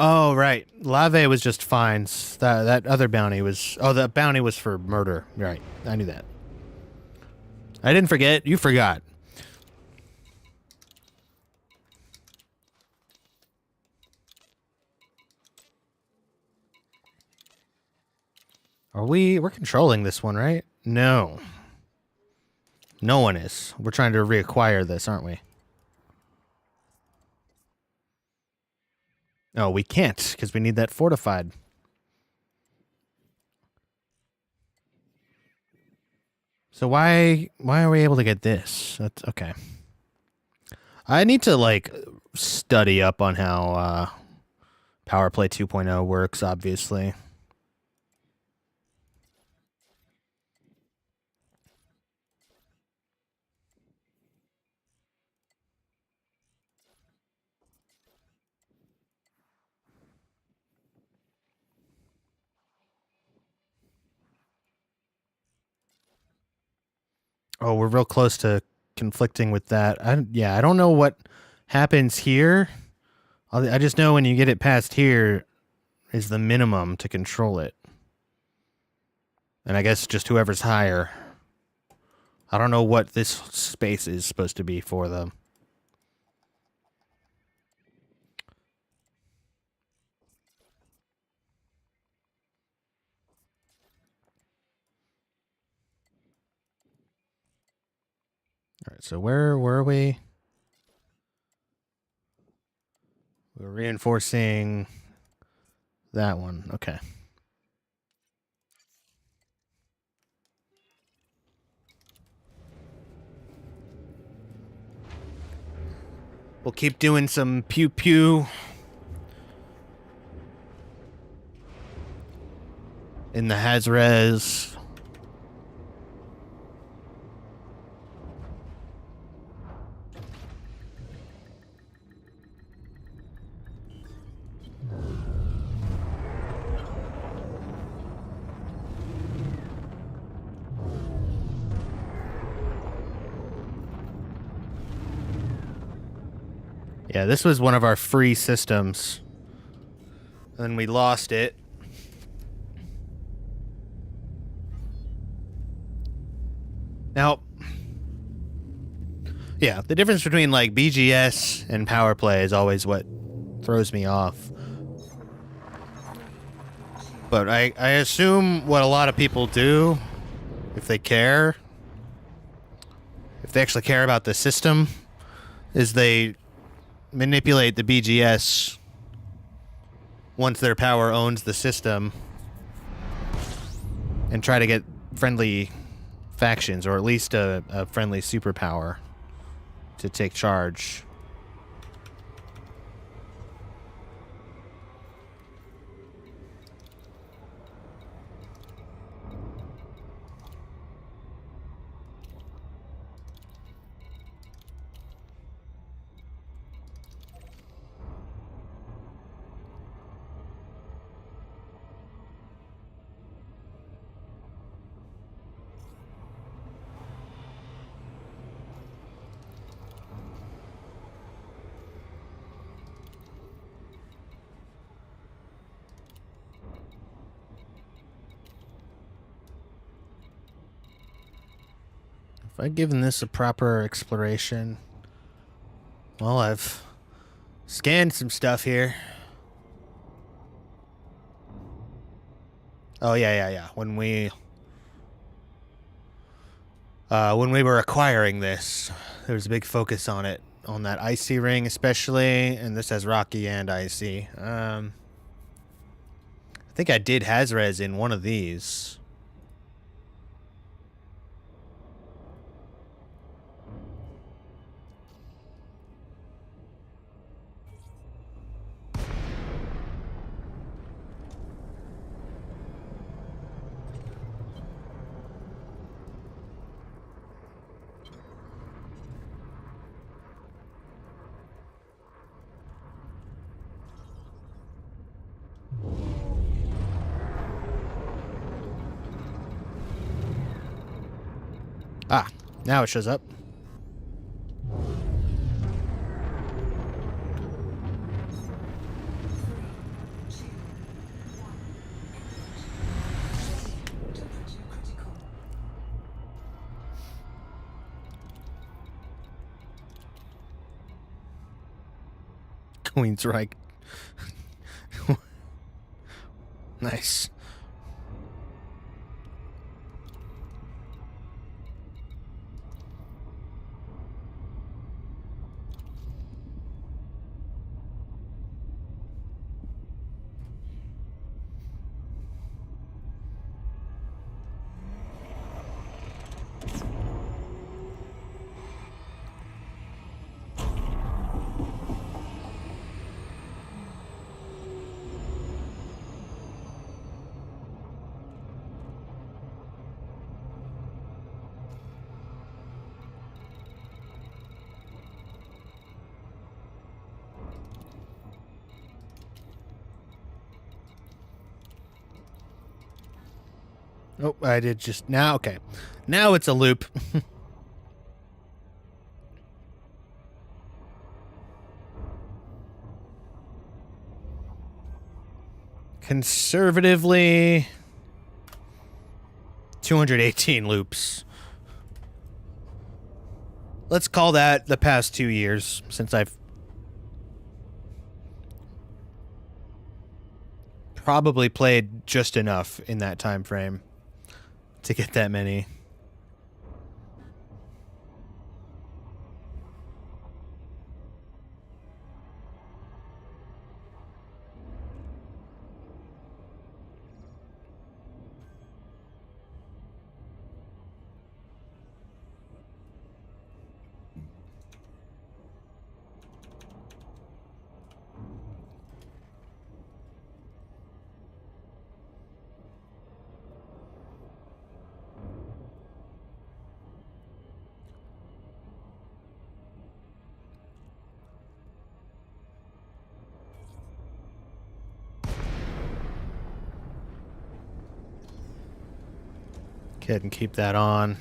Oh, right. Lave was just fines. That other bounty was... oh, that bounty was for murder. Right. I knew that. I didn't forget. You forgot. We're controlling this one, right? No. No one is. We're trying to reacquire this, aren't we? Oh, we can't, because we need that fortified. So why are we able to get this? That's okay. I need to, like, study up on how Power Play 2.0 works, obviously. Oh, we're real close to conflicting with that. I don't know what happens here. I just know when you get it past here is the minimum to control it. And I guess just whoever's higher. I don't know what this space is supposed to be for them. All right, so where were we? We're reinforcing that one. Okay. We'll keep doing some pew-pew in the Hazres. Yeah, this was one of our free systems. And then we lost it. Now, yeah, the difference between like BGS and Power Play is always what throws me off. But I assume what a lot of people do, if they care, if they actually care about the system, is they manipulate the BGS once their power owns the system and try to get friendly factions, or at least a friendly superpower to take charge. Have I given this a proper exploration? Well, I've scanned some stuff here. Oh, yeah. When we were acquiring this, there was a big focus on it. On that icy ring especially, and this has rocky and icy. I think I did Hazres in one of these. Ah, now it shows up. Queen's right. Nice. Oh, I did just now. Okay. Now it's a loop. Conservatively, 218 loops. Let's call that the past 2 years since I've probably played just enough in that time frame to get that many. Go ahead and keep that on.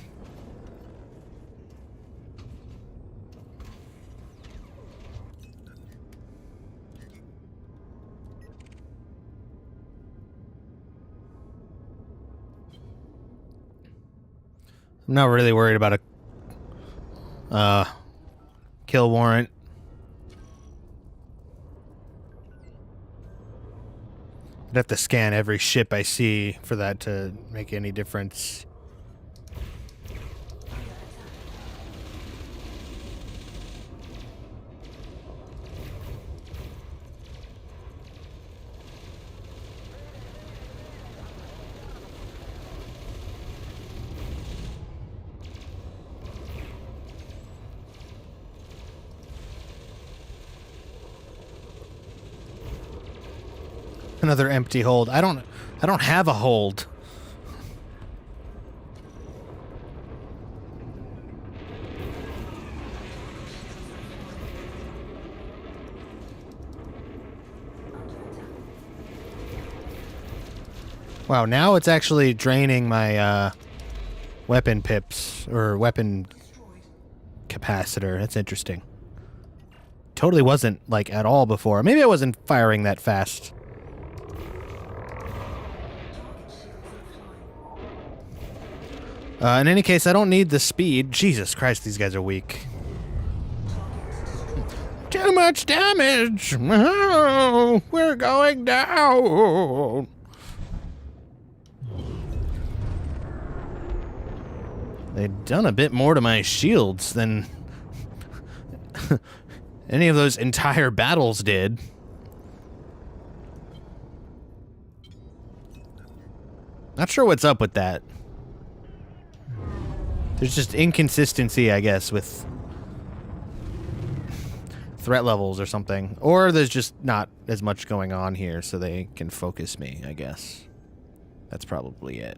I'm not really worried about a kill warrant. I'd have to scan every ship I see for that to make any difference. Another empty hold. I don't have a hold. Wow, now it's actually draining my weapon pips or weapon capacitor. That's interesting. Totally wasn't like at all before. Maybe I wasn't firing that fast. In any case, I don't need the speed. Jesus Christ, these guys are weak. Too much damage! Oh, we're going down! They've done a bit more to my shields than any of those entire battles did. Not sure what's up with that. There's just inconsistency, I guess, with threat levels or something. Or there's just not as much going on here, so they can focus me, I guess. That's probably it.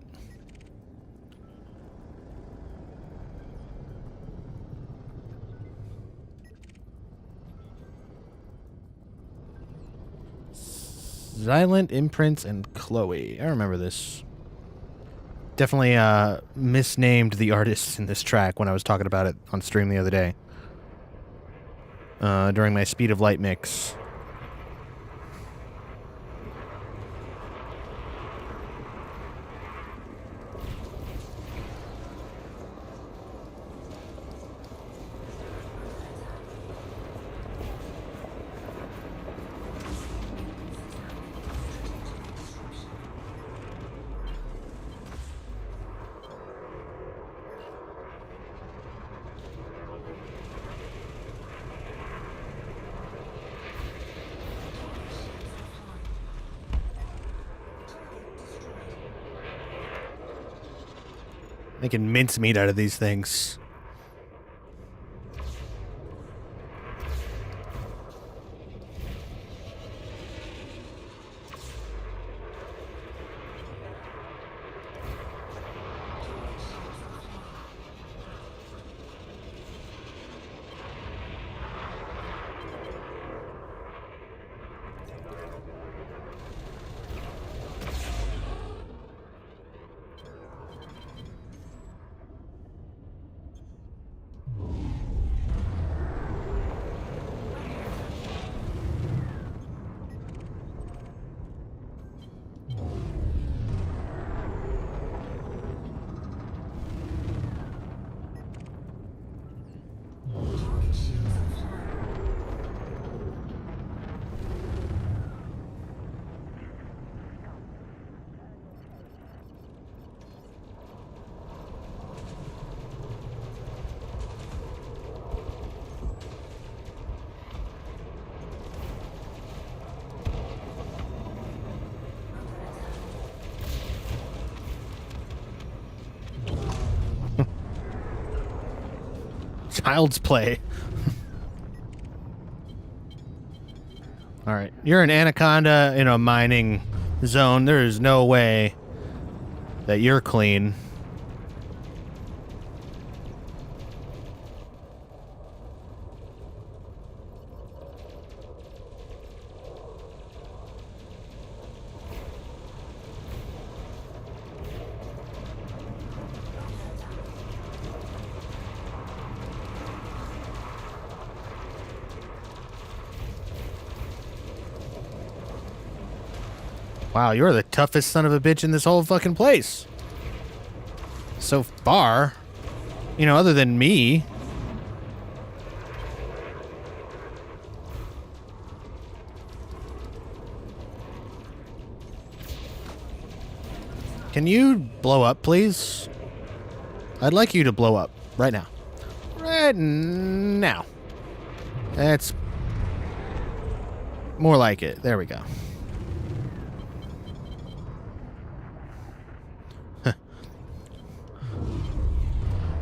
Silent Imprints and Chloe. I remember this. Definitely misnamed the artists in this track when I was talking about it on stream the other day. During my Speed of Light mix. Making mincemeat out of these things. Child's play. Alright, you're an anaconda in a mining zone. There is no way that you're clean. Wow, you're the toughest son of a bitch in this whole fucking place. So far. You know, other than me. Can you blow up, please? I'd like you to blow up right now. Right now. That's more like it. There we go.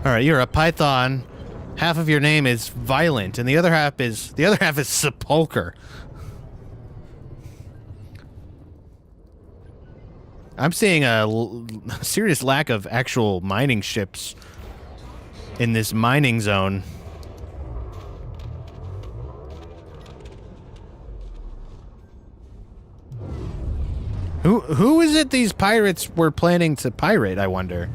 Alright, you're a python. Half of your name is Violent, and the other half is Sepulcher. I'm seeing a serious lack of actual mining ships in this mining zone. Who is it these pirates were planning to pirate, I wonder?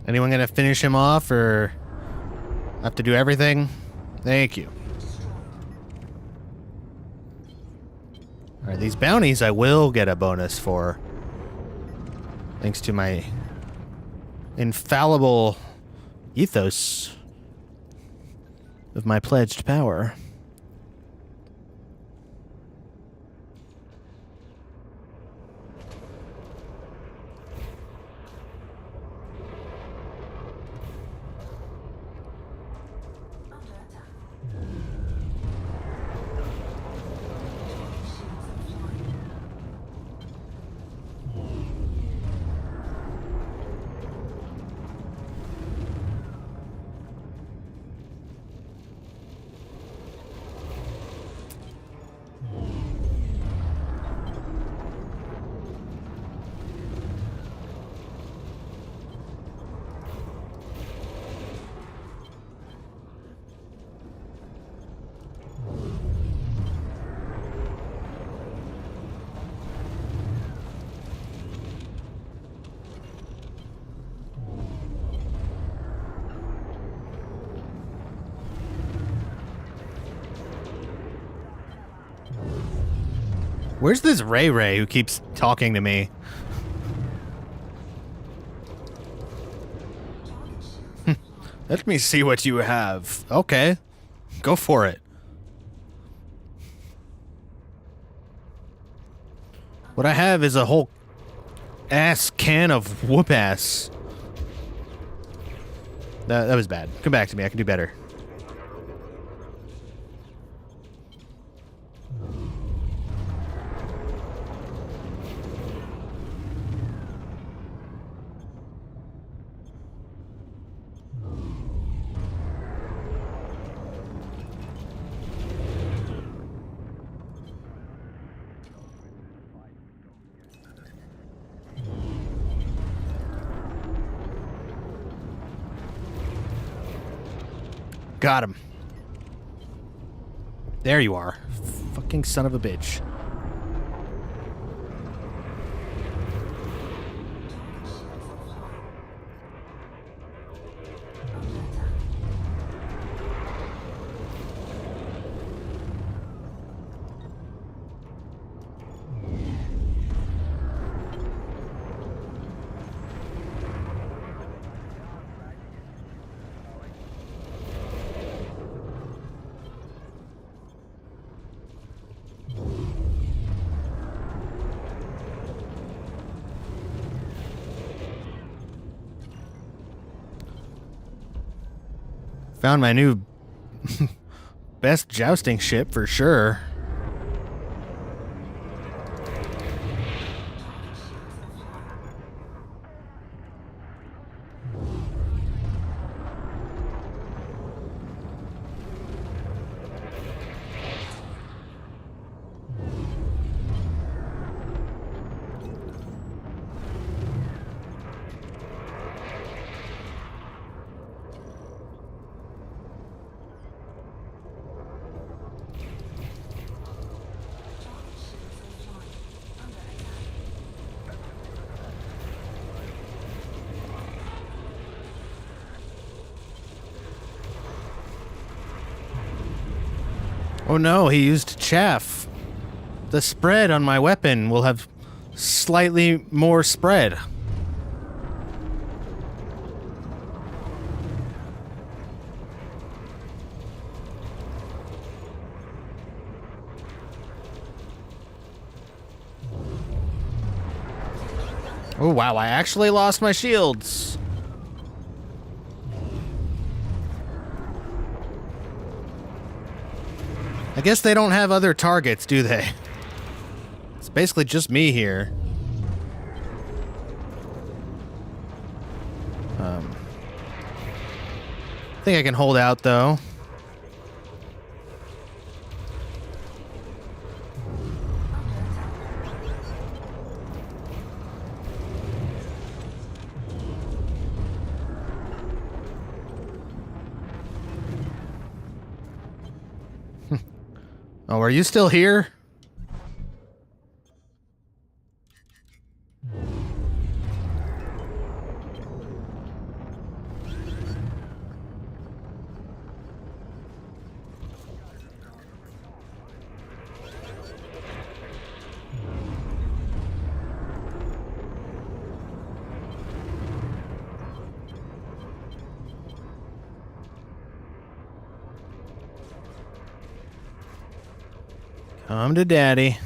Anyone gonna finish him off, or have to do everything? Thank you. Alright, these bounties I will get a bonus for. Thanks to my infallible ethos of my pledged power. Where's this Ray Ray who keeps talking to me? Let me see what you have. Okay. Go for it. What I have is a whole ass can of whoop ass. That was bad. Come back to me. I can do better. Got him. There you are. Fucking son of a bitch. Found my new best jousting ship for sure. Oh no, he used chaff. The spread on my weapon will have slightly more spread. Oh wow, I actually lost my shields. I guess they don't have other targets, do they? It's basically just me here. I think I can hold out, though. Oh, are you still here? Come to daddy.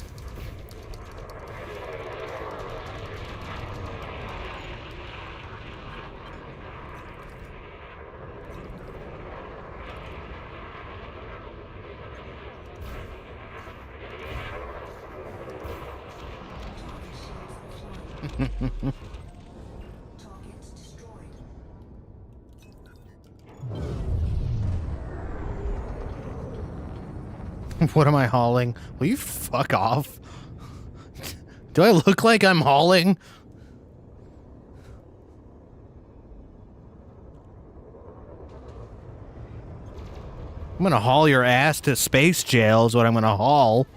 What am I hauling? Will you fuck off? Do I look like I'm hauling? I'm gonna haul your ass to space jail is what I'm gonna haul.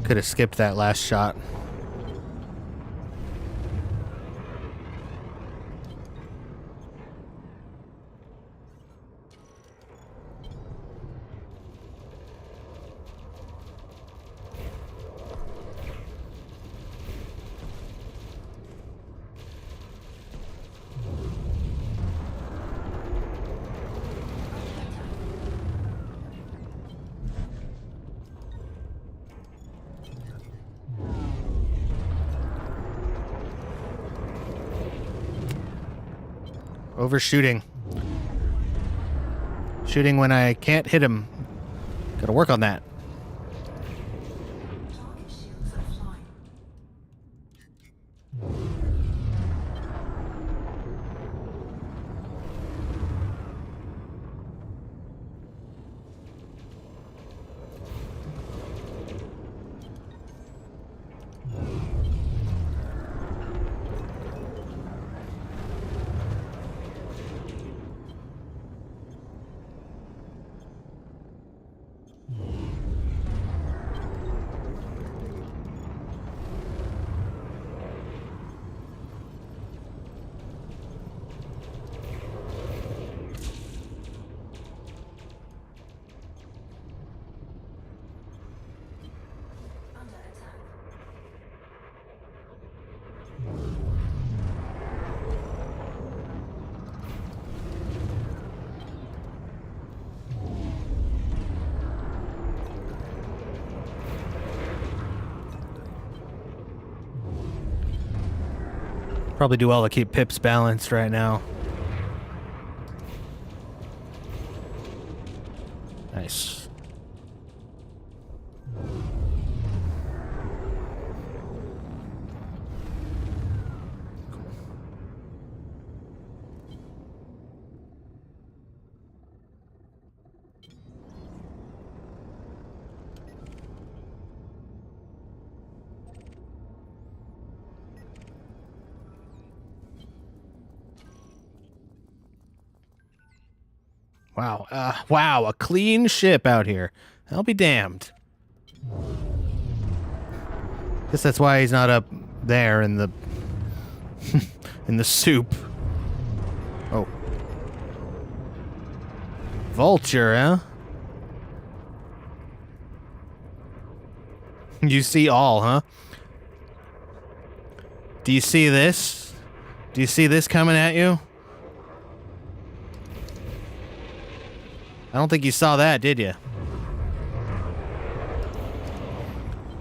Could have skipped that last shot. Overshooting. Shooting when I can't hit him. Gotta work on that. Probably do well to keep Pip's balanced right now. Nice. Wow. Wow, a clean ship out here. I'll be damned. Guess that's why he's not up there in the in the soup. Oh. Vulture, huh? You see all, huh? Do you see this? Do you see this coming at you? I don't think you saw that, did you?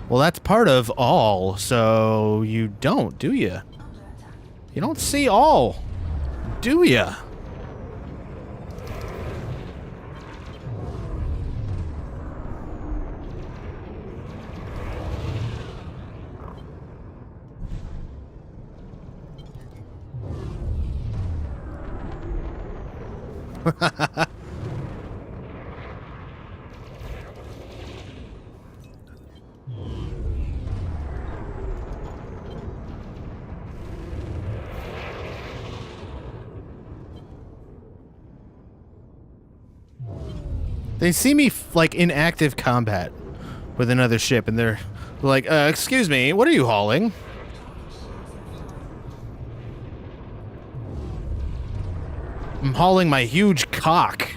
Well, that's part of all, so you don't, do you? You don't see all, do you? They see me like in active combat with another ship, and they're like, "Excuse me, what are you hauling?" I'm hauling my huge cock.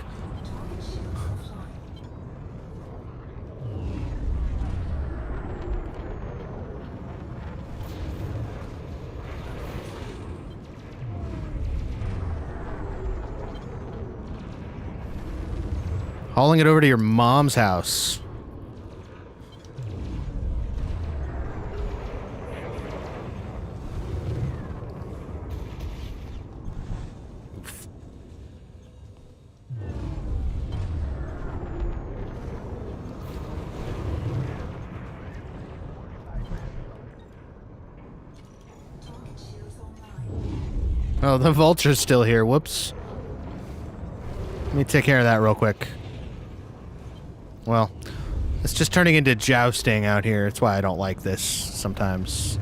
Hauling it over to your mom's house. Oh, the vulture's still here. Whoops. Let me take care of that real quick. Well, it's just turning into jousting out here. That's why I don't like this sometimes.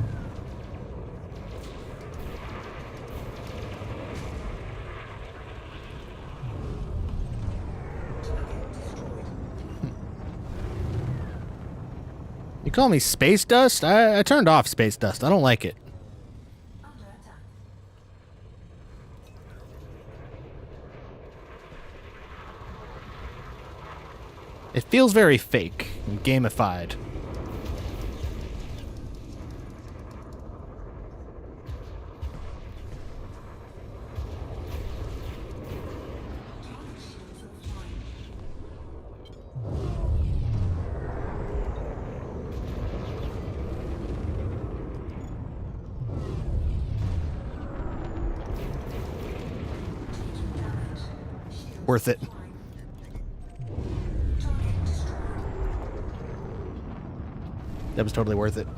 You call me space dust? I turned off space dust. I don't like it. It feels very fake and gamified. Worth it. That was totally worth it.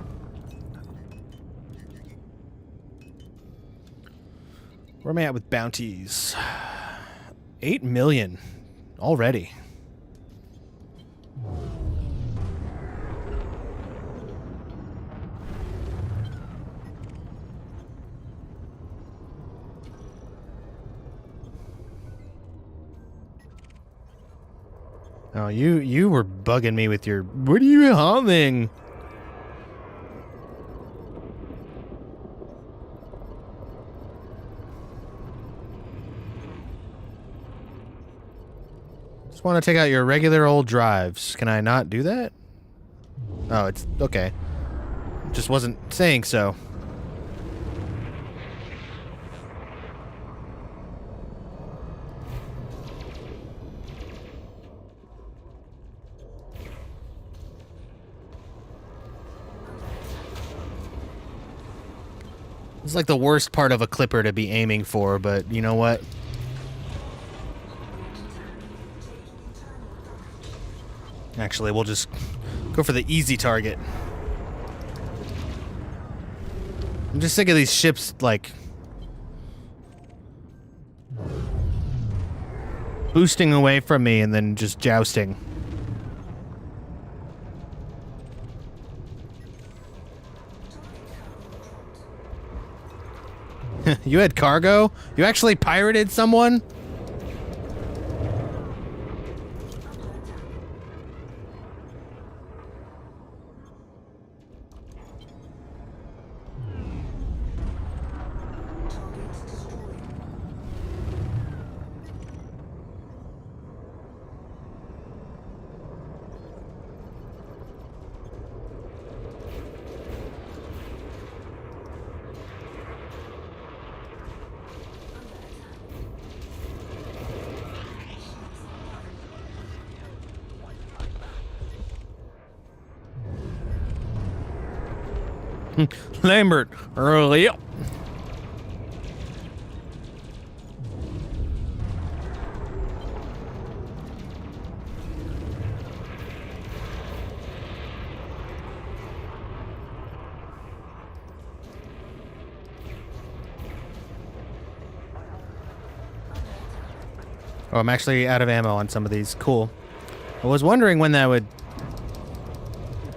Where am I at with bounties? 8 million already. Oh, you were bugging me with your, what are you humming? Just want to take out your regular old drives. Can I not do that? Oh, it's okay. Just wasn't saying so. It's like the worst part of a clipper to be aiming for, but you know what? Actually, we'll just go for the easy target. I'm just sick of these ships, like, boosting away from me and then just jousting. You had cargo? You actually pirated someone? Lambert, early up. Oh, I'm actually out of ammo on some of these. Cool. I was wondering when that would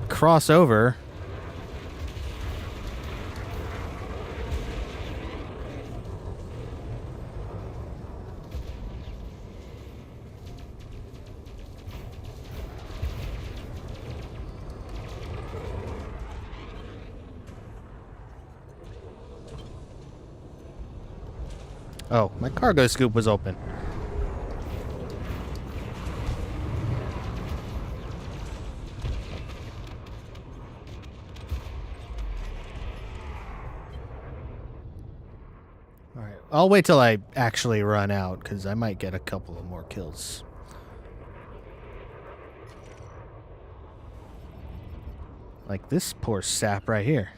cross over. Oh, my cargo scoop was open. Alright, I'll wait till I actually run out, because I might get a couple of more kills. Like this poor sap right here.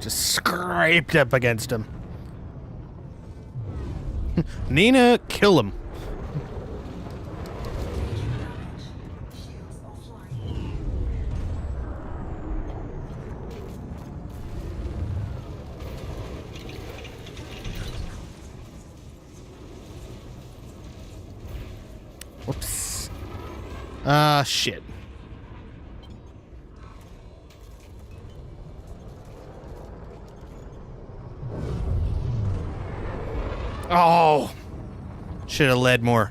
Just scraped up against him. Nina, kill him. Whoops. Ah, shit. Oh, should have led more.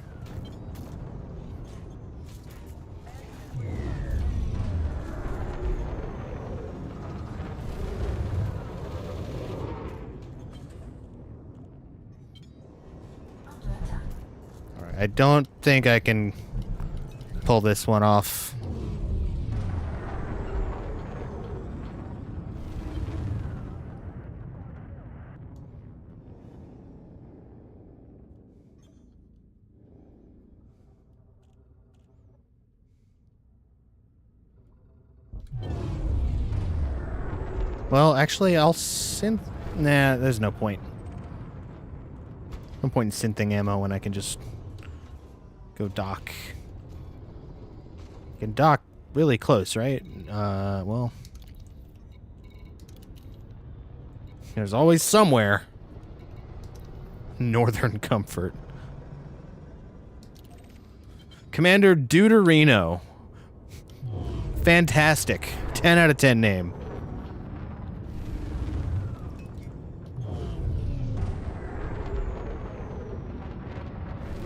All right, I don't think I can pull this one off. Well, actually, I'll synth... Nah, there's no point. No point in synthing ammo when I can just go dock. I can dock really close, right? Well... There's always somewhere. Northern Comfort. Commander Deuterino. Fantastic. 10 out of 10 name.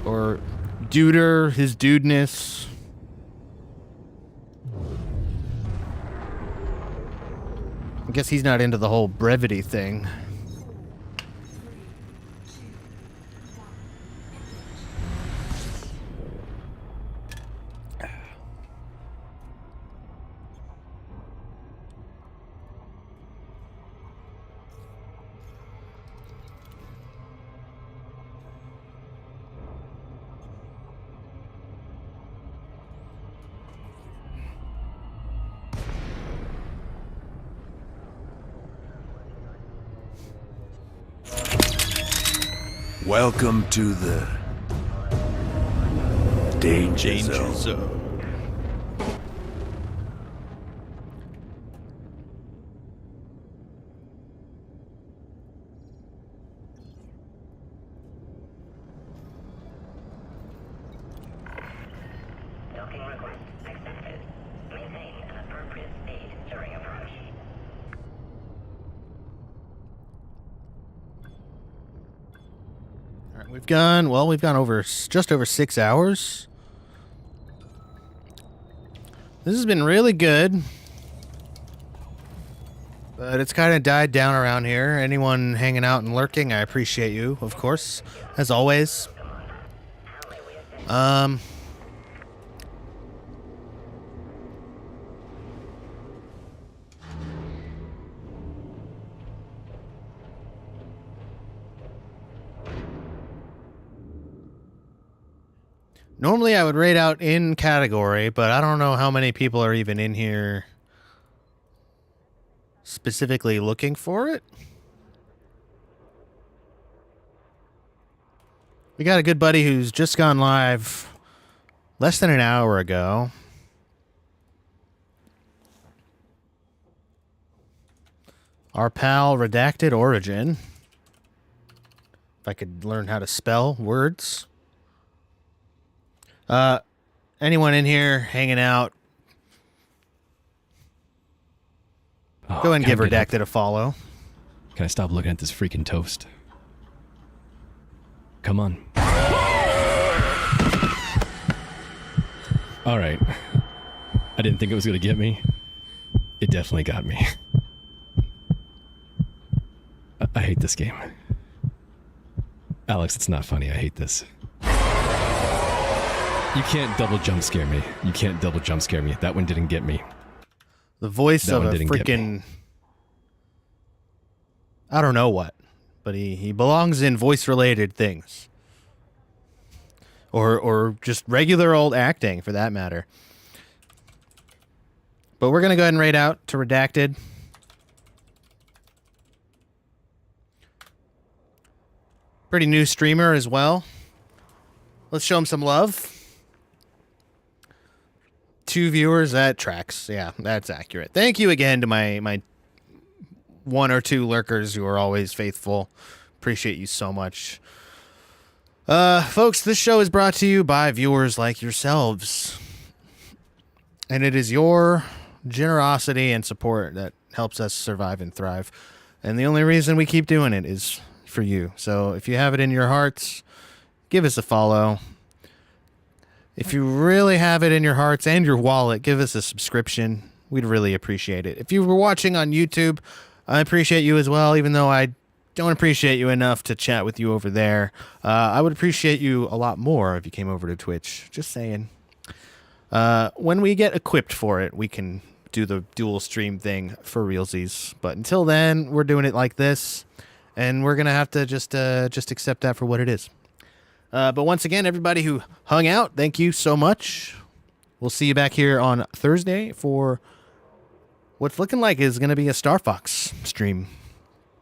Or Duder, his dudeness. I guess he's not into the whole brevity thing. Welcome to the Danger Zone. Docking request accepted. Maintain an appropriate speed during approach. All right, we've gone over just over 6 hours. This has been really good. But it's kind of died down around here. Anyone hanging out and lurking, I appreciate you, of course, as always. Normally I would rate out in category, but I don't know how many people are even in here specifically looking for it. We got a good buddy who's just gone live less than an hour ago. Our pal Redacted Origin. If I could learn how to spell words. Anyone in here hanging out? Go ahead and give Redacted a follow. Can I stop looking at this freaking toast? Come on. All right. I didn't think it was going to get me. It definitely got me. I hate this game. Alex, it's not funny. I hate this. You can't double jump scare me. You can't double jump scare me. That one didn't get me. The voice That of one a didn't get me. freaking... I don't know what, but he belongs in voice-related things. Or just regular old acting, for that matter. But we're going to go ahead and raid out to Redacted. Pretty new streamer as well. Let's show him some love. 2 viewers, that tracks. Yeah, that's accurate. Thank you again to my 1 or 2 lurkers who are always faithful. Appreciate you so much. Folks, this show is brought to you by viewers like yourselves. And it is your generosity and support that helps us survive and thrive. And the only reason we keep doing it is for you. So if you have it in your hearts, give us a follow. If you really have it in your hearts and your wallet, give us a subscription. We'd really appreciate it. If you were watching on YouTube, I appreciate you as well, even though I don't appreciate you enough to chat with you over there. I would appreciate you a lot more if you came over to Twitch. Just saying. When we get equipped for it, we can do the dual stream thing for realsies. But until then, we're doing it like this, and we're gonna have to just accept that for what it is. But once again, everybody who hung out, thank you so much. We'll see you back here on Thursday for what's looking like is gonna be a Star Fox stream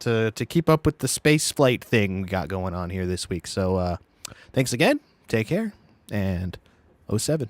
to keep up with the space flight thing we got going on here this week. So thanks again. Take care, and 07.